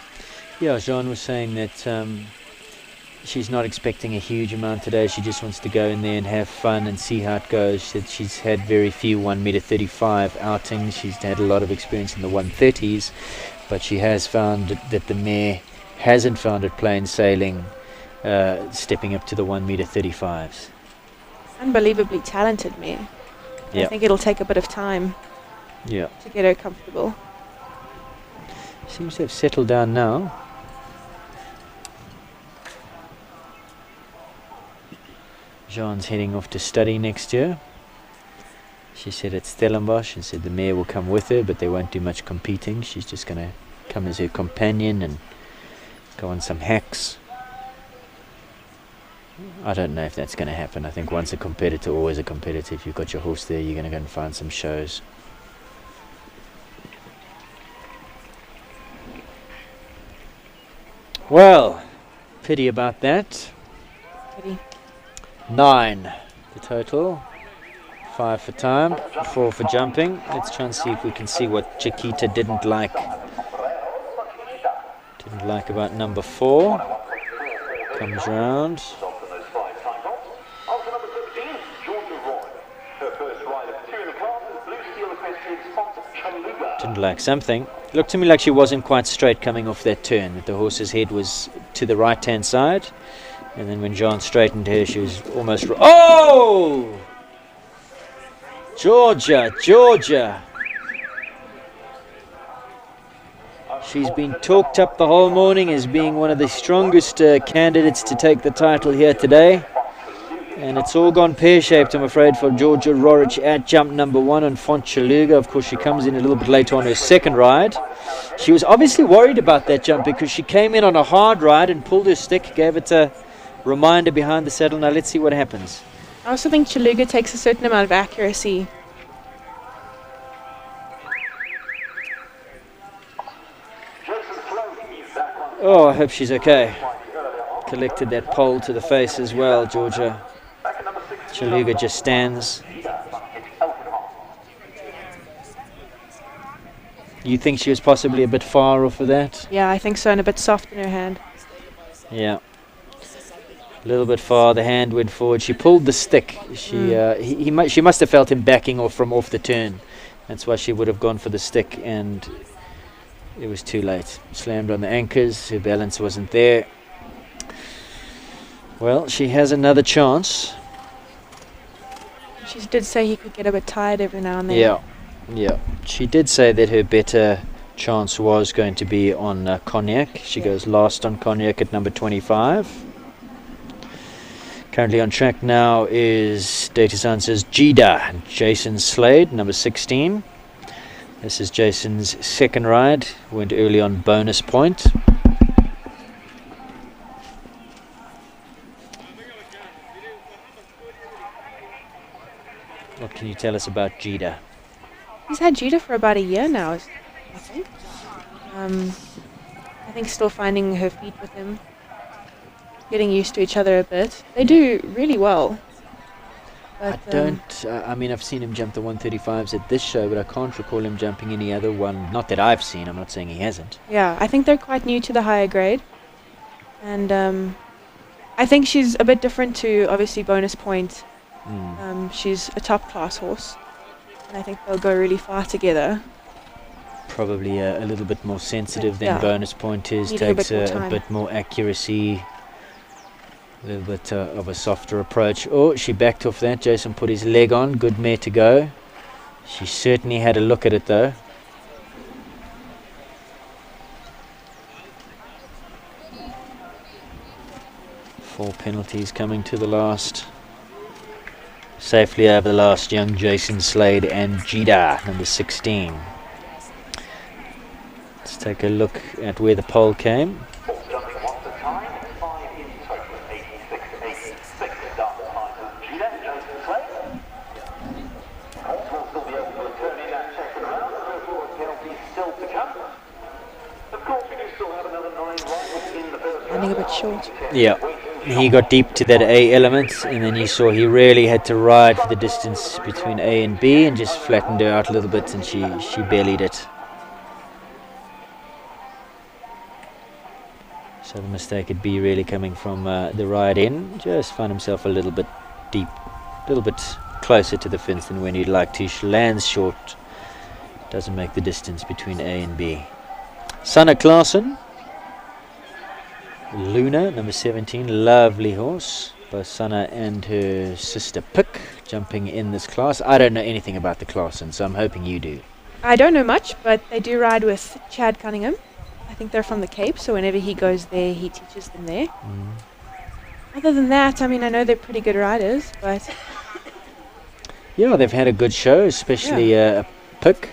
Yeah, Jean was saying that she's not expecting a huge amount today. She just wants to go in there and have fun and see how it goes. She said she's had very few 1m35 outings. She's had a lot of experience in the 130s, but she has found that the mare hasn't found it plain sailing stepping up to the 1m35s. Unbelievably talented mare. Yeah. I think it'll take a bit of time to get her comfortable. Seems to have settled down now. Jean's heading off to study next year. She said at Stellenbosch, and said the mare will come with her, but they won't do much competing. She's just going to come as her companion and go on some hacks. I don't know if that's going to happen. I think once a competitor, always a competitor. If you've got your horse there, you're going to go and find some shows. Well, pity about that. Pity. 9 the total. 5 for time, 4 for jumping. Let's try and see if we can see what Chiquita didn't like. Didn't like about number 4. Comes round. Didn't like something. Looked to me like she wasn't quite straight coming off that turn, that the horse's head was to the right hand side, and then when John straightened her, she was almost oh! Georgia. She's been talked up the whole morning as being one of the strongest candidates to take the title here today. And it's all gone pear-shaped, I'm afraid, for Georgia Rorich at jump number 1 on Font Chaluga. Of course, she comes in a little bit later on her second ride. She was obviously worried about that jump because she came in on a hard ride and pulled her stick, gave it a reminder behind the saddle. Now let's see what happens. I also think Chaluga takes a certain amount of accuracy. Oh, I hope she's okay. Collected that pole to the face as well, Georgia. Chaluga just stands. You think she was possibly a bit far off of that? Yeah, I think so, and a bit soft in her hand. Yeah. A little bit far, the hand went forward. She pulled the stick. She must have felt him backing off from off the turn. That's why she would have gone for the stick, and it was too late. Slammed on the anchors, her balance wasn't there. Well, she has another chance. She did say he could get a bit tired every now and then. Yeah. She did say that her better chance was going to be on Cognac. She goes last on Cognac at number 25. Currently on track now is Data Science's Jida, Jason Slade, number 16. This is Jason's second ride. Went early on bonus point. What can you tell us about Jida? He's had Judah for about a year now, I think. I think still finding her feet with him. Getting used to each other a bit. They do really well. But, I mean, I've seen him jump the 135s at this show, but I can't recall him jumping any other one. Not that I've seen, I'm not saying he hasn't. Yeah, I think they're quite new to the higher grade. And I think she's a bit different to, obviously, Bonus Point. She's a top class horse. And I think they'll go really far together. Probably a little bit more sensitive than Bonus Point is. Takes a bit more accuracy. A little bit of a softer approach. Oh, she backed off that. Jason put his leg on. Good mare to go. She certainly had a look at it though. Four penalties coming to the last. Safely over the last, young Jason Slade and Jida, number 16. Let's take a look at where the pole came. Running a bit short. Yeah, he got deep to that A element, and then you saw he really had to ride for the distance between A and B, and just flattened her out a little bit, and she bellied it. So the mistake at B really coming from the ride in. Just found himself a little bit deep, a little bit closer to the fence than when he'd like to. She lands short, doesn't make the distance between A and B. Sanne Klaasen. Luna, number 17, lovely horse. Both Sanne and her sister Pick jumping in this class. I don't know anything about the Klaasen, so I'm hoping you do. I don't know much, but they do ride with Chad Cunningham. I think they're from the Cape, so whenever he goes there, he teaches them there. Other than that, I mean, I know they're pretty good riders, but... Yeah, they've had a good show, especially Pick.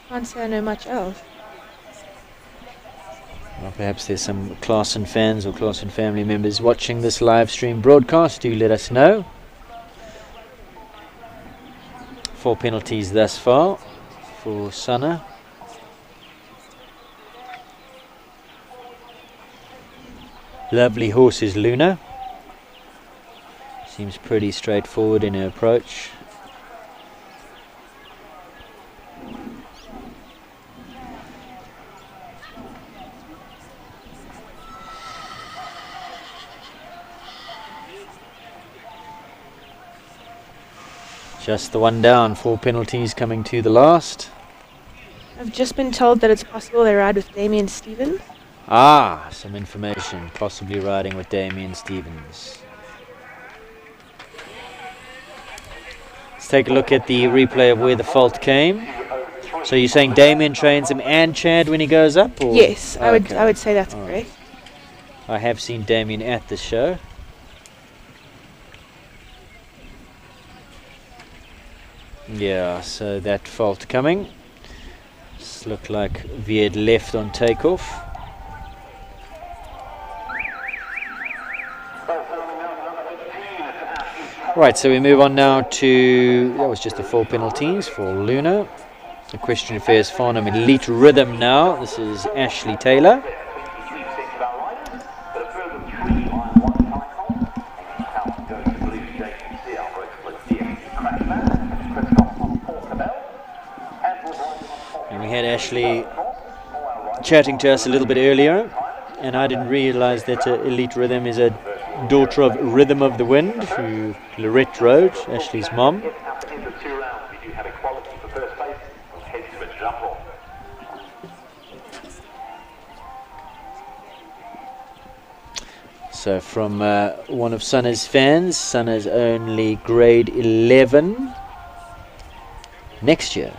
Can't say I know much else. Well, perhaps there's some Klaasen fans or Klaasen family members watching this live stream broadcast. Do let us know. 4 penalties thus far for Sanne. Lovely horse is Luna. Seems pretty straightforward in her approach. Just the one down, 4 penalties coming to the last. I've just been told that it's possible they ride with Damien Stevens. Ah, some information, possibly riding with Damien Stevens. Let's take a look at the replay of where the fault came. So you're saying Damien trains him and Chad when he goes up? Or? Yes, I would say that's correct. I have seen Damien at the show. Yeah, so that fault coming. This looked like veered left on takeoff. Right, so we move on now to, that was just the 4 penalties for Luna. Equestrian Affairs Farnham Elite Rhythm now. This is Ashley Taylor. And we had Ashley chatting to us a little bit earlier, and I didn't realize that Elite Rhythm is a daughter of Rhythm of the Wind, who Lorette rode, Ashley's mom. So from one of Sana's fans, Sana's only grade 11 next year.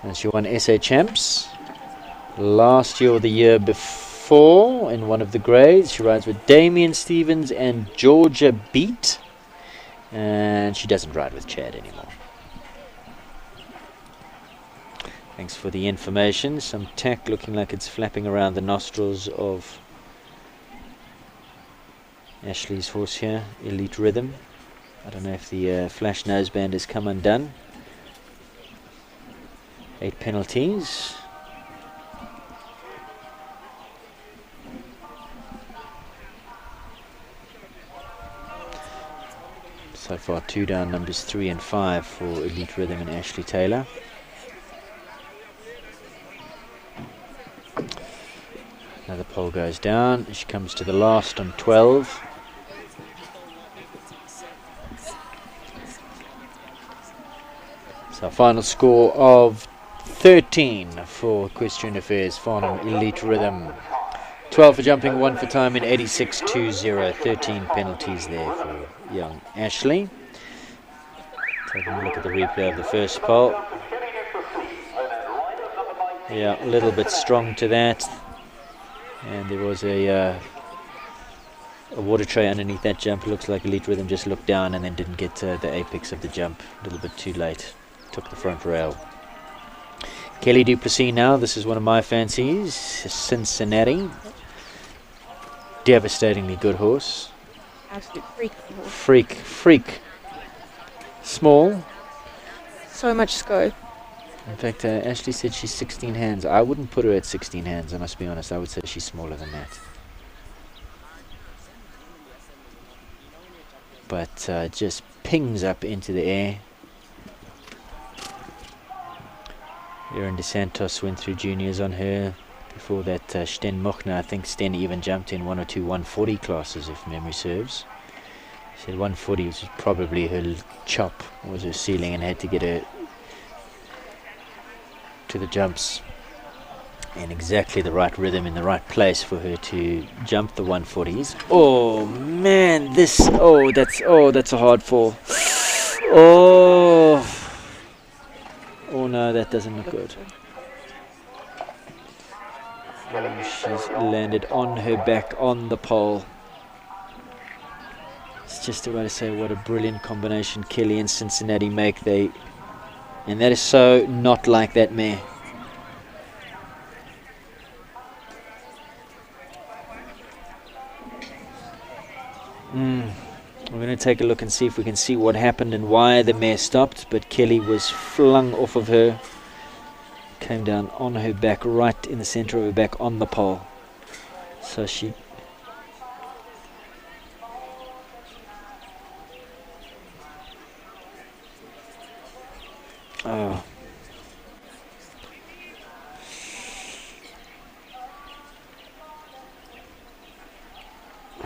And she won SA Champs last year or the year before in one of the grades. She rides with Damien Stevens and Georgia Beat. And she doesn't ride with Chad anymore. Thanks for the information. Some tack looking like it's flapping around the nostrils of Ashley's horse here, Elite Rhythm. I don't know if the flash noseband has come undone. 8 penalties. So far 2 down, numbers 3 and 5 for Elite Rhythm and Ashley Taylor. Another pole goes down. She comes to the last on 12. So final score of 13 for Equestrian Affairs Farnham Elite Rhythm. 12 for jumping, 1 for time in 86.20. 13 penalties there for young Ashley. Taking a look at the replay of the first pole. Yeah, a little bit strong to that. And there was a water tray underneath that jump. It looks like Elite Rhythm just looked down and then didn't get the apex of the jump. A little bit too late. Took the front rail. Kelly Duplessis now. This is one of my fancies. Cincinnati. Devastatingly good horse. Absolute freak. Freak. Small. So much scope. In fact, Ashley said she's 16 hands. I wouldn't put her at 16 hands, I must be honest. I would say she's smaller than that. But just pings up into the air. Aaron DeSantos went through juniors on her. Before that, Sten Mochner, I think Sten even jumped in 1 or 2 140 classes, if memory serves. She said 140 was probably her chop, was her ceiling, and had to get her to the jumps in exactly the right rhythm in the right place for her to jump the 140s. Oh man, that's a hard fall. Oh no, that doesn't look good. She's landed on her back on the pole. It's just about to say what a brilliant combination Kelly and Cincinnati make. And that is so not like that mare. We're going to take a look and see if we can see what happened and why the mare stopped. But Kelly was flung off of her. Came down on her back, right in the center of her back on the pole. So she... Oh.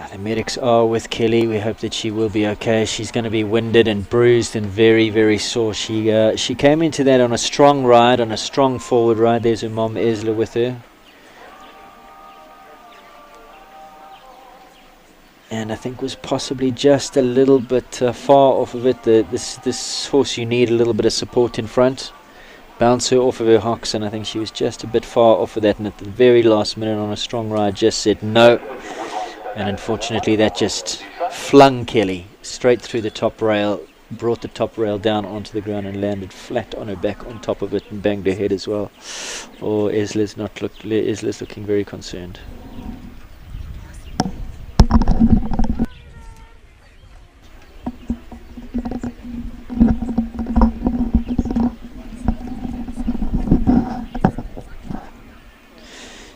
The medics are with Kelly. We hope that she will be okay. She's going to be winded and bruised and very, very sore. She came into that on a strong ride, on a strong forward ride. There's her mom Esla with her. And I think was possibly just a little bit far off of it. This horse, you need a little bit of support in front. Bounce her off of her hocks, and I think she was just a bit far off of that. And at the very last minute on a strong ride just said no. And unfortunately that just flung Kelly straight through the top rail, brought the top rail down onto the ground and landed flat on her back on top of it and banged her head as well. Oh, Esla's looking very concerned.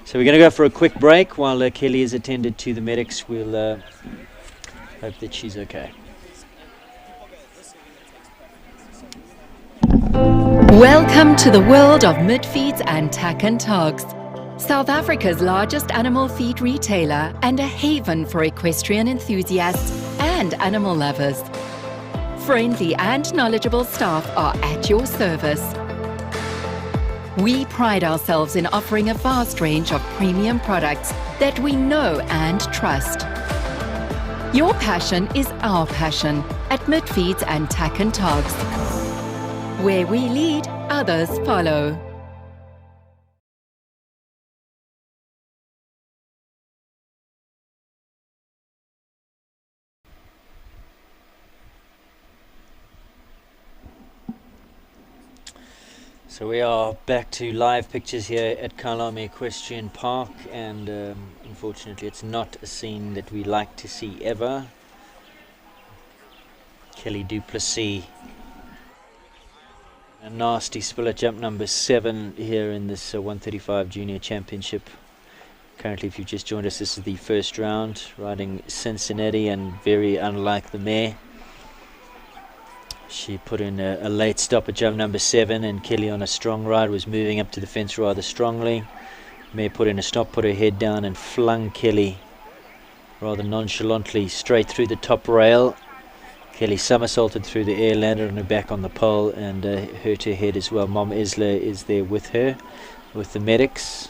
So we're going to go for a quick break while Kelly is attended to the medics. We'll hope that she's okay. Welcome to the world of mid-feeds and tack and togs. South Africa's largest animal feed retailer and a haven for equestrian enthusiasts and animal lovers. Friendly and knowledgeable staff are at your service. We pride ourselves in offering a vast range of premium products that we know and trust. Your passion is our passion at Midfeeds and Tack and Togs. Where we lead, others follow. So we are back to live pictures here at Kyalami Equestrian Park, and unfortunately it's not a scene that we like to see ever. Kelly Duplessis, a nasty spill at jump number 7 here in this 135 Junior Championship. Currently, if you've just joined us, this is the first round, riding Cincinnati, and very unlike the mare. She put in a late stop at jump number 7, and Kelly, on a strong ride, was moving up to the fence rather strongly. Mare put in a stop, put her head down, and flung Kelly rather nonchalantly straight through the top rail. Kelly somersaulted through the air, landed on her back on the pole, and hurt her head as well. Mom Isla is there with her, with the medics.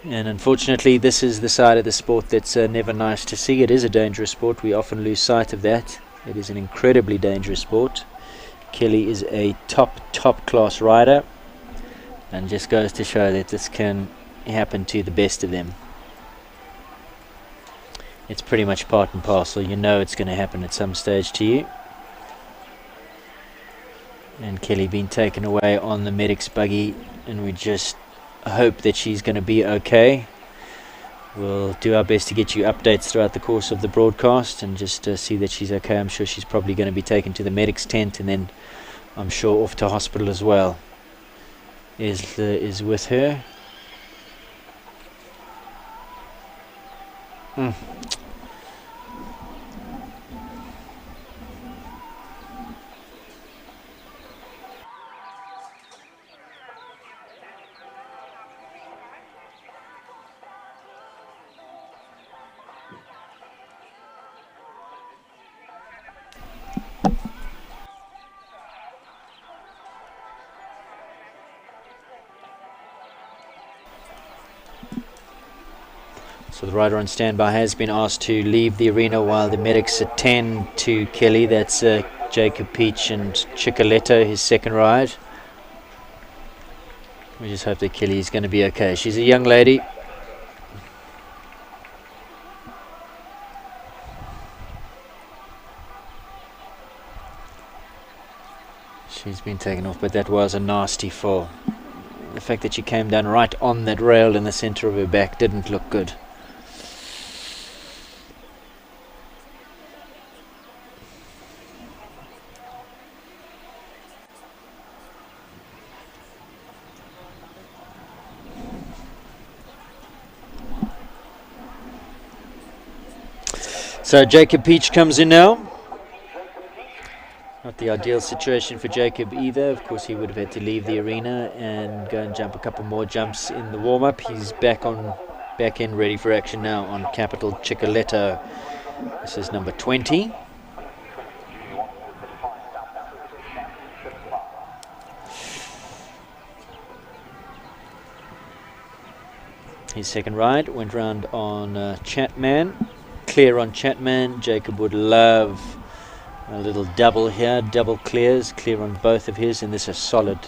And unfortunately, this is the side of the sport that's never nice to see. It is a dangerous sport. We often lose sight of that. It is an incredibly dangerous sport. Kelly is a top class rider, and just goes to show that this can happen to the best of them. It's pretty much part and parcel. You know it's going to happen at some stage to you. And Kelly being taken away on the medic's buggy, and we just hope that she's going to be okay. We'll do our best to get you updates throughout the course of the broadcast, and just see that she's okay. I'm sure she's probably going to be taken to the medic's tent, and then I'm sure off to hospital as well. Is with her. So the rider on standby has been asked to leave the arena while the medics attend to Kelly. That's Jacob Peach and Chicoletto, his second ride. We just hope that Kelly is going to be okay. She's a young lady. She's been taken off, but that was a nasty fall. The fact that she came down right on that rail in the center of her back didn't look good. So Jacob Peach comes in now. Not the ideal situation for Jacob either. Of course, he would have had to leave the arena and go and jump a couple more jumps in the warm-up. He's back in ready for action now on Capital Chicoletto. This is number 20. His second ride went round on Chatman. Clear on Chatman. Jacob would love a little double here, double clears, clear on both of his, and this is a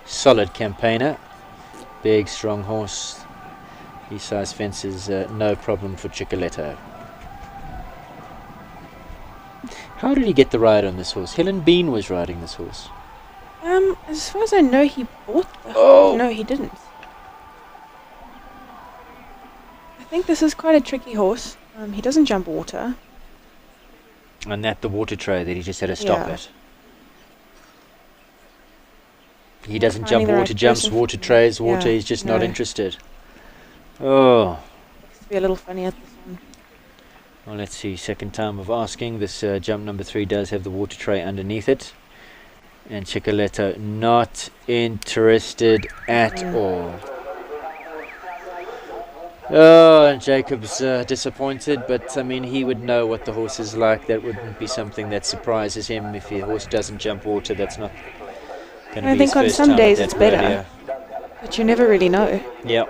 solid campaigner. Big, strong horse. These size fences, no problem for Chicoletto. How did he get the ride on this horse? Helen Bean was riding this horse. As far as I know, he bought the Oh! No, he didn't. I think this is quite a tricky horse. He doesn't jump water. And that the water tray that he just had to stop at. He doesn't jump water jumps, water trays, water, he's just not interested. Oh. Looks to be a little funny at this one. Well, let's see, second time of asking. This jump number 3 does have the water tray underneath it. And Chicoletto not interested at all. Oh, and Jacob's disappointed, but I mean, he would know what the horse is like. That wouldn't be something that surprises him. If the horse doesn't jump water, that's not going to be his first time. I think on some days it's better, rodeo. but you never really know. Yep.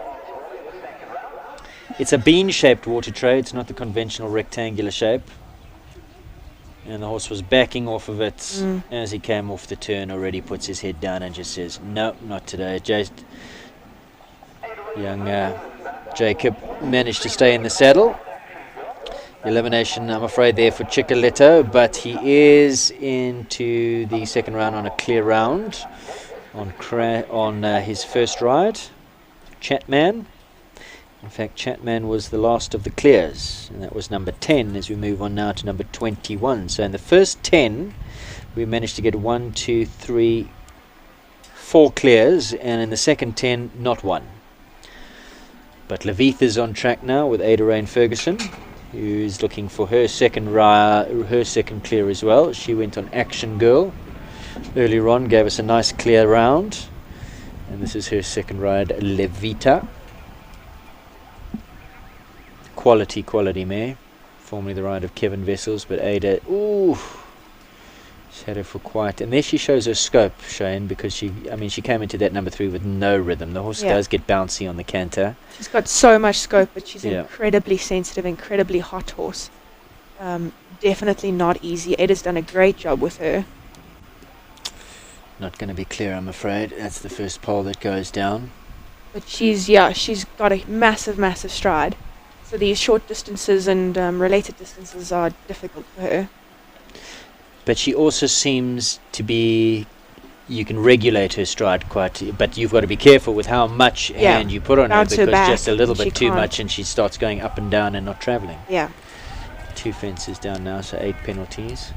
It's a bean-shaped water tray. It's not the conventional rectangular shape. And the horse was backing off of it as he came off the turn. Already puts his head down and just says, "No, not today." Young Jacob managed to stay in the saddle. Elimination, I'm afraid, there for Chicoletto, but he is into the second round on a clear round on his first ride. Chatman. In fact, Chatman was the last of the clears, and that was number 10 as we move on now to number 21. So in the first 10, we managed to get 1, 2, 3, 4 clears, and in the second 10, not one. But Levith is on track now with Ada Rain Ferguson, who's looking for her second clear as well. She went on Action Girl earlier on, gave us a nice clear round, and this is her second ride, Levita. Quality mare, formerly the ride of Kevin Vessels, but Ada, she's had her for quite, and there she shows her scope, Shane, because she came into that number 3 with no rhythm. The horse does get bouncy on the canter. She's got so much scope, but she's incredibly sensitive, incredibly hot horse. Definitely not easy. Ada's done a great job with her. Not going to be clear, I'm afraid. That's the first pole that goes down. But she's got a massive stride. So these short distances and related distances are difficult for her. But she also seems to be, you can regulate her stride quite, but you've got to be careful with how much hand you put on her, because just a little bit too much and she starts going up and down and not travelling. Yeah. 2 fences down now, so 8 penalties.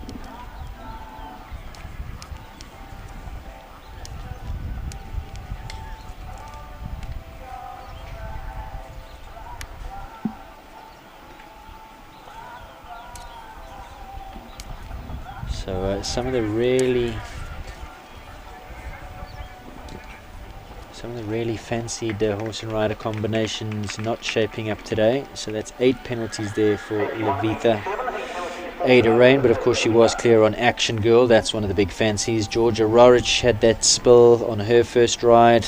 So some of the really fancied horse and rider combinations not shaping up today. So that's 8 penalties there for Levita Ada Rain, but of course she was clear on Action Girl. That's one of the big fancies. Georgia Rorich had that spill on her first ride.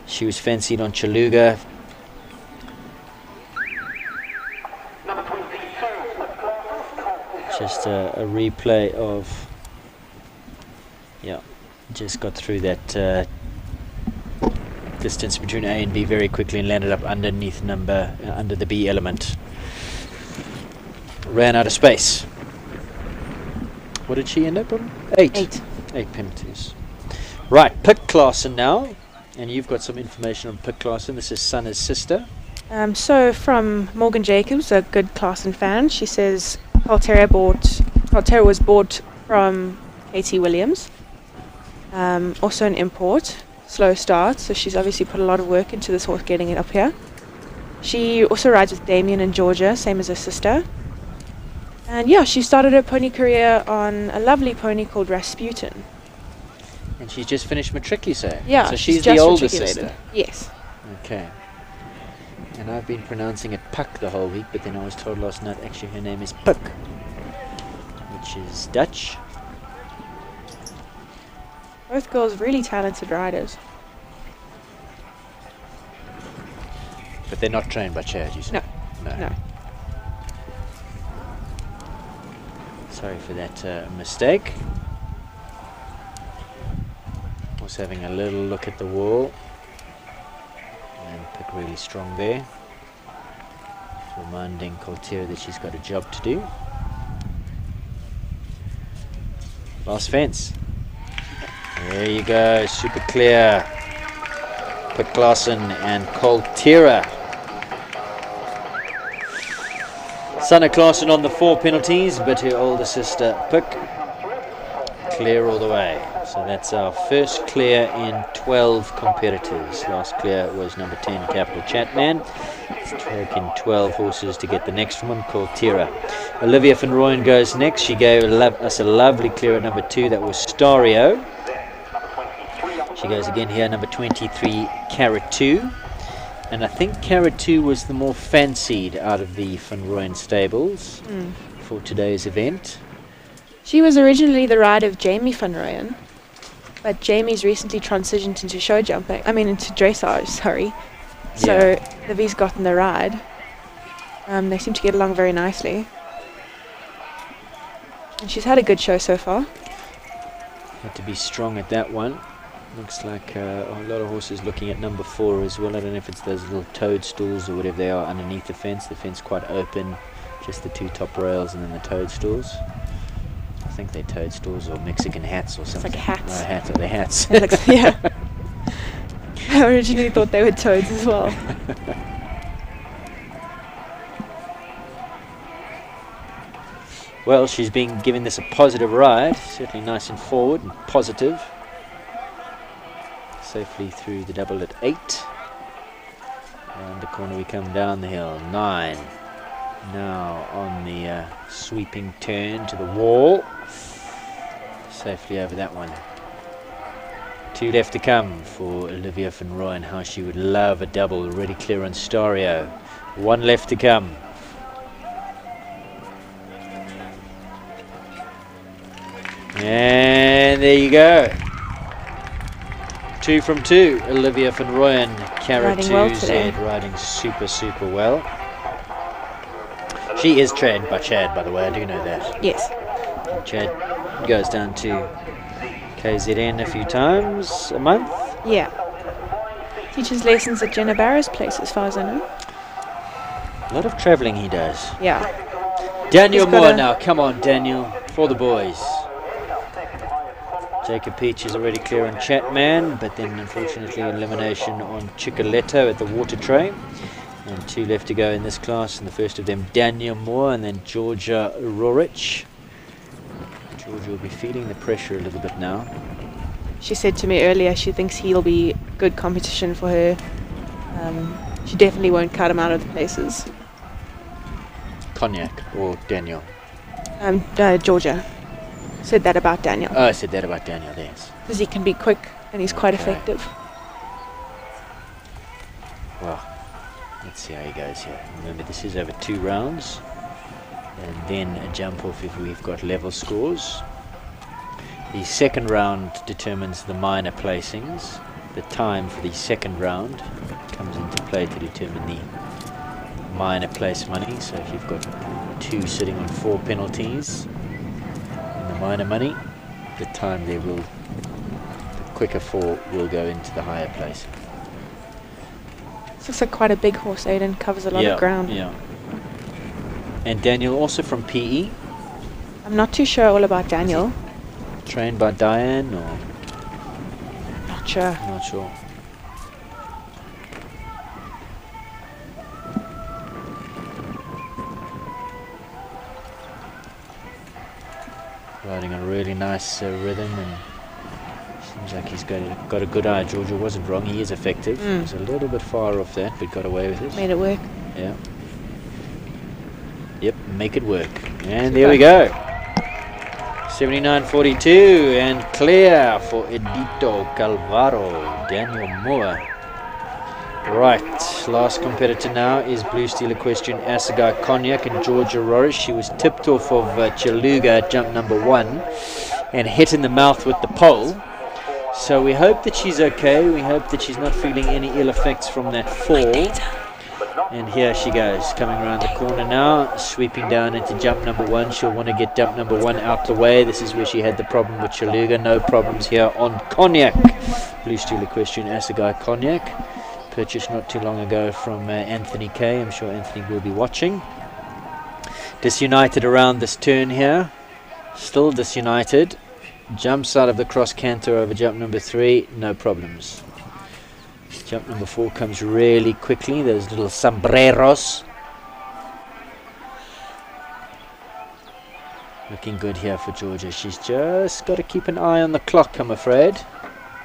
She was fancied on Chaluga. Just a replay of, just got through that distance between A and B very quickly and landed up underneath under the B element. Ran out of space. What did she end up on? 8 penalties. Right, Pick Claassen now, and you've got some information on Pick Claassen. This is Sanna's sister. So from Morgan Jacobs, a good Claassen fan, she says Altera was bought from Katie Williams. Also an import, slow start, so she's obviously put a lot of work into this horse getting it up here. She also rides with Damien in Georgia, same as her sister. And she started her pony career on a lovely pony called Rasputin. And she's just finished matric, you say? Yeah, so she's the older sister? Yes. Okay. And I've been pronouncing it Puck the whole week, but then I was told last night actually her name is Puck, which is Dutch. Both girls really talented riders. But they're not trained by Chad, you say? No. Sorry for that mistake. Was having a little look at the wall. And Pick really strong there. Reminding Coltier that she's got a job to do. Last fence. There you go, super clear. Pick Claassen and Coltier. Sanna Claassen on the 4 penalties, but her older sister Pick clear all the way. So that's our first clear in 12 competitors. Last clear was number 10, Capital Chatman. It's taken 12 horses to get the next one, called Tira. Olivia van Rooyen goes next. She gave us a lovely clear at number 2. That was Stario. She goes again here, number 23, Carrot 2. And I think Carrot 2 was the more fancied out of the Van Rooyen stables for today's event. She was originally the ride of Jamie van Rooyen, but Jamie's recently transitioned into into dressage, sorry. So Livy's gotten the ride. They seem to get along very nicely. And she's had a good show so far. Had to be strong at that one. Looks like a lot of horses looking at number 4 as well. I don't know if it's those little toadstools or whatever they are underneath the fence. The fence quite open, just the 2 top rails and then the toadstools. I think they're toadstools or Mexican hats or something. It's like hats. Oh, hats. Are they hats? Yeah. I originally thought they were toads as well. Well, she's been giving this a positive ride. Certainly nice and forward and positive. Safely through the double at 8. Around the corner we come down the hill. 9. Now on the sweeping turn to the wall. Safely over that one. 2 left to come for Olivia van Rooyen. How she would love a double. Already clear on Stario. 1 left to come. And there you go. 2 from 2. Olivia van Rooyen, Cara 2Z, riding super well. She is trained by Chad, by the way, I do know that. Yes. Chad goes down to KZN a few times a month. Yeah. Teaches lessons at Jenna Barrow's place, as far as I know. A lot of travelling he does. Yeah. Daniel Moore now. Come on, Daniel, for the boys. Jacob Peach is already clear on Chatman, but then unfortunately elimination on Chicoletto at the water tray. And 2 left to go in this class, and the first of them Daniel Moore and then Georgia Rorich. Georgia will be feeling the pressure a little bit now. She said to me earlier she thinks he'll be good competition for her. She definitely won't cut him out of the places. Cognac or Daniel? Georgia. Said that about Daniel. Oh, I said that about Daniel, yes. Because he can be quick and he's quite effective. Well, let's see how he goes here. Remember, this is over 2 rounds. And then a jump off if we've got level scores. The second round determines the minor placings. The time for the second round comes into play to determine the minor place money. So if you've got 2 sitting on 4 penalties, minor money, the time there will, the quicker 4 will go into the higher place. This looks like quite a big horse, Aiden, covers a lot of ground. Yeah. And Daniel also from PE? I'm not too sure all about Daniel. Trained by Diane or? Not sure. Not sure. Riding a really nice rhythm, and seems like he's got a good eye. Georgia wasn't wrong, he is effective. He was a little bit far off that, but got away with it. Made it work. Yeah. Yep, make it work. And there we go. 79.42 and clear for Edito Calvaro, Daniel Moore. Right, last competitor now is Blue Steel Equestrian Assegai Cognac and Georgia Rorish. She was tipped off of Chaluga at jump number 1 and hit in the mouth with the pole. So we hope that she's okay. We hope that she's not feeling any ill effects from that fall. And here she goes, coming around the corner now, sweeping down into jump number 1. She'll want to get jump number 1 out the way. This is where she had the problem with Chaluga. No problems here on Cognac. Blue Steel Equestrian Assegai Cognac. Purchased not too long ago from Anthony K. I'm sure Anthony will be watching. Disunited around this turn here. Still disunited. Jumps out of the cross canter over jump number 3. No problems. Jump number 4 comes really quickly. Those little sombreros. Looking good here for Georgia. She's just got to keep an eye on the clock, I'm afraid.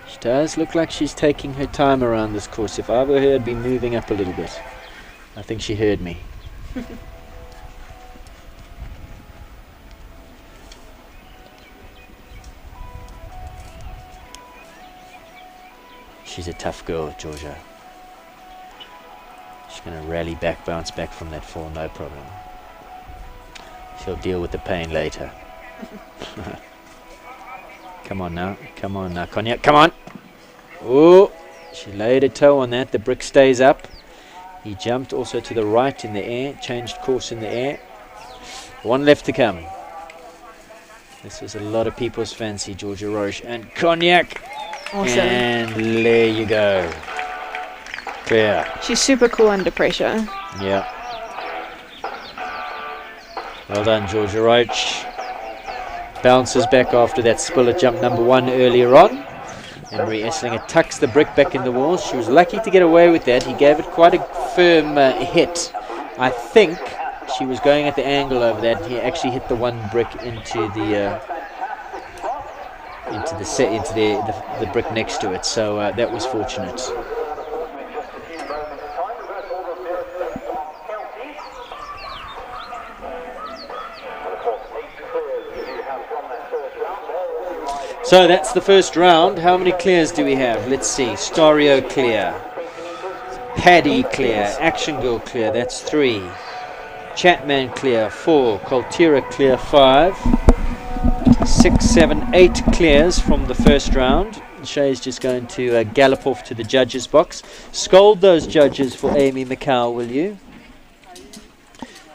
She does look like she's taking her time around this course. If I were her, I'd be moving up a little bit. I think she heard me. She's a tough girl, Georgia. She's going to rally back, bounce back from that fall, no problem. She'll deal with the pain later. Come on now, Cognac, come on. Oh, she laid a toe on that. The brick stays up. He jumped also to the right in the air, changed course in the air. One left to come. This was a lot of people's fancy, Georgia Roche and Cognac. Awesome. And there you go. Clear. She's super cool under pressure. Yeah. Well done, Georgia Roche. Bounces back after that spiller jump number 1 earlier on. And Marie Esslinger tucks the brick back in the wall. She was lucky to get away with that. He gave it quite a firm hit. I think she was going at the angle over that. He actually hit the one brick into the brick next to it. So that was fortunate. So that's the first round. How many clears do we have? Let's see. Stario clear. Paddy clear. Action Girl clear. That's 3. Chapman clear. 4. Coltira clear. 5. 6, 7, 8 clears from the first round. Shay's just going to gallop off to the judges' box. Scold those judges for Amy McCow, will you?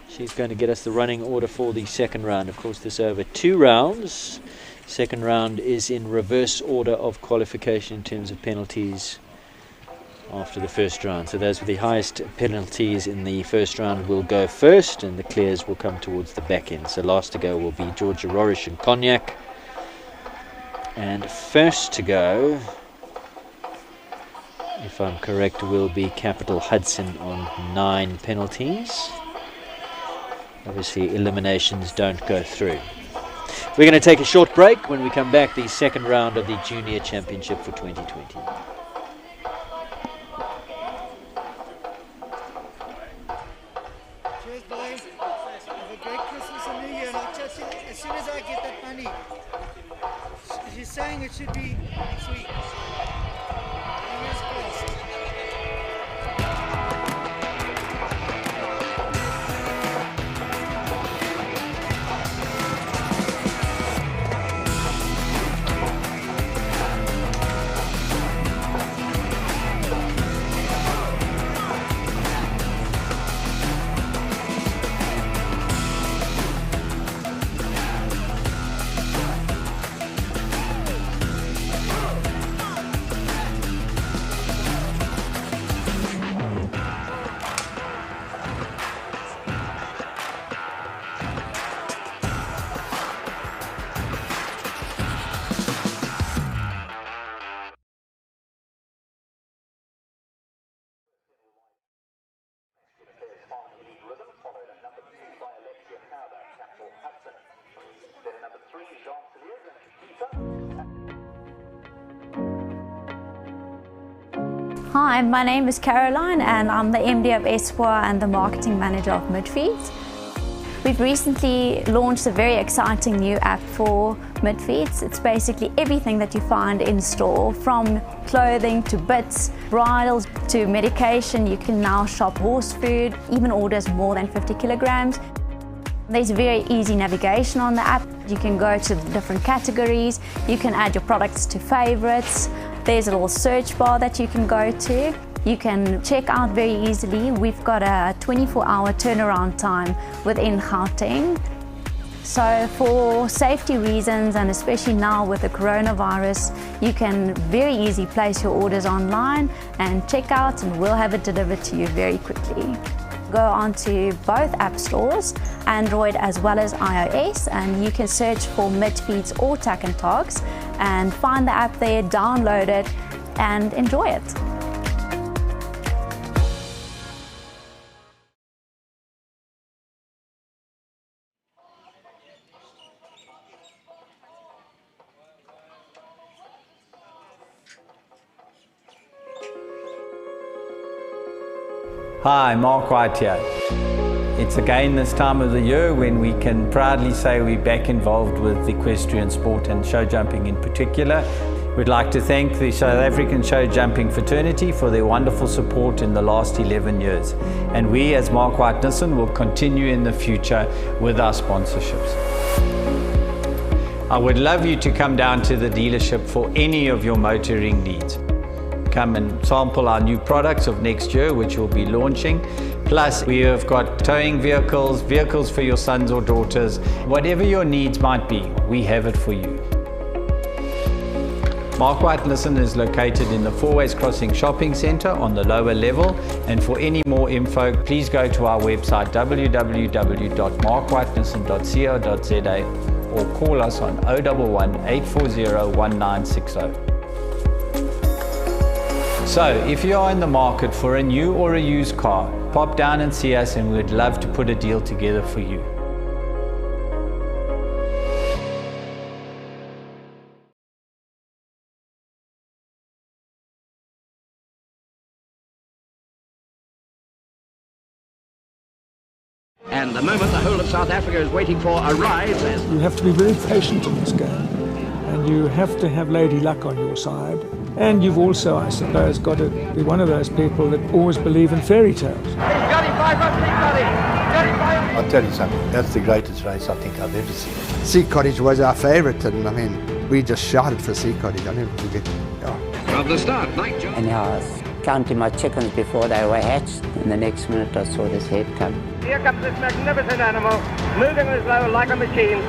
She's going to get us the running order for the second round. Of course, this over 2 rounds. Second round is in reverse order of qualification in terms of penalties after the first round. So those with the highest penalties in the first round will go first, and the clears will come towards the back end. So last to go will be Georgia Rorish and Cognac. And first to go, if I'm correct, will be Capital Hudson on 9 penalties. Obviously eliminations don't go through. We're going to take a short break. When we come back, the second round of the Junior Championship for 2020. Cheers, boys. Have a great Christmas and New Year, and I'll chat to you as soon as I get that money. She's saying it should be next week. Fingers crossed. Hi, my name is Caroline and I'm the MD of Espoir and the Marketing Manager of Midfeeds. We've recently launched a very exciting new app for Midfeeds. It's basically everything that you find in store, from clothing to bits, bridles to medication. You can now shop horse food, even orders more than 50 kilograms. There's very easy navigation on the app. You can go to the different categories. You can add your products to favorites. There's a little search bar that you can go to. You can check out very easily. We've got a 24-hour turnaround time within Gauteng. So for safety reasons, and especially now with the coronavirus, you can very easily place your orders online and check out, and we'll have it delivered to you very quickly. Go onto both app stores, Android as well as iOS, and you can search for Midfeeds or Tack and Togs and find the app there, download it and enjoy it. Hi, Mark White here. It's again this time of the year when we can proudly say we're back involved with equestrian sport and show jumping in particular. We'd like to thank the South African show jumping fraternity for their wonderful support in the last 11 years. And we as Mark White Nissan will continue in the future with our sponsorships. I would love you to come down to the dealership for any of your motoring needs. come and sample our new products of next year, which we'll be launching. Plus, we have got towing vehicles, vehicles for your sons or daughters. Whatever your needs might be, we have it for you. Mark White Nissen is located in the Four Ways Crossing Shopping Centre on the lower level, and for any more info please go to our website www.markwhitenissen.co.za or call us on 011 840 1960. So if you are in the market for a new or a used car, pop down and see us and we'd love to put a deal together for you. And the moment the whole of South Africa is waiting for arrives as You have to be very patient in this game, and you have to have lady luck on your side. And you've also, I suppose, got to be one of those people that always believe in fairy tales. I'll tell you something, that's the greatest race I think I've ever seen. Sea Cottage was our favourite, and I mean, we just shouted for Sea Cottage. I never forget. From the start, Mike Jones. And I was counting my chickens before they were hatched, and the next minute I saw this head come. Here comes this magnificent animal, moving as though like a machine.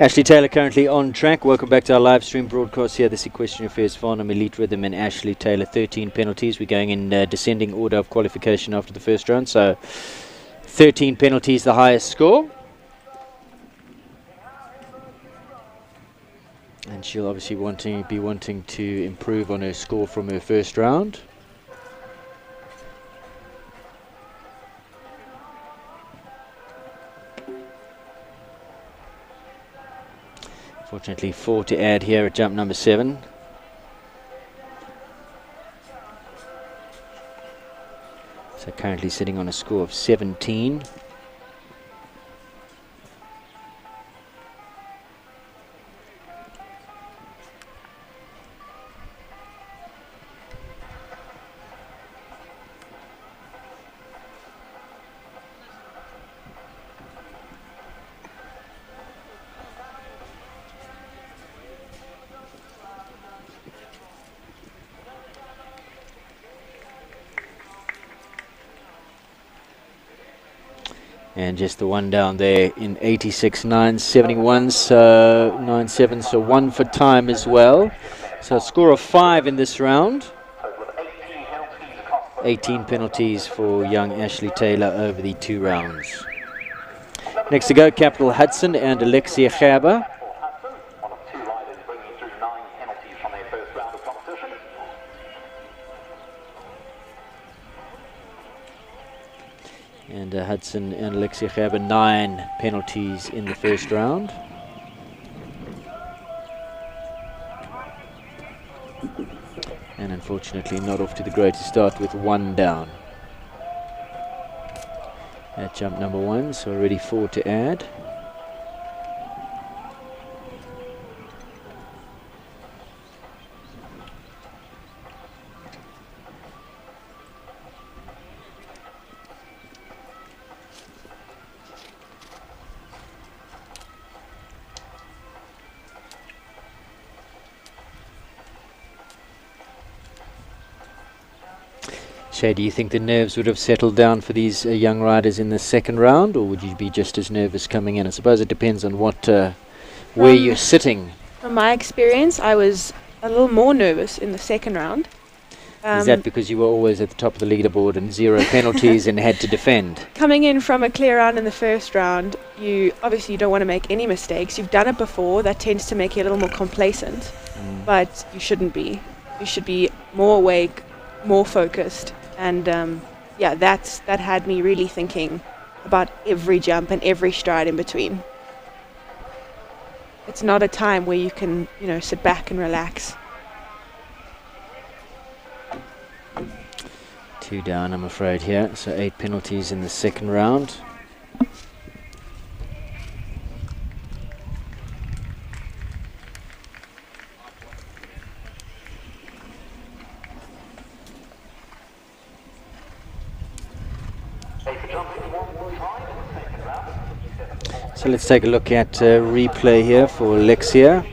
Ashley Taylor currently on track. Welcome back to our live stream broadcast here. This Equestrian Affairs Farnham Elite Rhythm and Ashley Taylor. 13 penalties. We're going in descending order of qualification after the first round. So 13 penalties, the highest score. And she'll obviously be wanting to improve on her score from her first round. Fortunately, 4 to add here at jump number 7. So currently sitting on a score of 17. And just the one down there in 86.971, so 97, so 1 for time as well. So a score of 5 in this round. 18 penalties for young Ashley Taylor over the 2 rounds. Next to go, Capital Hudson and Alexia Gerber. And Hudson and Alexia Gerber, 9 penalties in the first round. And unfortunately not off to the greatest start with 1 down. At jump number 1, so already 4 to add. Shay, do you think the nerves would have settled down for these young riders in the second round, or would you be just as nervous coming in? I suppose it depends on what where you're sitting. From my experience, I was a little more nervous in the second round. Is that because you were always at the top of the leaderboard and 0 penalties and had to defend? Coming in from a clear round in the first round, you don't want to make any mistakes. You've done it before. That tends to make you a little more complacent, but you shouldn't be. You should be more awake, more focused. And that had me really thinking about every jump and every stride in between. It's not a time where you can, sit back and relax. 2 down, I'm afraid, here. So 8 penalties in the second round. So let's take a look at replay here for Alexia.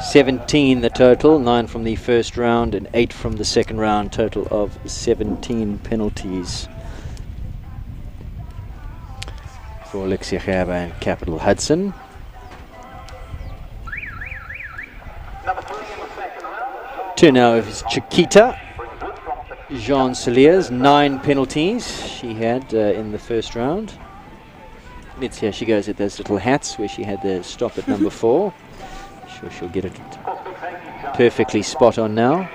17 the total, 9 from the first round and 8 from the second round, total of 17 penalties for Alexia Gerber and Capital Hudson. Two now is Chiquita Jean Celiers, 9 penalties she had in the first round. Let's see how she goes at those little hats where she had the stop at number 4. Sure she'll get it perfectly spot on now.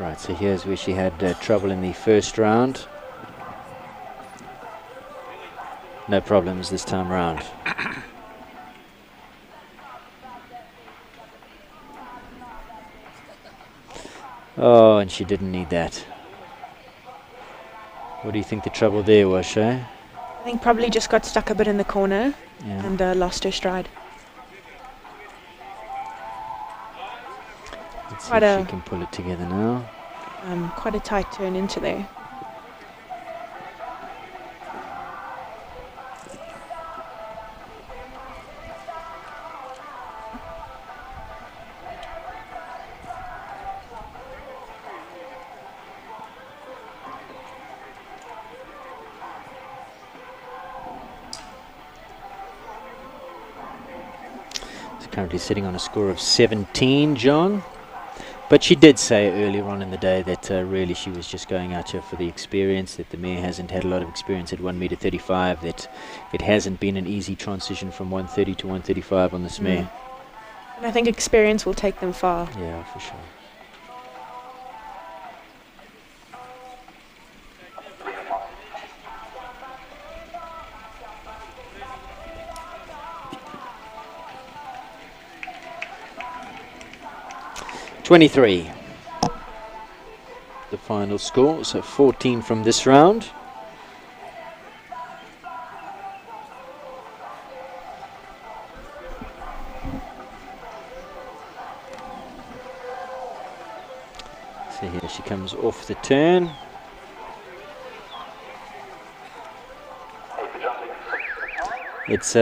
Right, so here's where she had trouble in the first round. No problems this time round. Oh, and she didn't need that. What do you think the trouble there was, Shay? I think probably just got stuck a bit in the corner and lost her stride. Let's see if she can pull it together now. quite a tight turn into there. Currently sitting on a score of 17, John. But she did say earlier on in the day that really she was just going out here for the experience, that the mare hasn't had a lot of experience at 1.35 m, that it hasn't been an easy transition from 130 to 135 on this mare. And I think experience will take them far. Yeah, for sure. .23, the final score, so 14 from this round. So here she comes off the turn. It's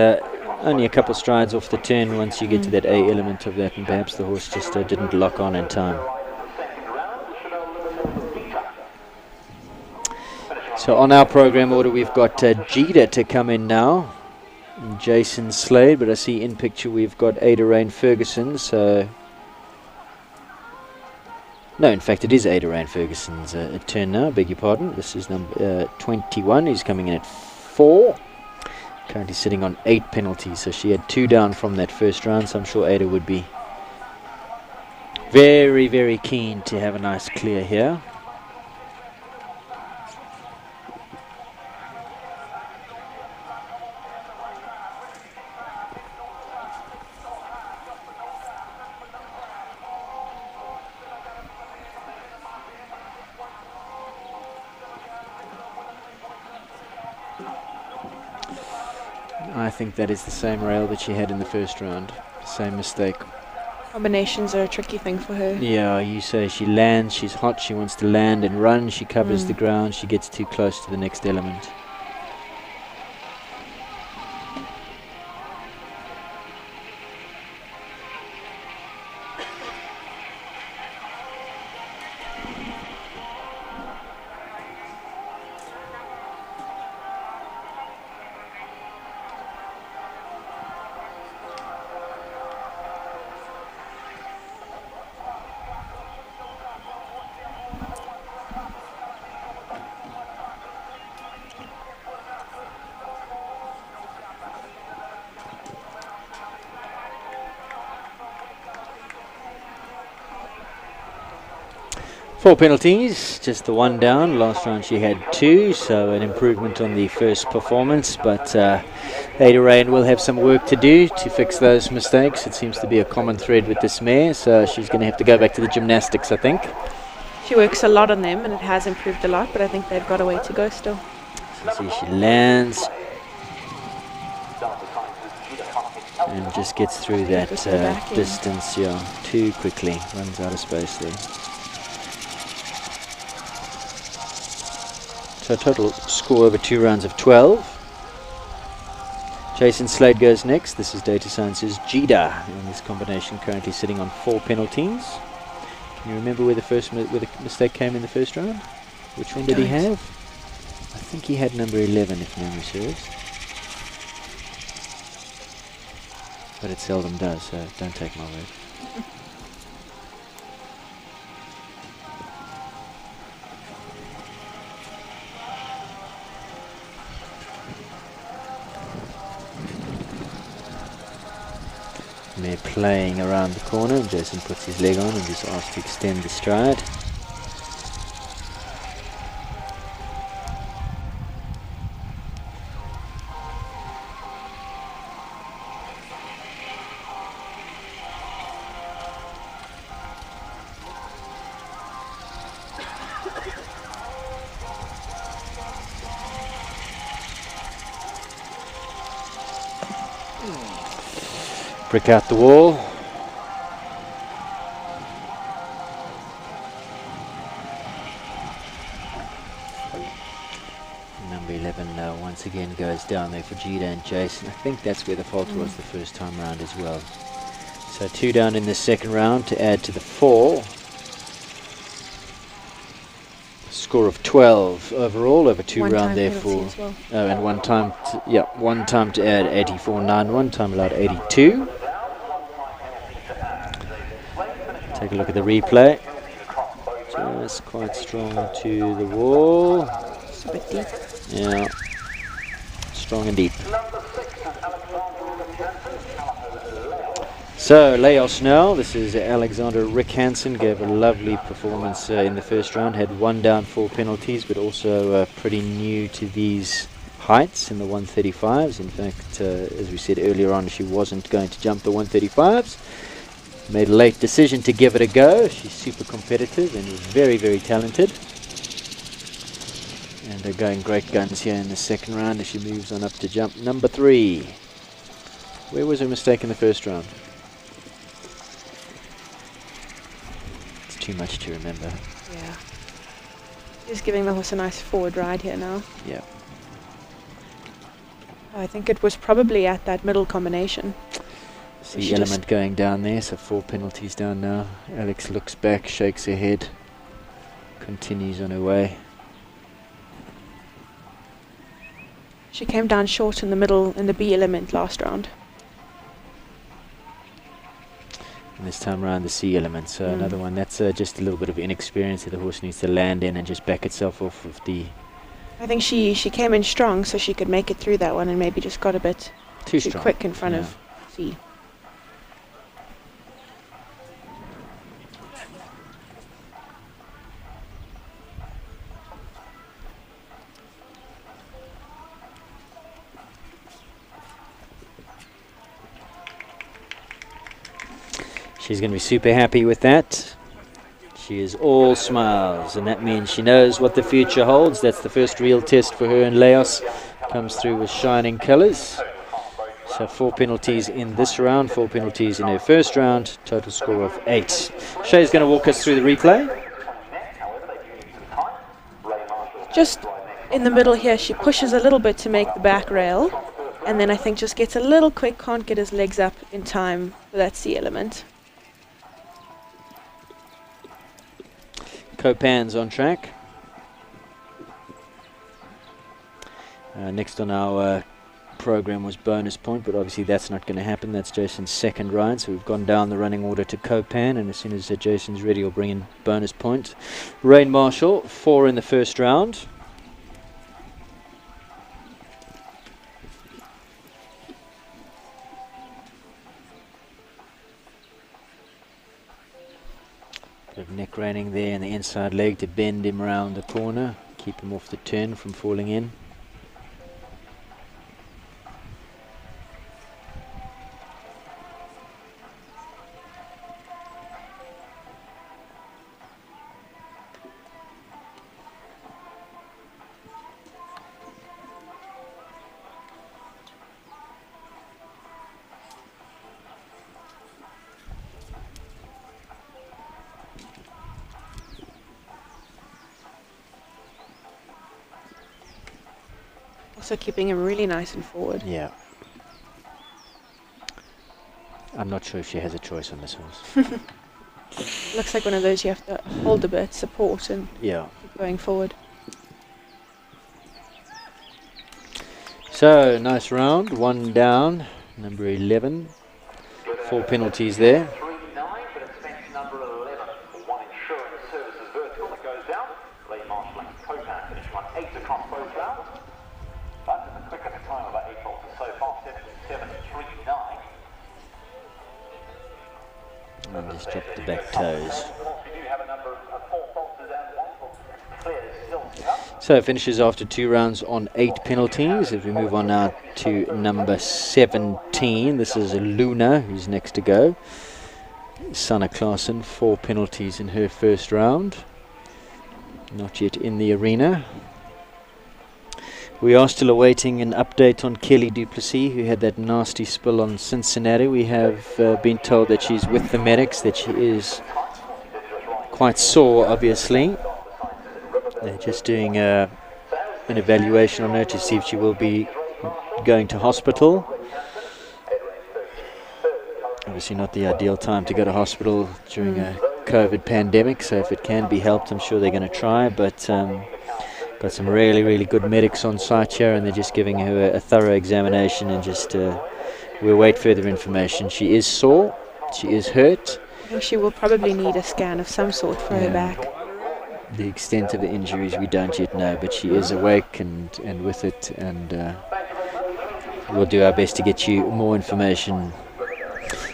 only a couple strides off the turn once you get to that A element of that, and perhaps the horse just didn't lock on in time. So on our program order, we've got Jida to come in now, and Jason Slade, but I see in picture we've got Ada Rain Ferguson, so... No, in fact it is Ada Rain Ferguson's turn now, beg your pardon. This is number 21, who's coming in at 4. Currently sitting on 8 penalties, so she had 2 down from that first round, so I'm sure Ada would be very, very keen to have a nice clear here. I think that is the same rail that she had in the first round. Same mistake. Combinations are a tricky thing for her. Yeah, you say she lands, she's hot, she wants to land and run, she covers the ground, she gets too close to the next element. Four penalties, just the one down. Last round she had 2, so an improvement on the first performance, but Ada Rain will have some work to do to fix those mistakes. It seems to be a common thread with this mare, so she's going to have to go back to the gymnastics, I think. She works a lot on them and it has improved a lot, but I think they've got a way to go still. So see, she lands and just gets through that distance, too quickly, runs out of space there. So total score over 2 rounds of 12. Jason Slade goes next. This is Data Science's Jida in this combination, currently sitting on 4 penalties. Can you remember where the mistake came in the first round? Which one did he have? I think he had number 11, if memory serves. But it seldom does, so don't take my word. They're playing around the corner, and Jason puts his leg on and just asks to extend the stride. Brick out the wall. once again goes down there for Gita and Jason. I think that's where the fault was the first time round as well. So 2 down in the second round to add to the 4. Score of 12 overall over 2 round there for well. and one time to add 84.9, one time allowed 82. Take a look at the replay. Just quite strong to the wall. It's a bit deep. Yeah, strong and deep. So Laos now, this is Alexander Rick Hansen, gave a lovely performance in the first round, had 1 down, 4 penalties, but also pretty new to these heights in the 135s. In fact, as we said earlier on, she wasn't going to jump the 135s. Made a late decision to give it a go. She's super competitive and is very, very talented. And they're going great guns here in the second round as she moves on up to jump number 3. Where was her mistake in the first round? It's too much to remember. Yeah. Just giving the horse a nice forward ride here now. Yeah. I think it was probably at that middle combination. See Element going down there, so 4 penalties down now. Alex looks back, shakes her head, continues on her way. She came down short in the middle in the B element last round. And this time around the C element, so another one. That's just a little bit of inexperience that the horse needs to land in and just back itself off of the... I think she came in strong so she could make it through that one and maybe just got a bit too quick in front of C. She's going to be super happy with that. She is all smiles, and that means she knows what the future holds. That's the first real test for her in Laos. Comes through with shining colours. So 4 penalties in this round, 4 penalties in her first round, total score of 8. Shay's going to walk us through the replay. Just in the middle here, she pushes a little bit to make the back rail, and then I think just gets a little quick, can't get his legs up in time for that C element. Copan's on track. Next on our program was bonus point, but obviously that's not going to happen. That's Jason's second ride, so we've gone down the running order to Copan, and as soon as Jason's ready, we'll bring in bonus point. Rain Marshall, 4 in the first round. Bit of neck reining there and the inside leg to bend him around the corner, keep him off the turn from falling in. Also keeping him really nice and forward. Yeah. I'm not sure if she has a choice on this horse. Looks like one of those you have to hold a bit, support, and keep going forward. So, nice round, 1 down, number 11. 4 penalties there. And just drop the back toes. So it finishes after 2 rounds on 8 penalties. If we move on now to number 17, this is Luna, who's next to go. Sanna Klaasen, 4 penalties in her first round. Not yet in the arena. We are still awaiting an update on Kelly Duplessis, who had that nasty spill on Cincinnati. We have been told that she's with the medics, that she is quite sore, obviously. They're just doing an evaluation on her to see if she will be going to hospital. Obviously not the ideal time to go to hospital during a COVID pandemic, so if it can be helped, I'm sure they're going to try, but got some really, really good medics on site here, and they're just giving her a thorough examination, and just we'll wait further information. She is sore, she is hurt. I think she will probably need a scan of some sort for her back. The extent of the injuries we don't yet know, but she is awake and with it, and we'll do our best to get you more information.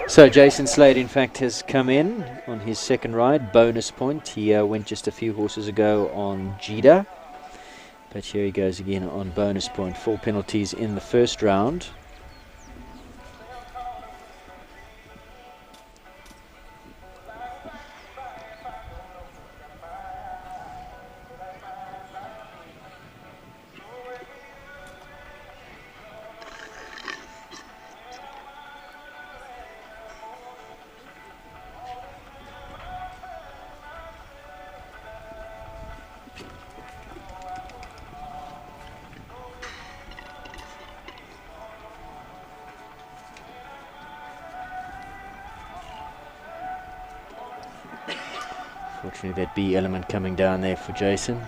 So Jason Slade, in fact, has come in on his second ride, bonus point. He went just a few horses ago on Jida, but here he goes again on bonus point. 4 penalties in the first round. Fortunately, that B element coming down there for Jason.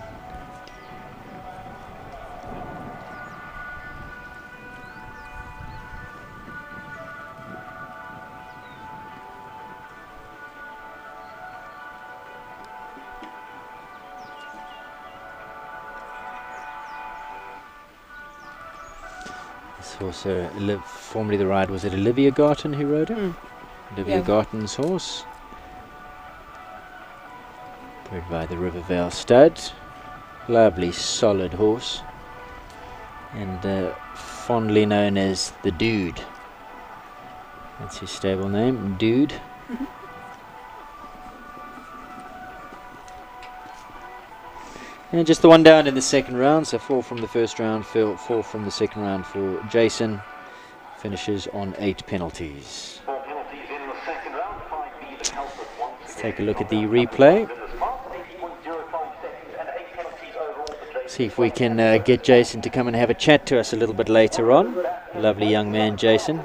This horse, formerly the ride, was it Olivia Garton who rode it? Olivia Garton's horse. Bred by the Rivervale stud. Lovely, solid horse. And fondly known as the Dude. That's his stable name, Dude. And just the one down in the second round, so 4 from the first round, 4 from the second round for Jason. Finishes on 8 penalties. Let's take a look at the replay. See if we can get Jason to come and have a chat to us a little bit later on. Lovely young man, Jason.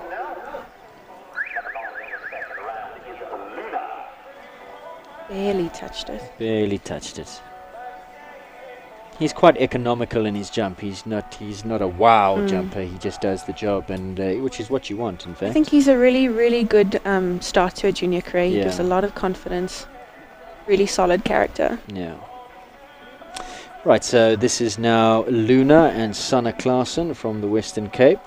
Barely touched it. Barely touched it. He's quite economical in his jump. He's not a wow jumper. He just does the job, and which is what you want, in fact. I think he's a really, really good start to a junior career. He gives a lot of confidence. Really solid character. Yeah. Right, so this is now Luna and Sanna Claassen from the Western Cape.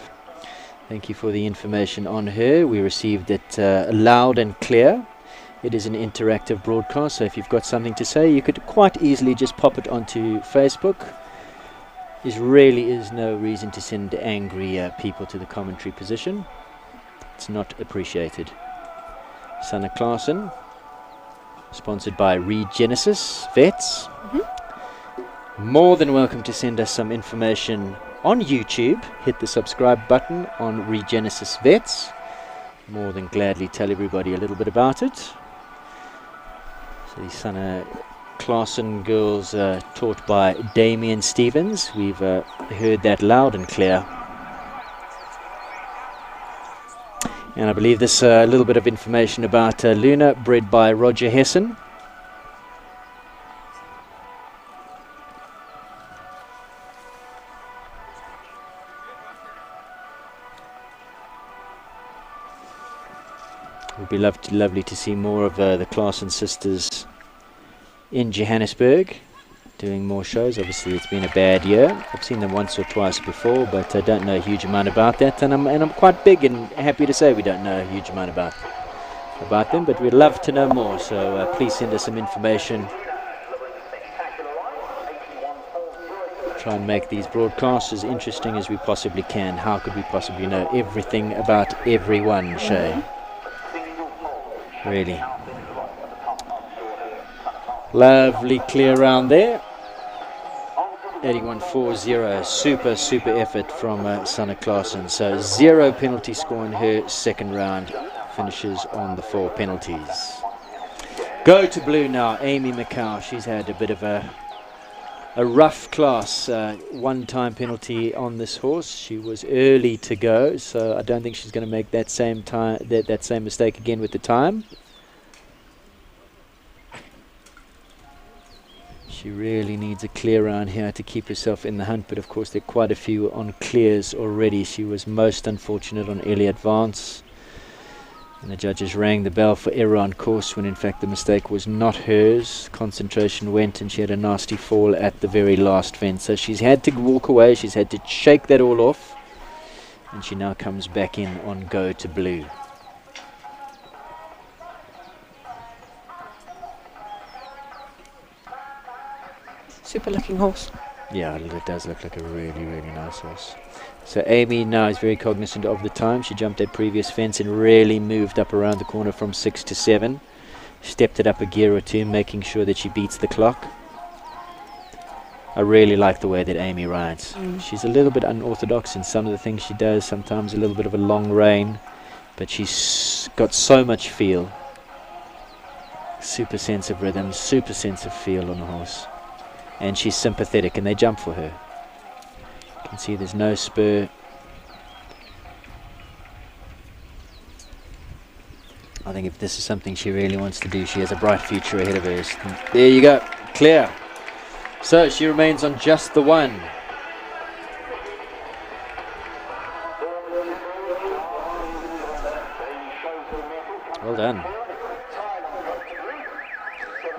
Thank you for the information on her. We received it loud and clear. It is an interactive broadcast, so if you've got something to say, you could quite easily just pop it onto Facebook. There really is no reason to send angry people to the commentary position. It's not appreciated. Sanna Claassen, sponsored by Regenesis Vets. More than welcome to send us some information on YouTube. Hit the subscribe button on Regenesis Vets. More than gladly tell everybody a little bit about it. So the Sanna Claassen girls taught by Damien Stevens. We've heard that loud and clear. And I believe this a little bit of information about Luna, bred by Roger Hessen. It would be lovely to see more of the Claassen sisters in Johannesburg doing more shows. Obviously it's been a bad year. I've seen them once or twice before, but I don't know a huge amount about that, and I'm quite big and happy to say we don't know a huge amount about them, but we'd love to know more, so please send us some information. Try and make these broadcasts as interesting as we possibly can. How could we possibly know everything about everyone, Shay? Really. Lovely clear round there. 81.40. Super effort from Sanna Claassen. So 0 penalty score in her second round. Finishes on the 4 penalties. Go to blue now. Amy McCow. She's had a bit of a a rough class, one-time penalty on this horse. She was early to go, so I don't think she's going to make that same mistake again with the time. She really needs a clear round here to keep herself in the hunt, but of course there are quite a few on clears already. She was most unfortunate on early advance, and the judges rang the bell for error on course when in fact the mistake was not hers. Concentration went and she had a nasty fall at the very last fence, so she's had to walk away, she's had to shake that all off, and she now comes back in on Go to Blue. Super looking horse. Yeah, it does look like a really, really nice horse. So Amy now is very cognizant of the time. She jumped that previous fence and really moved up around the corner from 6 to 7. Stepped it up a gear or two, making sure that she beats the clock. I really like the way that Amy rides. She's a little bit unorthodox in some of the things she does, sometimes a little bit of a long rein, but she's got so much feel. Super sense of rhythm, super sense of feel on the horse. And she's sympathetic, and they jump for her. You can see there's no spur. I think if this is something she really wants to do, she has a bright future ahead of her. There you go, clear. So she remains on just the one. Well done.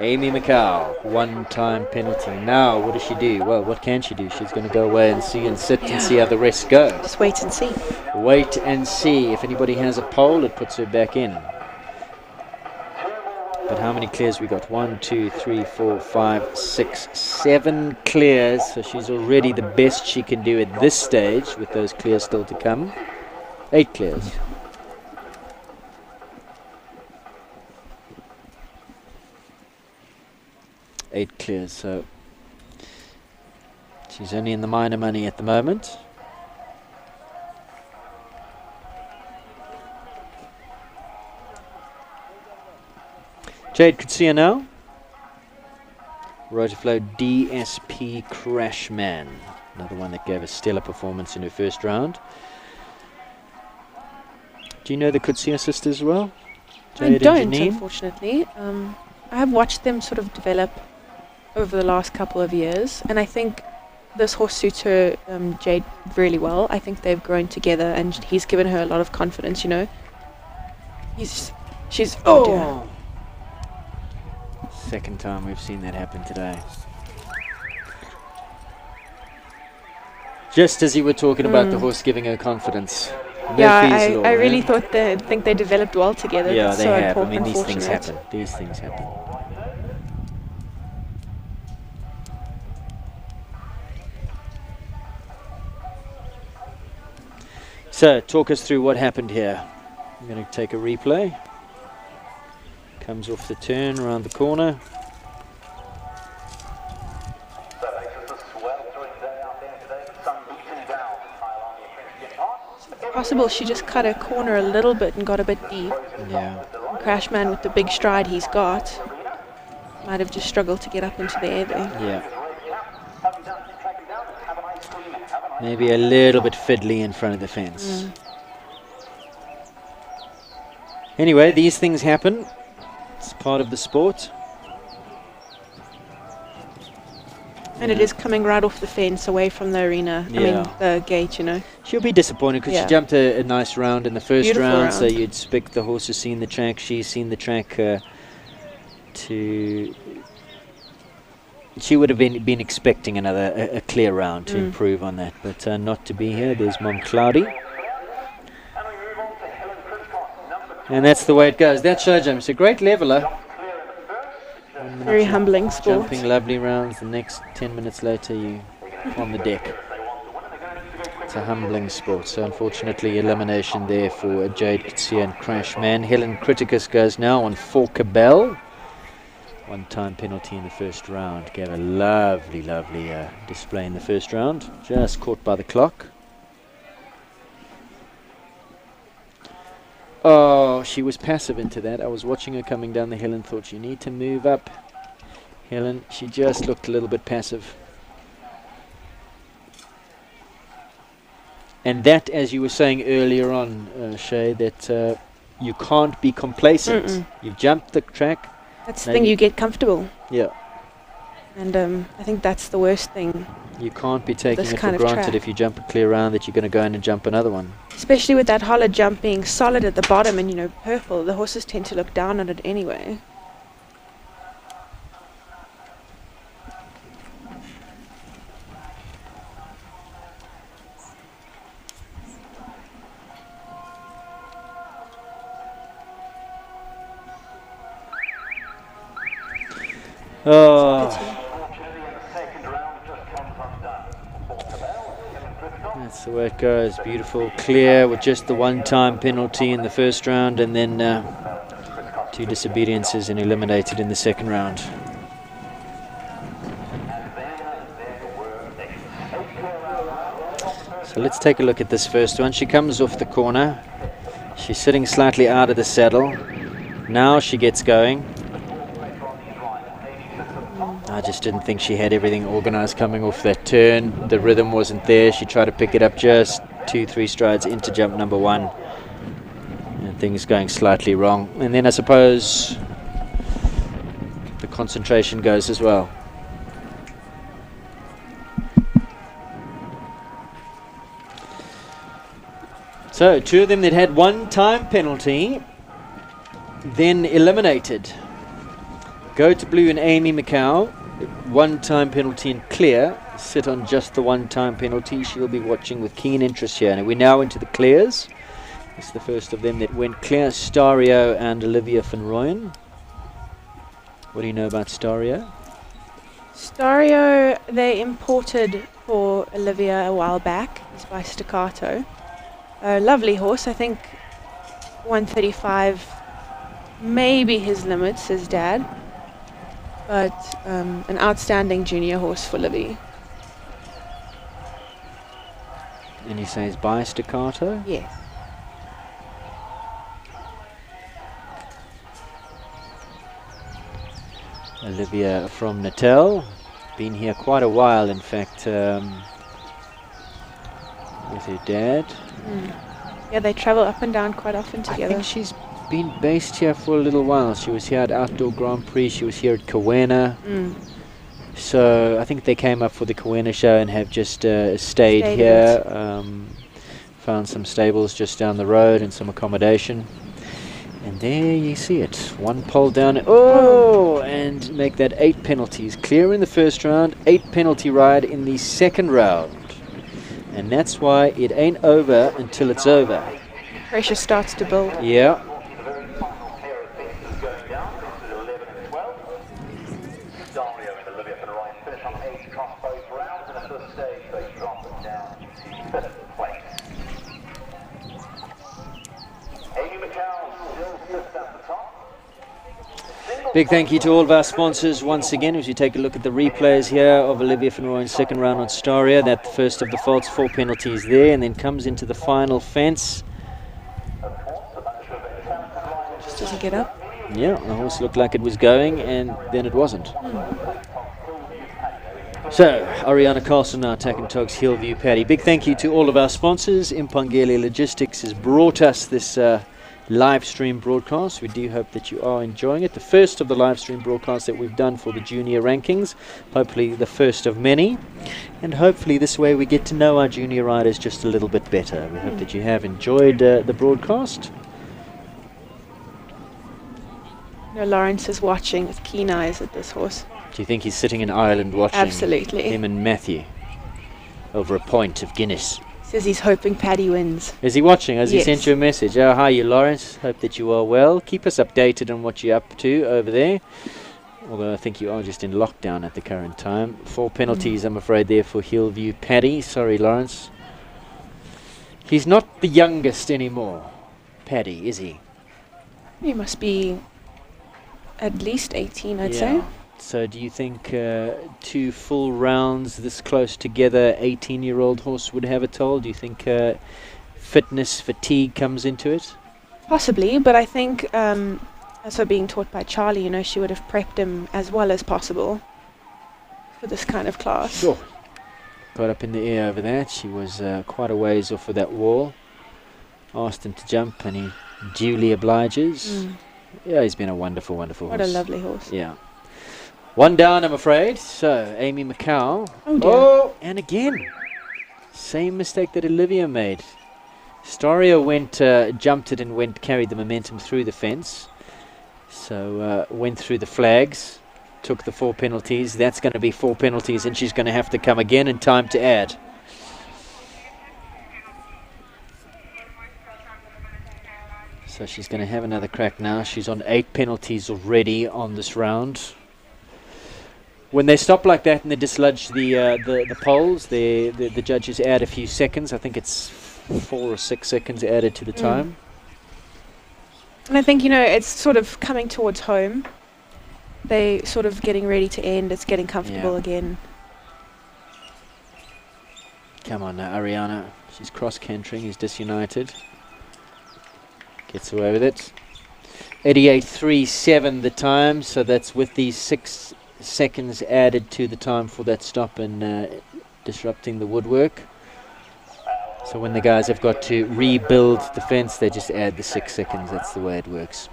Amy McCall, one-time penalty. Now, what does she do? Well, what can she do? She's going to go away and see and sit and see how the rest go. Just wait and see. Wait and see. If anybody has a pole, it puts her back in. But how many clears we got? 1, 2, 3, 4, 5, 6, 7 clears. So she's already the best she can do at this stage, with those clears still to come. 8 clears. Eight clears, so she's only in the minor money at the moment. Jade could see her now. Rotaflow DSP Crashman, another one that gave a stellar performance in her first round. Do you know the Kutsia sisters as well? Jade I and don't, Janine? unfortunately. I have watched them sort of develop over the last couple of years, and I think this horse suits her, Jade, really well. I think they've grown together, and he's given her a lot of confidence, you know. She's oh dear. Second time we've seen that happen today. Just as you were talking about the horse giving her confidence. Yeah, Law, I really think they developed well together. Yeah, That's they so have. I important, mean, these things unfortunate. happen. These things happen. So, talk us through what happened here. I'm going to take a replay. Comes off the turn, around the corner. Possible she just cut her corner a little bit and got a bit deep. Yeah. Crashman, with the big stride he's got, might have just struggled to get up into the air there. Yeah. Maybe a little bit fiddly in front of the fence. Anyway, these things happen. It's part of the sport. And it is coming right off the fence, away from the arena. I mean, the gate, you know. She'll be disappointed because she jumped a nice round in the first Beautiful round, so you'd expect the horse has seen the track. She's seen the track she would have been expecting a clear round to improve on that, but not to be here. There's Mom Cloudy. And that's the way it goes. That show jump. It's a great leveler. Very humbling sport. Jumping lovely rounds. The next 10 minutes later, you on the deck. It's a humbling sport. So unfortunately, elimination there for Jade Kutsia and Crashman. Helen Criticus goes now on for Cabell. One-time penalty in the first round. Gave a lovely display in the first round. Just caught by the clock. Oh, she was passive into that. I was watching her coming down the hill and thought, you need to move up. Helen, she just looked a little bit passive. And that, as you were saying earlier on, Shay, that you can't be complacent. You've jumped the track. That's the thing, you get comfortable. Yeah. And I think that's the worst thing. You can't be taking this it kind for of granted track. if you jump a clear round that you're going to go in and jump another one. Especially with that hollow jump being solid at the bottom and, you know, purple. The horses tend to look down on it anyway. Oh. That's the way it goes. Beautiful, clear with just the one-time penalty in the first round, and then 2 disobediences and eliminated in the second round. So let's take a look at this first one. She comes off the corner. She's sitting slightly out of the saddle. Now she gets going. I just didn't think she had everything organized coming off that turn. The rhythm wasn't there. She tried to pick it up just 2-3 strides into jump number 1. And things going slightly wrong. And then I suppose the concentration goes as well. So 2 of them that had one-time penalty, then eliminated. Go to blue and Amy McCow. One-time penalty and clear. Sit on just the one-time penalty. She'll be watching with keen interest here. And we're now into the clears. It's the first of them that went clear. Stario and Olivia van Rooyen. What do you know about Stario? Stario, they imported for Olivia a while back. He's by Staccato. A lovely horse. I think 135 maybe his limit, says Dad. But an outstanding junior horse for Livy. And he says by Staccato? Yes. Olivia from Natal. Been here quite a while, in fact, with her dad. Yeah, they travel up and down quite often together. I think she's been based here for a little while. She was here at Outdoor Grand Prix. She was here at Kawena. So I think they came up for the Kawena show and have just stayed here. Found some stables just down the road and some accommodation. And there you see it. 1 pole down. Oh! And make that 8 penalties. Clear in the first round. 8 penalty ride in the second round. And that's why it ain't over until it's over. Pressure starts to build. Yeah. Big thank you to all of our sponsors once again as you take a look at the replays here of Olivia van Rooyen's second round on Staria. That first of the faults, 4 penalties there, and then comes into the final fence. Just doesn't get up. Yeah, the horse looked like it was going, and then it wasn't. So, Ariana Carlson now attacking Tog's Hillview Paddy. Big thank you to all of our sponsors. Impangeli Logistics has brought us this live stream broadcast. We do hope that you are enjoying it. The first of the live stream broadcasts that we've done for the junior rankings. Hopefully the first of many. And hopefully this way we get to know our junior riders just a little bit better. We hope that you have enjoyed the broadcast. No, Lawrence is watching with keen eyes at this horse. Do you think he's sitting in Ireland watching? Absolutely. Him and Matthew over a pint of Guinness? Says he's hoping Paddy wins. Is he watching? Has Yes. he sent you a message? Oh, hi, you Lawrence. Hope that you are well. Keep us updated on what you're up to over there. Although I think you are just in lockdown at the current time. 4 penalties, I'm afraid, there for Hillview Paddy. Sorry, Lawrence. He's not the youngest anymore, Paddy, is he? He must be at least 18, I'd say. So do you think 2 full rounds this close together, 18-year-old horse would have a toll? Do you think fitness, fatigue comes into it? Possibly, but I think, also being taught by Charlie, you know, she would have prepped him as well as possible for this kind of class. Sure. got up in the air over that. She was quite a ways off of that wall. Asked him to jump and he duly obliges. Yeah, he's been a wonderful, wonderful horse. What a lovely horse. Yeah. One down, I'm afraid. So, Amy McCow. Oh, dear. Oh, and again. Same mistake that Olivia made. Storia went, jumped it and carried the momentum through the fence. So, went through the flags. Took the 4 penalties. That's going to be 4 penalties and she's going to have to come again and time to add. So she's going to have another crack now. She's on 8 penalties already on this round. When they stop like that and they dislodge the poles, the judges add a few seconds. I think it's 4 or 6 seconds added to the time. And I think, it's sort of coming towards home. They sort of getting ready to end. It's getting comfortable again. Come on now, Ariana. She's cross-cantering. He's disunited. Gets away with it. 88.37 the time, so that's with the 6 seconds added to the time for that stop and disrupting the woodwork. So when the guys have got to rebuild the fence, they just add the 6 seconds. That's the way it works.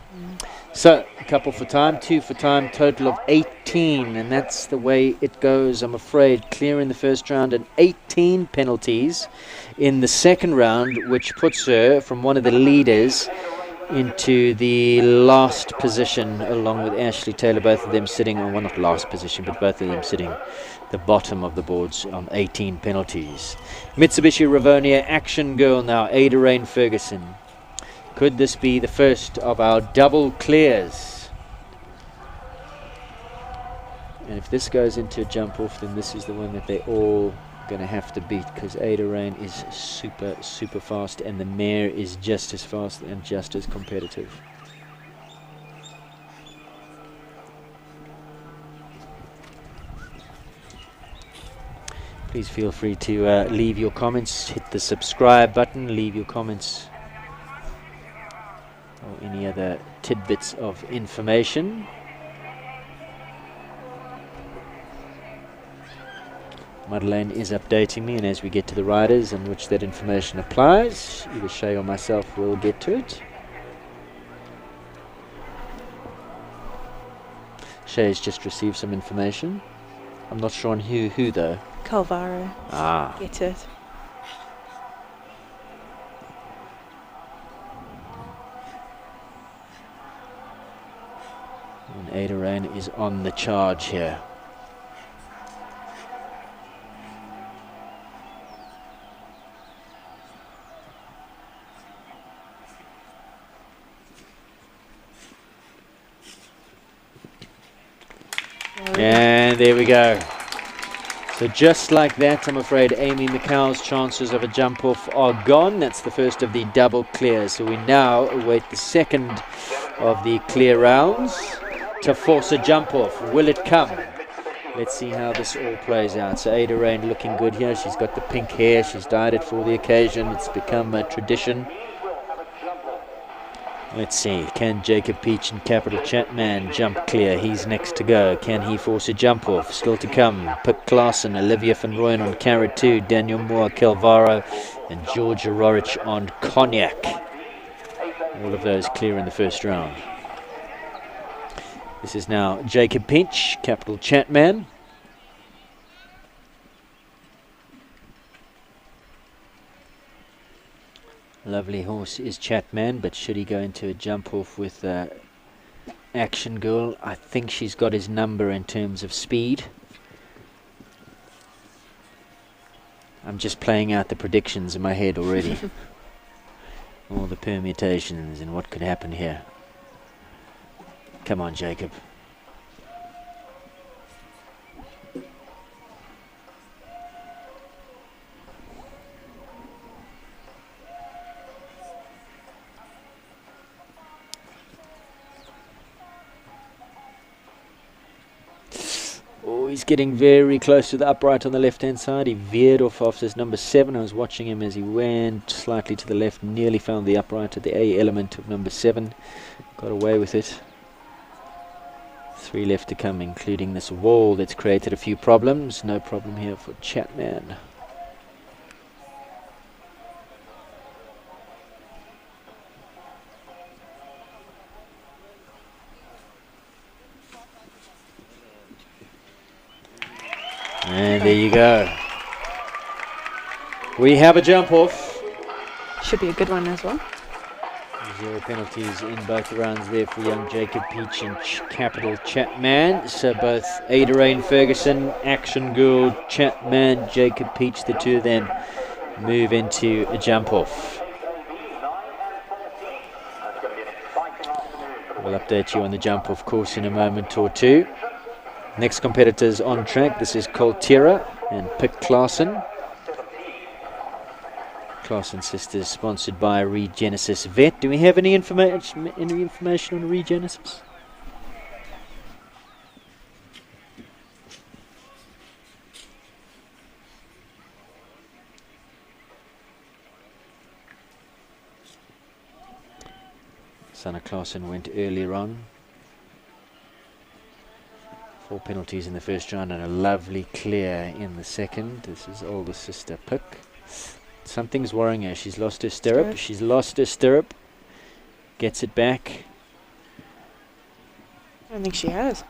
So a couple for time, 2 for time, total of 18, and that's the way it goes, I'm afraid. Clear in the first round and 18 penalties in the second round, which puts her from one of the leaders into the last position along with Ashley Taylor, both of them sitting on, well, not last position, but both of them sitting the bottom of the boards on 18 penalties. Mitsubishi Ravonia Action Girl now, Ada Rain Ferguson. Could this be the first of our double clears? And if this goes into a jump off, then this is the one that they're all going to have to beat, because Ada Rain is super, super fast and the mare is just as fast and just as competitive. Please feel free to leave your comments, hit the subscribe button, leave your comments or any other tidbits of information. Madeleine is updating me, and as we get to the riders in which that information applies, either Shay or myself will get to it. Shay has just received some information. I'm not sure on who though. Calvaro. Ah. Get it. And Ada Rain is on the charge here. And there we go. So just like that, I'm afraid Amy McCow's chances of a jump off are gone. That's the first of the double clears. So we now await the second of the clear rounds to force a jump off. Will it come? Let's see how this all plays out. So Ada Rain looking good here. She's got the pink hair. She's dyed it for the occasion. It's become a tradition. Let's see, can Jacob Peach and Capital Chatman jump clear? He's next to go. Can he force a jump off? Still to come. Pip Klaassen, Olivia van Rooyen on Carrot 2, Daniel Moore, Calvaro, and Georgia Rorich on Cognac. All of those clear in the first round. This is now Jacob Peach, Capital Chatman. Lovely horse is Chatman, but should he go into a jump off with Action Girl, I think she's got his number in terms of speed. I'm just playing out the predictions in my head already. All the permutations and what could happen here. Come on, Jacob. Oh, he's getting very close to the upright on the left-hand side. He veered off his number 7. I was watching him as he went slightly to the left, nearly found the upright at the A element of number 7. Got away with it. 3 left to come, including this wall that's created a few problems. No problem here for Chatman. And there you go. We have a jump off. Should be a good one as well. 0 penalties in both rounds there for young Jacob Peach and Capital Chapman. So both Ada Rain Ferguson, Action Girl Chapman, Jacob Peach, the two of them move into a jump off. We'll update you on the jump off course in a moment or two. Next competitors on track. This is Coltera and Pick Klaassen. Klaassen Sisters, sponsored by Regenesis Vet. Do we have any information on Regenesis? Sanna Klaassen went earlier on. 4 penalties in the first round and a lovely clear in the second. This is older sister Pick. Something's worrying her. She's lost her stirrup. She's lost her stirrup. Gets it back. I don't think she has.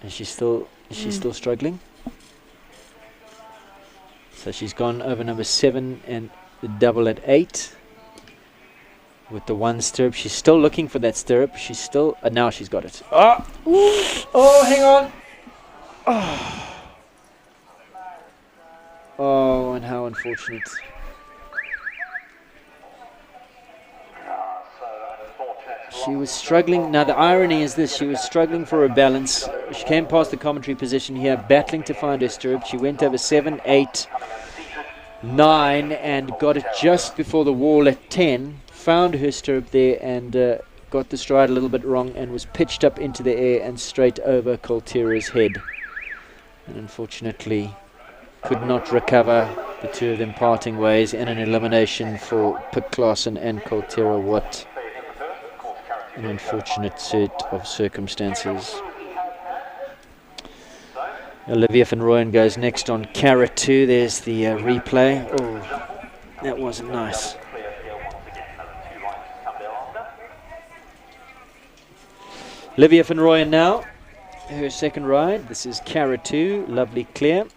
And she's still struggling. So she's gone over number 7 and the double at 8 with the 1 stirrup. She's still looking for that stirrup. She's still now she's got it. Oh, hang on. Oh, and how unfortunate. She was struggling. Now the irony is this, she was struggling for her balance. She came past the commentary position here, battling to find her stirrup. She went over 7, 8, 9 and got it just before the wall at 10. Found her stirrup there and got the stride a little bit wrong and was pitched up into the air and straight over Coltera's head. And unfortunately could not recover, the two of them parting ways in an elimination for Pick Klaassen and Coltera. What an unfortunate set of circumstances. Olivia van Rooyen goes next on Carrot 2. There's the replay. Oh, that wasn't nice. Olivia van Rooyen now, her second ride. This is Carrot 2, lovely clear.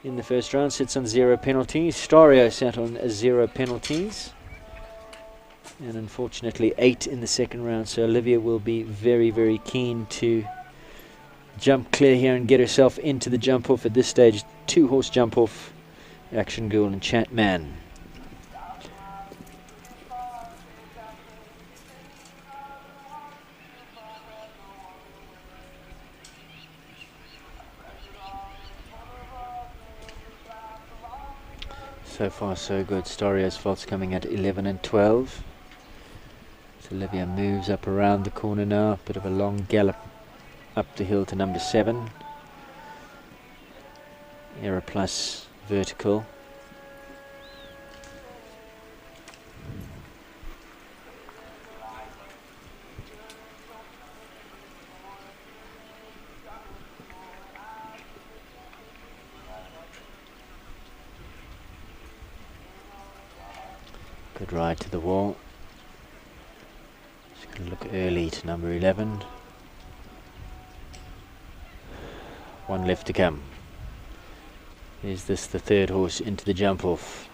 In the first round, sits on 0 penalties. Stario sat on 0 penalties. And unfortunately 8 in the second round, so Olivia will be very, very keen to jump clear here and get herself into the jump off at this stage. 2-horse jump off, Action Girl and Chatman. So far so good. Stario's faults coming at 11 and 12. Olivia moves up around the corner now. Bit of a long gallop up the hill to number 7. Error plus vertical. Good ride to the wall. Just going to look early to number 11. 1 left to come. Is this the 3rd horse into the jump off?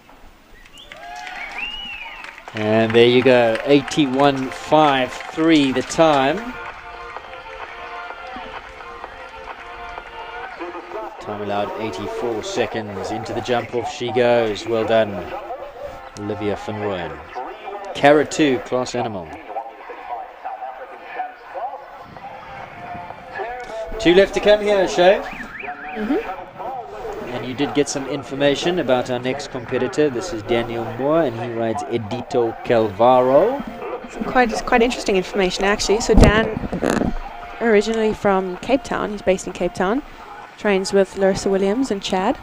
And there you go, 81.53 the time. Time allowed 84 seconds. Into the jump off she goes. Well done, Olivia van Rooyen. Carrot 2, class animal. 2 left to come here, Shay. And you did get some information about our next competitor. This is Daniel Moore, and he rides Edito Calvaro. Some quite interesting information, actually. So Dan, originally from Cape Town, he's based in Cape Town, trains with Larissa Williams and Chad.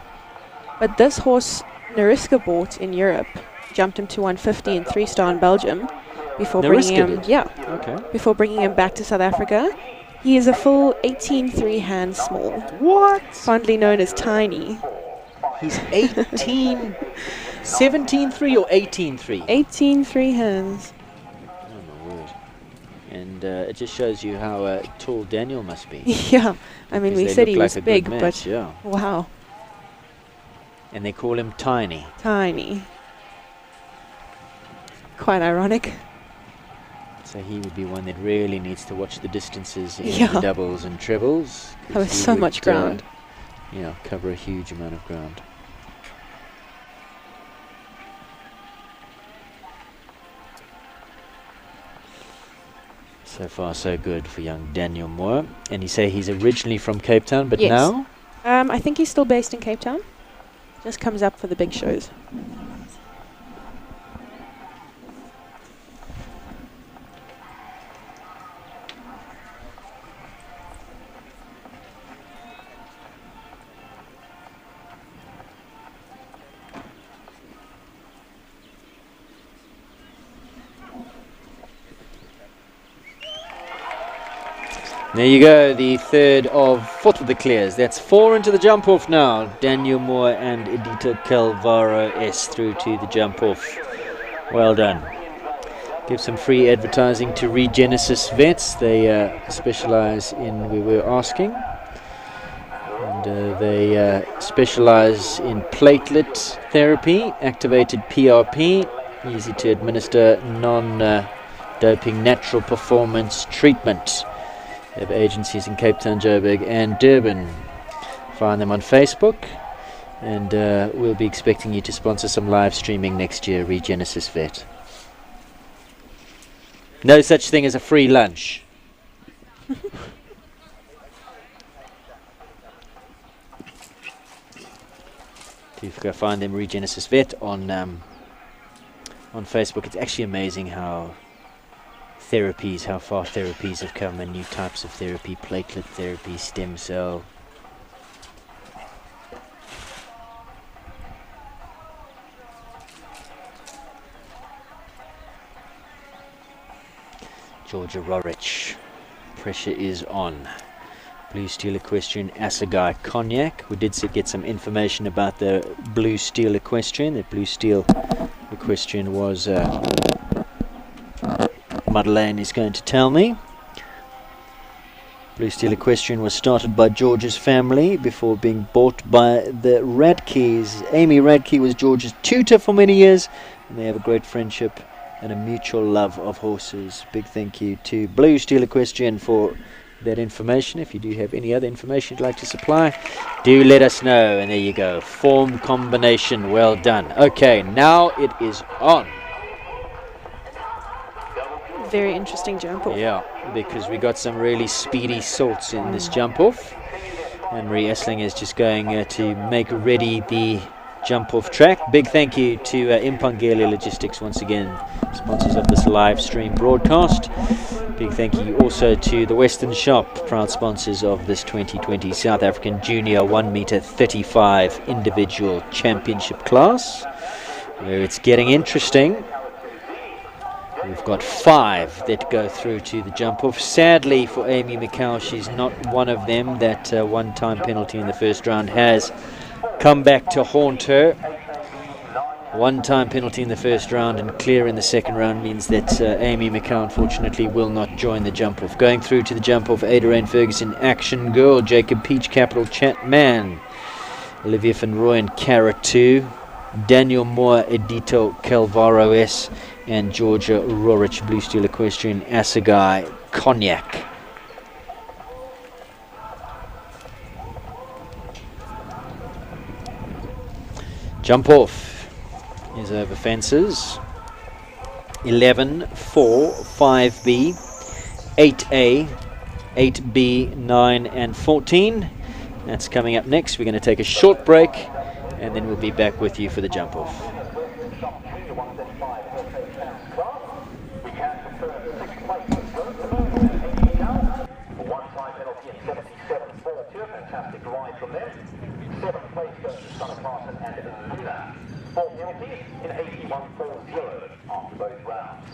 But this horse, Nariska bought in Europe, jumped him to 150 in 3-star in Belgium before bringing him, before bringing him back to South Africa. He is a full 18.3 hands small. What? Fondly known as Tiny. He's 17.3 or 18.3? 18.3 hands. Oh my word. And it just shows you how tall Daniel must be. Yeah. I mean, we said he was big, but yeah. wow. And they call him Tiny. Tiny. Quite ironic. So he would be one that really needs to watch the distances in Yeah. the doubles and trebles. 'cause Covers he so would, much ground. Yeah, cover a huge amount of ground. So far, so good for young Daniel Moore. And you say he's originally from Cape Town, but Yes. now? I think he's still based in Cape Town. Just comes up for the big shows. There you go, the fourth of the clears. That's 4 into the jump off now. Daniel Moore and Edito Calvaro S through to the jump off. Well done. Give some free advertising to Regenesis Vets. They specialize in, we were asking, and they specialize in platelet therapy, activated PRP, easy to administer, non-doping natural performance treatment. They have agencies in Cape Town, Joburg and Durban. Find them on Facebook, and we'll be expecting you to sponsor some live streaming next year, Regenesis Vet. No such thing as a free lunch. You can go find them, Regenesis Vet, on Facebook. It's actually amazing how far therapies have come, and new types of therapy, platelet therapy, stem cell. Georgia Rorich, pressure is on. Blue Steel Equestrian Assegai Cognac. We did get some information about the Blue Steel Equestrian. The Blue Steel Equestrian was Madeleine is going to tell me. Blue Steel Equestrian was started by George's family before being bought by the Radkeys. Amy Radkey was George's tutor for many years, and they have a great friendship and a mutual love of horses. Big thank you to Blue Steel Equestrian for that information. If you do have any other information you'd like to supply, do let us know. And there you go, form combination, well done. Okay, now it is on. Very interesting jump off. Yeah, because we got some really speedy salts in this jump off. And Marie Essling is just going to make ready the jump off track. Big thank you to Impangele Logistics once again, sponsors of this live stream broadcast. Big thank you also to the Western Shop, proud sponsors of this 2020 South African Junior 1m35 individual championship class, where it's getting interesting. We've got 5 that go through to the jump off. Sadly for Amy McCall, she's not one of them. That one-time penalty in the first round has come back to haunt her. One-time penalty in the first round and clear in the second round means that Amy McCall unfortunately will not join the jump off. Going through to the jump off, Ada Rain Ferguson, Action Girl, Jacob Peach, Capital Chatman, Olivia Van Rooyen, Carrot 2, Daniel Moore, Edito Calvaro S, and Georgia Rorich, Blue Steel Equestrian Assegai Cognac. Jump off is over fences. 11, 4, 5B, 8A, 8B, 9 and 14. That's coming up next. We're going to take a short break and then we'll be back with you for the jump off. Fantastic ride from them. 7th place goes to Son of Carson and Luna. 4 penalties in 81.40 after both rounds.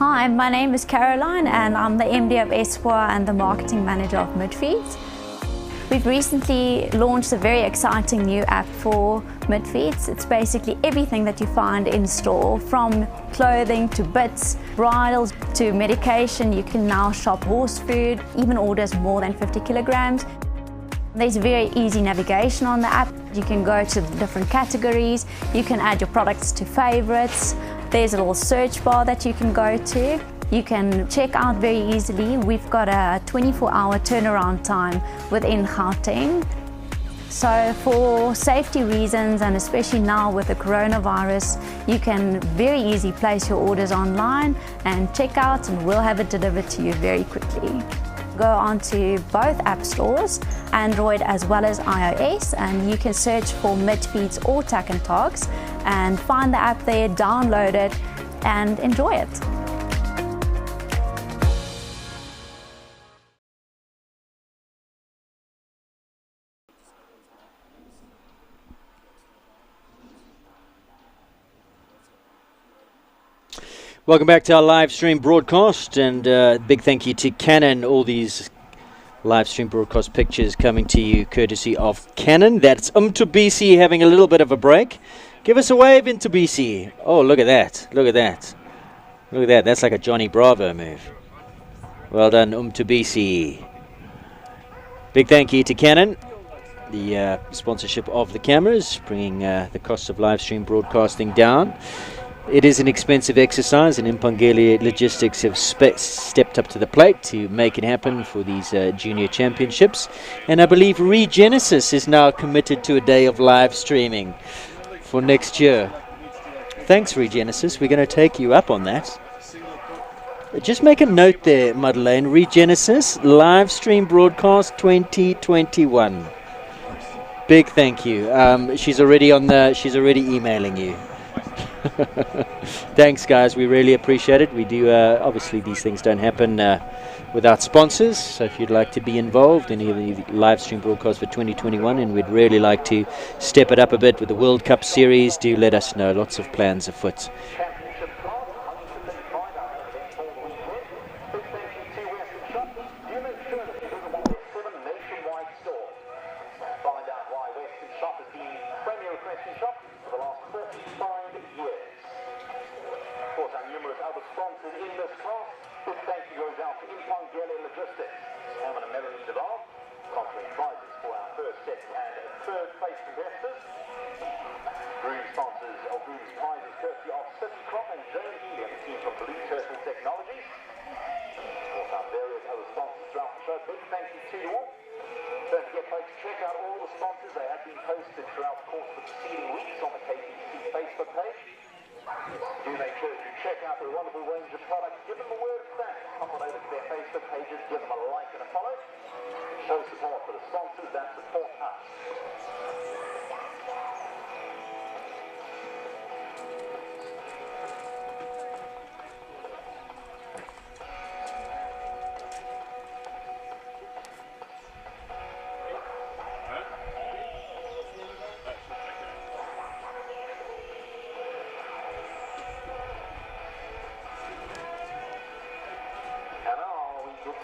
Hi, my name is Caroline and I'm the MD of Espoir and the Marketing Manager of Midfeeds. We've recently launched a very exciting new app for Midfeeds. It's basically everything that you find in store, from clothing to bits, bridles to medication. You can now shop horse food, even orders more than 50 kilograms. There's very easy navigation on the app. You can go to different categories. You can add your products to favorites. There's a little search bar that you can go to. You can check out very easily. We've got a 24-hour turnaround time within Gauteng. So for safety reasons, and especially now with the coronavirus, you can very easily place your orders online and check out, and we'll have it delivered to you very quickly. Go onto both app stores, Android as well as iOS, and you can search for Midfeeds or Tack & Togs and find the app there, download it and enjoy it. Welcome back to our live stream broadcast, and big thank you to Canon. All these live stream broadcast pictures coming to you courtesy of Canon. That's Mtubisi having a little bit of a break. Give us a wave, Mtubisi. Oh, look at that. Look at that. Look at that. That's like a Johnny Bravo move. Well done, Mtubisi. Big thank you to Canon, the sponsorship of the cameras, bringing the cost of live stream broadcasting down. It is an expensive exercise, and Impangeli Logistics have stepped up to the plate to make it happen for these junior championships. And I believe Regenesis is now committed to a day of live streaming for next year. Thanks, Regenesis. We're going to take you up on that. Just make a note there, Madeleine. Regenesis live stream broadcast 2021. Big thank you. She's already emailing you. Thanks, guys. We really appreciate it. We do. Obviously, these things don't happen without sponsors. So if you'd like to be involved in any of the live stream broadcasts for 2021, and we'd really like to step it up a bit with the World Cup series, do let us know. Lots of plans afoot.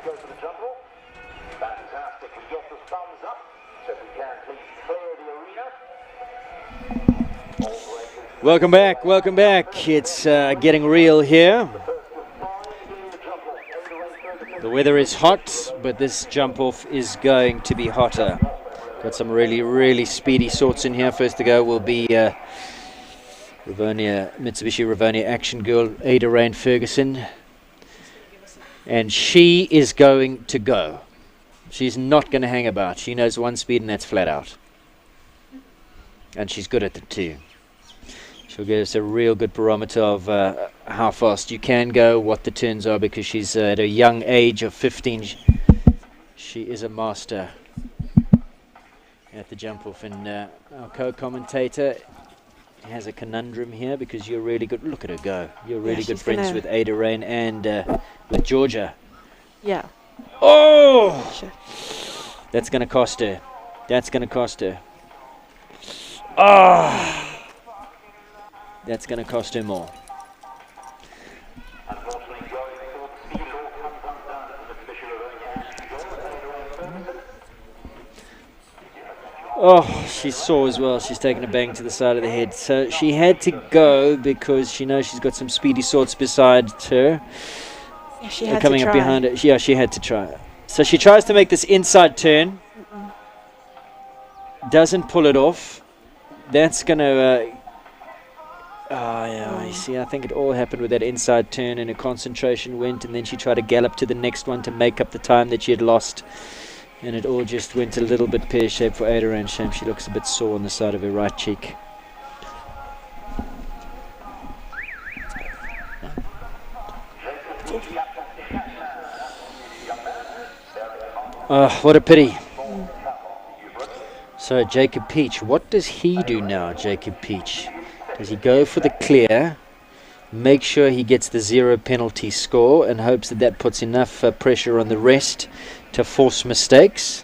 Go for the jump rope. Fantastic. We get the thumbs up. So if we can, please clear the arena. Welcome back. Welcome back. It's getting real here. The weather is hot, but this jump off is going to be hotter. Got some really, really speedy sorts in here. First to go will be Mitsubishi Rivonia Action Girl, Ada Rain Ferguson. And she is going to go. She's not going to hang about. She knows one speed, and that's flat out. And she's good at it too. She'll give us a real good barometer of how fast you can go, what the turns are, because she's at a young age of 15. She is a master at the jump off. And our co-commentator has a conundrum here, because you're really good. Look at her go. You're really good friends with Ada Rain and with Georgia. Yeah. Oh! Sure. That's going to cost her. That's going to cost her. Ah! That's going to cost her more. Unfortunately, Oh, she saw as well. She's taken a bang to the side of the head. So she had to go because she knows she's got some speedy sorts beside her. Yeah, she had coming to up try. behind her. Yeah, she had to try. So she tries to make this inside turn. Doesn't pull it off. That's going to... yeah, you see, I think it all happened with that inside turn, and her concentration went, and then she tried to gallop to the next one to make up the time that she had lost. And it all just went a little bit pear-shaped for Ada, and shame she looks a bit sore on the side of her right cheek. Oh, what a pity. So Jacob Peach, what does he do now, Jacob Peach? Does he go for the clear, make sure he gets the 0 penalty score, and hopes that that puts enough pressure on the rest to force mistakes?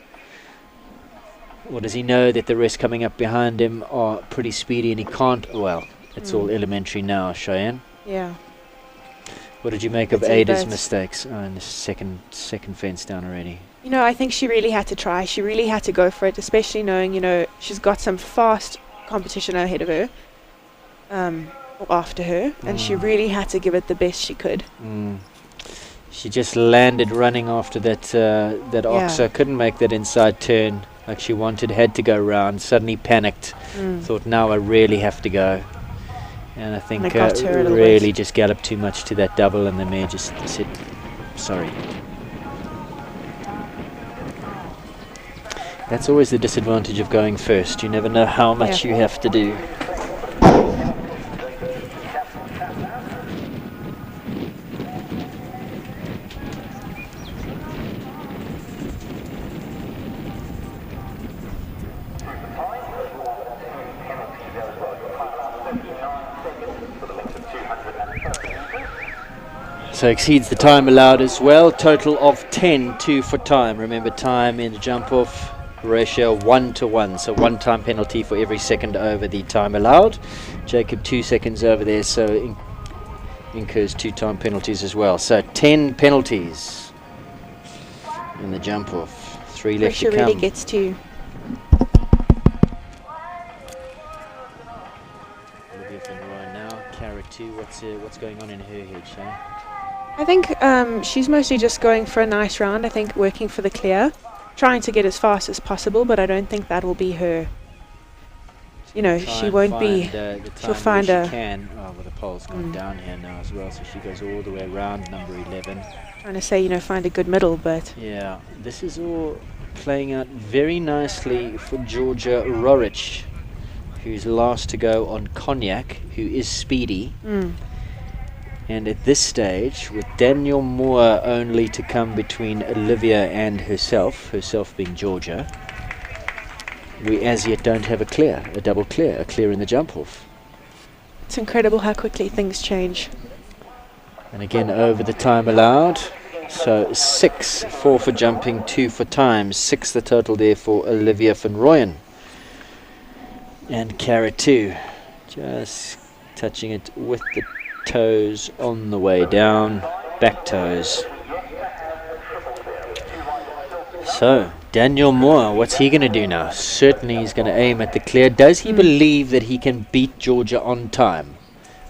Or does he know that the rest coming up behind him are pretty speedy and he can't? Well, it's all elementary now, Cheyenne. Yeah. What did you make of It's Ada's both. mistakes? Oh, and the second fence down already. You know, I think she really had to try. She really had to go for it, especially knowing, you know, she's got some fast competition ahead of her, or after her, and she really had to give it the best she could. She just landed running after that Oxer. Couldn't make that inside turn like she wanted, had to go round, suddenly panicked, thought, now I really have to go. And I think And it got to her a little really bit. just galloped too much to that double, and the mare just said, sorry. That's always the disadvantage of going first. You never know how much you have to do. So exceeds the time allowed as well. Total of 10-2 for time. Remember, time in the jump off ratio 1-to-1. So 1 time penalty for every second over the time allowed. Jacob 2 seconds over there, so incurs 2 time penalties as well. So 10 penalties in the jump off. 3 left to Pressure come. really gets to you. Olivia Finroy now. Carrot 2. What's going on in her head, Shay? I think she's mostly just going for a nice round. I think working for the clear, trying to get as fast as possible, but I don't think that will be her. You know, Try she and won't be. find, the She'll time find where a. she can. Oh, well, the pole's gone down here now as well, so she goes all the way around number 11. Trying to say, you know, find a good middle, but Yeah, this is all playing out very nicely for Georgia Rorich, who's last to go on Cognac, who is speedy. And at this stage, with Daniel Moore only to come between Olivia and herself being Georgia, we as yet don't have a double clear, a clear in the jump off. it's incredible how quickly things change. And again over the time allowed. So 6, 4 for jumping, 2 for time. 6 the total there for Olivia van Rooyen. And Carrot 2, just touching it with the toes on the way down, back toes. So Daniel Moore, what's he going to do now? Certainly he's going to aim at the clear. Does he believe that he can beat Georgia on time?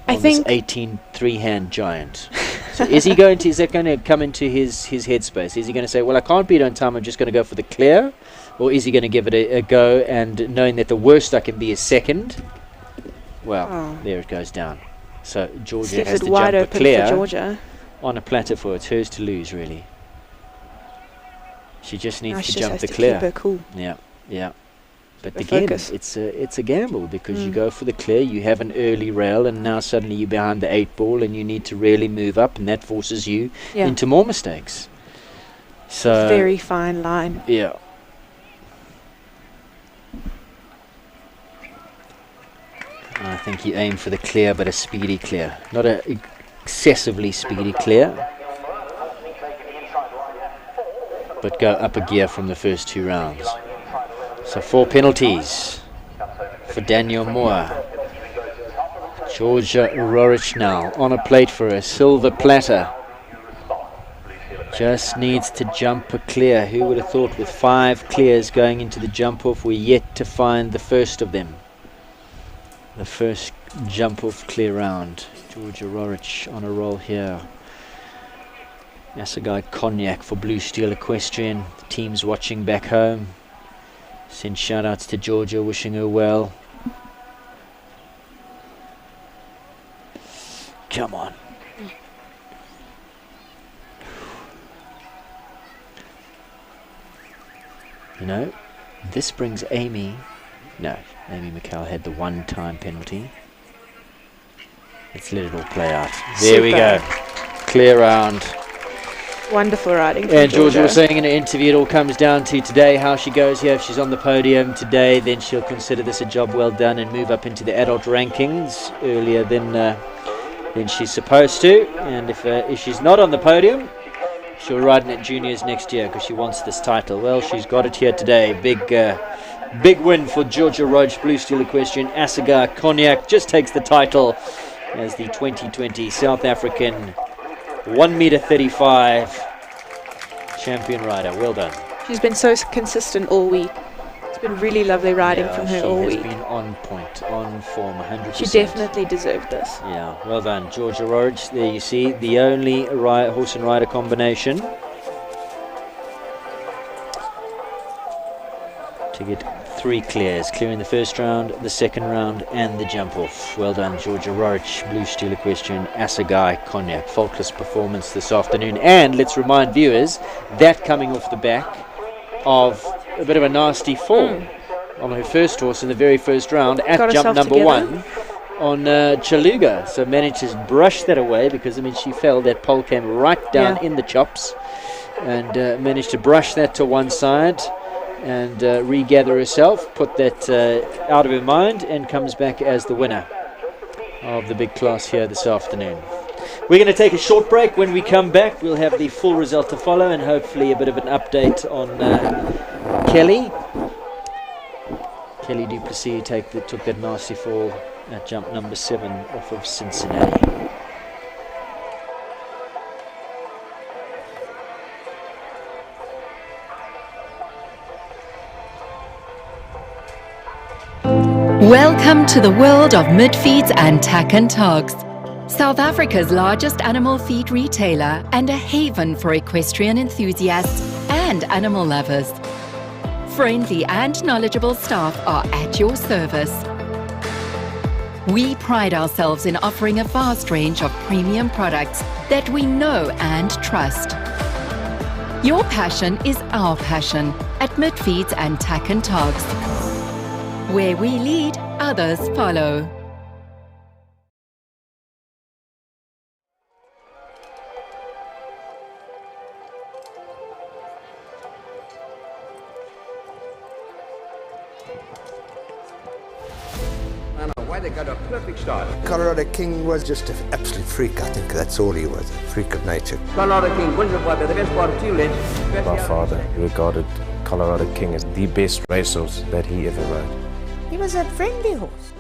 I On think- this 18 3-hand giant. So is that going to come into his headspace? Is he going to say, well, I can't beat on time, I'm just going to go for the clear? Or is he going to give it a go, and knowing that the worst I can be is second? Well, there it goes down. So Georgia Leaves has it to wide jump a open for clear Georgia. on a platter for it's hers to lose, really. She just needs Now to she just jump has the to clear. keep her cool. Yeah. But her again, focus. it's a gamble, because you go for the clear, you have an early rail, and now suddenly you're behind the 8 ball, and you need to really move up, and that forces you into more mistakes. So Very fine line. yeah. I think you aim for the clear, but a speedy clear, not a excessively speedy clear, but go up a gear from the first 2 rounds. So 4 penalties for Daniel Moore. Georgia Rorich now on a plate for a silver platter. Just needs to jump a clear. Who would have thought with 5 clears going into the jump off, we're yet to find the first of them. The first jump off clear round. Georgia Rorich on a roll here. Assegai Cognac for Blue Steel Equestrian. The team's watching back home. Send shout outs to Georgia, wishing her well. Come on. You know, this brings Amy. No, Amy McCall had the 1-time penalty. Let's let it all play out. There we go. Clear round. Wonderful riding. And Georgia was saying in an interview, it all comes down to today, how she goes here. If she's on the podium today, then she'll consider this a job well done and move up into the adult rankings earlier than she's supposed to. And if she's not on the podium, she'll ride in at juniors next year because she wants this title. Well, she's got it here today. Big win for Georgia Roach. Blue Steel Equestrian. Assegai Cognac just takes the title as the 2020 South African 1 meter 35 champion rider. Well done. She's been so consistent all week. It's been really lovely riding from her all week. She has been on point, on form, 100%. She definitely deserved this. Yeah, well done. Georgia Rorich, there you see, the only horse and rider combination to get 3 clears, clearing the first round, the second round, and the jump off. Well done, Georgia Rorich, Blue Steel Equestrian, Assegai Cognac. Faultless performance this afternoon. And let's remind viewers, that coming off the back of a bit of a nasty fall on her first horse in the very first round at jump number 1 on Chaluga. So managed to brush that away because, I mean, she fell. That pole came right down in the chops and managed to brush that to one side and regather herself, put that out of her mind, and comes back as the winner of the big class here this afternoon. We're going to take a short break. When we come back, we'll have the full result to follow and hopefully a bit of an update on Kelly Duplessis took that nasty fall at jump number 7 off of Cincinnati. Welcome to the world of mid-feeds and tack and togs. South Africa's largest animal feed retailer and a haven for equestrian enthusiasts and animal lovers. Friendly and knowledgeable staff are at your service. We pride ourselves in offering a vast range of premium products that we know and trust. Your passion is our passion at Midfeeds and Tack and Togs. Where we lead, others follow. Why they got a perfect start. Colorado King was just an absolute freak. I think that's all he was, a freak of nature. Colorado King wins it by the best part of 2 lengths. My father regarded Colorado King as the best racehorse that he ever rode. He was a friendly horse.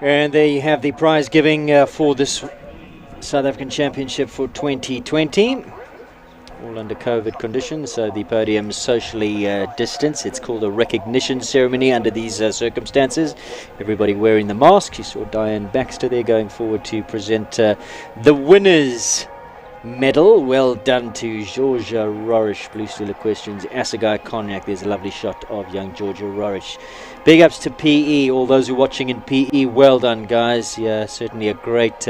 And there you have the prize giving for this South African Championship for 2020. All under COVID conditions, so the podium socially distanced. It's called a recognition ceremony under these circumstances. Everybody wearing the masks. You saw Diane Baxter there going forward to present the winners' medal. Well done to Georgia Rorish, Blue Steel Equestrians, Assegai Cognac. There's a lovely shot of young Georgia Rorish. Big ups to PE, all those who are watching in PE. Well done, guys. Yeah, certainly a great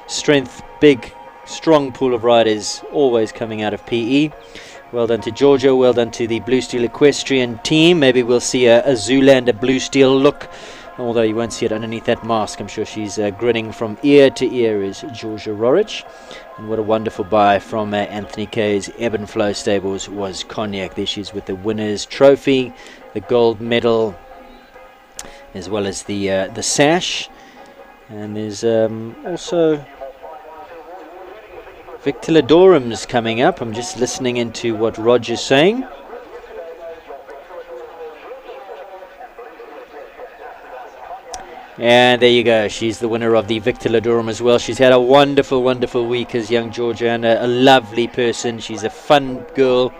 strength, big, strong pool of riders always coming out of PE. Well done to Georgia, well done to the Blue Steel Equestrian team. Maybe we'll see a Zoolander Blue Steel look, although you won't see it underneath that mask. I'm sure she's grinning from ear to ear, is Georgia Rorish. And what a wonderful buy from Anthony Kay's Ebb and Flow Stables was Cognac. There she is with the winner's trophy, the gold medal, as well as the sash. And there's also Victor Ladorum's coming up. I'm just listening into what Roger's saying. And there you go. She's the winner of the Victor Ladorum as well. She's had a wonderful, wonderful week as young Georgia, and a lovely person. She's a fun girl.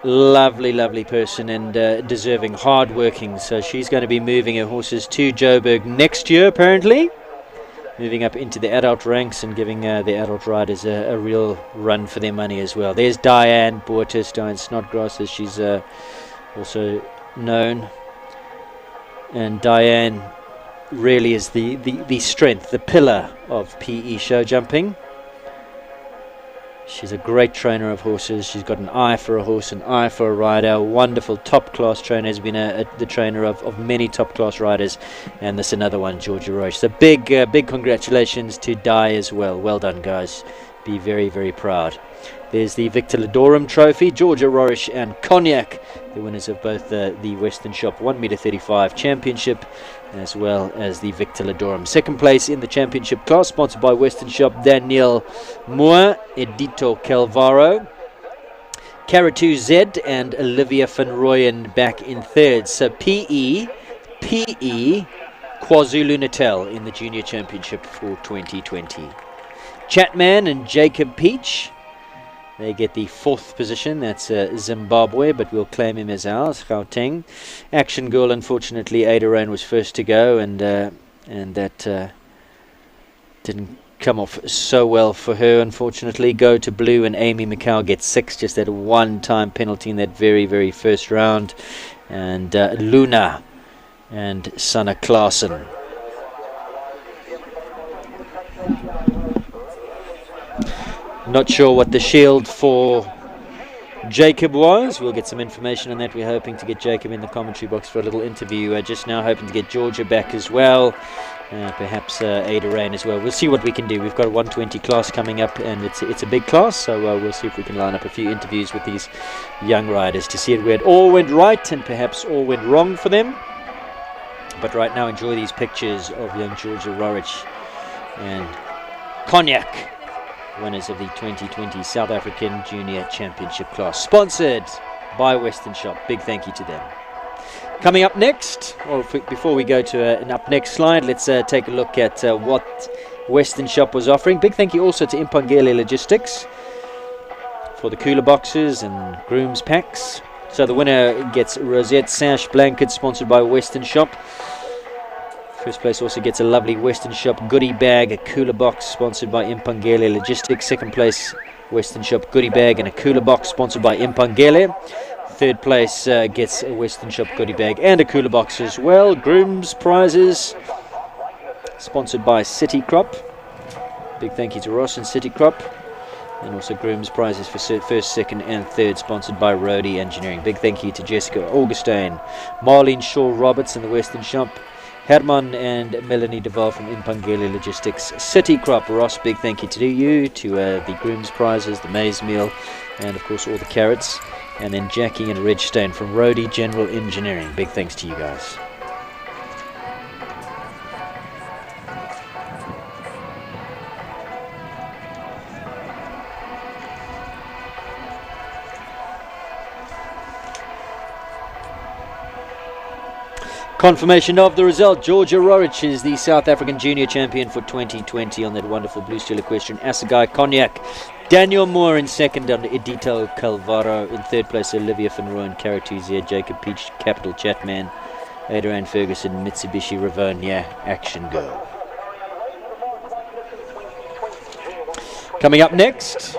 Lovely, lovely person, and deserving, hard-working. So she's going to be moving her horses to Joburg next year, apparently. Moving up into the adult ranks and giving the adult riders a real run for their money as well. There's Diane Boertis, Diane Snodgrass, as she's also known. And Diane really is the strength, the pillar of PE show jumping. She's a great trainer of horses. She's got an eye for a horse, an eye for a rider. A wonderful top-class trainer. Has been the trainer of many top-class riders. And this another one, Georgia Roche. So big congratulations to Di as well. Well done, guys. Be very, very proud. There's the Victor Ladorum Trophy. Georgia Rorish and Cognac, the winners of both the Western Shop 1m35 Championship, as well as the Victor Ladorum. Second place in the championship class, sponsored by Western Shop, Daniel Moore, Edito Calvaro, Caratu Z, and Olivia van Rooyen back in third. So PE, KwaZulu-Natal in the Junior Championship for 2020. Chatman and Jacob Peach, they get the fourth position. That's Zimbabwe, but we'll claim him as ours, Gauteng. Action Girl, unfortunately, Ada Rain was first to go, and that didn't come off so well for her, unfortunately. Go to Blue, and Amy McCow gets 6, just that one-time penalty in that very, very first round. And Luna and Sanna Klaasen. Not sure what the shield for Jacob was. We'll get some information on that. We're hoping to get Jacob in the commentary box for a little interview. Just now hoping to get Georgia back as well. Perhaps Ada Rain as well. We'll see what we can do. We've got a 120 class coming up, and it's a big class, so we'll see if we can line up a few interviews with these young riders to see where it all went right and perhaps all went wrong for them. But right now, enjoy these pictures of young Georgia Rorish and Cognac, winners of the 2020 South African Junior Championship class, sponsored by Western Shop. Big thank you to them. Coming up next, or before we go to an up next slide, let's take a look at what Western Shop was offering. Big thank you also to Impangele Logistics for the cooler boxes and grooms packs. So the winner gets Rosette Sash Blanket, sponsored by Western Shop. First place also gets a lovely Western Shop goodie bag, a cooler box, sponsored by Impangele Logistics. Second place, Western Shop goodie bag and a cooler box, sponsored by Impangele. Third place gets a Western Shop goodie bag and a cooler box as well. Grooms prizes, sponsored by City Crop. Big thank you to Ross and City Crop. And also grooms prizes for first, second and third, sponsored by Rody Engineering. Big thank you to Jessica Augustine, Marlene Shaw-Roberts and the Western Shop, Herman and Melanie Duval from Impangele Logistics, City Crop. Ross, big thank you to you, to the grooms prizes, the maize meal, and of course all the carrots. And then Jackie and Reg Stain from Rody General Engineering. Big thanks to you guys. Confirmation of the result. Georgia Rorich is the South African junior champion for 2020 on that wonderful Blue Steel Equestrian Assegai Cognac. Daniel Moore in second under Edito Calvaro. In third place, Olivia Van Rooyen, Caratuzier, Jacob Peach, Capital Chatman, Adrian Ferguson, Mitsubishi Ravonia, Action Girl. Coming up next,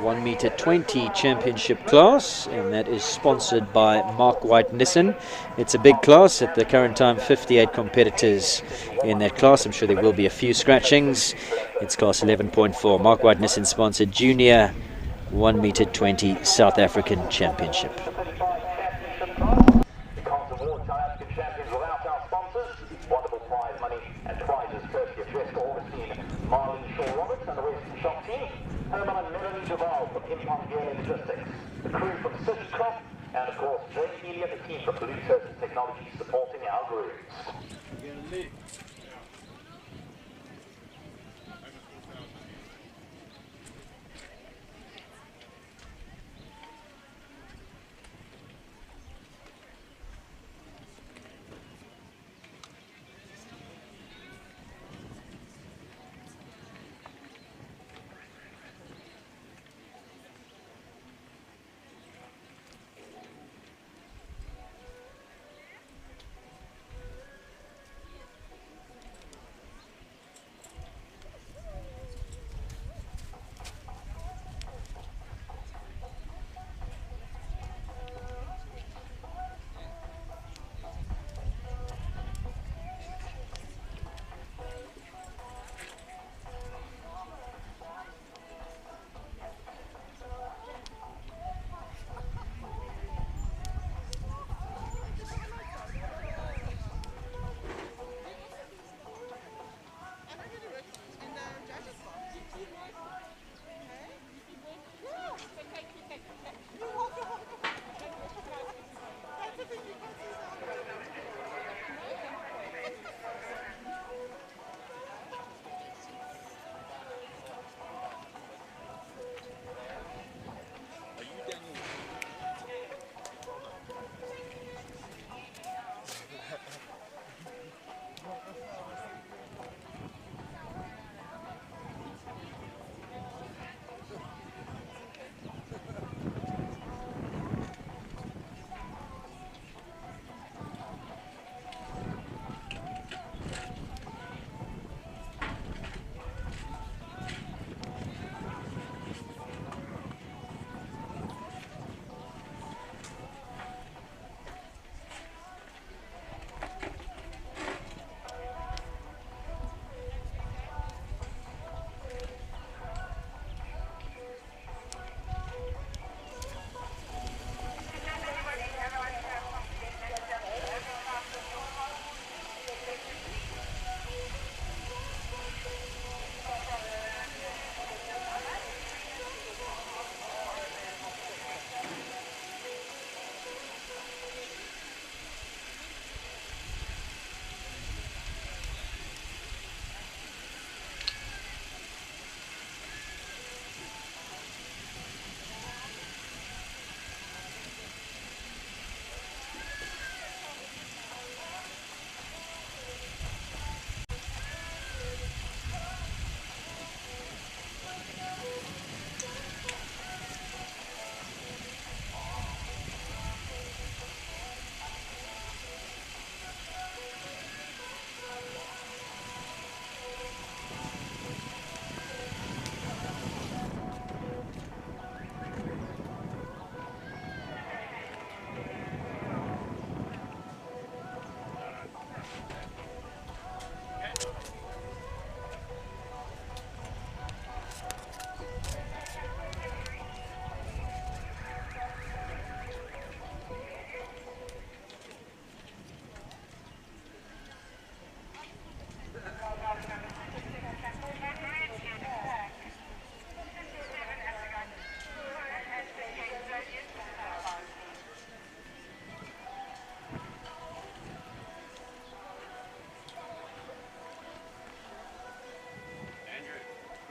1 meter 20 championship class, and that is sponsored by Mark White Nissan. It's a big class. At the current time, 58 competitors in that class. I'm sure there will be a few scratchings. It's class 11.4. Mark White Nissan sponsored junior 1 meter 20 South African championship. The crew from City Crop, and of course Jake Media, the team from Blue Surface Technology supporting our grooves.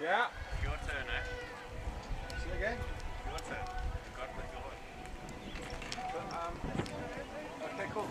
Yeah. Your turn, eh? See again? Your turn. You got the door. Okay, cool.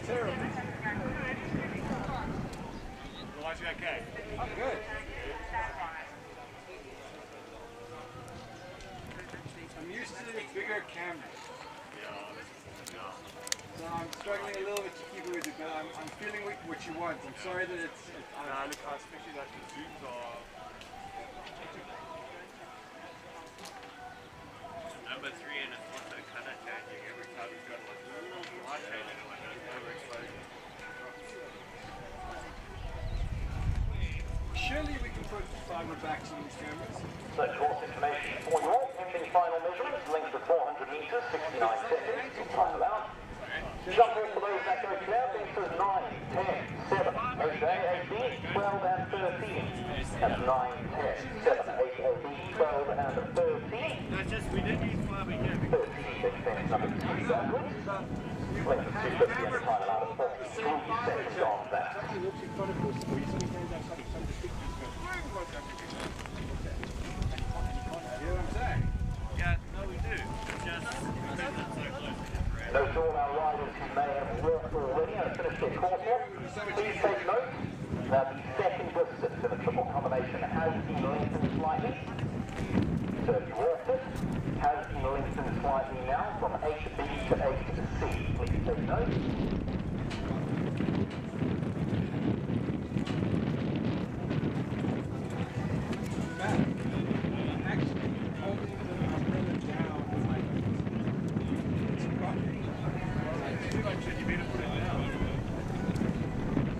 terribly. Was you okay? I'm good. I'm used to bigger cameras. So I'm struggling a little bit to keep it with it, but I'm feeling what you want. I'm sorry that it's look, especially like the zooms are. Number 3, and it's also color changing every time it's got like light changing like overexposure. Surely we can put fiber backs on these cameras. So course information for you all. Ending final measurements, length of 400 metres, 69 seconds, time allowed. Jump off for those that go clear, bases 9, 10, 7, 8A, 8B, 12 and 13. That's 9, 10, 7, 8A, 12 and 13. That's just, we didn't use fiber here. 13 extends number 2 backwards. Length of 250 and time allowed of 43 seconds on that. Note to all our riders who may have worked already and finished their course here. Please take note that the second distance in the triple combination has been lengthened slightly. So if you walked it, has been lengthened slightly now from 8B to 8C. Please take note.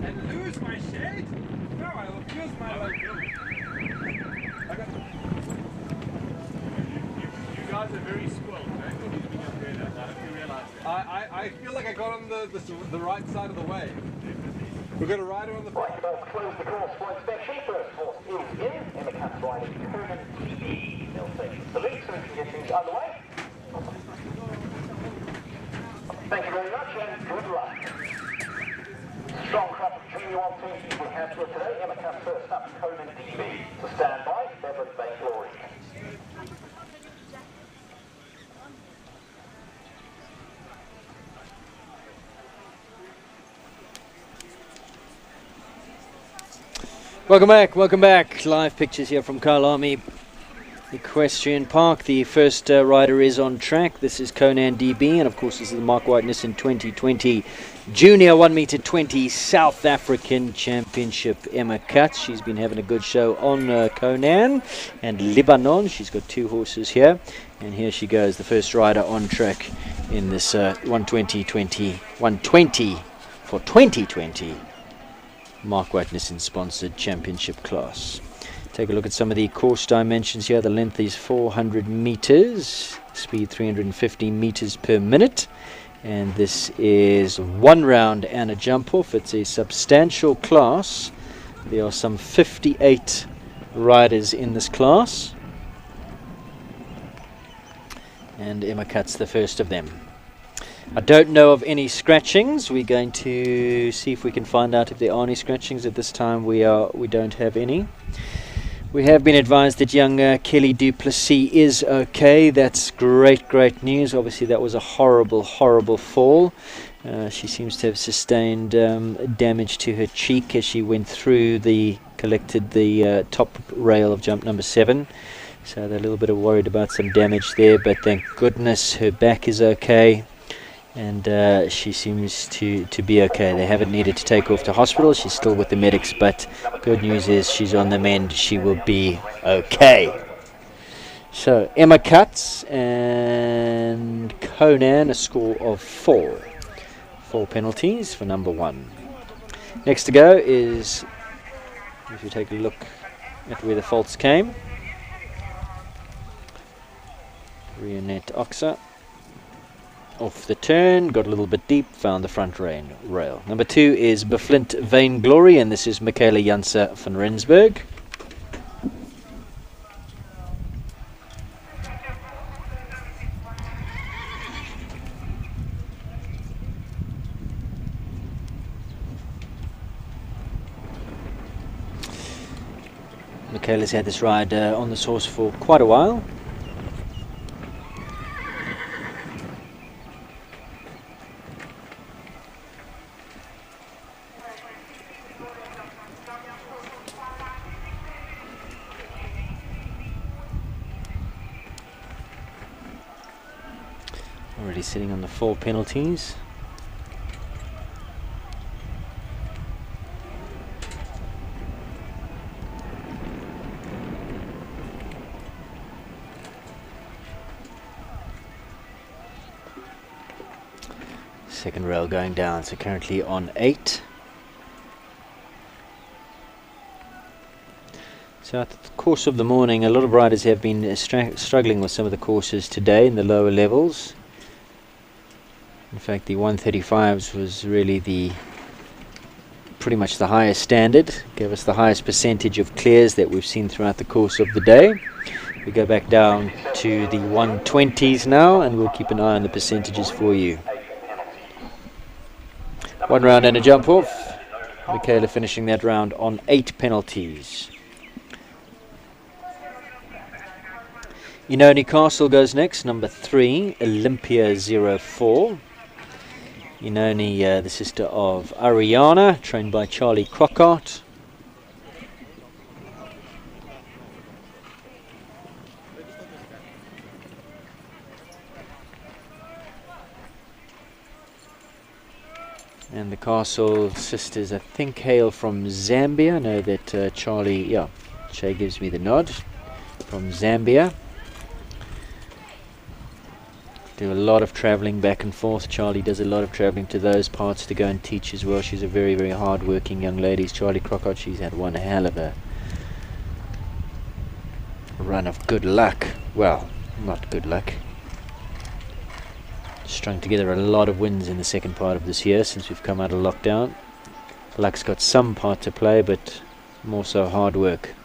And lose my shade? No, I will lose my life. You guys are very spoiled, right? You realize that. I feel like I got on the right side of the way. We're going to ride on the... Right, let's close the course for inspection. First horse is in. Emma Cat's riding Conan DB. They'll take salute so we can get things underway. Thank you very much and good luck. Strong crop of junior 120s we have here today. Emma Cat's first up, Conan DB. To stand by, Beverly Bay Glory. Welcome back. Live pictures here from Kyalami Equestrian Park. The first rider is on track. This is Conan DB, and of course this is the Mark White Nissan 2020 Junior 1m20 South African Championship. Emma Katz, she's been having a good show on Conan and Lebanon. She's got 2 horses here, and here she goes, the first rider on track in this 120 for 2020 Mark White Nissan sponsored championship class. Take a look at some of the course dimensions here. The length is 400 meters, speed 350 meters per minute, and this is 1 round and a jump off. It's a substantial class. There are some 58 riders in this class, and Emma Kat's the first of them. I don't know of any scratchings. We're going to see if we can find out if there are any scratchings. At this time we don't have any. We have been advised that young Kelly du Plessis is okay. That's great news. Obviously that was a horrible fall. She seems to have sustained damage to her cheek as she went through collected the top rail of jump number 7. So they're a little bit worried about some damage there, but thank goodness her back is okay. And she seems to be okay. They haven't needed to take her off to hospital. She's still with the medics, but good news is she's on the mend. She will be okay. So Emma Katz and Conan, a score of 4. 4 penalties for number 1. Next to go is, if you take a look at where the faults came, Rionette Oxa. Off the turn, got a little bit deep, found the front rail. Number 2 is Beflint Vainglory, and this is Michaela Janse van Rensburg. Michaela's had this ride on this horse for quite a while. Already sitting on the 4 penalties. Second rail going down, so currently on 8. So at the course of the morning, a lot of riders have been struggling with some of the courses today in the lower levels. In fact, the 135s was really pretty much the highest standard, gave us the highest percentage of clears that we've seen throughout the course of the day. We go back down to the 120s now, and we'll keep an eye on the percentages for you. 1 round and a jump off. Michaela finishing that round on 8 penalties. Inoni Castle goes next, number 3, Olympia 04. Inoni, the sister of Ariana, trained by Charlie Crockart. And the Castle sisters, I think, hail from Zambia. I know that Charlie, yeah, Shay gives me the nod, from Zambia. Do a lot of travelling back and forth. Charlie does a lot of travelling to those parts to go and teach as well. She's a very, very hard-working young lady. Charlie Crockart, she's had one hell of a run of good luck. Well, not good luck. Strung together a lot of wins in the second part of this year since we've come out of lockdown. Luck's got some part to play, but more so hard work.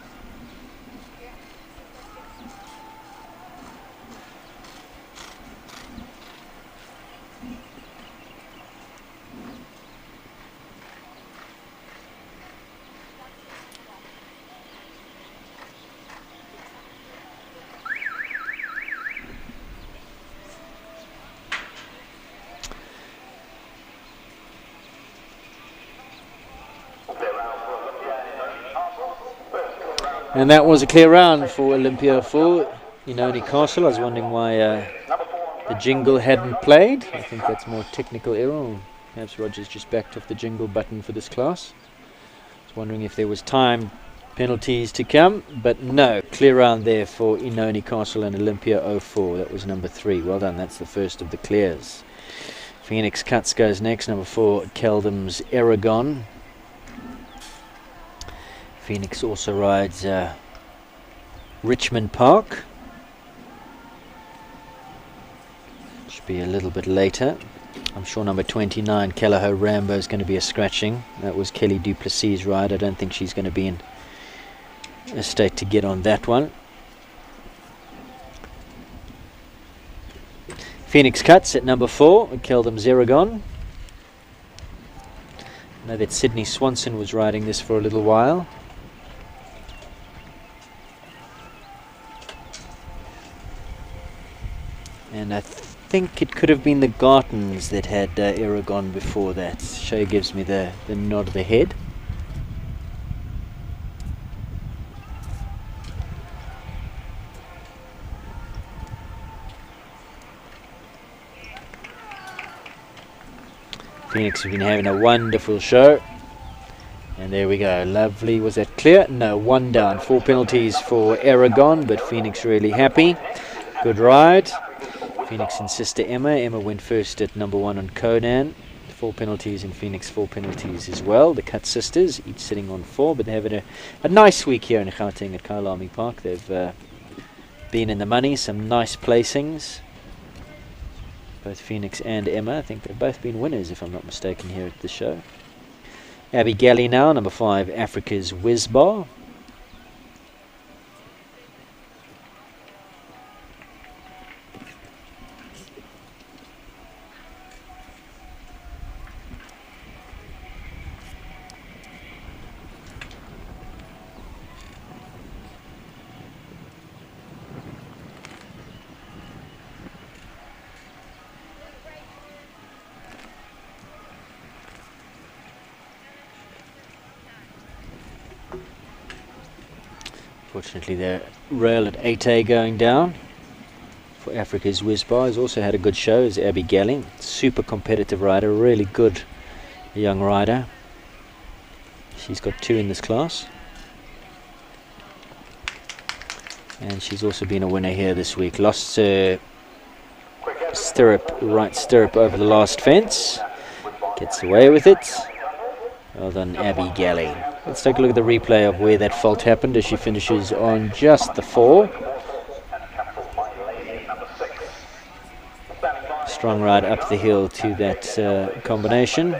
And that was a clear round for Olympia 4, Inoni Castle. I was wondering why the jingle hadn't played. I think that's more technical error. Or perhaps Roger's just backed off the jingle button for this class. I was wondering if there was time penalties to come, but no. Clear round there for Inoni Castle and Olympia 04. That was number 3. Well done. That's the first of the clears. Phoenix Cuts goes next, number 4, Keldam's Aragon. Phoenix also rides Richmond Park. Should be a little bit later. I'm sure number 29, Callagho Rambo, is going to be a scratching. That was Kelly Duplessis' ride. I don't think she's going to be in a state to get on that one. Phoenix Cuts at number 4, Keldam's Aragon. I know that Sydney Swanson was riding this for a little while. And I think it could have been the Gartons that had Aragon before that. Shay gives me the nod of the head. Phoenix have been having a wonderful show. And there we go. Lovely. Was that clear? No, 1 down. 4 penalties for Aragon, but Phoenix really happy. Good ride. Phoenix and sister Emma. Emma went first at number 1 on Conan. 4 penalties, and Phoenix 4 penalties as well. The Cut sisters, each sitting on 4, but they're having a nice week here in Gauteng at Kyalami Park. They've been in the money, some nice placings. Both Phoenix and Emma, I think they've both been winners, if I'm not mistaken, here at the show. Abby Galley now, number 5, Africa's Wizbar. Fortunately, the rail at 8A going down. for Africa's Whiz Bar. Has also had a good show is Abby Gelling. Super competitive rider, really good young rider. She's got 2 in this class. And she's also been a winner here this week. Lost her stirrup, right stirrup over the last fence. Gets away with it. Well done, Abby Galley. Let's take a look at the replay of where that fault happened as she finishes on just the 4. Strong ride up the hill to that combination.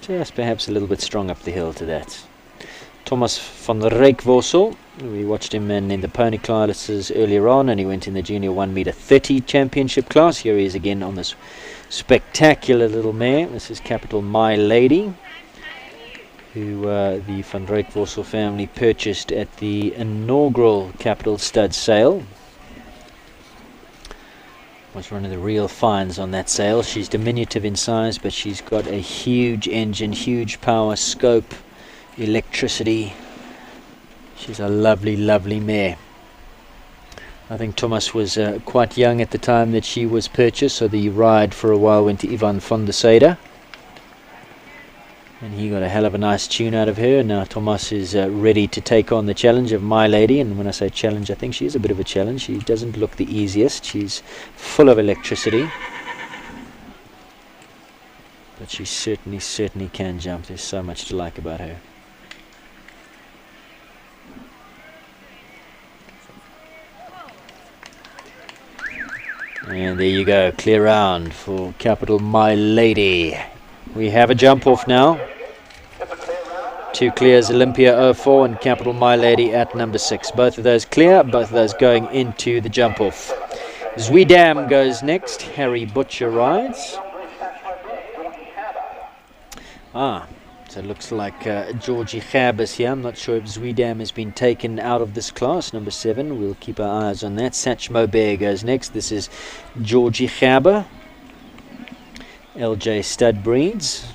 Just perhaps a little bit strong up the hill to that. Thomas van Rijkvorsel, we watched him in the pony classes earlier on, and he went in the junior 1m30 championship class. Here he is again on this spectacular little mare. This is Capital My Lady, who the van Rijkvorsel family purchased at the inaugural Capital Stud sale. Was one of the real finds on that sale. She's diminutive in size, but she's got a huge engine, huge power, scope, electricity. She's a lovely, lovely mare. I think Thomas was quite young at the time that she was purchased, so the ride for a while went to Ivan van der Sade. And he got a hell of a nice tune out of her. Now Thomas is ready to take on the challenge of My Lady. And when I say challenge, I think she is a bit of a challenge. She doesn't look the easiest. She's full of electricity. But she certainly can jump. There's so much to like about her. And there you go. Clear round for Capital My Lady. We have a jump off now. 2 clears, Olympia 04 and Capital My Lady at number 6. Both of those clear, both of those going into the jump off. Zwedam goes next. Harry Butcher rides. So it looks like Georgie Gab is here. I'm not sure if Zwedam has been taken out of this class. Number 7. We'll keep our eyes on that. Satchmo Bear goes next. This is Georgie Gab. LJ Stud breeds.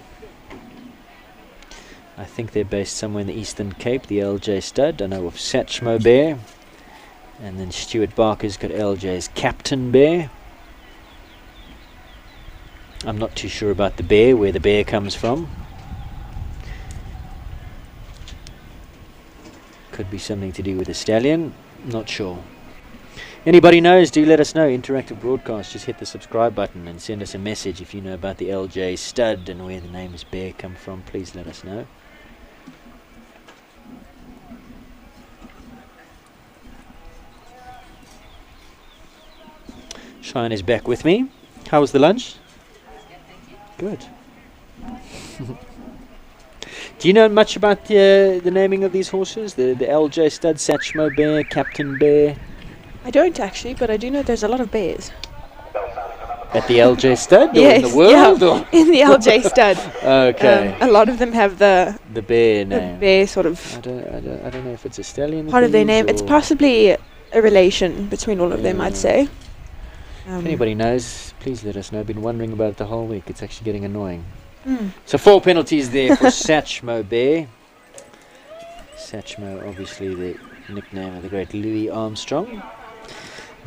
I think they're based somewhere in the Eastern Cape, the LJ Stud. I know of Satchmo Bear. And then Stuart Barker's got LJ's Captain Bear. I'm not too sure about the bear, where the bear comes from. Could be something to do with the stallion. Not sure. Anybody knows, do let us know. Interactive Broadcast, just hit the subscribe button and send us a message if you know about the LJ Stud and where the names Bear come from. Please let us know. Shine is back with me. How was the lunch? Good. Do you know much about the naming of these horses? The LJ Stud, Satchmo Bear, Captain Bear? I don't actually, but I do know there's a lot of bears. At the LJ Stud? Yes, or in the world? yeah, Or? in the LJ Stud. Okay. A lot of them have the bear name. The bear sort of. I don't know if it's a stallion. Part of their name. It's possibly a relation between all of them, I'd say. If anybody knows, please let us know. I've been wondering about it the whole week. It's actually getting annoying. Mm. So 4 penalties there for Satchmo Bear. Satchmo, obviously the nickname of the great Louis Armstrong.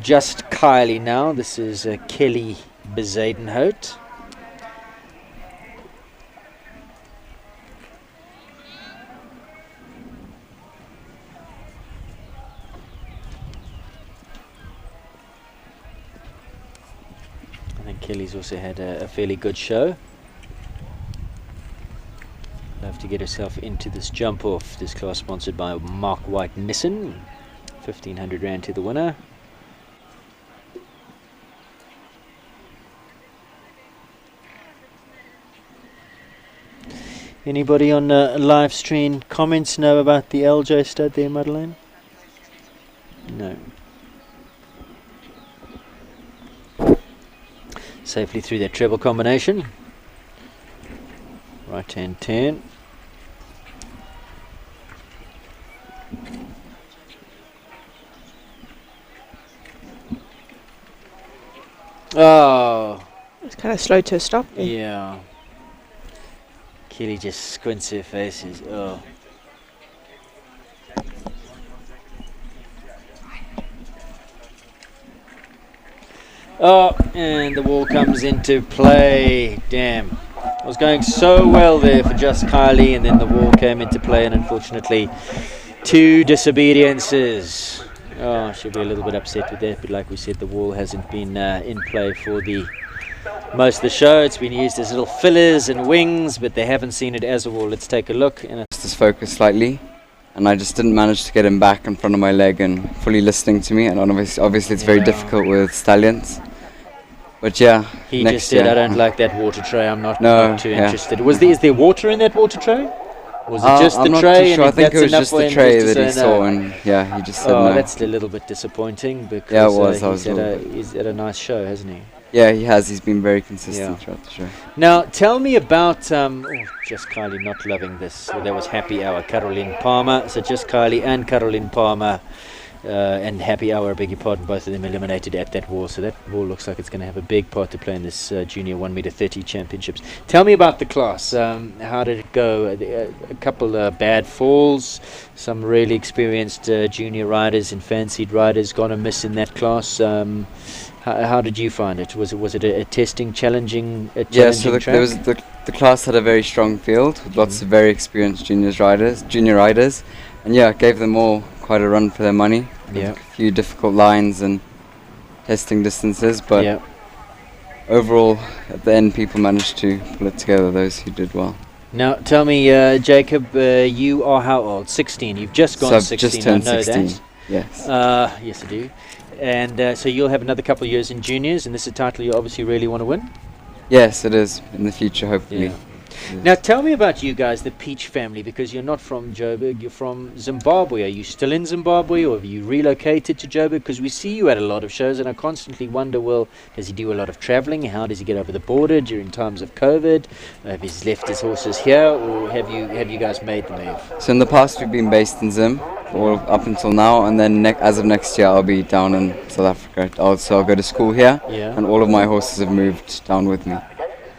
Just Kylie now. This is Kelly Bezadenhout. I think Kelly's also had a fairly good show. Love to get herself into this jump off. This class sponsored by Mark White Nissan. 1,500 Rand to the winner. Anybody on live stream comments know about the LJ Stud there, Madeleine? No. Safely through that treble combination. Right hand turn. Oh. It's kind of slow to a stop. Yeah. Kelly just squints her faces. Oh. Oh, and the wall comes into play. Damn. It was going so well there for just Kylie, and then the wall came into play, and unfortunately 2 disobediences. Oh, she'll be a little bit upset with that, but like we said, the wall hasn't been in play for the most of the show. It's been used as little fillers and wings, but they haven't seen it as a wall. Let's take a look. And Just his focus slightly, and I just didn't manage to get him back in front of my leg and fully listening to me, and obviously it's very difficult with stallions. But yeah, he next just said, year. I don't like that water tray, I'm not too yeah. interested. Is there water in that water tray? Was it just I'm the not tray? too sure. And I think that's it was enough just for the him tray just to that he say saw, no? and yeah, he just said no. That's a little bit disappointing because Yeah, it was. I was he's had a nice show, hasn't he? Yeah, he has. He's been very consistent throughout the show. Now, tell me about just Kylie not loving this. So that was Happy Hour, Caroline Palmer. So just Kylie and Caroline Palmer and Happy Hour, I beg your pardon, both of them eliminated at that wall. So that wall looks like it's going to have a big part to play in this Junior 1m30 Championships. Tell me about the class. How did it go? A couple of bad falls, some really experienced junior riders and fancied riders gone a miss in that class. How did you find it? Was it a testing, challenging Yeah, so track? there was the class had a very strong field with lots of very experienced junior riders, and yeah, it gave them all quite a run for their money. Yeah. A few difficult lines and testing distances, but overall, at the end, people managed to pull it together. Those who did well. Now, tell me, Jacob, you are how old? 16. You've just gone So I've 16. just turned I know 16. that. Yes. Yes, I do. And so you'll have another couple of years in juniors, and this is a title you obviously really want to win? Yes, it is in the future, hopefully. Yeah. Now tell me about you guys, the Peach family, because you're not from Joburg, you're from Zimbabwe. Are you still in Zimbabwe, or have you relocated to Joburg? Because we see you at a lot of shows, and I constantly wonder, well, does he do a lot of travelling? How does he get over the border during times of COVID? Have he left his horses here, or have you guys made the move? So in the past, we've been based in Zim, or up until now, and then as of next year, I'll be down in South Africa. I'll go to school here, and all of my horses have moved down with me.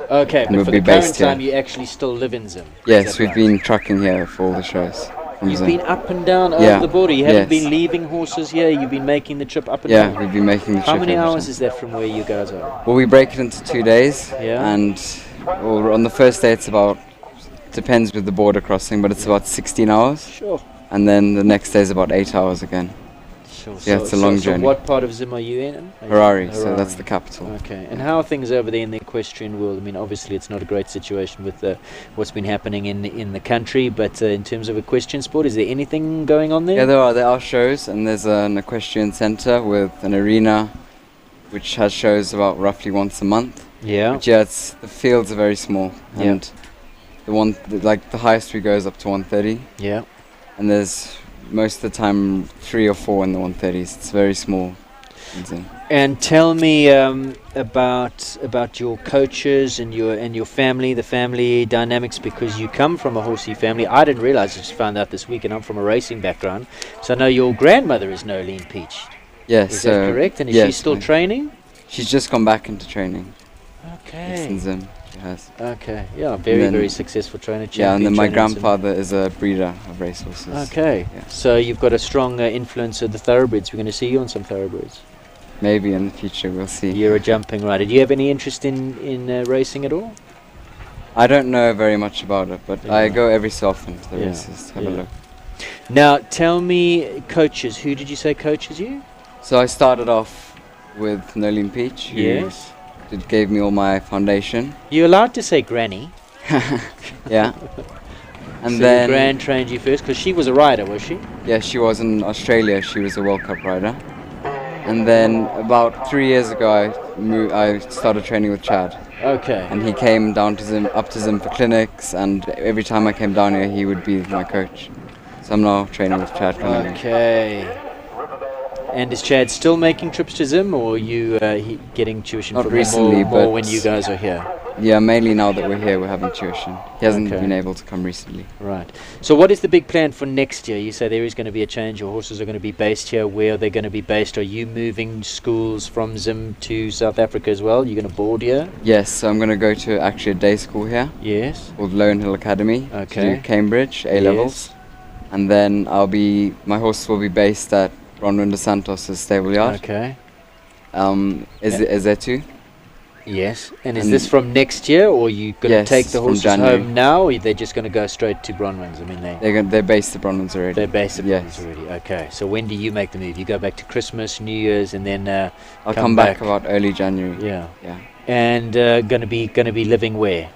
Okay, And but we'll for be the current based here. time, you actually still live in Zim? Yes, we've been trucking here for all the shows. From You've Zim. been up and down over Yeah, the border. You haven't yes. been leaving horses here. You've been making the trip up and Yeah, down. we've been making the How trip many every hours time. is that from where you guys are? Well, we break it into 2 days, Yeah. and on the first day it's about, depends with the border crossing, but it's about 16 hours. Sure. And then the next day is about 8 hours again. Sure. So yeah, it's a long journey. So what part of Zim are you in? Are you Harare, so that's the capital. Okay. And how are things over there in the equestrian world? I mean, obviously it's not a great situation with what's been happening in the country, but in terms of equestrian sport, is there anything going on there? Yeah, there are shows, and there's an equestrian center with an arena, which has shows about roughly once a month. Yeah. But yeah, the fields are very small, Yeah. and the highest we go is up to 130. Yeah. And there's most of the time 3 or 4 in the 130s. It's very small. And tell me about your coaches and your family, the family dynamics, because you come from a horsey family. I didn't realize, I just found out this week, and I'm from a racing background. So I know your grandmother is Nolene Peach. Yes. Is that correct? And is she still training? She's just gone back into training. Okay. It's in Zim. She has. Okay. Yeah, very successful trainer. Yeah, and then my champion trainer in Zim. grandfather is a breeder of racehorses. Okay. Yeah. So you've got a strong influence of the thoroughbreds. We're going to see you on some thoroughbreds. Maybe in the future, we'll see. You're a jumping rider. Do you have any interest in racing at all? I don't know very much about it, but I go every so often to the races to have a look. Now, tell me, coaches. Who did you say coaches you? So I started off with Nolene Peach, who Yes. gave me all my foundation. You're allowed to say granny. Yeah. And so then your gran trained you first, because she was a rider, was she? Yeah, she was in Australia. She was a World Cup rider. And then about 3 years ago, I started training with Chad. Okay. And he came down to Zim, up to Zim for clinics, and every time I came down here, he would be my coach. So I'm now training with Chad. Okay. And is Chad still making trips to Zim, or are you getting tuition Not from him recently, more but when you guys are here? Yeah, mainly now that we're here, we're having tuition. He hasn't Okay. been able to come recently. Right. So what is the big plan for next year? You say there is going to be a change. Your horses are going to be based here. Where are they going to be based? Are you moving schools from Zim to South Africa as well? You're going to board here? Yes, so I'm going to go to actually a day school here. Yes. Called Lone Hill Academy. Okay. To do Cambridge, A-levels. And then my horses will be based at Ron Winder Santos' stable yard. Okay. Is there two? Yes. And is this from next year, or are you going to take the horses home now, or are they just going to go straight to Bronwyn's? I mean, they're based at Bronwyn's already. They're based at Bronwyn's already. Okay. So when do you make the move? You go back to Christmas, New Year's, and then I'll come back about early January. Yeah. Yeah. And going to be living where?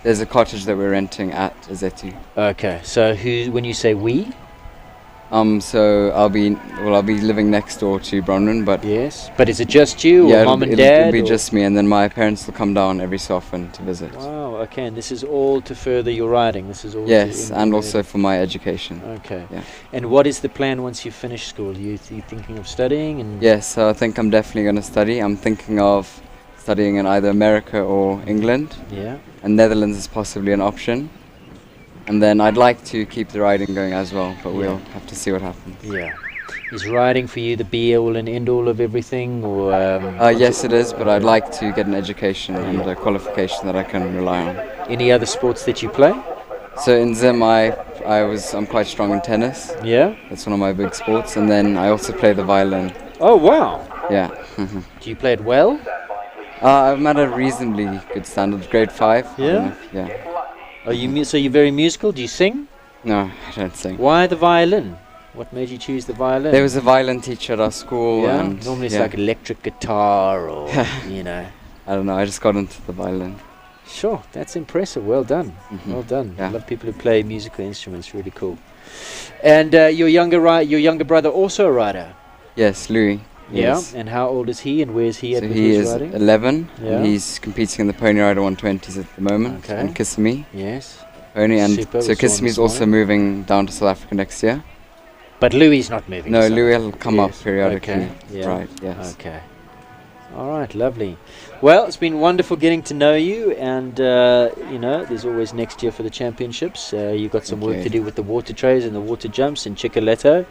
There's a cottage that we're renting at Zetu. Okay. So when you say we? So I'll be living next door to Bronwyn, but yes. But is it just you, or mom and dad? It'll be just me, and then my parents will come down every so often to visit. Wow. Okay. And this is all to further your riding. This is all. Yes, and also for my education. Okay. Yeah. And what is the plan once you finish school? Are you thinking of studying? And yes. So I think I'm definitely going to study. I'm thinking of studying in either America or England. Yeah. And Netherlands is possibly an option. And then I'd like to keep the riding going as well, but we'll have to see what happens. Yeah. Is riding for you the be-all and end-all of everything, or? Yes, it is, but I'd like to get an education and a qualification that I can rely on. Any other sports that you play? So in Zim, I'm quite strong in tennis. Yeah. That's one of my big sports, and then I also play the violin. Oh wow. Yeah. Do you play it well? I'm at a reasonably good standard, grade 5. Yeah. Yeah. Are you so you're very musical? Do you sing? No, I don't sing. Why the violin? What made you choose the violin? There was a violin teacher at our school. Yeah. And normally it's like electric guitar, or you know. I don't know. I just got into the violin. Sure, that's impressive. Well done. Well done. Yeah. I love people who play musical instruments. Really cool. And your younger brother also a rider? Yes, Louis. Yeah. Yes. And how old is he? And where's he at with he his is riding? 11. Yeah. And he's competing in the Pony Rider 120s at the moment. Okay. In Kissimmee. Yes. Pony, and Super, so Kissimmee's also moving down to South Africa next year. But Louis is not moving. No, to Louis South will Africa. come up periodically. Okay. Yeah. Right. Yes. Okay. All right, lovely. Well, it's been wonderful getting to know you, and there's always next year for the championships. You've got some work to do with the water trays and the water jumps in Chickaletto.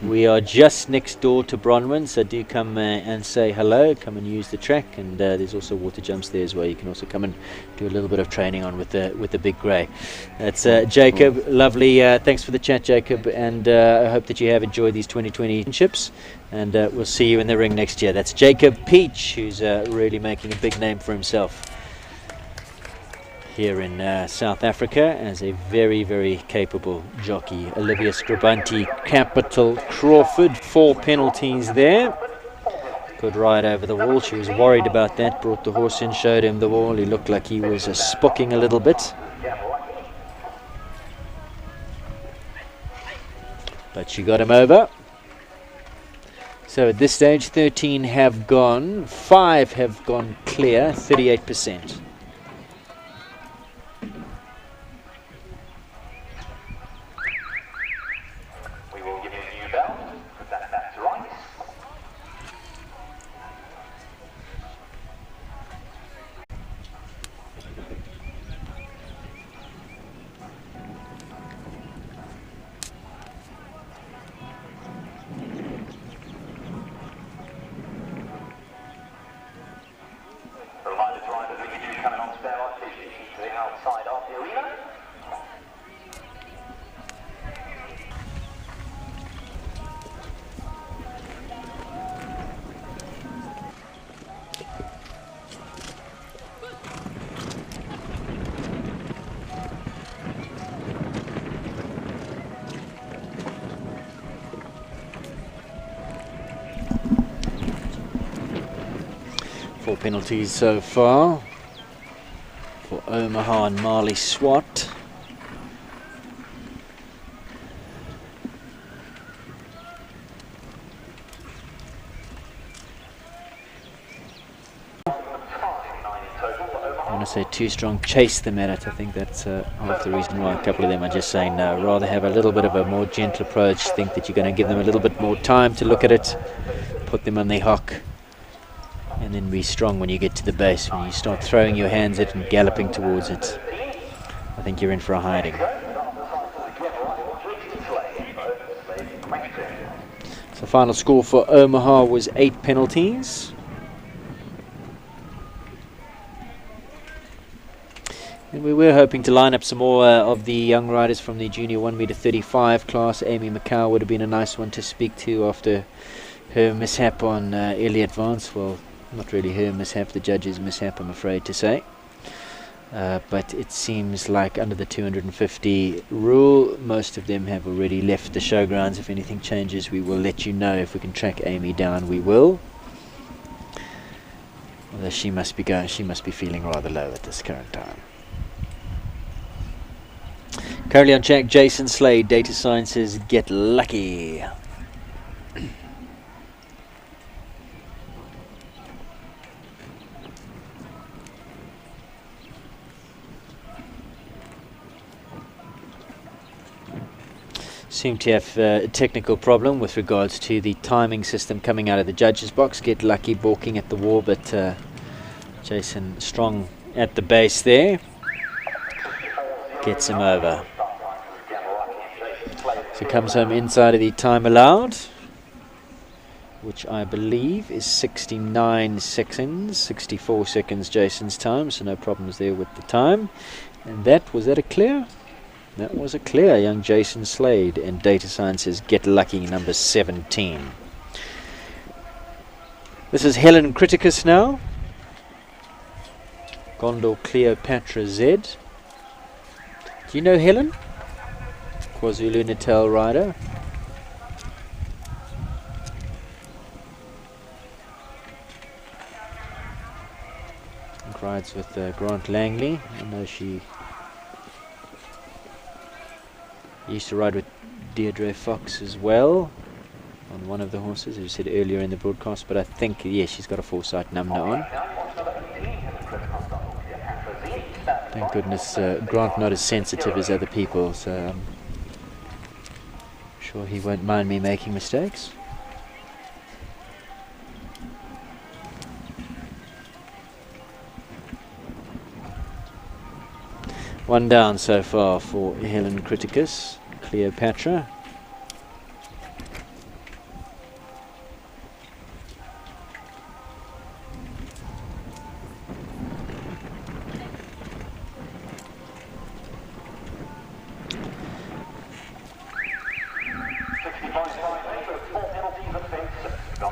We are just next door to Bronwyn, so do come and say hello. Come and use the track, and there's also water jumps there as well. You can also come and do a little bit of training on with the big grey. That's Jacob. Lovely. Thanks for the chat, Jacob, and I hope that you have enjoyed these 2020 championships. And we'll see you in the ring next year. That's Jacob Peach, who's really making a big name for himself here in South Africa as a very, very capable jockey. Olivia Scribanti, Capital Crawford, 4 penalties there. Good ride over the wall. She was worried about that. Brought the horse in, showed him the wall. He looked like he was spooking a little bit. But she got him over. So at this stage, 13 have gone, 5 have gone clear, 38%. We will give you a new bell. That's right. Outside of the arena. Four penalties so far for Omaha and Marley Swat. I want to say Too Strong chase them at it. I think that's half the reason why a couple of them are just saying no. Rather have a little bit of a more gentle approach, think that you're going to give them a little bit more time to look at it, put them on the hock, and then be strong when you get to the base. When you start throwing your hands at it and galloping towards it, I think you're in for a hiding. So final score for Omaha was 8 penalties. And we were hoping to line up some more of the young riders from the junior 1 meter 35 class. Amy McCow would have been a nice one to speak to after her mishap on Elliot Vance. Well, not really her mishap, the judge's mishap, I'm afraid to say. But it seems like under the 250 rule, most of them have already left the showgrounds. If anything changes, we will let you know. If we can track Amy down, we will. Although she must be feeling rather low at this current time. Currently on track, Jason Slade, Data Sciences, Get Lucky. Seem to have a technical problem with regards to the timing system coming out of the judges box. Get Lucky balking at the wall, but Jason strong at the base there. Gets him over. So comes home inside of the time allowed, which I believe is 69 seconds, 64 seconds Jason's time, so no problems there with the time. And was that a clear? That was a clear, young Jason Slade, and Data Sciences Get Lucky, number 17. This is Helen Criticus now. Gondor Cleopatra Z. Do you know Helen? KwaZulu-Natal rider. And rides with Grant Langley. I know she used to ride with Deirdre Fox as well on one of the horses, as you said earlier in the broadcast, but I think, yeah, she's got a foresight number on. Thank goodness Grant not as sensitive as other people, so I'm sure he won't mind me making mistakes. One down so far for Helen Criticus, Cleopatra.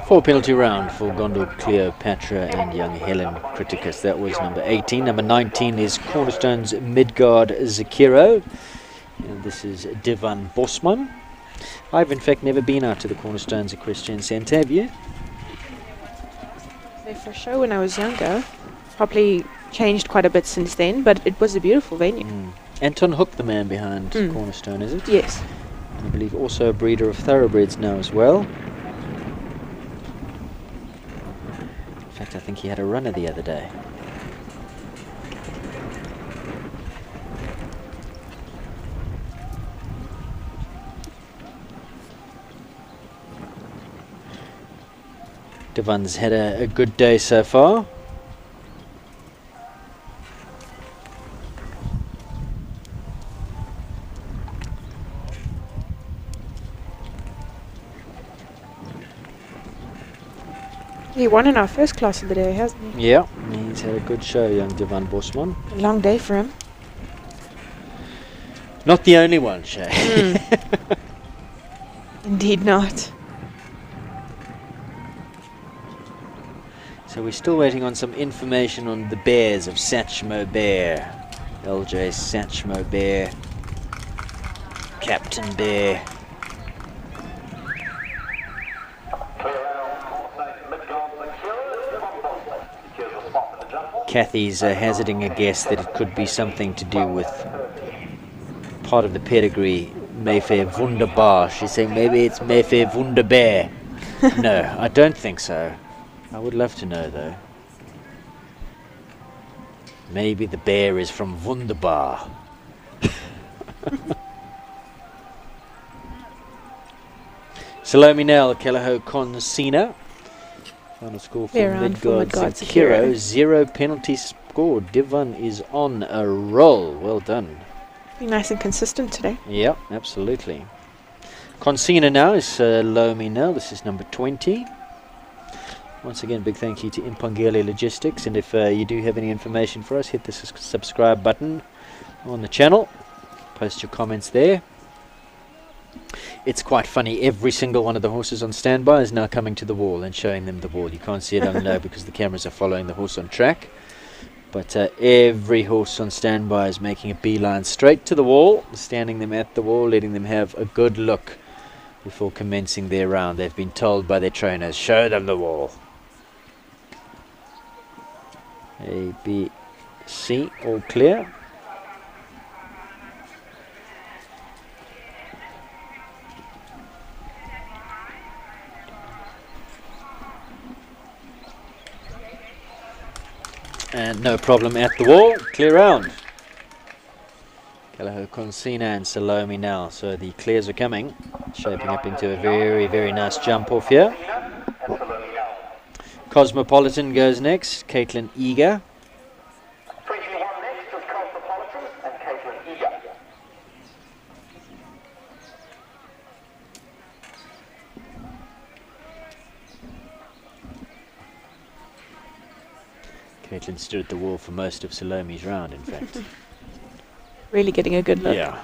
Four penalty round for Gondor Cleopatra and young Helen Criticus. That was number 18. Number 19 is Cornerstone's Midgard Zakiro. And this is Divan Bosman. I've in fact never been out to the Cornerstone's Equestrian Centre, have you? For a show when I was younger. Probably changed quite a bit since then, but it was a beautiful venue. Anton Hook, the man behind Cornerstone, is it? Yes. And I believe also a breeder of thoroughbreds now as well. In fact, I think he had a runner the other day. Divan's had a good day so far. He won in our first class of the day, hasn't he? Yeah, he's had a good show, young Divan Bosman. A long day for him. Not the only one, Shay. Indeed not. So we're still waiting on some information on the bears of Satchmo Bear. LJ Satchmo Bear. Captain Bear. Kathy's hazarding a guess that it could be something to do with part of the pedigree, Mayfair Wunderbar. She's saying maybe it's Mayfair Wunderbear. No, I don't think so. I would love to know though. Maybe the bear is from Wunderbar. Salome Nell, Callagho Consina. Final score for Midgard Zakiro. 0 penalty scored. Divan is on a roll. Well done. Be nice and consistent today. Yep, absolutely. Consina now is Salome Nell. This is number 20. Once again, big thank you to Impangele Logistics. And if you do have any information for us, hit the subscribe button on the channel. Post your comments there. It's quite funny. Every single one of the horses on standby is now coming to the wall and showing them the wall. You can't see it on low because the cameras are following the horse on track. But every horse on standby is making a beeline straight to the wall, standing them at the wall, letting them have a good look before commencing their round. They've been told by their trainers, show them the wall. A, B, C, all clear. And no problem at the wall. Clear round. Calaho Consina and Salome now. So the clears are coming. Shaping up into a very, very nice jump off here. Cosmopolitan goes next. Caitlin Eager. Caitlin stood at the wall for most of Salome's round, in fact. Really getting a good look. Yeah.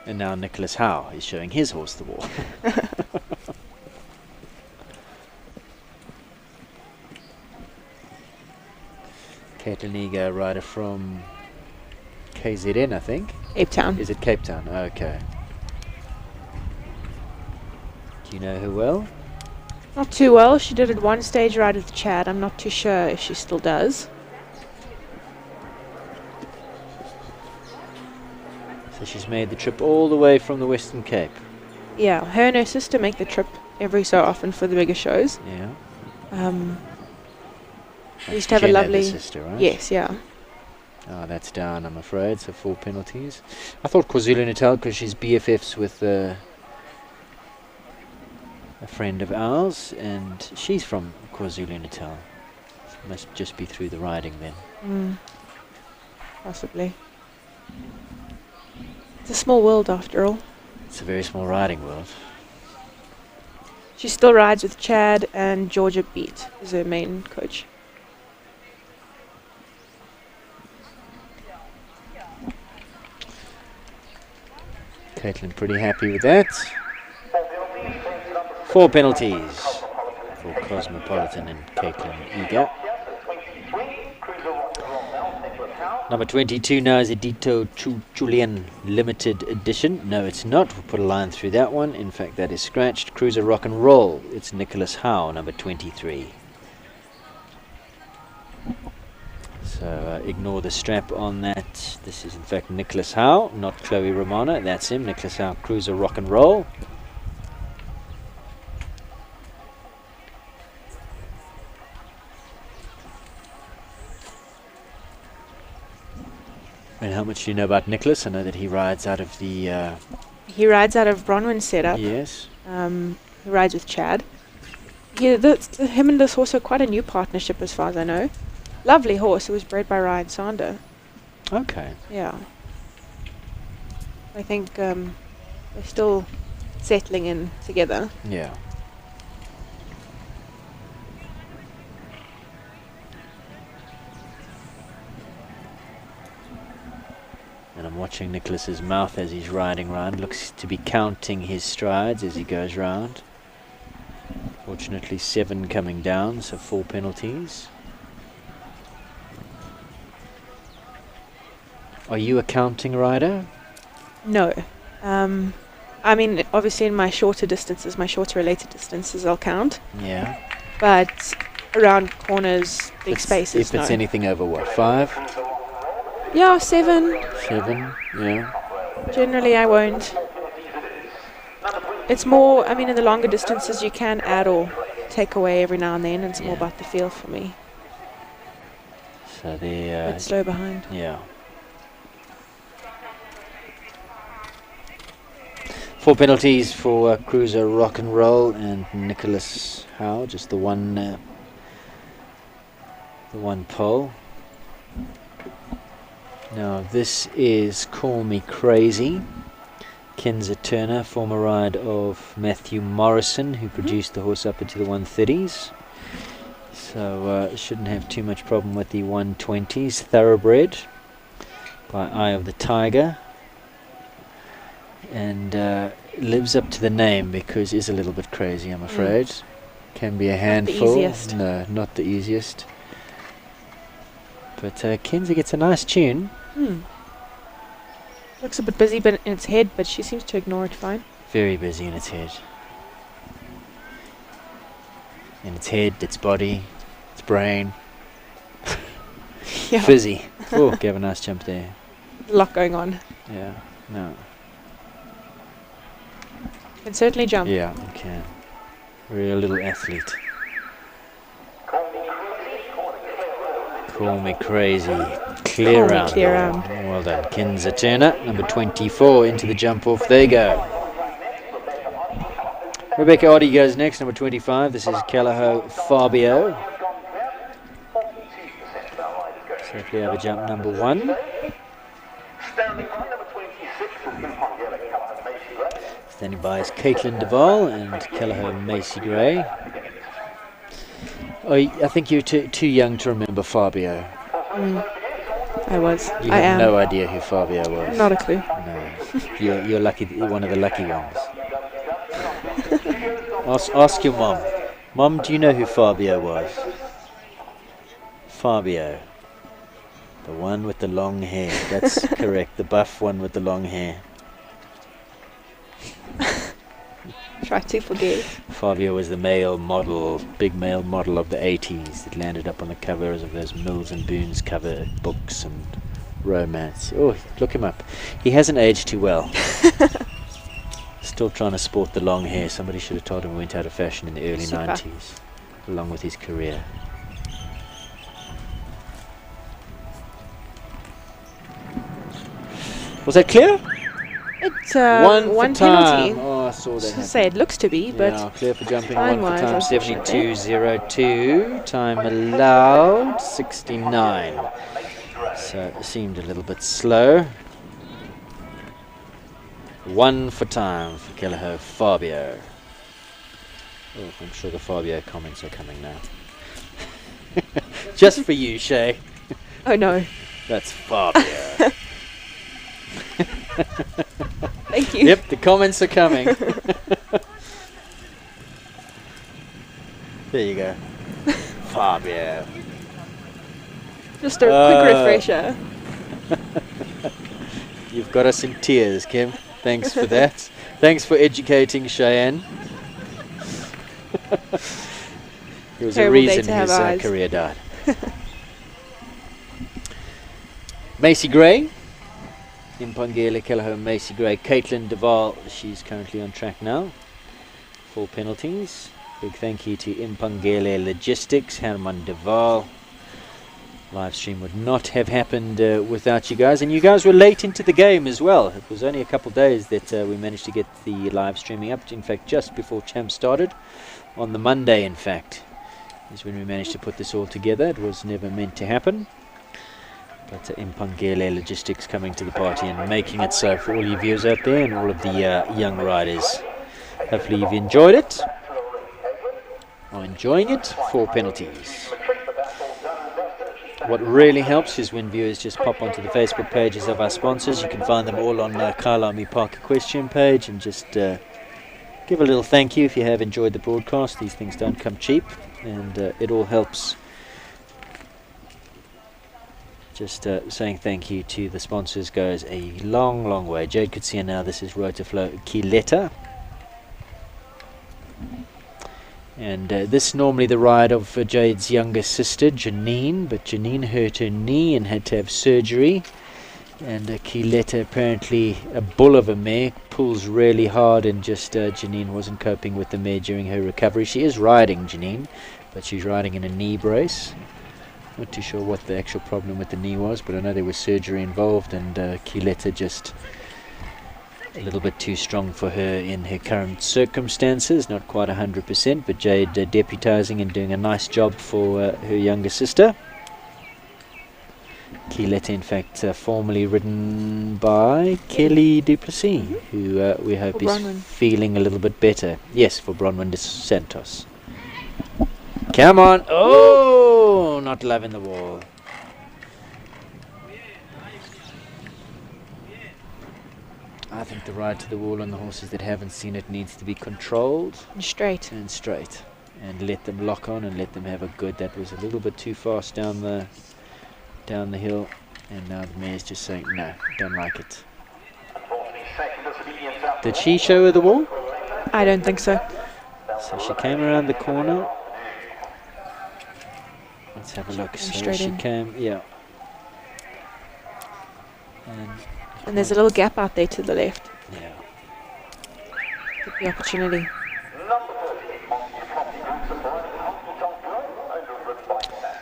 And now Nicholas Howe is showing his horse the wall. Caitlin Eager, rider from KZN, I think. Cape Town. Is it Cape Town? Okay. Do you know her well? Not too well. She did it one stage ride with Chad. I'm not too sure if she still does. So she's made the trip all the way from the Western Cape. Yeah, her and her sister make the trip every so often for the bigger shows. Yeah. We used to have a lovely sister, right? Yes, yeah. Oh, that's down, I'm afraid. So 4 penalties. I thought KwaZulu-Natal, because she's BFFs with a friend of ours, and she's from KwaZulu-Natal. Must just be through the riding then. Possibly. It's a small world after all. It's a very small riding world. She still rides with Chad, and Georgia Beat is her main coach. Caitlin pretty happy with that. 4 penalties for Cosmopolitan and Caitlin Eager. Number 22 now is Edito Julian Limited Edition. No, it's not. We'll put a line through that one. In fact, that is scratched. Cruiser Rock and Roll. It's Nicholas Howe, number 23. So ignore the strap on that. This is in fact Nicholas Howe, not Chloe Romano. That's him, Nicholas Howe, Cruiser Rock and Roll. And how much do you know about Nicholas? I know that he rides out of the... He rides out of Bronwyn's setup. Yes. He rides with Chad. Yeah, him and this horse are quite a new partnership as far as I know. Lovely horse. It was bred by Ryan Sander. Okay. Yeah. I think they're still settling in together. Yeah. And I'm watching Nicholas's mouth as he's riding round. Looks to be counting his strides as he goes round. Fortunately 7 coming down, so 4 penalties. Are you a counting rider? No. I mean, obviously in my shorter distances, my shorter related distances, I'll count. Yeah. But around corners, big spaces, If it's anything over what, 5? Yeah, 7. 7, yeah. Generally I won't. It's more, I mean, in the longer distances you can add or take away every now and then. It's more about the feel for me. So they're... Bit slow behind. Yeah. 4 penalties for Cruiser Rock and Roll and Nicholas Howe, just the one pole. Now this is Call Me Crazy. Kenza Turner, former ride of Matthew Morrison, who produced the horse up into the 130s. So shouldn't have too much problem with the 120s. Thoroughbred by Eye of the Tiger. and lives up to the name because is a little bit crazy, I'm afraid. Can be a handful. Not the easiest. No, not the easiest. But Kenzie gets a nice tune. Looks a bit busy in its head, but she seems to ignore it fine. Very busy in its head. In its head, its body, its brain. Yeah. Fizzy. Oh, gave a nice jump there. A lot going on. Yeah, no. Can certainly jump. Yeah, you can. Real little athlete. Call me crazy. Clear round. Clear round. Well done. Kinza Turner, number 24, into the jump off. There you go. Rebecca Oddie goes next, number 25. This is Calaho Fabio. So if we have a jump number 1. Standing by is Caitlin Duval and Calaho Macy Gray. Oh, I think you're too young to remember Fabio. I was. You I have am. no idea who Fabio was. Not a clue. No. You're lucky. You're one of the lucky ones. Ask your mom. Mom, do you know who Fabio was? Fabio. The one with the long hair. That's correct. The buff one with the long hair. Try to forget. Fabio was the male model, big male model of the 80s that landed up on the covers of those Mills and Boons cover books and romance. Oh, look him up. He hasn't aged too well. Still trying to sport the long hair. Somebody should have told him he went out of fashion in the early 90s, along with his career. Was that clear? It's one penalty. Oh, I saw that. I say it looks to be, but yeah, clear for jumping. time One for time. wise, 72.02. Time allowed 69. So it seemed a little bit slow. 1 for time for Calaho Fabio. Oh, I'm sure the Fabio comments are coming now. Just for you, Shay. Oh no. That's Fabio. Thank you. Yep, the comments are coming. There you go. Fabio. Just a quick refresher. You've got us in tears, Kim. Thanks for that. Thanks for educating Cheyenne. There was Terrible a reason day to have his eyes. career died. Macy Gray. Impangele Calaho Macy Gray. Caitlin Duval, she's currently on track now. 4 penalties. Big thank you to Impangele Logistics, Herman Duval. Live stream would not have happened without you guys, and you guys were late into the game as well. It was only a couple of days that we managed to get the live streaming up. In fact, just before Champ started, on the Monday in fact, is when we managed to put this all together. It was never meant to happen, but Impangele Logistics coming to the party and making it so for all you viewers out there and all of the young riders. Hopefully you've enjoyed it. I'm enjoying it. 4 penalties. What really helps is when viewers just pop onto the Facebook pages of our sponsors. You can find them all on Kyalami Park Equestrian page, and just give a little thank you if you have enjoyed the broadcast. These things don't come cheap, and it all helps. Just saying thank you to the sponsors goes a long, long way. Jade could see her now. This is Rotaflow Kileta. And this is normally the ride of Jade's younger sister, Janine, but Janine hurt her knee and had to have surgery. And Kileta, apparently a bull of a mare, pulls really hard, and just Janine wasn't coping with the mare during her recovery. She is riding, Janine, but she's riding in a knee brace. Not too sure what the actual problem with the knee was, but I know there was surgery involved, and Kileta just a little bit too strong for her in her current circumstances, not quite 100%, but Jade deputising and doing a nice job for her younger sister. Kileta, in fact, formerly ridden by Kelly Duplessis, who we hope is feeling a little bit better. Yes, for Bronwyn dos Santos. Come on! Oh, not loving the wall. I think the ride to the wall on the horses that haven't seen it needs to be controlled. And straight. And straight. And let them lock on and let them have a good. That was a little bit too fast down the hill. And now the mare's just saying, no, don't like it. Did she show her the wall? I don't think so. So she came around the corner. Let's have a look. So she came, yeah. And there's a little gap out there to the left. Yeah. Get the opportunity.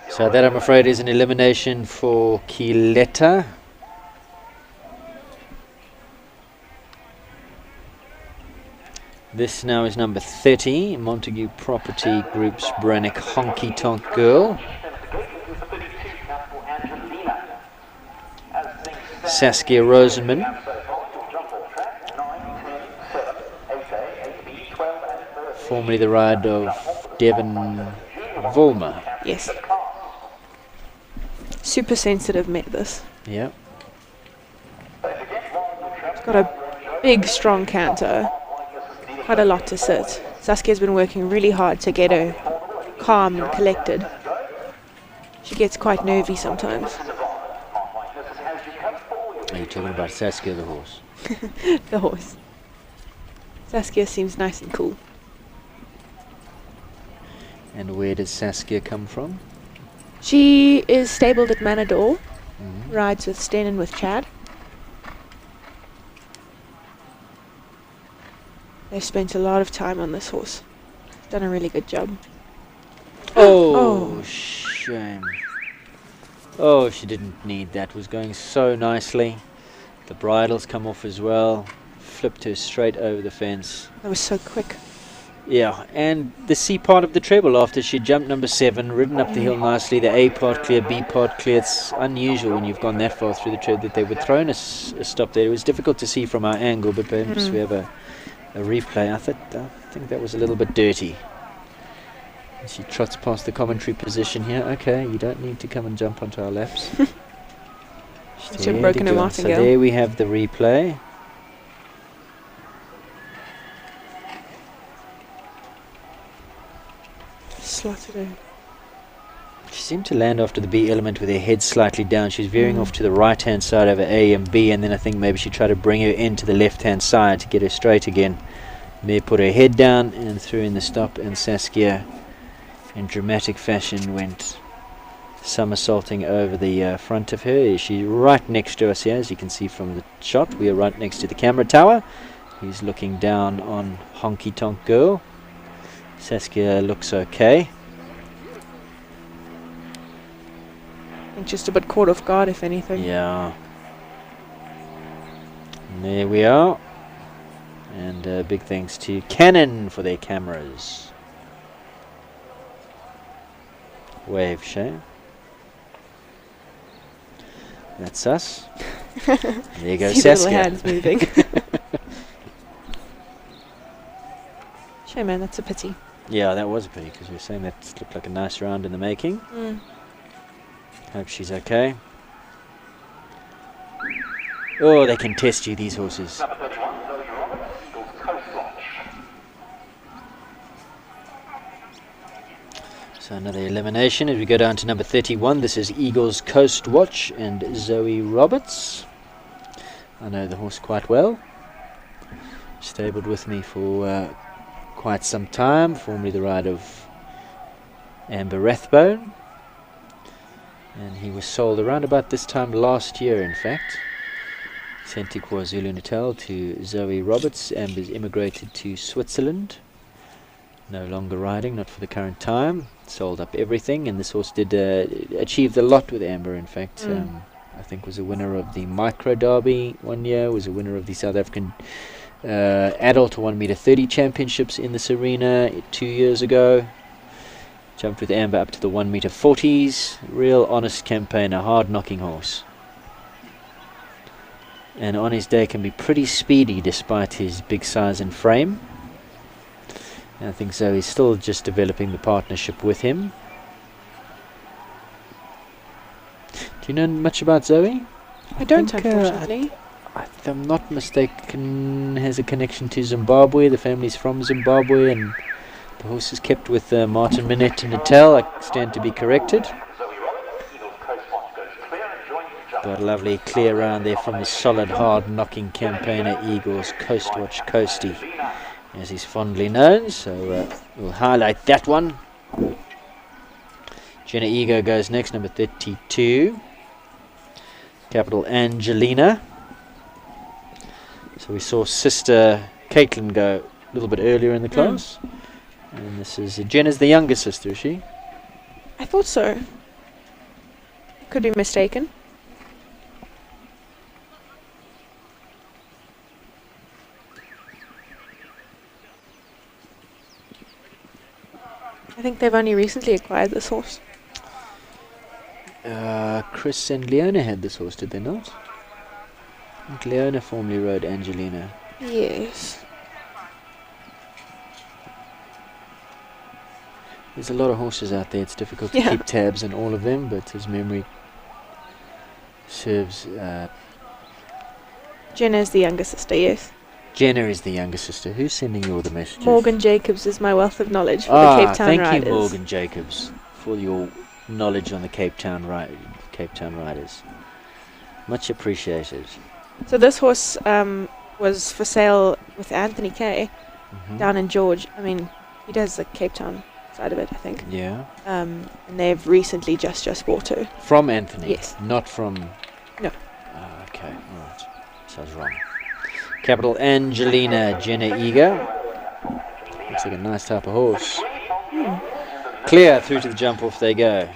So that, I'm afraid, is an elimination for Kyalami. This now is number 30, Montague Property Group's Brannick Honky Tonk Girl. Saskia Rosenman. Formerly the ride of Devon Volmer. Yes. Super sensitive this. Yeah. It's got a big, strong canter. Quite a lot to sit. Saskia's been working really hard to get her calm and collected. She gets quite nervy sometimes. Are you talking about Saskia, the horse? The horse. Saskia seems nice and cool. And where does Saskia come from? She is stabled at Manador, rides with Sten and with Chad. They've spent a lot of time on this horse. Done a really good job. Oh, shame. Oh, she didn't need that. Was going so nicely. The bridle's come off as well. Flipped her straight over the fence. That was so quick. Yeah, and the C part of the treble after she jumped number 7, ridden up the hill nicely, the A part clear, B part clear. It's unusual when you've gone that far through the treble that they would throw in a stop there. It was difficult to see from our angle, but perhaps we have a replay. I think that was a little bit dirty. She trots past the commentary position here. Okay, you don't need to come and jump onto our laps. She's broken her martingale. So there we have the replay. Slotted her. She seemed to land after the B element with her head slightly down. She's veering off to the right hand side over A and B, and then I think maybe she tried to bring her into the left hand side to get her straight again. Mare put her head down and threw in the stop, and Saskia in dramatic fashion went somersaulting over the front of her. She's right next to us here, as you can see from the shot. We are right next to the camera tower. He's looking down on Honky Tonk Girl. Saskia looks okay. I think just a bit caught off guard, if anything. Yeah. And there we are. And big thanks to Canon for their cameras. Wave, Shay. That's us. There you go, See Saskia. the little hands moving. Shame, man, that's a pity. Yeah, that was a pity, because we were saying that looked like a nice round in the making. Hope she's okay. Oh, they can test you, these horses. So another elimination as we go down to number 31. This is Eagles Coast Watch and Zoe Roberts. I know the horse quite well. Stabled with me for quite some time. Formerly the ride of Amber Rathbone. And he was sold around about this time last year, in fact. Sent to KwaZulu-Natal to Zoe Roberts. Amber's immigrated to Switzerland. No longer riding, not for the current time. Sold up everything, and this horse did achieve a lot with Amber, in fact. I think was a winner of the Micro Derby one year, was a winner of the South African Adult 1 meter 30 championships in this arena 2 years ago. Jumped with Amber up to the 1 meter 40s. Real honest campaigner, hard knocking horse. And on his day can be pretty speedy despite his big size and frame. And I think Zoe's still just developing the partnership with him. Do you know much about Zoe? I don't, unfortunately. if I'm not mistaken, has a connection to Zimbabwe. The family's from Zimbabwe, and the horse is kept with Martin Minette and Natal. I stand to be corrected. Got a lovely clear round there from the solid, hard knocking campaigner Eagles, Coastwatch Coastie, as he's fondly known. So we'll highlight that one. Jenna Ego goes next, number 32. Capital Angelina. So we saw sister Caitlin go a little bit earlier in the class. And this is Jenna's the younger sister, is she? I thought so. Could be mistaken. I think they've only recently acquired this horse. Chris and Leona had this horse, did they not? I think Leona formerly rode Angelina. Yes. There's a lot of horses out there. It's difficult to keep tabs on all of them, but his memory serves. Jenna is the younger sister, yes. Jenna is the younger sister. Who's sending you all the messages? Morgan Jacobs is my wealth of knowledge for the Cape Town thank Riders. you, Morgan Jacobs, for your knowledge on the Cape Town Riders. Much appreciated. So this horse was for sale with Anthony Kay down in George. I mean, he does the Cape Town side of it, I think. Yeah. And they've recently just bought her. From Anthony? Yes. Not from... No. Okay, all right. Sounds wrong. Capital Angelina, Jenna Eager. Looks like a nice type of horse. Clear through to the jump off they go.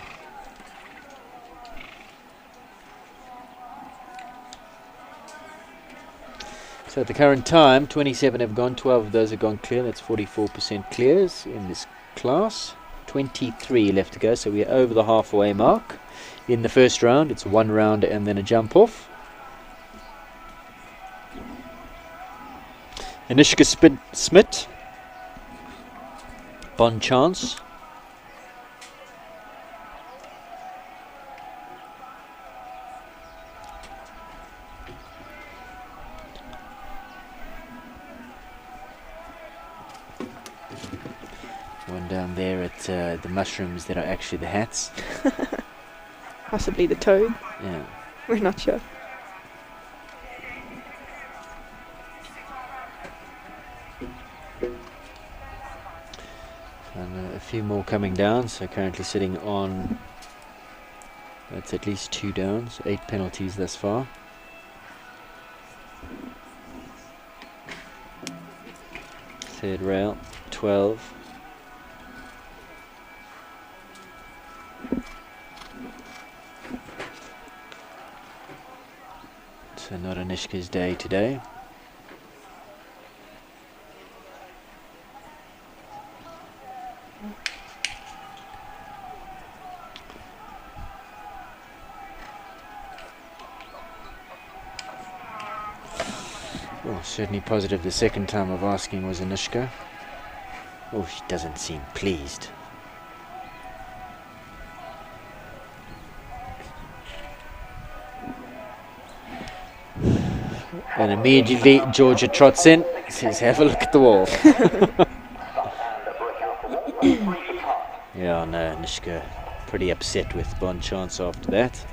So at the current time, 27 have gone, 12 of those have gone clear. That's 44% clears in this class. 23 left to go, so we're over the halfway mark. In the first round, it's one round and then a jump off. Anishka Smith, Bon Chance, one down there at the mushrooms that are actually the hats. Possibly the toad. Yeah. We're not sure. And a few more coming down, so currently sitting on, that's at least 2 downs, 8 penalties thus far. Third rail, 12. So not Anishka's day today. Oh, certainly positive the second time of asking was Anishka. Oh, she doesn't seem pleased. And immediately Georgia trots in, says, have a look at the wall. Yeah, no, Anishka pretty upset with Bon Chance after that.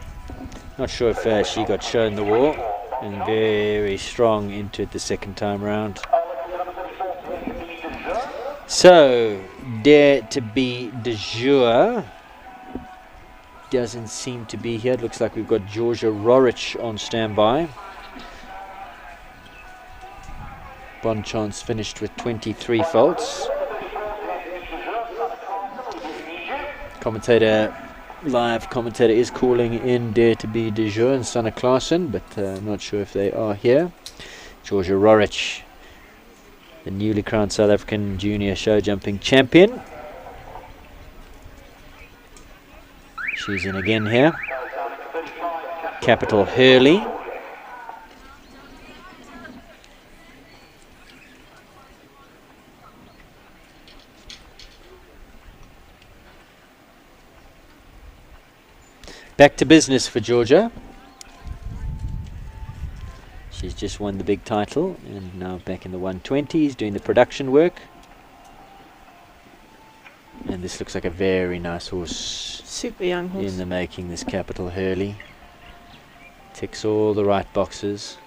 Not sure if she got shown the wall. And very strong into it the second time round. So, Dare to Be de Jour doesn't seem to be here. It looks like we've got Georgia Rorich on standby. Bon Chance finished with 23 faults. Live commentator is calling in Dare to Be de Jour and Sanne Klaasen, but I'm not sure if they are here. Georgia Rorich, the newly crowned South African junior show jumping champion. She's in again here. Capital Hurley. Back to business for Georgia. She's just won the big title and now back in the 120s doing the production work. And this looks like a very nice horse. Super young horse. In the making, this Capital Hurley. Ticks all the right boxes.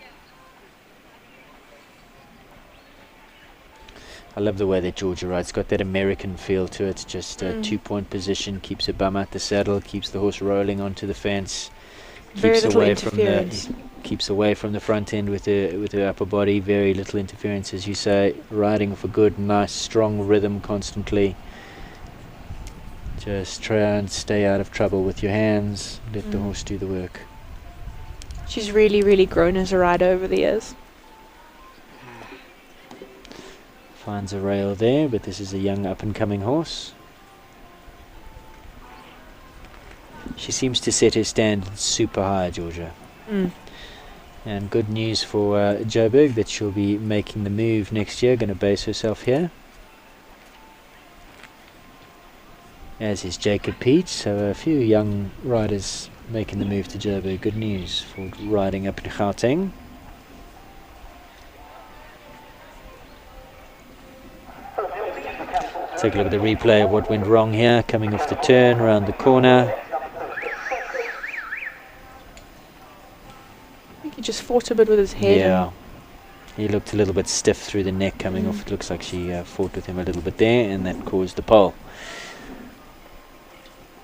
I love the way that Georgia rides. It's got that American feel to it. Just a 2-point position, keeps her bum out the saddle, keeps the horse rolling onto the fence. Very Keeps little away interference. keeps away from the front end with her upper body. Very little interference, as you say. Riding for good, nice, strong rhythm constantly. Just try and stay out of trouble with your hands. Let the horse do the work. She's really, really grown as a rider over the years. Finds a rail there, but this is a young up-and-coming horse. She seems to set her standards super high, Georgia. And good news for Joburg that she'll be making the move next year, going to base herself here. As is Jacob Peach, so a few young riders making the move to Joburg. Good news for riding up in Gauteng. Take a look at the replay of what went wrong here, coming off the turn, around the corner. I think he just fought a bit with his head. Yeah. He looked a little bit stiff through the neck coming off. It looks like she fought with him a little bit there, and that caused the pole.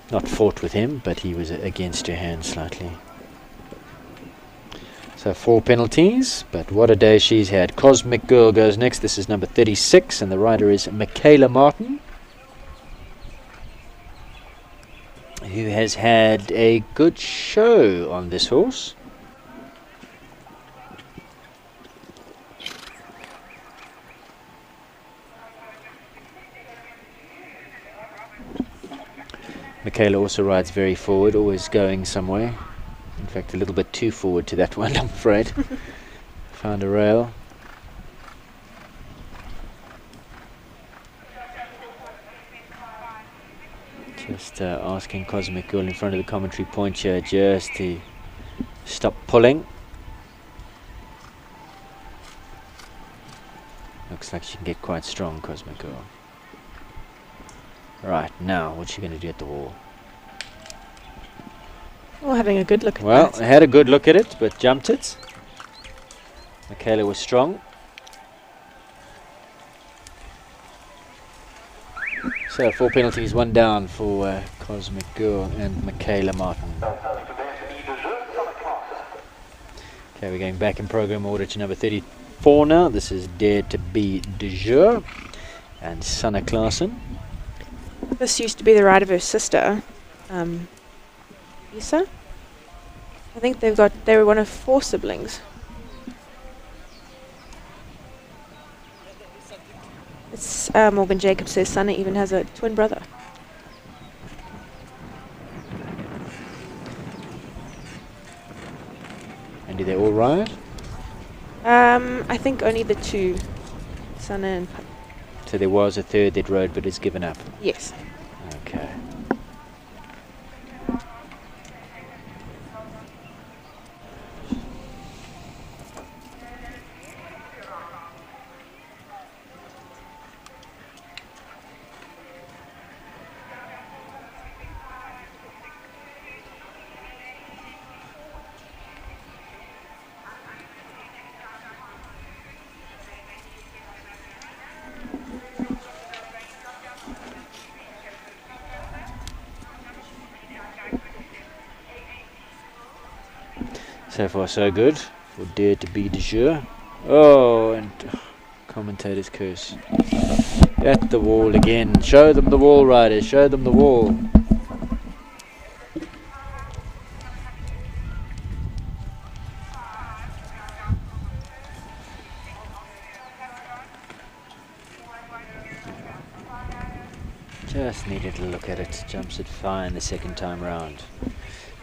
Not fought with him, but he was against her hand slightly. So 4 penalties, but what a day she's had. Cosmic Girl goes next. This is number 36, and the rider is Michaela Martin, who has had a good show on this horse. Michaela also rides very forward, always going somewhere. In fact, a little bit too forward to that one, I'm afraid. Found a rail. Just asking Cosmic Girl in front of the commentary point here just to stop pulling. Looks like she can get quite strong, Cosmic Girl. Right, now, what's she going to do at the wall? Well, having a good look at Well, that. I had a good look at it, but jumped it. Michaela was strong. So 4 penalties, 1 down for Cosmic Girl and Michaela Martin. Okay, we're going back in program order to number 34 now. This is Dare to Be de Jure and Sanna Klaasen. This used to be the ride of her sister, Lisa. I think they were one of 4 siblings. It's Morgan Jacobs says Sanna even has a twin brother. And do they all ride? I think only the 2, Sanna and So there was a third that rode but has given up. yes. Okay. So far so good for Dare to Be de Jure. Oh, and commentator's curse. At the wall again. Show them the wall, riders. Show them the wall. Just needed to look at it. Jumps it fine the second time round.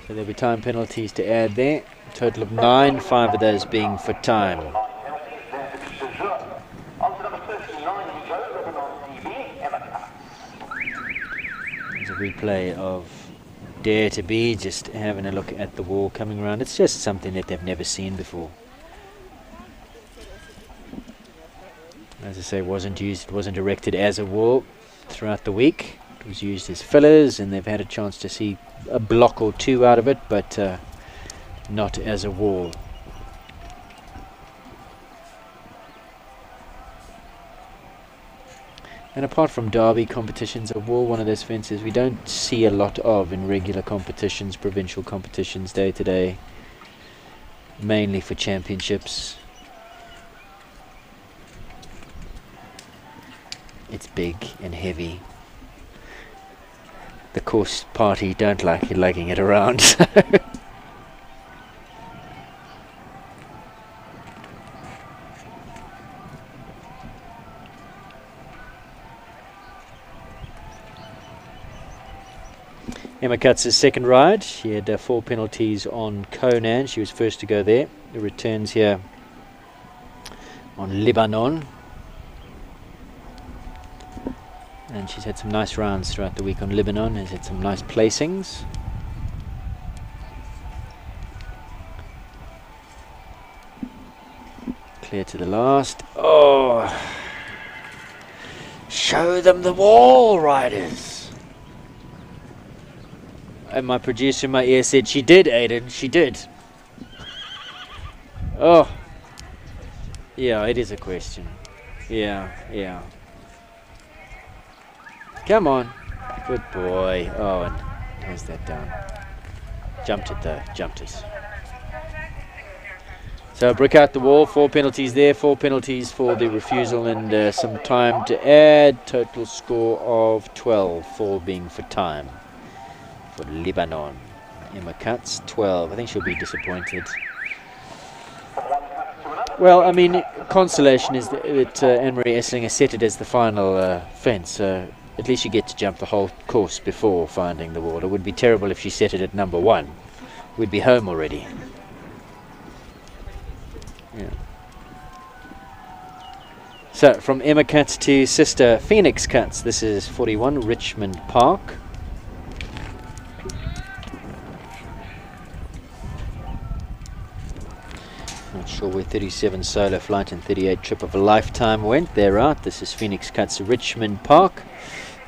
So there'll be time penalties to add there. Total of 9, 5 of those being for time. There's a replay of Dare to Be, just having a look at the wall coming around. It's just something that they've never seen before. As I say, it wasn't erected as a wall throughout the week. It was used as fillers, and they've had a chance to see a block or two out of it, but not as a wall. And apart from derby competitions, a wall, one of those fences we don't see a lot of in regular competitions, provincial competitions, day to day, mainly for championships. It's big and heavy. The course party don't like you lugging it around. Emma Katz's second ride. She had 4 penalties on Conan. She was first to go there. The returns here on Lebanon. And she's had some nice rounds throughout the week on Lebanon. Has had some nice placings. Clear to the last. Oh! Show them the wall, riders! And my producer in my ear said, she did, Aidan, she did. Oh. Yeah, it is a question. Yeah. Come on. Good boy. Oh, and where's that down? Jumped it though, jumped it. So brick out the wall, 4 penalties there, 4 penalties for the refusal, and some time to add. Total score of 12, 4 being for time. For Lebanon. Emma Katz, 12. I think she'll be disappointed. Well, I mean, consolation is that Anne-Marie Esslinger set it as the final fence. At least you get to jump the whole course before finding the wall. It would be terrible if she set it at number 1. We'd be home already. Yeah. So, from Emma Katz to sister Phoenix Katz, this is 41 Richmond Park. Not sure where 37 Solo Flight and 38 Trip of a Lifetime went. They're out. This is Phoenix Katz Richmond Park.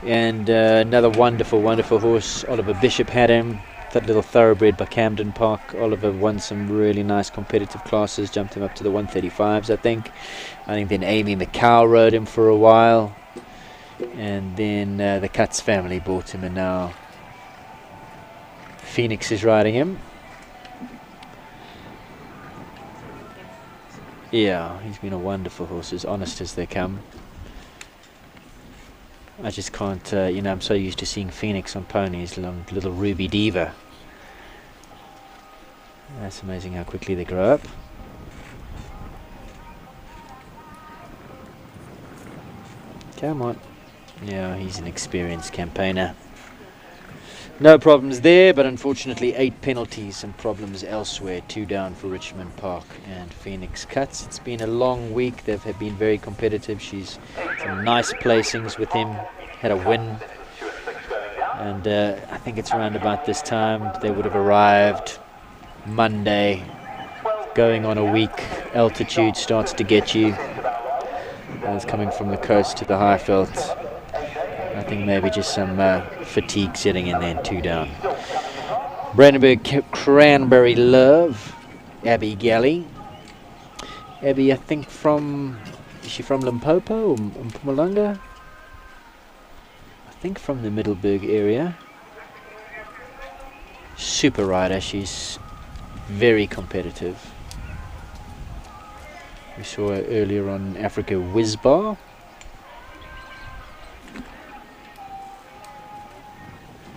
And another wonderful, wonderful horse. Oliver Bishop had him. That little thoroughbred by Camden Park. Oliver won some really nice competitive classes. Jumped him up to the 135s, I think. Then Amy McCow rode him for a while. And then the Katz family bought him, and now Phoenix is riding him. Yeah, he's been a wonderful horse, as honest as they come. I just can't, I'm so used to seeing Phoenix on ponies, little Ruby Diva. That's amazing how quickly they grow up. Come on. Yeah, he's an experienced campaigner. No problems there, but unfortunately 8 penalties and problems elsewhere. 2 down for Richmond Park and Phoenix Katz. It's been a long week. They've been very competitive. She's some nice placings with him. Had a win. And I think it's around about this time they would have arrived Monday. Going on a week. Altitude starts to get you. It's coming from the coast to the Highveld. I think maybe just some fatigue setting in there, and 2 down. Brandenburg Cranberry Love, Abby Galley. Abby, I think is she from Limpopo or Mpumalanga? I think from the Middelburg area. Super rider, she's very competitive. We saw her earlier on Africa Wizbar.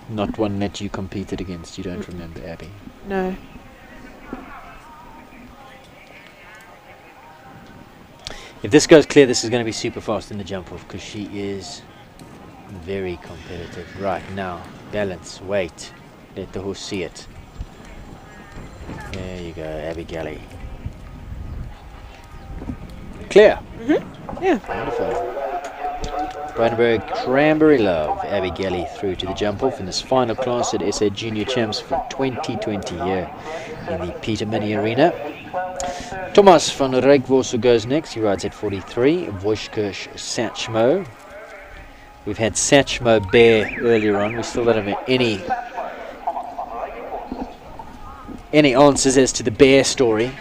Not one that you competed against, you don't remember, Abby? No. If this goes clear, this is going to be super fast in the jump off, because she is very competitive. Right, now, balance, wait, let the horse see it. There you go, Abby Galley. Clear. Yeah. Wonderful. Brandenburg Cranberry Love, Abby Galley through to the jump off in this final class at SA Junior Champs for 2020 here in the Peter Mini Arena. Thomas van Rijkvorsel goes next. He rides at 43. Wojciech Satchmo. We've had Satchmo Bear earlier on. We still don't have any answers as to the Bear story.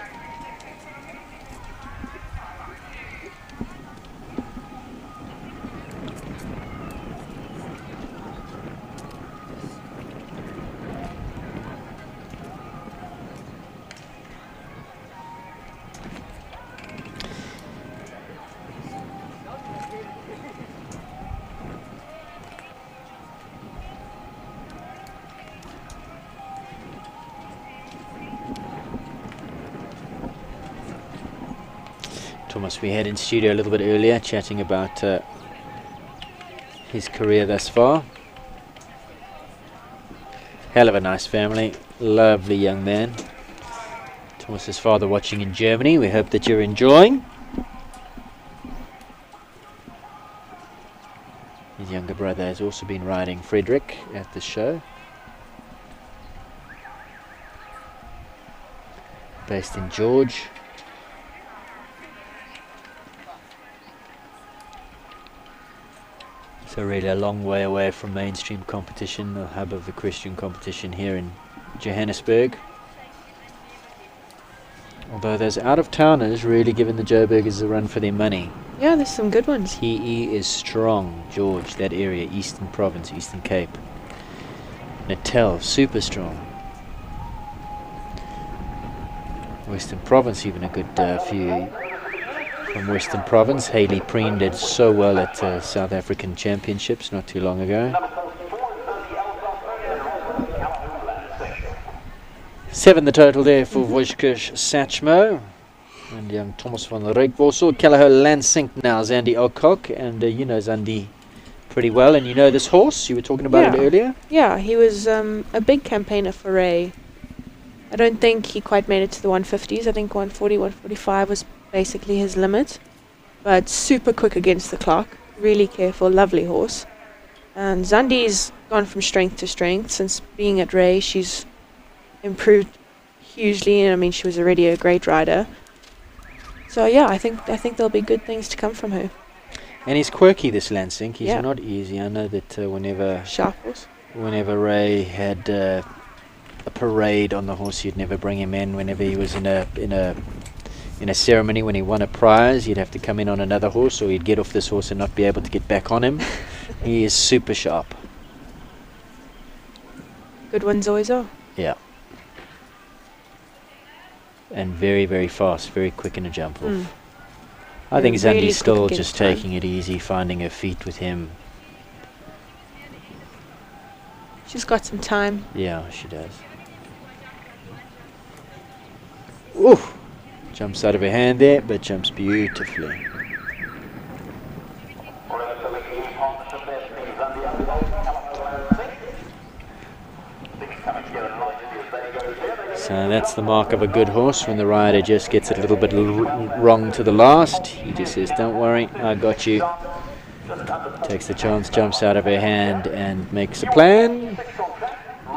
Thomas, we had in studio a little bit earlier chatting about his career thus far. Hell of a nice family, lovely young man. Thomas's father watching in Germany. We hope that you're enjoying. His younger brother has also been riding Frederick at the show. Based in George. So really a long way away from mainstream competition, the hub of equestrian competition here in Johannesburg. Although those out-of-towners really giving the Joburgers a run for their money. Yeah, there's some good ones. He is strong, George, that area, Eastern Province, Eastern Cape. Natal, super strong. Western Province, even a good few from Western Province. Hayley Preen did so well at South African Championships not too long ago. 7 the total there for Wojciech Satchmo and young Thomas van Rijkvorsel. Callagher Lansink now, Zandi Alcock, and you know Zandi pretty well, and you know this horse, you were talking about it earlier. Yeah, he was a big campaigner for Ray. I don't think he quite made it to the 150s. I think 140, 145 was basically his limit, but super quick against the clock, really careful, lovely horse. And Zandi's gone from strength to strength since being at Ray. She's improved hugely, and I mean she was already a great rider. So yeah, I think there'll be good things to come from her. And he's quirky, this Lansink. He's not easy. I know that whenever Ray had a parade on the horse, you'd never bring him in. Whenever he was in a ceremony, when he won a prize, he'd have to come in on another horse, or he'd get off this horse and not be able to get back on him. He is super sharp. Good ones always are. Yeah. And very, very fast, very quick in a jump off. I think Zandi's really still just taking it easy, finding her feet with him. She's got some time. Yeah, she does. Oof! Jumps out of her hand there, but jumps beautifully. So that's the mark of a good horse, when the rider just gets it a little bit wrong to the last. He just says, don't worry, I got you. Takes the chance, jumps out of her hand and makes a plan.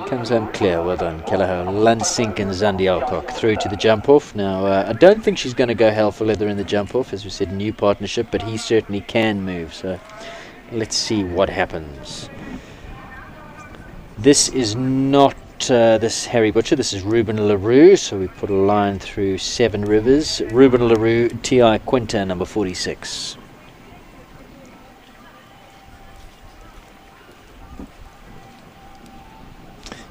Comes home clear. Well done, Callagher, Lansink and Zandi Alcock through to the jump off. Now, I don't think she's going to go hell for leather in the jump off, as we said, new partnership, but he certainly can move. So let's see what happens. This is not this Harry Butcher, this is Ruben LaRue, so we put a line through 7 Rivers. Ruben LaRue, T.I. Quinta, number 46.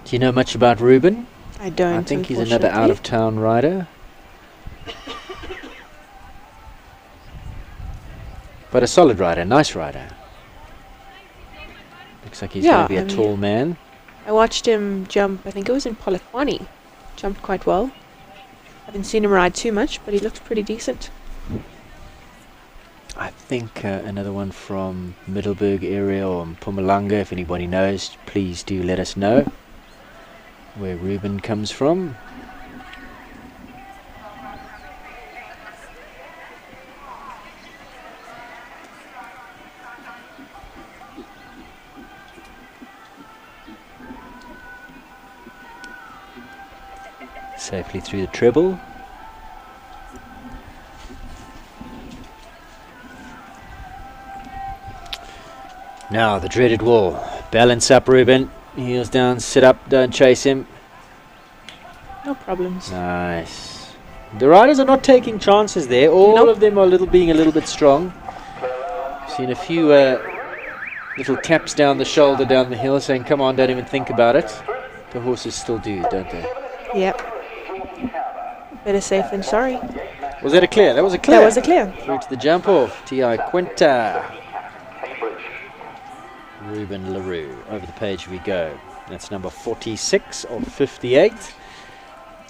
Do you know much about Ruben? I don't. I think he's another out-of-town rider. But a solid rider, nice rider. Looks like he's going to be a tall man. I watched him jump, I think it was in Polokwane. Jumped quite well. Haven't seen him ride too much, but he looks pretty decent. I think another one from Middelburg area or Mpumalanga, if anybody knows, please do let us know where Ruben comes from. Safely through the treble. Now the dreaded wall. Balance up, Ruben. Heels down, sit up, don't chase him. No problems. Nice. The riders are not taking chances there. All of them are being a little bit strong. Seen a few little taps down the shoulder, down the hill, saying, come on, don't even think about it. The horses still do, don't they? Yep. Better safe than sorry. Was that a clear? That was a clear. That was a clear. Through to the jump off. T.I. Quinta. Ruben LaRue. Over the page we go. That's number 46 of 58.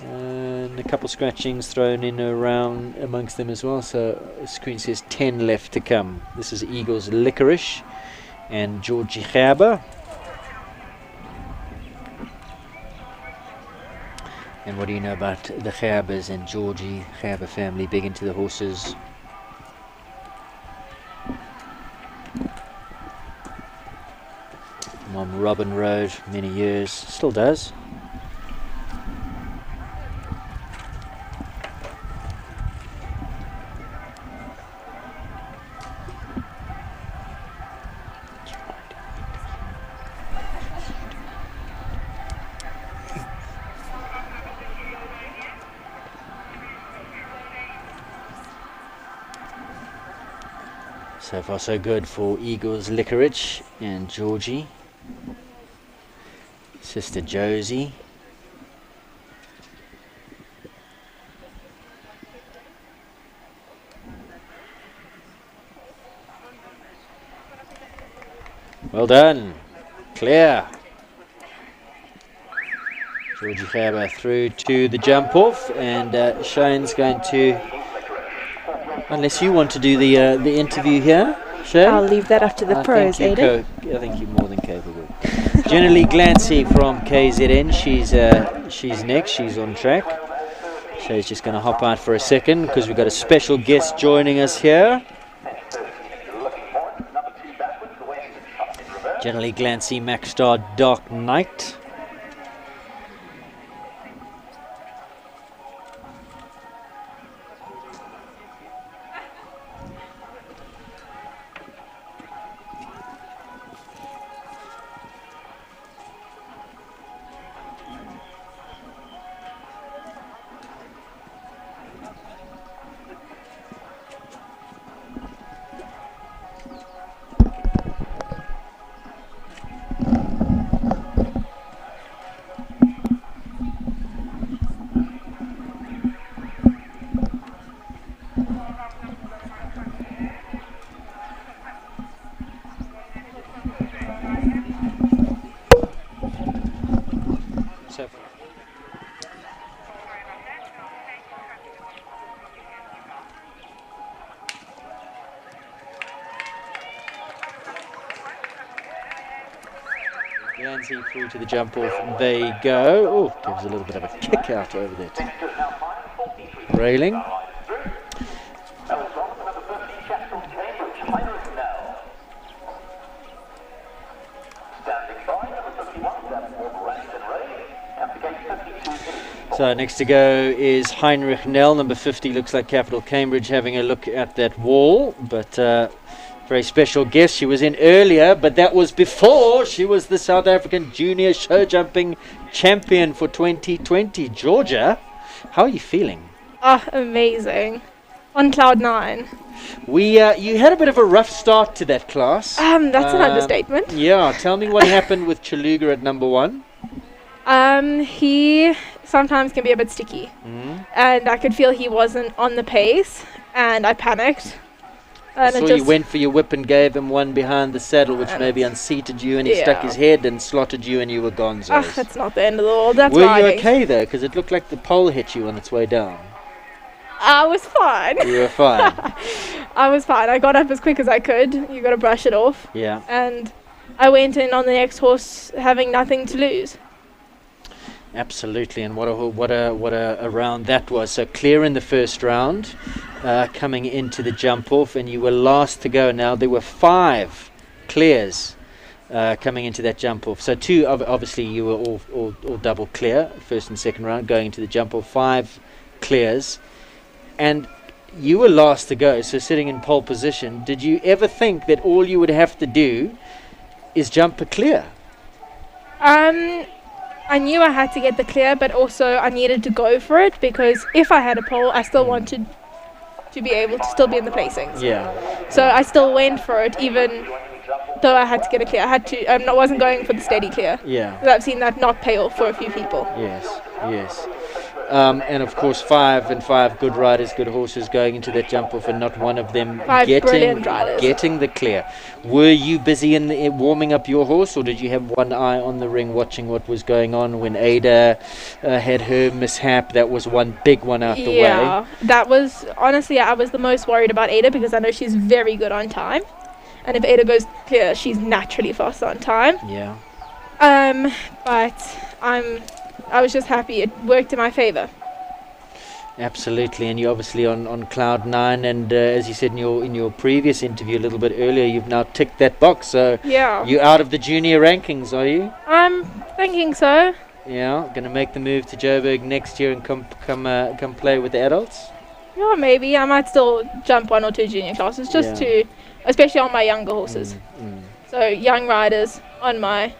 And a couple scratchings thrown in around amongst them as well. So the screen says 10 left to come. This is Eagles Licorice and Georgie Gerber. And what do you know about the Gerbers and Georgie Gerber family? Big into the horses. On Robin Road, many years, still does. So far so good for Eagles Licorice and Georgie. Sister Josie. Well done. Clear. Georgie Gerber through to the jump off, and Shane's going to, unless you want to do the interview here, Shane? I'll leave that up to the pros, Aidan. I think you're more than capable. Generally Glancy from KZN, she's next, she's on track. Shay's just going to hop out for a second because we've got a special guest joining us here. Generally Glancy Maxstar Dark Knight. Glancy through to the jump off. They go. Oh, gives a little bit of a kick out over that railing. So next to go is Heinrich Nell, number 50. Looks like Capital Cambridge having a look at that wall, but very special guest. She was in earlier, but that was before she was the South African Junior Show Jumping Champion for 2020. Georgia, how are you feeling? Oh, amazing. On cloud 9. You had a bit of a rough start to that class. That's an understatement. Yeah, tell me what happened with Chaluga at number 1. He sometimes can be a bit sticky. And I could feel he wasn't on the pace, and I panicked. And so you went for your whip and gave him one behind the saddle, which maybe unseated you, and he stuck his head and slotted you, and you were gonzos. That's not the end of the world. That's Were riding. you okay though? Because it looked like the pole hit you on its way down. I was fine. You were fine. I was fine. I got up as quick as I could. You got to brush it off. Yeah. And I went in on the next horse having nothing to lose. Absolutely, and what a round that was. So clear in the first round, coming into the jump off, and you were last to go. Now there were 5 clears coming into that jump off. So 2, obviously you were all double clear, first and second round, going into the jump off. 5 clears, and you were last to go. So sitting in pole position, did you ever think that all you would have to do is jumper clear? I knew I had to get the clear, but also I needed to go for it because if I had a pole, I still wanted to be able to still be in the placings. Yeah. So I still went for it, even though I had to get a clear. I had to. I wasn't going for the steady clear. Yeah. 'Cause I've seen that not pay off for a few people. Yes, yes. And of course, 5 good riders, good horses going into that jump off, and not one of them 5 brilliant riders. getting the clear. Were you busy in warming up your horse, or did you have one eye on the ring watching what was going on when Ada had her mishap? That was one big one out the way. Yeah, that was, honestly, I was the most worried about Ada because I know she's very good on time. And if Ada goes clear, she's naturally fast on time. Yeah. But I was just happy. It worked in my favor. Absolutely, and you're obviously on cloud 9, and as you said in your previous interview a little bit earlier, you've now ticked that box. So yeah, you're out of the junior rankings, are you? I'm thinking so. Yeah, going to make the move to Joburg next year and come play with the adults. Yeah, maybe I might still jump 1 or 2 junior classes just to, especially on my younger horses. So young riders on my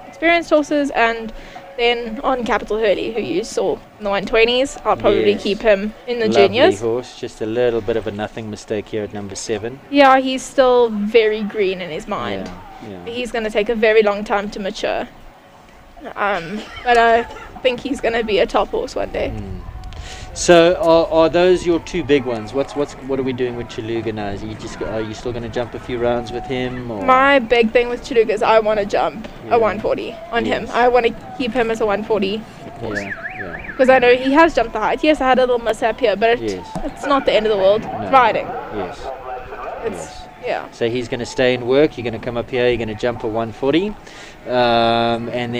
experienced horses, and then on Capital Hurley, who you saw in the 120s, I'll probably keep him in the juniors. Lovely horse, just a little bit of a nothing mistake here at number 7. Yeah, he's still very green in his mind. Yeah. He's going to take a very long time to mature. But I think he's going to be a top horse one day. So are those your 2 big ones? What are we doing with Chaluga now? Are you still going to jump a few rounds with him? Or? My big thing with Chaluga is I want to jump a 140 on him. I want to keep him as a 140 horse. Yeah. Because I know he has jumped the height. Yes, I had a little mishap here, but it's not the end of the world. No. It's riding. Yes. Yeah. So he's going to stay and work. You're going to come up here. You're going to jump a 140, and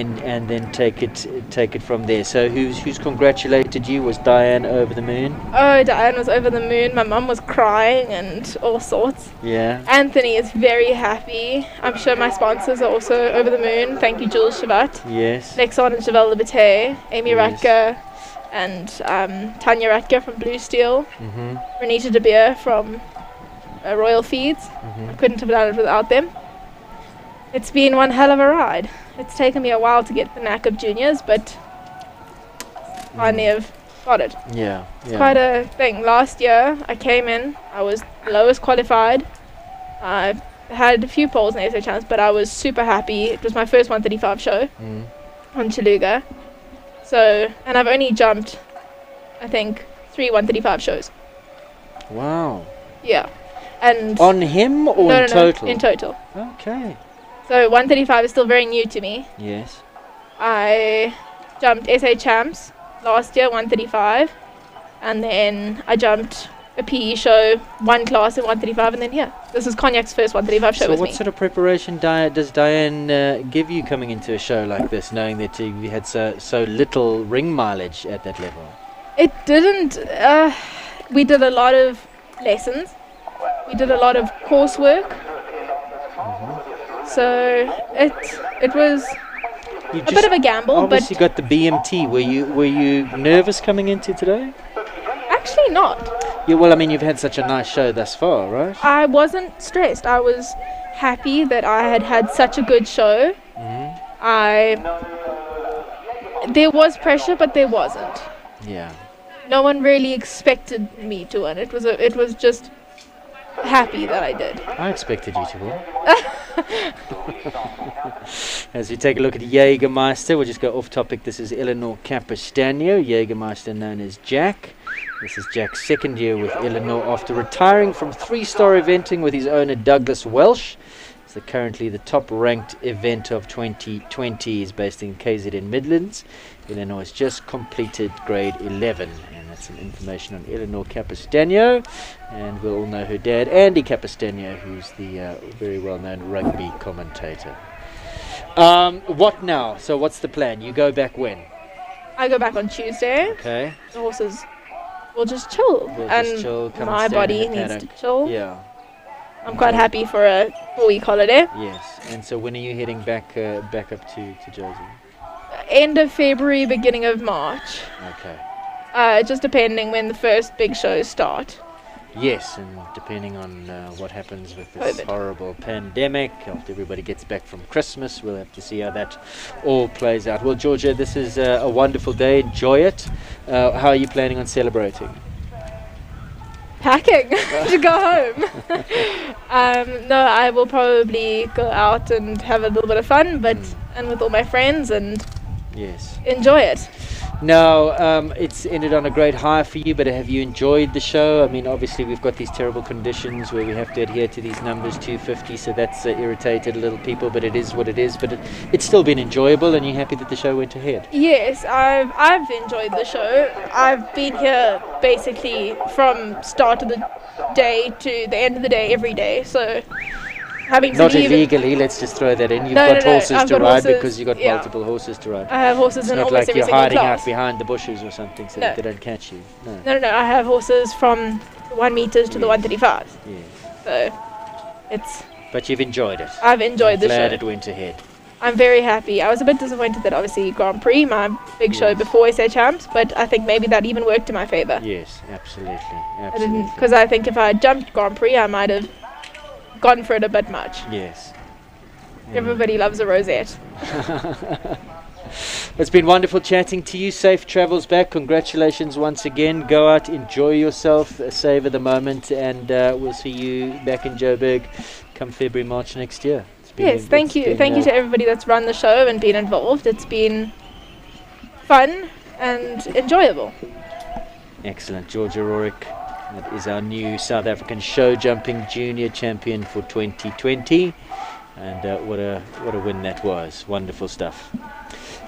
then take it from there. So who's congratulated you? Was Diane over the moon? Oh, Diane was over the moon. My mum was crying and all sorts. Yeah. Anthony is very happy. I'm sure my sponsors are also over the moon. Thank you, Jules Shavat. Yes. Lexon and Javel Liberté, Amy Ratke, and Tanya Ratke from Blue Steel. Renita De Beer from Royal Feeds. I couldn't have done it without them. It's been one hell of a ride. It's taken me a while to get the knack of juniors, but finally have got it. Yeah. It's quite a thing. Last year I came in, I was lowest qualified. I had a few poles in the SA Champs, but I was super happy. It was my first 135 show on Chaluga. So, and I've only jumped, I think, 3 135 shows. Wow. Yeah. And on him or in total? In total. Okay. So 135 is still very new to me. Yes. I jumped SA Champs last year, 135, and then I jumped a PE show, 1 class in 135, and then here. This is Cognac's first 135 show with me. So what sort of preparation does Diane give you coming into a show like this, knowing that you had so little ring mileage at that level? It didn't. We did a lot of lessons. We did a lot of coursework. So it was a bit of a gamble. Obviously, you got the BMT. Were you nervous coming into today? Actually, not. Yeah. Well, I mean, you've had such a nice show thus far, right? I wasn't stressed. I was happy that I had such a good show. There was pressure, but there wasn't. Yeah. No one really expected me to win. It was just happy that I did. I expected you to win. As we take a look at Jägermeister, we'll just go off topic. This is Eleanor Capistano, Jägermeister known as Jack. This is Jack's second year with Eleanor after retiring from 3-star eventing with his owner Douglas Welsh. It's currently the top ranked event of 2020. He's based in KZN Midlands. Eleanor has just completed grade 11. That's some information on Eleanor Capistano, and we'll all know her dad, Andy Capistano, who's the very well-known rugby commentator. What now? So what's the plan? You go back when? I go back on Tuesday. Okay. The horses will just chill. My body needs to chill. Yeah. I'm quite happy for a 4-week holiday. Yes. And so when are you heading back up to Jersey? End of February, beginning of March. Okay. Just depending when the first big shows start. Yes, and depending on what happens with this horrible pandemic, after everybody gets back from Christmas, we'll have to see how that all plays out. Well, Georgia, this is a wonderful day. Enjoy it. How are you planning on celebrating? Packing to go home. No, I will probably go out and have a little bit of fun, but and with all my friends and enjoy it. Now, it's ended on a great high for you, but have you enjoyed the show? I mean, obviously we've got these terrible conditions where we have to adhere to these numbers, 250, so that's irritated a little people, but it is what it is. But it's still been enjoyable, and you're happy that the show went ahead? Yes, I've enjoyed the show. I've been here basically from start of the day to the end of the day every day, so having to Not leave illegally, let's just throw that in. You've No, got no, horses I've to got ride horses, because you've got yeah. multiple horses to ride. I have horses it's in not almost like every you're single hiding class. out behind the bushes or something so No. that they don't catch you. No. No, I have horses from the 1 meters to the 135. Yes. So it's But you've enjoyed it. I've enjoyed the Glad show. it went ahead. I'm very happy. I was a bit disappointed that obviously Grand Prix, my big show before SA Champs, but I think maybe that even worked in my favour. Yes, absolutely. I didn't, because I think if I had jumped Grand Prix, I might have gone for it a bit much. Yes. Everybody loves a rosette. It's been wonderful chatting to you. Safe travels back. Congratulations once again. Go out, enjoy yourself, savor the moment, and we'll see you back in Joburg come February, March next year. Yes, thank you. Thank you to everybody that's run the show and been involved. It's been fun and enjoyable. Excellent. Georgia Rorik, that is our new South African show jumping junior champion for 2020. And what a win that was. Wonderful stuff.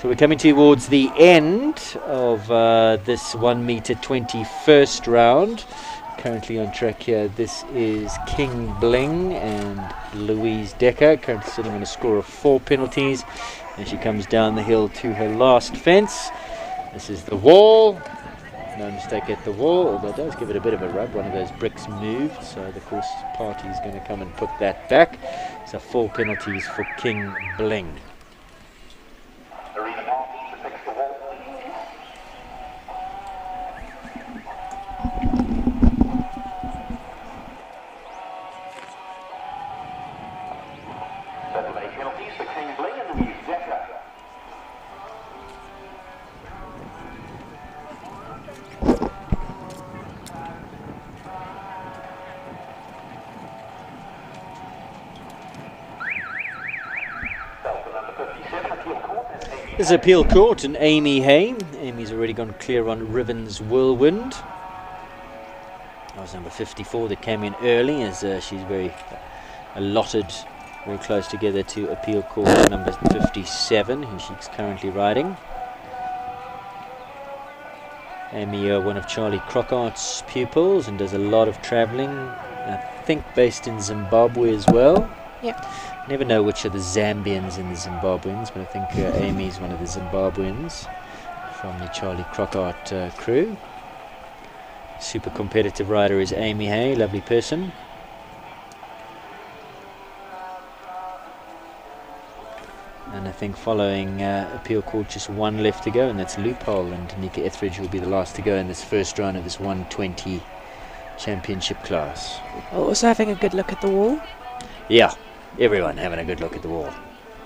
So we're coming towards the end of this 1 meter 21st round. Currently on track here, this is King Bling and Louise Decker, currently sitting on a score of 4 penalties. And she comes down the hill to her last fence. This is the wall. No mistake at the wall, although it does give it a bit of a rub. One of those bricks moved, so the course party is going to come and put that back. So 4 penalties for King Bling. Penalties for King Bling and Louise Decker. This is Appeal Court and Amy Hay. Amy's already gone clear on Ribbons Whirlwind. That was number 54 that came in early, as she's very allotted, very close together to Appeal Court number 57, who she's currently riding. Amy, one of Charlie Crockart's pupils, and does a lot of travelling. I think based in Zimbabwe as well. Yeah. Never know which are the Zambians and the Zimbabweans, but I think Amy's one of the Zimbabweans from the Charlie Crockart crew. Super competitive rider is Amy Hay, lovely person. And I think following Appeal Court, just 1 left to go, and that's Loophole, and Tanika Etheridge will be the last to go in this first round of this 120 championship class. Also having a good look at the wall. Yeah, everyone having a good look at the wall.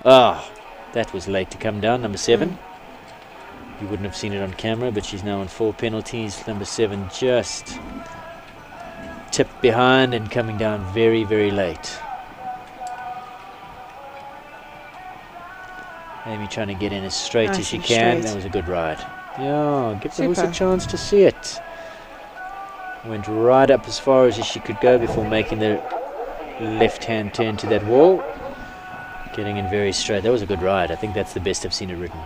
Ah, that was late to come down, number 7. You wouldn't have seen it on camera, but she's now on 4 penalties. Number 7 just tipped behind and coming down very, very late. Amy trying to get in as straight as she can. That was a good ride. Yeah, give the horse a chance to see it. Went right up as far as she could go before making the left-hand turn to that wall. Getting in very straight. That was a good ride. I think that's the best I've seen it ridden.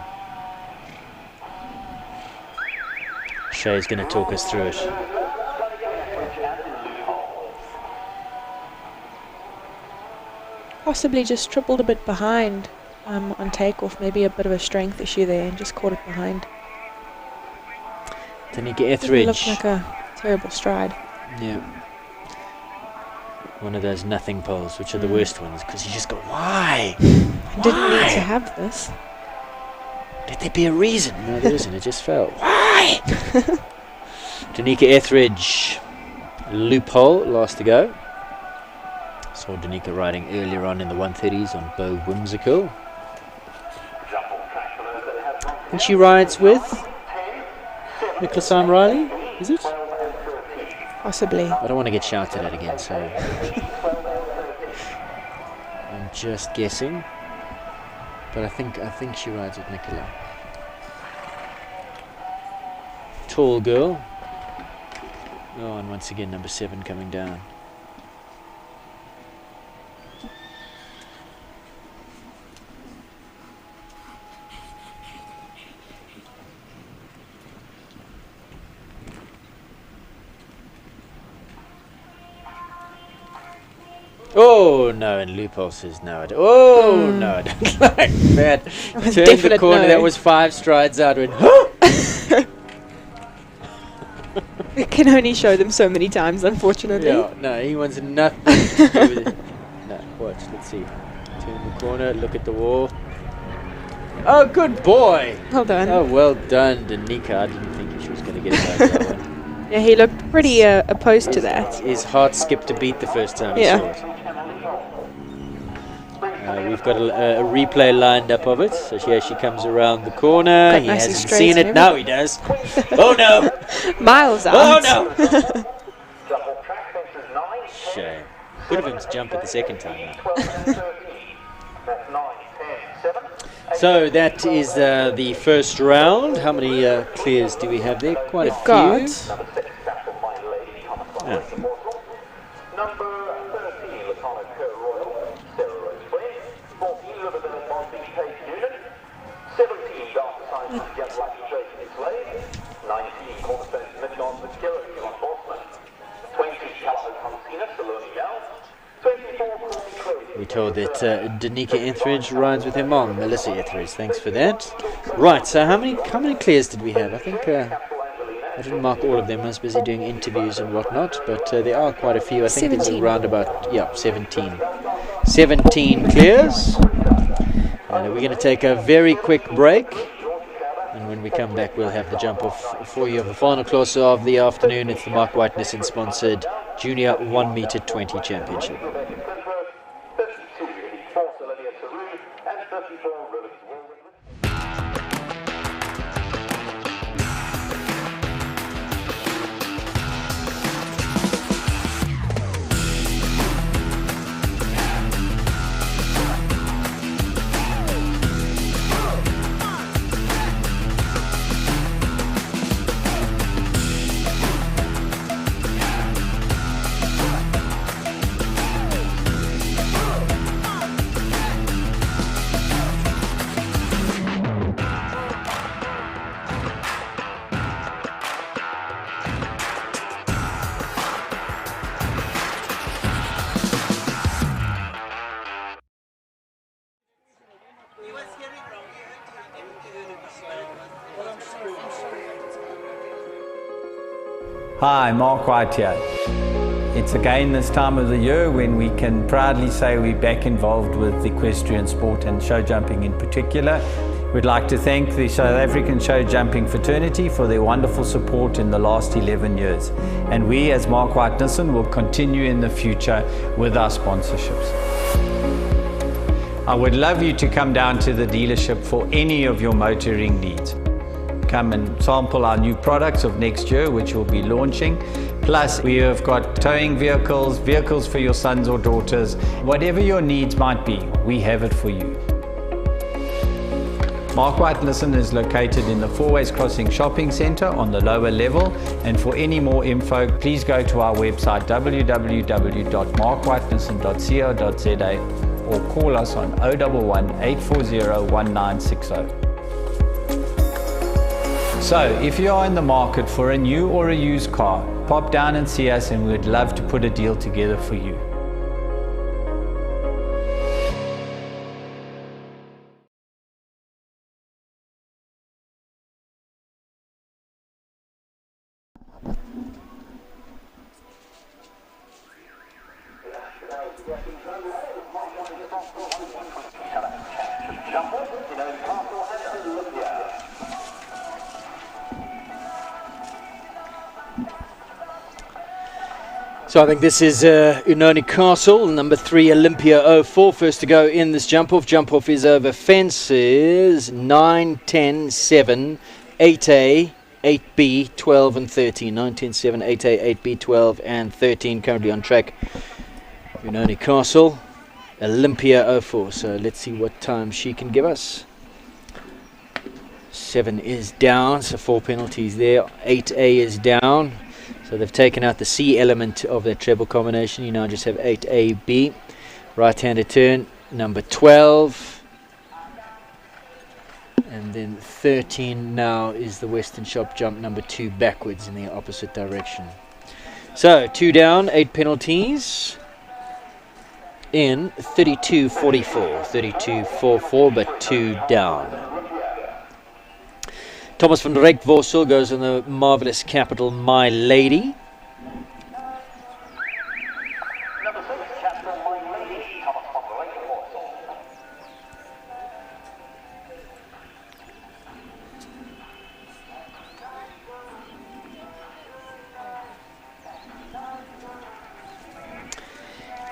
Shay's going to talk us through it. Possibly just tripled a bit behind on takeoff. Maybe a bit of a strength issue there and just caught it behind. Tanika Etheridge. Looked like a terrible stride. Yeah. One of those nothing poles, which are the worst ones, because you just go, why? I didn't need to have this. Let there be a reason. No, there isn't. It just fell. Why? Tanika Etheridge Loophole, last to go. Saw Danica riding earlier on in the 130s on Bo Whimsical. I think she rides with Nicholas Riley, is it? Possibly. I don't want to get shouted at again, so I'm just guessing. But I think she rides with Nicola. Tall girl. Oh, and once again number 7 coming down. Oh no, and Loophole says no. No, I don't like that. Turned the corner, no. that was 5 strides out. Went, We can only show them so many times, unfortunately. yeah, no, he wants nothing to do with it. No, watch, let's see. Turn the corner, look at the wall. Oh, good boy. Well done. Oh, well done, Danica. I didn't think she was going to get it over that one. Yeah, he looked pretty opposed to that. His heart skipped a beat the first time he saw it. We've got a replay lined up of it. So here she comes around the corner. He hasn't seen it. Now he does. Oh no! Miles out. Oh no! Shame. Good of him to jump it the second time. So that is the first round. How many clears do we have there? Quite a few. Yeah. We told that Danica Etheridge rides with her mom, Melissa Etheridge. Thanks for that. Right, so how many clears did we have? I think I didn't mark all of them. I was busy doing interviews and whatnot, but there are quite a few. I think there's around about 17. 17 clears. And we're going to take a very quick break. And when we come back, we'll have the jump off for you of the final class of the afternoon. It's the Mark White-Nissen sponsored Junior 1 meter 20 Championship. Hi, Mark White here. It's again this time of the year when we can proudly say we're back involved with equestrian sport and show jumping in particular. We'd like to thank the South African show jumping fraternity for their wonderful support in the last 11 years. And we as Mark White-Nissen will continue in the future with our sponsorships. I would love you to come down to the dealership for any of your motoring needs. Come and sample our new products of next year, which we'll be launching. Plus, we have got towing vehicles, vehicles for your sons or daughters. Whatever your needs might be, we have it for you. Mark White-Nissen is located in the Four Ways Crossing Shopping Centre on the lower level. And for any more info, please go to our website www.markwhitenissen.co.za or call us on 011 840 1960. So, if you are in the market for a new or a used car, pop down and see us and we'd love to put a deal together for you. So I think this is Unoni Castle, number 3 Olympia 04, first to go in this jump-off. Jump-off is over fences 9, 10, 7, 8A, 8B, 12 and 13. 9, 10, 7, 8A, 8B, 12 and 13. Currently on track, Unoni Castle, Olympia 04. So let's see what time she can give us. 7 is down, so 4 penalties there. 8A is down. So they've taken out the C element of their treble combination. You now just have 8AB. Right-handed turn, number 12. And then 13 now is the Western Shop jump, number 2, backwards in the opposite direction. So 2 down, 8 penalties in 32.44. 32.44, but 2 down. Thomas van Reykvorsel goes on the marvellous capital, My Lady.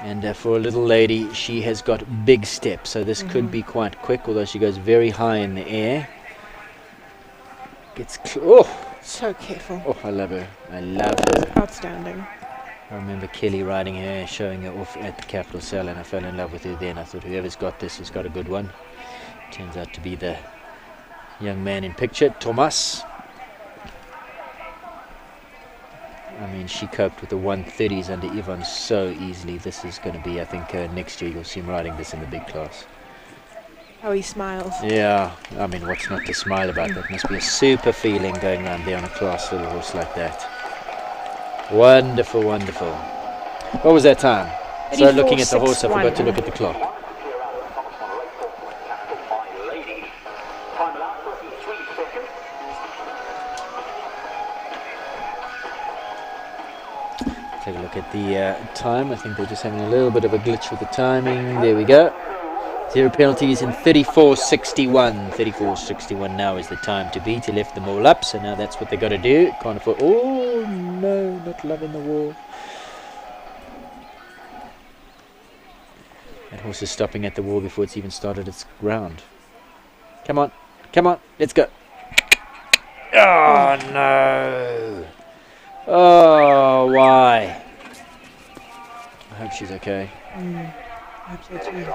And for a little lady, she has got big steps, so this could be quite quick, although she goes very high in the air. Gets so careful. Oh, I love her. I love her. Outstanding. I remember Kelly riding her, showing her off at the Capital Cell, and I fell in love with her then. I thought, whoever's got this has got a good one. Turns out to be the young man in picture, Thomas. I mean, she coped with the 130s under Yvonne so easily. This is going to be, I think, next year you'll see him riding this in the big class. How he smiles. Yeah, I mean, what's not to smile about? That must be a super feeling going around there on a class little horse like that. Wonderful, wonderful. What was that time? So looking at the horse, I forgot to look at the clock. Take a look at the time. I think they're just having a little bit of a glitch with the timing. There we go. 0 penalties in 34.61. 34.61 now is the time to beat. He left them all up, so now that's what they got to do. Can't afford. Oh no, not loving the wall. That horse is stopping at the wall before it's even started its ground. Come on, come on, let's go. Oh no. Oh, why? I hope she's okay. I hope so too.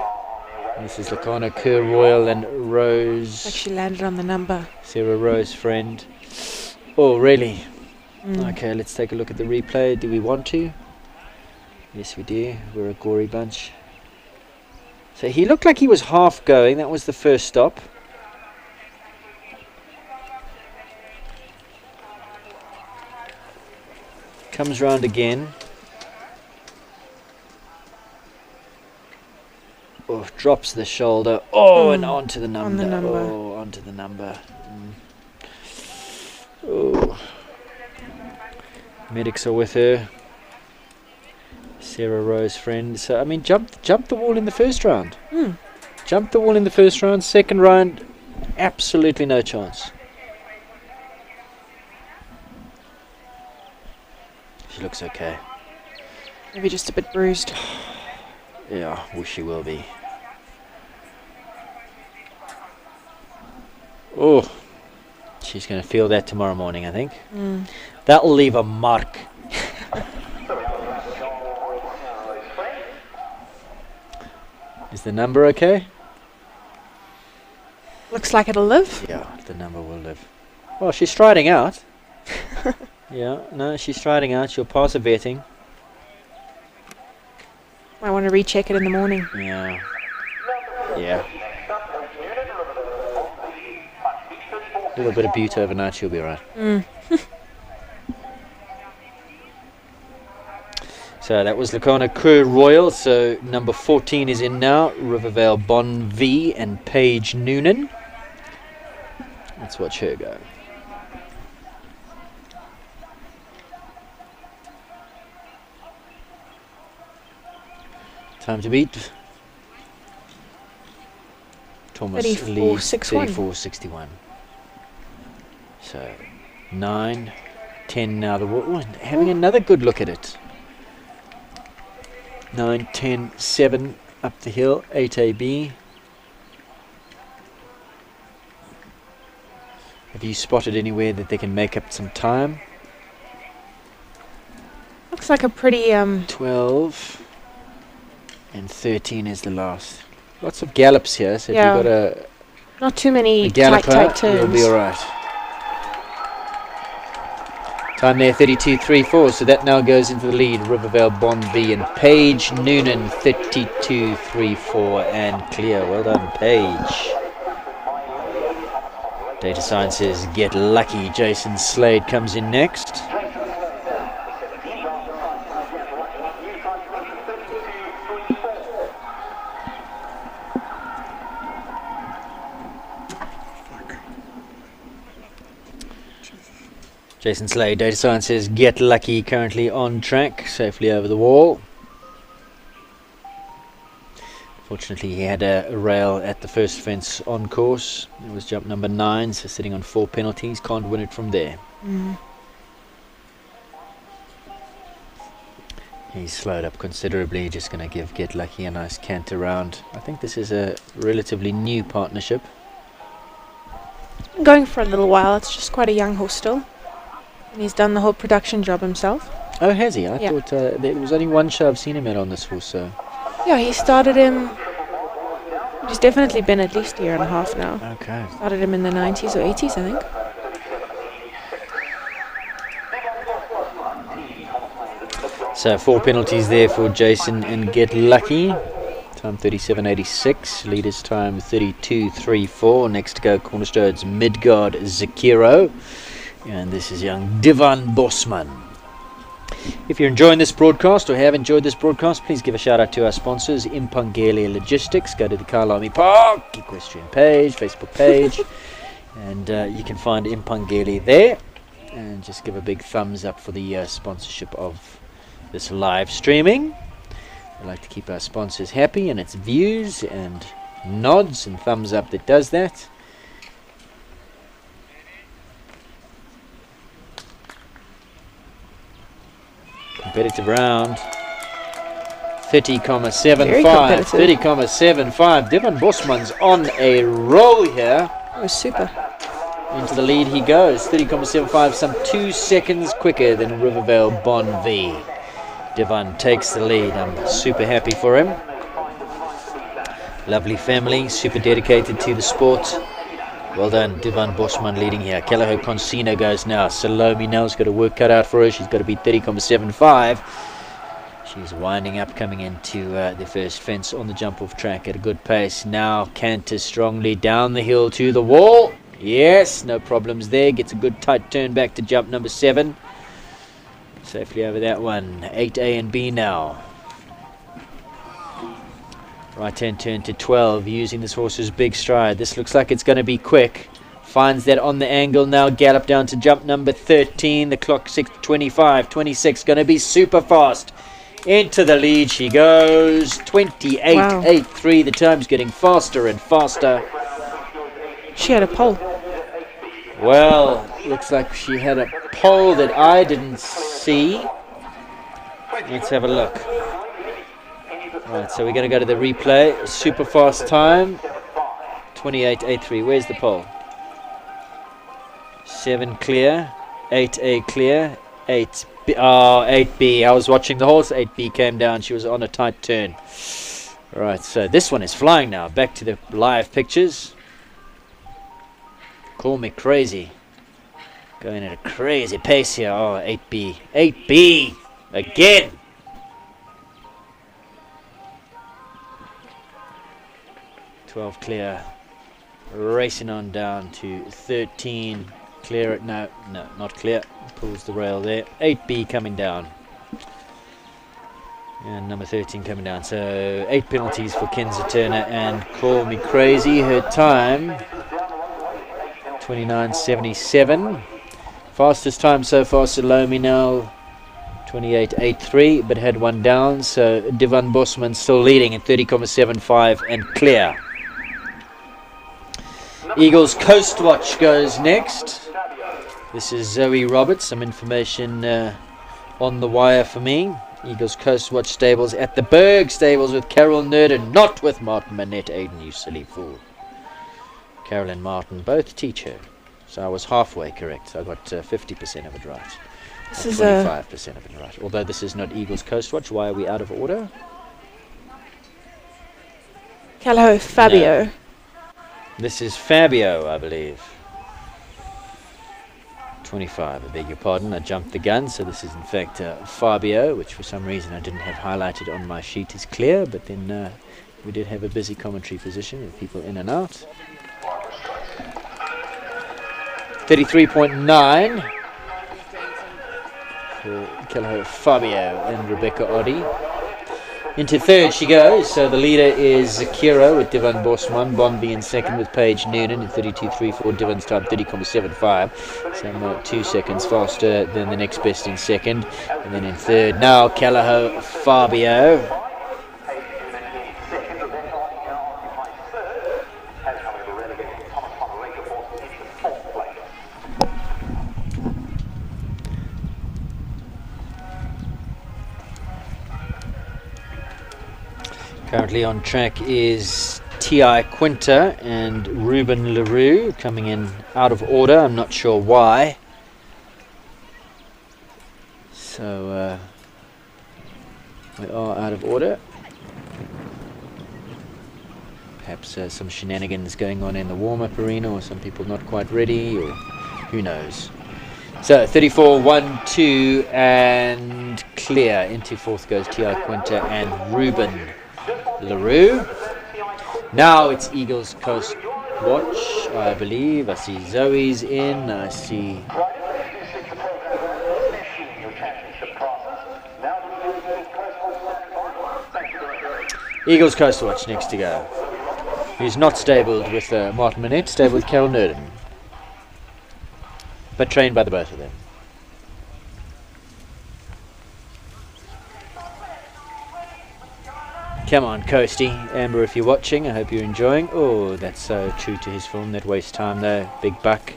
This is Lacana, Kerr Royal and Rose. Like she landed on the number. Sarah Rose, friend. Oh, really? Okay, let's take a look at the replay. Do we want to? Yes, we do. We're a gory bunch. So he looked like he was half going. That was the first stop. Comes round again. Oh, drops the shoulder. Oh, and onto the number. Oh, onto the number. Oh. Medics are with her. Sarah Rose, friend. So, I mean, jumped the wall in the first round. Jumped the wall in the first round. Second round, absolutely no chance. She looks okay. Maybe just a bit bruised. Yeah, wish she will be. Oh, she's going to feel that tomorrow morning, I think. That'll leave a mark. Is the number okay? Looks like it'll live. Yeah, the number will live. Well, she's striding out. Yeah, no, she's striding out. She'll pass a vetting. Might want to recheck it in the morning. Yeah. Yeah. A little bit of beauty overnight, she'll be right. So that was Lacana Kerr Royal. So number 14 is in now. Rivervale Bon V and Paige Noonan. Let's watch her go. Time to beat. Thomas leads 34.61. So 9, 10 now. The having another good look at it. 9, 10, 7 up the hill, 8AB. Have you spotted anywhere that they can make up some time? Looks like a pretty 12 and 13 is the last. Lots of gallops here, so Yeah. if you've got a not too many galloper, tight turns. you'll be alright. Time there 32.34, so that now goes into the lead. Rivervale Bond B and Paige Noonan 32.34 and clear. Well done, Paige. Data Sciences get lucky. Jason Slade comes in next. Jason Slade, Data Sciences get lucky, currently on track, safely over the wall. Fortunately, he had a rail at the first fence on course. It was jump number 9, so sitting on 4 penalties, can't win it from there. He's slowed up considerably, just going to give Get Lucky a nice cant around. I think this is a relatively new partnership. Going for a little while. It's just quite a young horse still. And he's done the whole production job himself. Oh, has he? I Yeah. thought there was only one show I've seen him at on this horse, so... Yeah, he started him. He's definitely been at least a year and a half now. Okay. Started him in the 90s or 80s, I think. So 4 penalties there for Jason and Get Lucky. Time 37.86. Leader's time 32.34. Next to go Cornerstone's Midgard Zakiro. And this is young Divan Bosman. If you're enjoying this broadcast or have enjoyed this broadcast, please give a shout out to our sponsors, Impangeli Logistics. Go to the Kyalami Park Equestrian page, Facebook page, and you can find Impangeli there. And just give a big thumbs up for the sponsorship of this live streaming. We like to keep our sponsors happy, and it's views and nods and thumbs up that does that. Competitive round. 30.75. 30.75. Devon Bosman's on a roll here. Oh, super. Into the lead he goes. 30.75, some 2 seconds quicker than Rivervale Bond V. Devon takes the lead. I'm super happy for him. Lovely family, super dedicated to the sport. Well done, Divan Bosman leading here. Calaho Consino goes now. Salome now's got a work cut out for her. She's got to beat 30.75. She's winding up, coming into the first fence on the jump off track at a good pace. Now canters strongly down the hill to the wall. Yes, no problems there. Gets a good tight turn back to jump number 7. Safely over that one. 8A and B now. Right hand turn to 12, using this horse's big stride. This looks like it's going to be quick. Finds that on the angle now. Gallop down to jump number 13. The clock 6:25, 26. Going to be super fast. Into the lead she goes. 28.83. The time's getting faster and faster. She had a pole. Well, looks like she had a pole that I didn't see. Let's have a look. Right, so we're going to go to the replay. Super fast time. 28.83. Where's the pole? 7 clear. 8A clear. 8B. Oh, 8B. I was watching the horse. 8B came down. She was on a tight turn. Right, so this one is flying now. Back to the live pictures. Call me crazy. Going at a crazy pace here. Oh, 8B. 8B. Again. $12 clear, racing on down to 13, clear it, no, not clear, pulls the rail there, 8B coming down, and number 13 coming down, so 8 penalties for Kenza Turner and Call Me Crazy. Her time, 29.77, fastest time so far, Salome now, 28.83, but had one down, so Divan Bosman still leading at 30.75 and clear. Eagles Coast Watch goes next. This is Zoe Roberts. Some information on the wire for me. Eagles Coast Watch stables at the Berg stables with Carol Nurden, not with Martin Manette. Aiden, you silly fool. Carol and Martin both teach her. So I was halfway correct. I got 50% of it right. This is 25% of it right. Although this is not Eagles Coast Watch. Why are we out of order? Calaho Fabio. No. This is Fabio, I believe. 25, I beg your pardon. I jumped the gun. So this is in fact Fabio, which for some reason I didn't have highlighted on my sheet is clear. But then we did have a busy commentary position with people in and out. 33.9 for Calaho Fabio and Rebecca Oddy. Into third she goes. So the leader is Zakira with Divan Bosman. Bonby in second with Paige Noonan in 32.34. Divan's time 30.75. Some 2 seconds faster than the next best in second. And then in third now Calaho Fabio. Currently on track is T.I. Quinta and Ruben LaRue coming in out of order. I'm not sure why. So we are out of order. Perhaps some shenanigans going on in the warm-up arena, or some people not quite ready, or who knows. So 34.12 and clear. Into fourth goes T.I. Quinta and Ruben LaRue. Now it's Eagles Coast Watch, I believe. I see Zoe's in. I see Eagles Coast Watch next to go. He's not stabled with Martin Manette, stabled with Carol Nurden, but trained by the both of them. Come on, Coasty. Amber, if you're watching, I hope you're enjoying. Oh, that's so true to his form. That waste time, though. Big buck.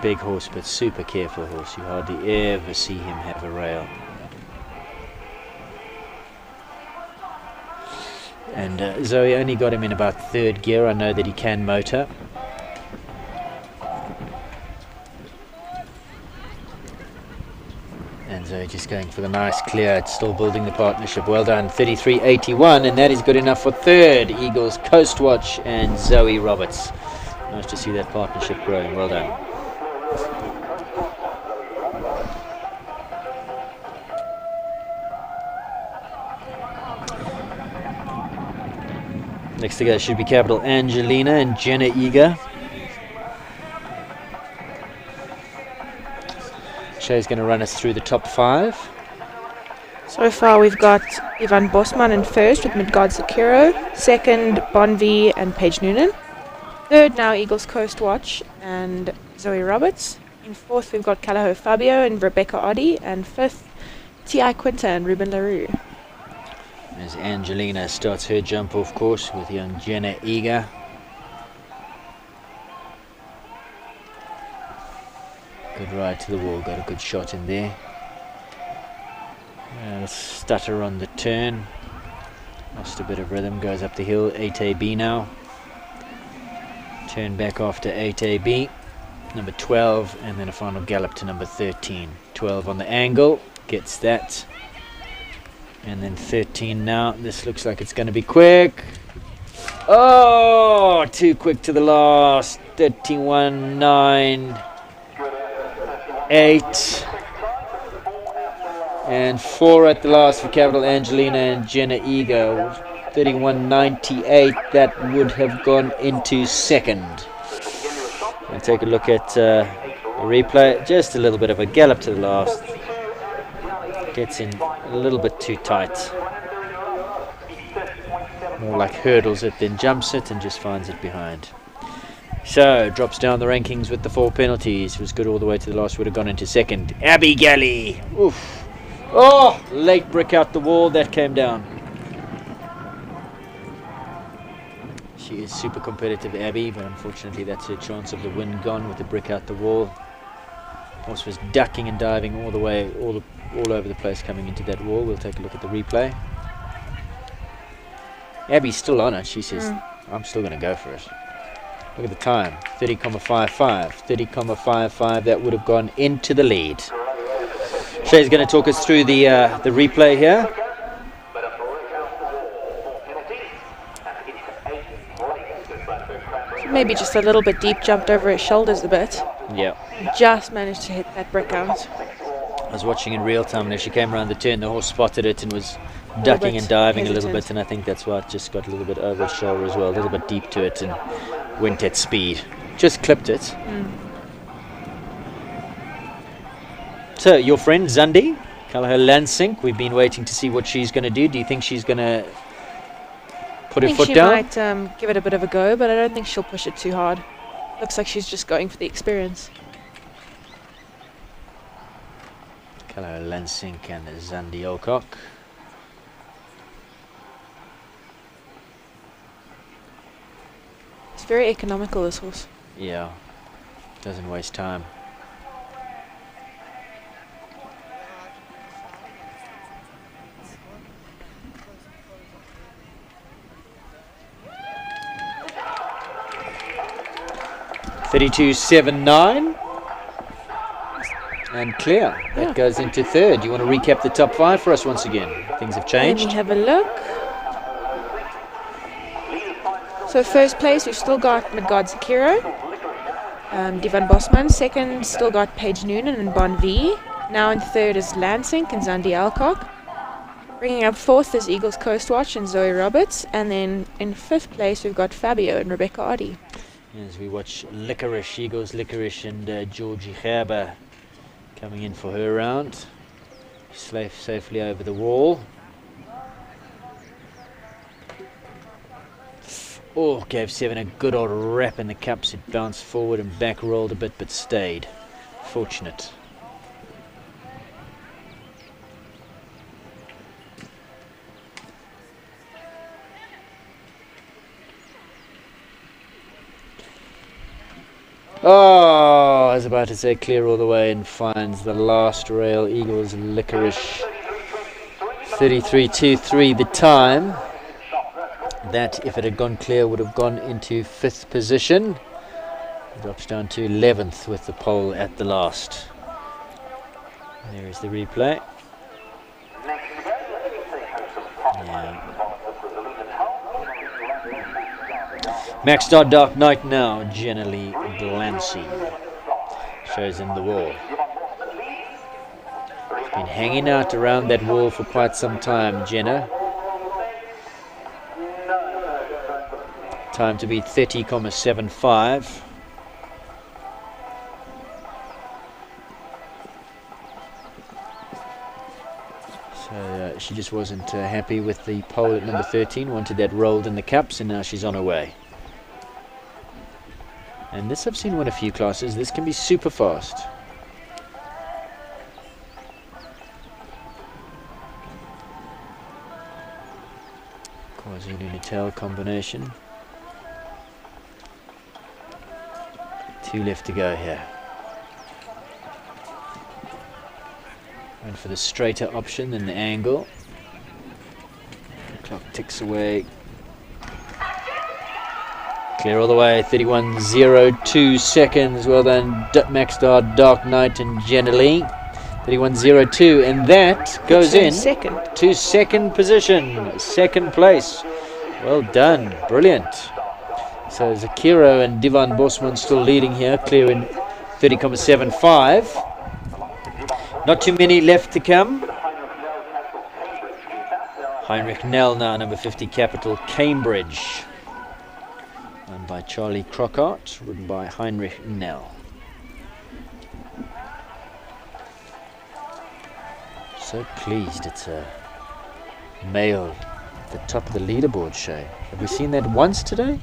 Big horse, but super careful horse. You hardly ever see him have a rail. And Zoe only got him in about third gear. I know that he can motor. And Zoe just going for the nice clear. It's still building the partnership. Well done. 33.81, and that is good enough for third. Eagles Coast Watch and Zoe Roberts. Nice to see that partnership growing. Well done. Next to go should be Capital Angelina and Jenna Eager. Shay's going to run us through the top five. So far we've got Ivan Bosman in first with Midgard Zakiro. Second, Bonvi and Paige Noonan. Third now Eagles Coast Watch and Zoe Roberts. In fourth we've got Calaho Fabio and Rebecca Oddy. And fifth, T.I. Quinta and Ruben LaRue. As Angelina starts her jump off course with young Jenna Eager. Good ride to the wall, got a good shot in there. Stutter on the turn. Lost a bit of rhythm, goes up the hill. 8AB now. Turn back after 8AB. Number 12, and then a final gallop to number 13. 12 on the angle, gets that. And then 13 now. This looks like it's going to be quick. Oh, too quick to the last. 31.9. 8 and 4 at the last for Capital Angelina and Jenna Eager. 31.98. That would have gone into second. And take a look at the replay. Just a little bit of a gallop to the last. Gets in a little bit too tight. More like hurdles it than jumps it, and just finds it behind. So, drops down the rankings with the 4 penalties. Was good all the way to the last, would have gone into second. Abby Galley. Oof. Oh, late brick out the wall. That came down. She is super competitive, Abby, but unfortunately that's her chance of the win gone with the brick out the wall. Horse was ducking and diving all the way, all over the place coming into that wall. We'll take a look at the replay. Abby's still on it. She says, I'm still going to go for it. Look at the time, 30,55, 30,55. That would have gone into the lead. Shay's going to talk us through the replay here. Maybe just a little bit deep, jumped over his shoulders a bit. Yeah. Just managed to hit that brick out. I was watching in real time, and as she came around the turn, the horse spotted it and was ducking and diving a little bit, and I think that's why it just got a little bit over his shoulder as well, a little bit deep to it, and went at speed. Just clipped it. So, your friend Zandi, Callagher Lansink, we've been waiting to see what she's going to do. Do you think she's going to put her foot down? I think she might give it a bit of a go, but I don't think she'll push it too hard. Looks like she's just going for the experience. Callagher Lansink and Zandi Alcock. It's very economical, this horse. Yeah, doesn't waste time. $32.79 and clear. That goes into third. You want to recap the top 5 for us once again? Things have changed. Let me have a look. So first place, we've still got Midgard Zakiro, Divan Bosman. Second, still got Paige Noonan and Bon V. Now in third is Lansink and Zandi Alcock. Bringing up fourth is Eagles Coast Watch and Zoe Roberts. And then in fifth place, we've got Fabio and Rebecca Oddy. As we watch Licorice, Eagles Licorice and Georgie Gerber coming in for her round. Safely over the wall. Oh, gave 7 a good old rap in the cups. It bounced forward and back rolled a bit, but stayed. Fortunate. Oh, I was about to say clear all the way and finds the last rail. Eagles Licorice 33.23 the time. That, if it had gone clear, would have gone into 5th position. Drops down to 11th with the pole at the last. There is the replay. Yeah. Max Dark Knight now, Jenny Glancy. Shows in the wall. Been hanging out around that wall for quite some time, Jenna. Time to beat 30,75. So she just wasn't happy with the pole at number 13, wanted that rolled in the cups, and now she's on her way. And this I've seen win a few classes. This can be super fast. KwaZulu-Natal combination. 2 left to go here. Went for the straighter option than the angle. Clock ticks away. Clear all the way, 31.02 seconds. Well done, Maxstar, Dark Knight and Jenna Lee. 31.02, and that goes in to second position, second place. Well done, brilliant. So Zakiro and Divan Bosman still leading here, clear in 30.75. Not too many left to come. Heinrich Nell now, number 50, Capital Cambridge. Run by Charlie Crockart, ridden by Heinrich Nell. So pleased it's a male at the top of the leaderboard, Shay. Have we seen that once today?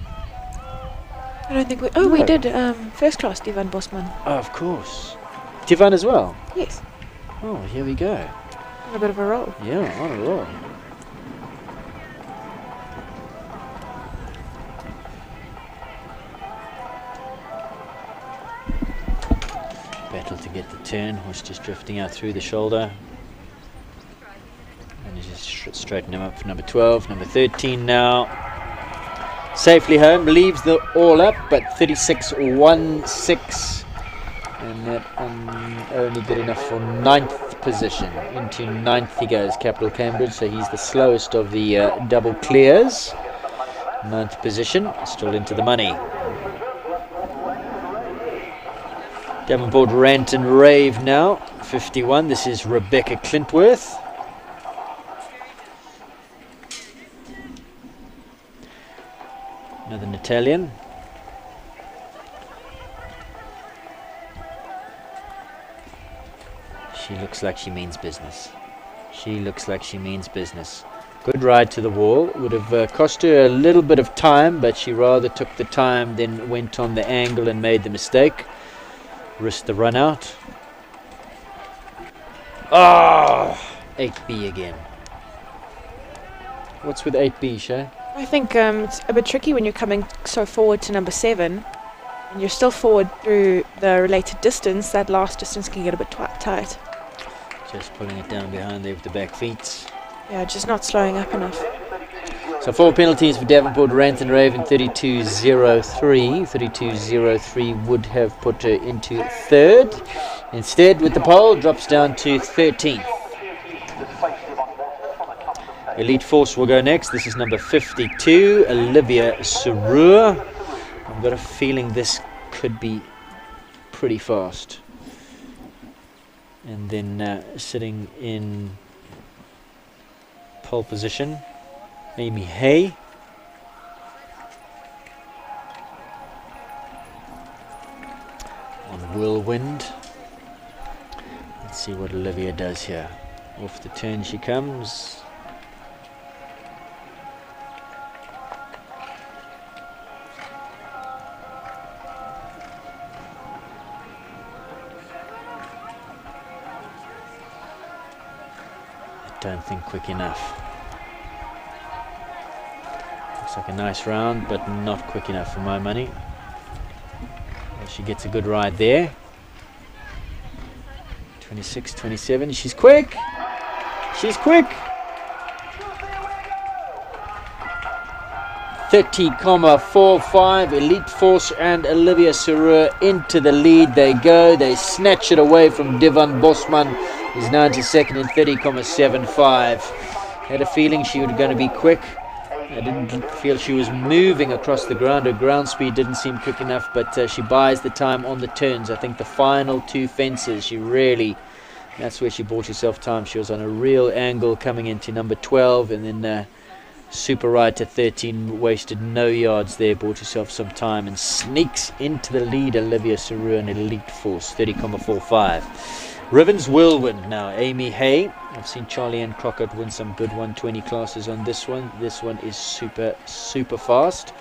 I don't think we... Oh, no. We did first class Divan Bosman. Oh, of course. Divan as well? Yes. Oh, here we go. On a bit of a roll. Yeah, on a roll. get the turn. Horse just drifting out through the shoulder. And he's just straighten him up for number 12. Number 13 now. Safely home, leaves the all up, but 36.16. And that only good enough for 9th position. Into 9th he goes, Capital Cambridge, so he's the slowest of the double clears. 9th position, still into the money. Davenport Rant and Rave now, 51. This is Rebecca Clintworth. Another Italian. She looks like she means business. She looks like she means business. Good ride to the wall. Would have cost her a little bit of time, but she rather took the time than went on the angle and made the mistake. Risked the run out. Ah, 8B again. What's with 8B, Shay? I think it's a bit tricky when you're coming so forward to number 7 and you're still forward through the related distance. That last distance can get a bit tight. Just pulling it down behind there with the back feet. Yeah, just not slowing up enough. So 4 penalties for Davenport Rant and Rave in 32.03. 32.03 would have put her into 3rd. Instead, with the pole, drops down to 13th. Elite Force will go next. This is number 52, Olivia Surur. I've got a feeling this could be pretty fast. And then sitting in pole position, Amy Hay. On Whirlwind. Let's see what Olivia does here. Off the turn she comes. Don't think quick enough. Looks like a nice round, but not quick enough for my money. Well, she gets a good ride there. 26, 27. She's quick. She's quick. 30.45. Elite Force and Olivia Surur into the lead. They go. They snatch it away from Divan Bosman. He's now into 2nd in 30.75. Had a feeling she was going to be quick. I didn't feel she was moving across the ground. Her ground speed didn't seem quick enough, but she buys the time on the turns. I think the final 2 fences, she really, that's where she bought herself time. She was on a real angle coming into number 12, and then super ride to 13, wasted no yards there, bought herself some time, and sneaks into the lead. Olivia Surur and Elite Force, 30.45. Ribbons Whirlwind now, Amy Hay. I've seen Charlie Ann Crockett win some good 120 classes on this one. This one is super fast.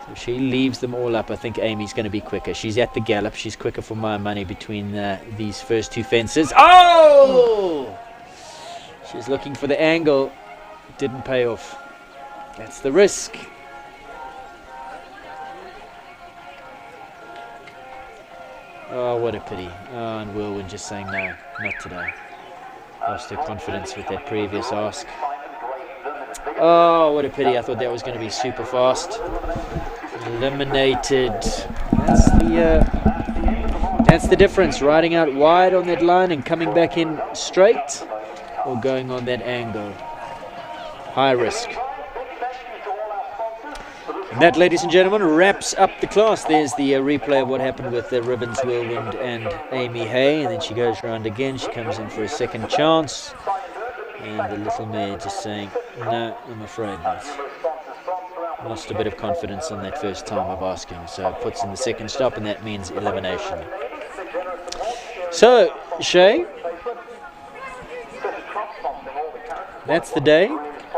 So she leaves them all up. I think Amy's going to be quicker. She's at the gallop. She's quicker for my money between these first 2 fences. Oh! She's looking for the angle. Didn't pay off. That's the risk. Oh, what a pity. Oh, and Whirlwind just saying no, not today. Lost her confidence with that previous ask. Oh, what a pity. I thought that was going to be super fast. Eliminated. That's the difference. Riding out wide on that line and coming back in straight, or going on that angle. High risk. And that, ladies and gentlemen, wraps up the class. There's the replay of what happened with Ribbons Whirlwind and Amy Hay. And then she goes round again. She comes in for a second chance. And the little mare just saying, no, I'm afraid not. Lost a bit of confidence on that first time of asking. So puts in the second stop, and that means elimination. So, Shay, that's the day.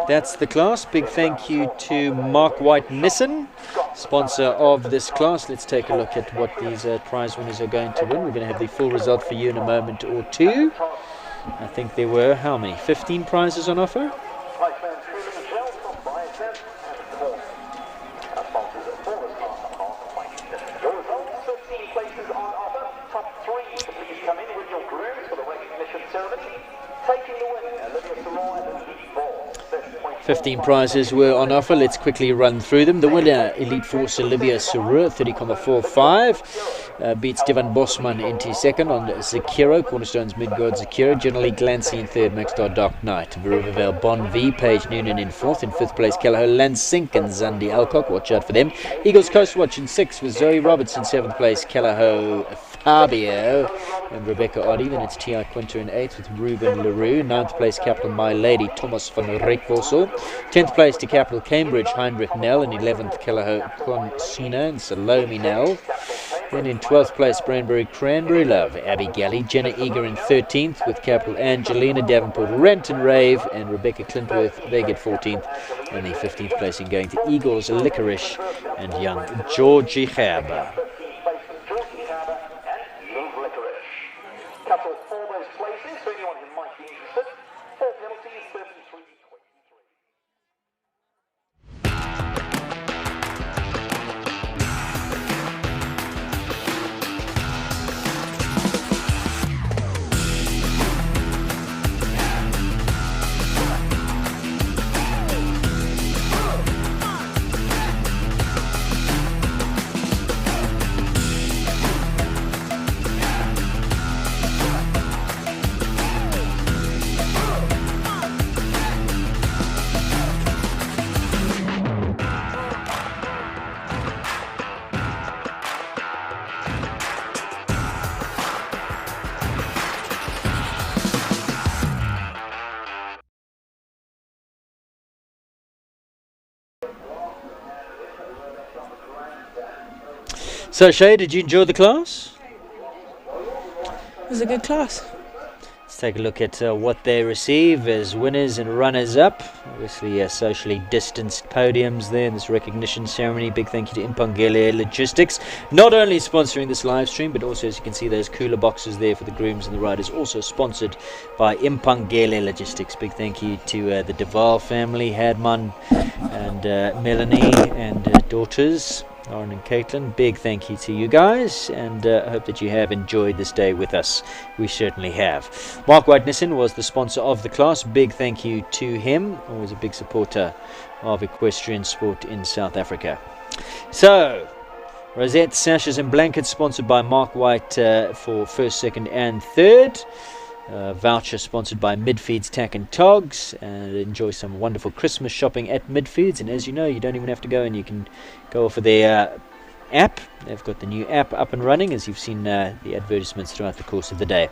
That's the class. Big thank you to Mark White-Nissen, sponsor of this class. Let's take a look at what these prize winners are going to win. We're going to have the full result for you in a moment or two. I think there were, how many? 15 prizes on offer? 15 prizes were on offer. Let's quickly run through them. The winner, Elite Force Olivia Surur, 30.45. Beats Divan Bosman into second on Zakiro, Cornerstone's Midgard Zakiro. Generally Glancy in third, Maxstar Dark Knight. Veruvavel Bon V, Paige Noonan in fourth. In fifth place, Callagho Lansink and Zandi Alcock. Watch out for them. Eagles Coast Watch in sixth with Zoe Robertson. Seventh place, Callagho Fabio and Rebecca Oddy. Then it's T.I. Quinter in 8th with Ruben LaRue. 9th place, Capital My Lady, Thomas van Rijkvorsel. 10th place to Capital Cambridge, Heinrich Nell. And 11th, Callagho Consina and Salome Nell. Then in 12th place, Branbury Cranberry Love, Abby Galley. Jenna Eager in 13th with Capital Angelina Davenport, Renton Rave. And Rebecca Clintworth, they get 14th. And the 15th placing going to Eagles Licorice and young Georgie Haber. So Shay, did you enjoy the class? It was a good class. Let's take a look at what they receive as winners and runners up. Obviously socially distanced podiums there in this recognition ceremony. Big thank you to Impangele Logistics, not only sponsoring this live stream, but also, as you can see, those cooler boxes there for the grooms and the riders, also sponsored by Impangele Logistics. Big thank you to the Deval family, Hadman and Melanie and daughters Lauren and Caitlin. Big thank you to you guys, and I hope that you have enjoyed this day with us. We certainly have. Mark White-Nissen was the sponsor of the class. Big thank you to him, always a big supporter of equestrian sport in South Africa. So, Rosette Sashes and Blankets sponsored by Mark White for first, second and third. Voucher sponsored by Midfeeds Tack and Togs, and enjoy some wonderful Christmas shopping at Midfeeds. And as you know, you don't even have to go, and you can go for their app. They've got the new app up and running, as you've seen the advertisements throughout the course of the day.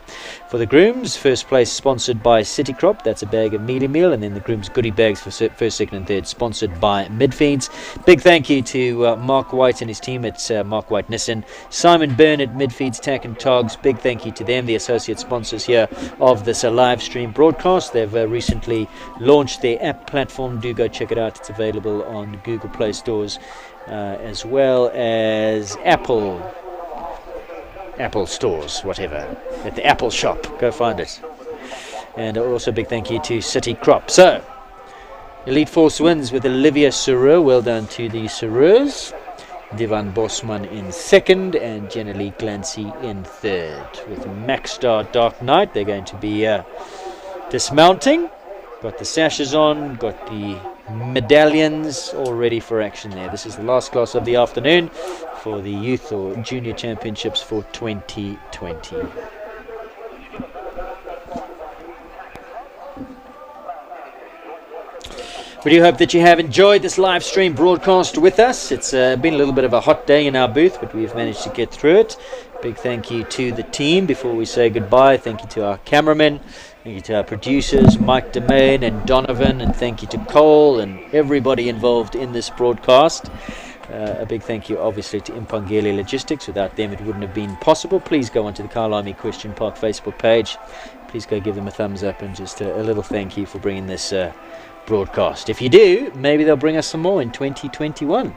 For the grooms, first place sponsored by City Crop, that's a bag of mealie meal, and then the grooms goodie bags for first, second and third sponsored by Midfeeds. Big thank you to Mark White and his team at Mark White Nissen, Simon Byrne at Midfeeds Tack and Togs. Big thank you to them, the associate sponsors here of this live stream broadcast. They've recently launched their app platform. Do go check it out. It's available on Google Play stores as well as Apple stores, whatever, at the Apple shop. Go find it. And also big thank you to City Crop. So Elite Force wins with Olivia Surur. Well done to the Sururs. Divan Bosman in second and Jenna Lee Glancy in third. With Maxstar Dark Knight, they're going to be dismounting. Got the sashes on, got the medallions all ready for action there. This is the last class of the afternoon for the Youth or Junior Championships for 2020. We do hope that you have enjoyed this live stream broadcast with us. It's been a little bit of a hot day in our booth, but we've managed to get through it. Big thank you to the team before we say goodbye. Thank you to our cameramen. Thank you to our producers, Mike Demain and Donovan, and thank you to Cole and everybody involved in this broadcast. A big thank you, obviously, to Impangele Logistics. Without them, it wouldn't have been possible. Please go onto the Kyalami Equestrian Park Facebook page. Please go give them a thumbs up and just a little thank you for bringing this broadcast. If you do, maybe they'll bring us some more in 2021.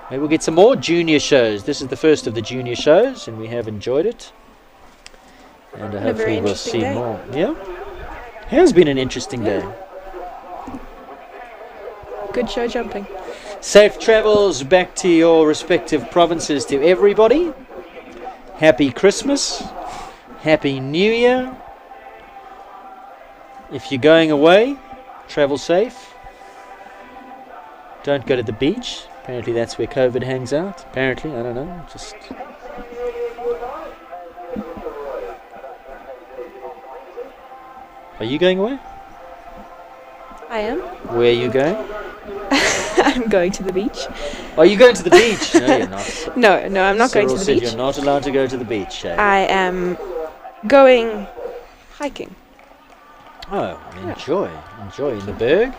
Maybe we'll get some more junior shows. This is the first of the junior shows, and we have enjoyed it. And hopefully we'll see more. Yeah. Has been an interesting day. Good show jumping. Safe travels back to your respective provinces to everybody. Happy Christmas. Happy New Year. If you're going away, travel safe. Don't go to the beach. Apparently that's where COVID hangs out. Apparently, I don't know. Just... Are you going away? I am. Where are you going? I'm going to the beach. Are you going to the beach? No, you're not. No, I'm not going to the Cyril beach. said you're not allowed to go to the beach, eh? I am going hiking. Oh, enjoy. Enjoy. In the Berg?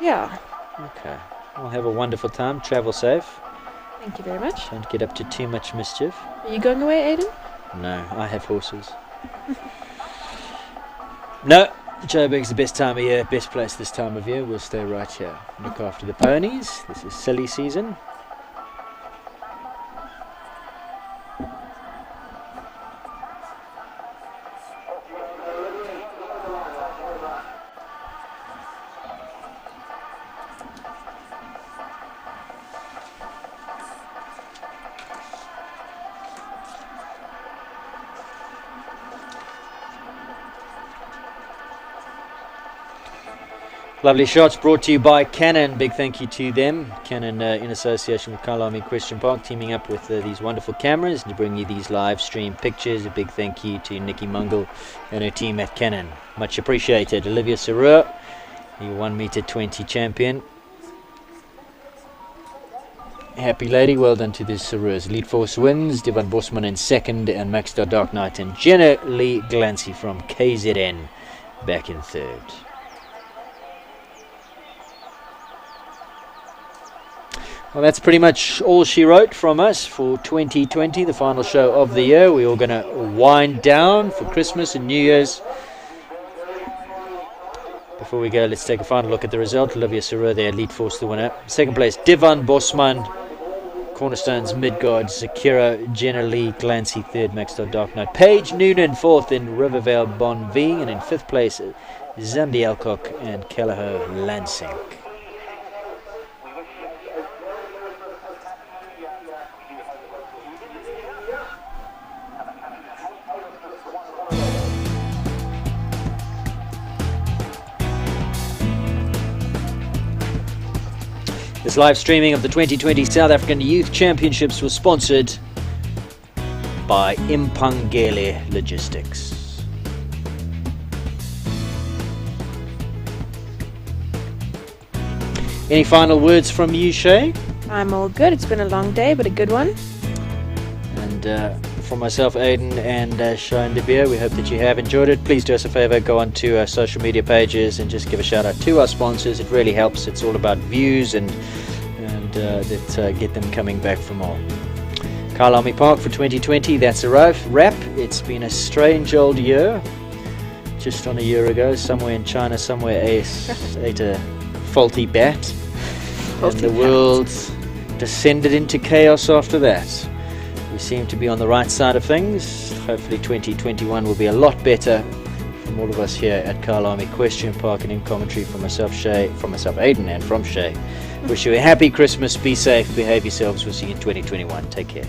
Yeah. Okay. Well, have a wonderful time. Travel safe. Thank you very much. Don't get up to too much mischief. Are you going away, Aiden? No, I have horses. No, Joburg's the best time of year, best place this time of year. We'll stay right here. Look after the ponies. This is silly season. Lovely shots brought to you by Canon. Big thank you to them. Canon in association with Kyalami Equestrian Park, teaming up with these wonderful cameras to bring you these live stream pictures. A big thank you to Nikki Mungle and her team at Canon. Much appreciated. Olivia Sarur, the 1 meter 20 champion. Happy lady, well done to the Sarurs. Lead Force wins, Devan Bosman in second, and Maxstar Dark Knight and Jenna Lee Glancy from KZN back in third. Well, that's pretty much all she wrote from us for 2020, the final show of the year. We're all going to wind down for Christmas and New Year's. Before we go, let's take a final look at the result. Olivia Sarur, the Elite Force, the winner. Second place, Devan Bosman. Cornerstones, Midgard, Zakira, Jenna Lee, Glancy, third, Maxstar Dark Knight. Paige Noonan, fourth, in Rivervale Bonvie. And in fifth place, Zandi Alcock and Kelleher Lansing. This live streaming of the 2020 South African Youth Championships was sponsored by Impangele Logistics. Any final words from you, Shay? I'm all good. It's been a long day, but a good one. And from myself, Aiden, and Shane De Beer, we hope that you have enjoyed it. Please do us a favor, go on to our social media pages and just give a shout out to our sponsors. It really helps. It's all about views and that get them coming back for more. Kyalami Park for 2020, that's a wrap. It's been a strange old year. Just on a year ago, somewhere in China, somewhere ate a faulty bat. And the world descended into chaos after that. We seem to be on the right side of things. Hopefully 2021 will be a lot better. From all of us here at Kyalami Equestrian Park, and in commentary from myself, Aiden, and from Shay. Wish you a happy Christmas, be safe, behave yourselves. We'll see you in 2021. Take care.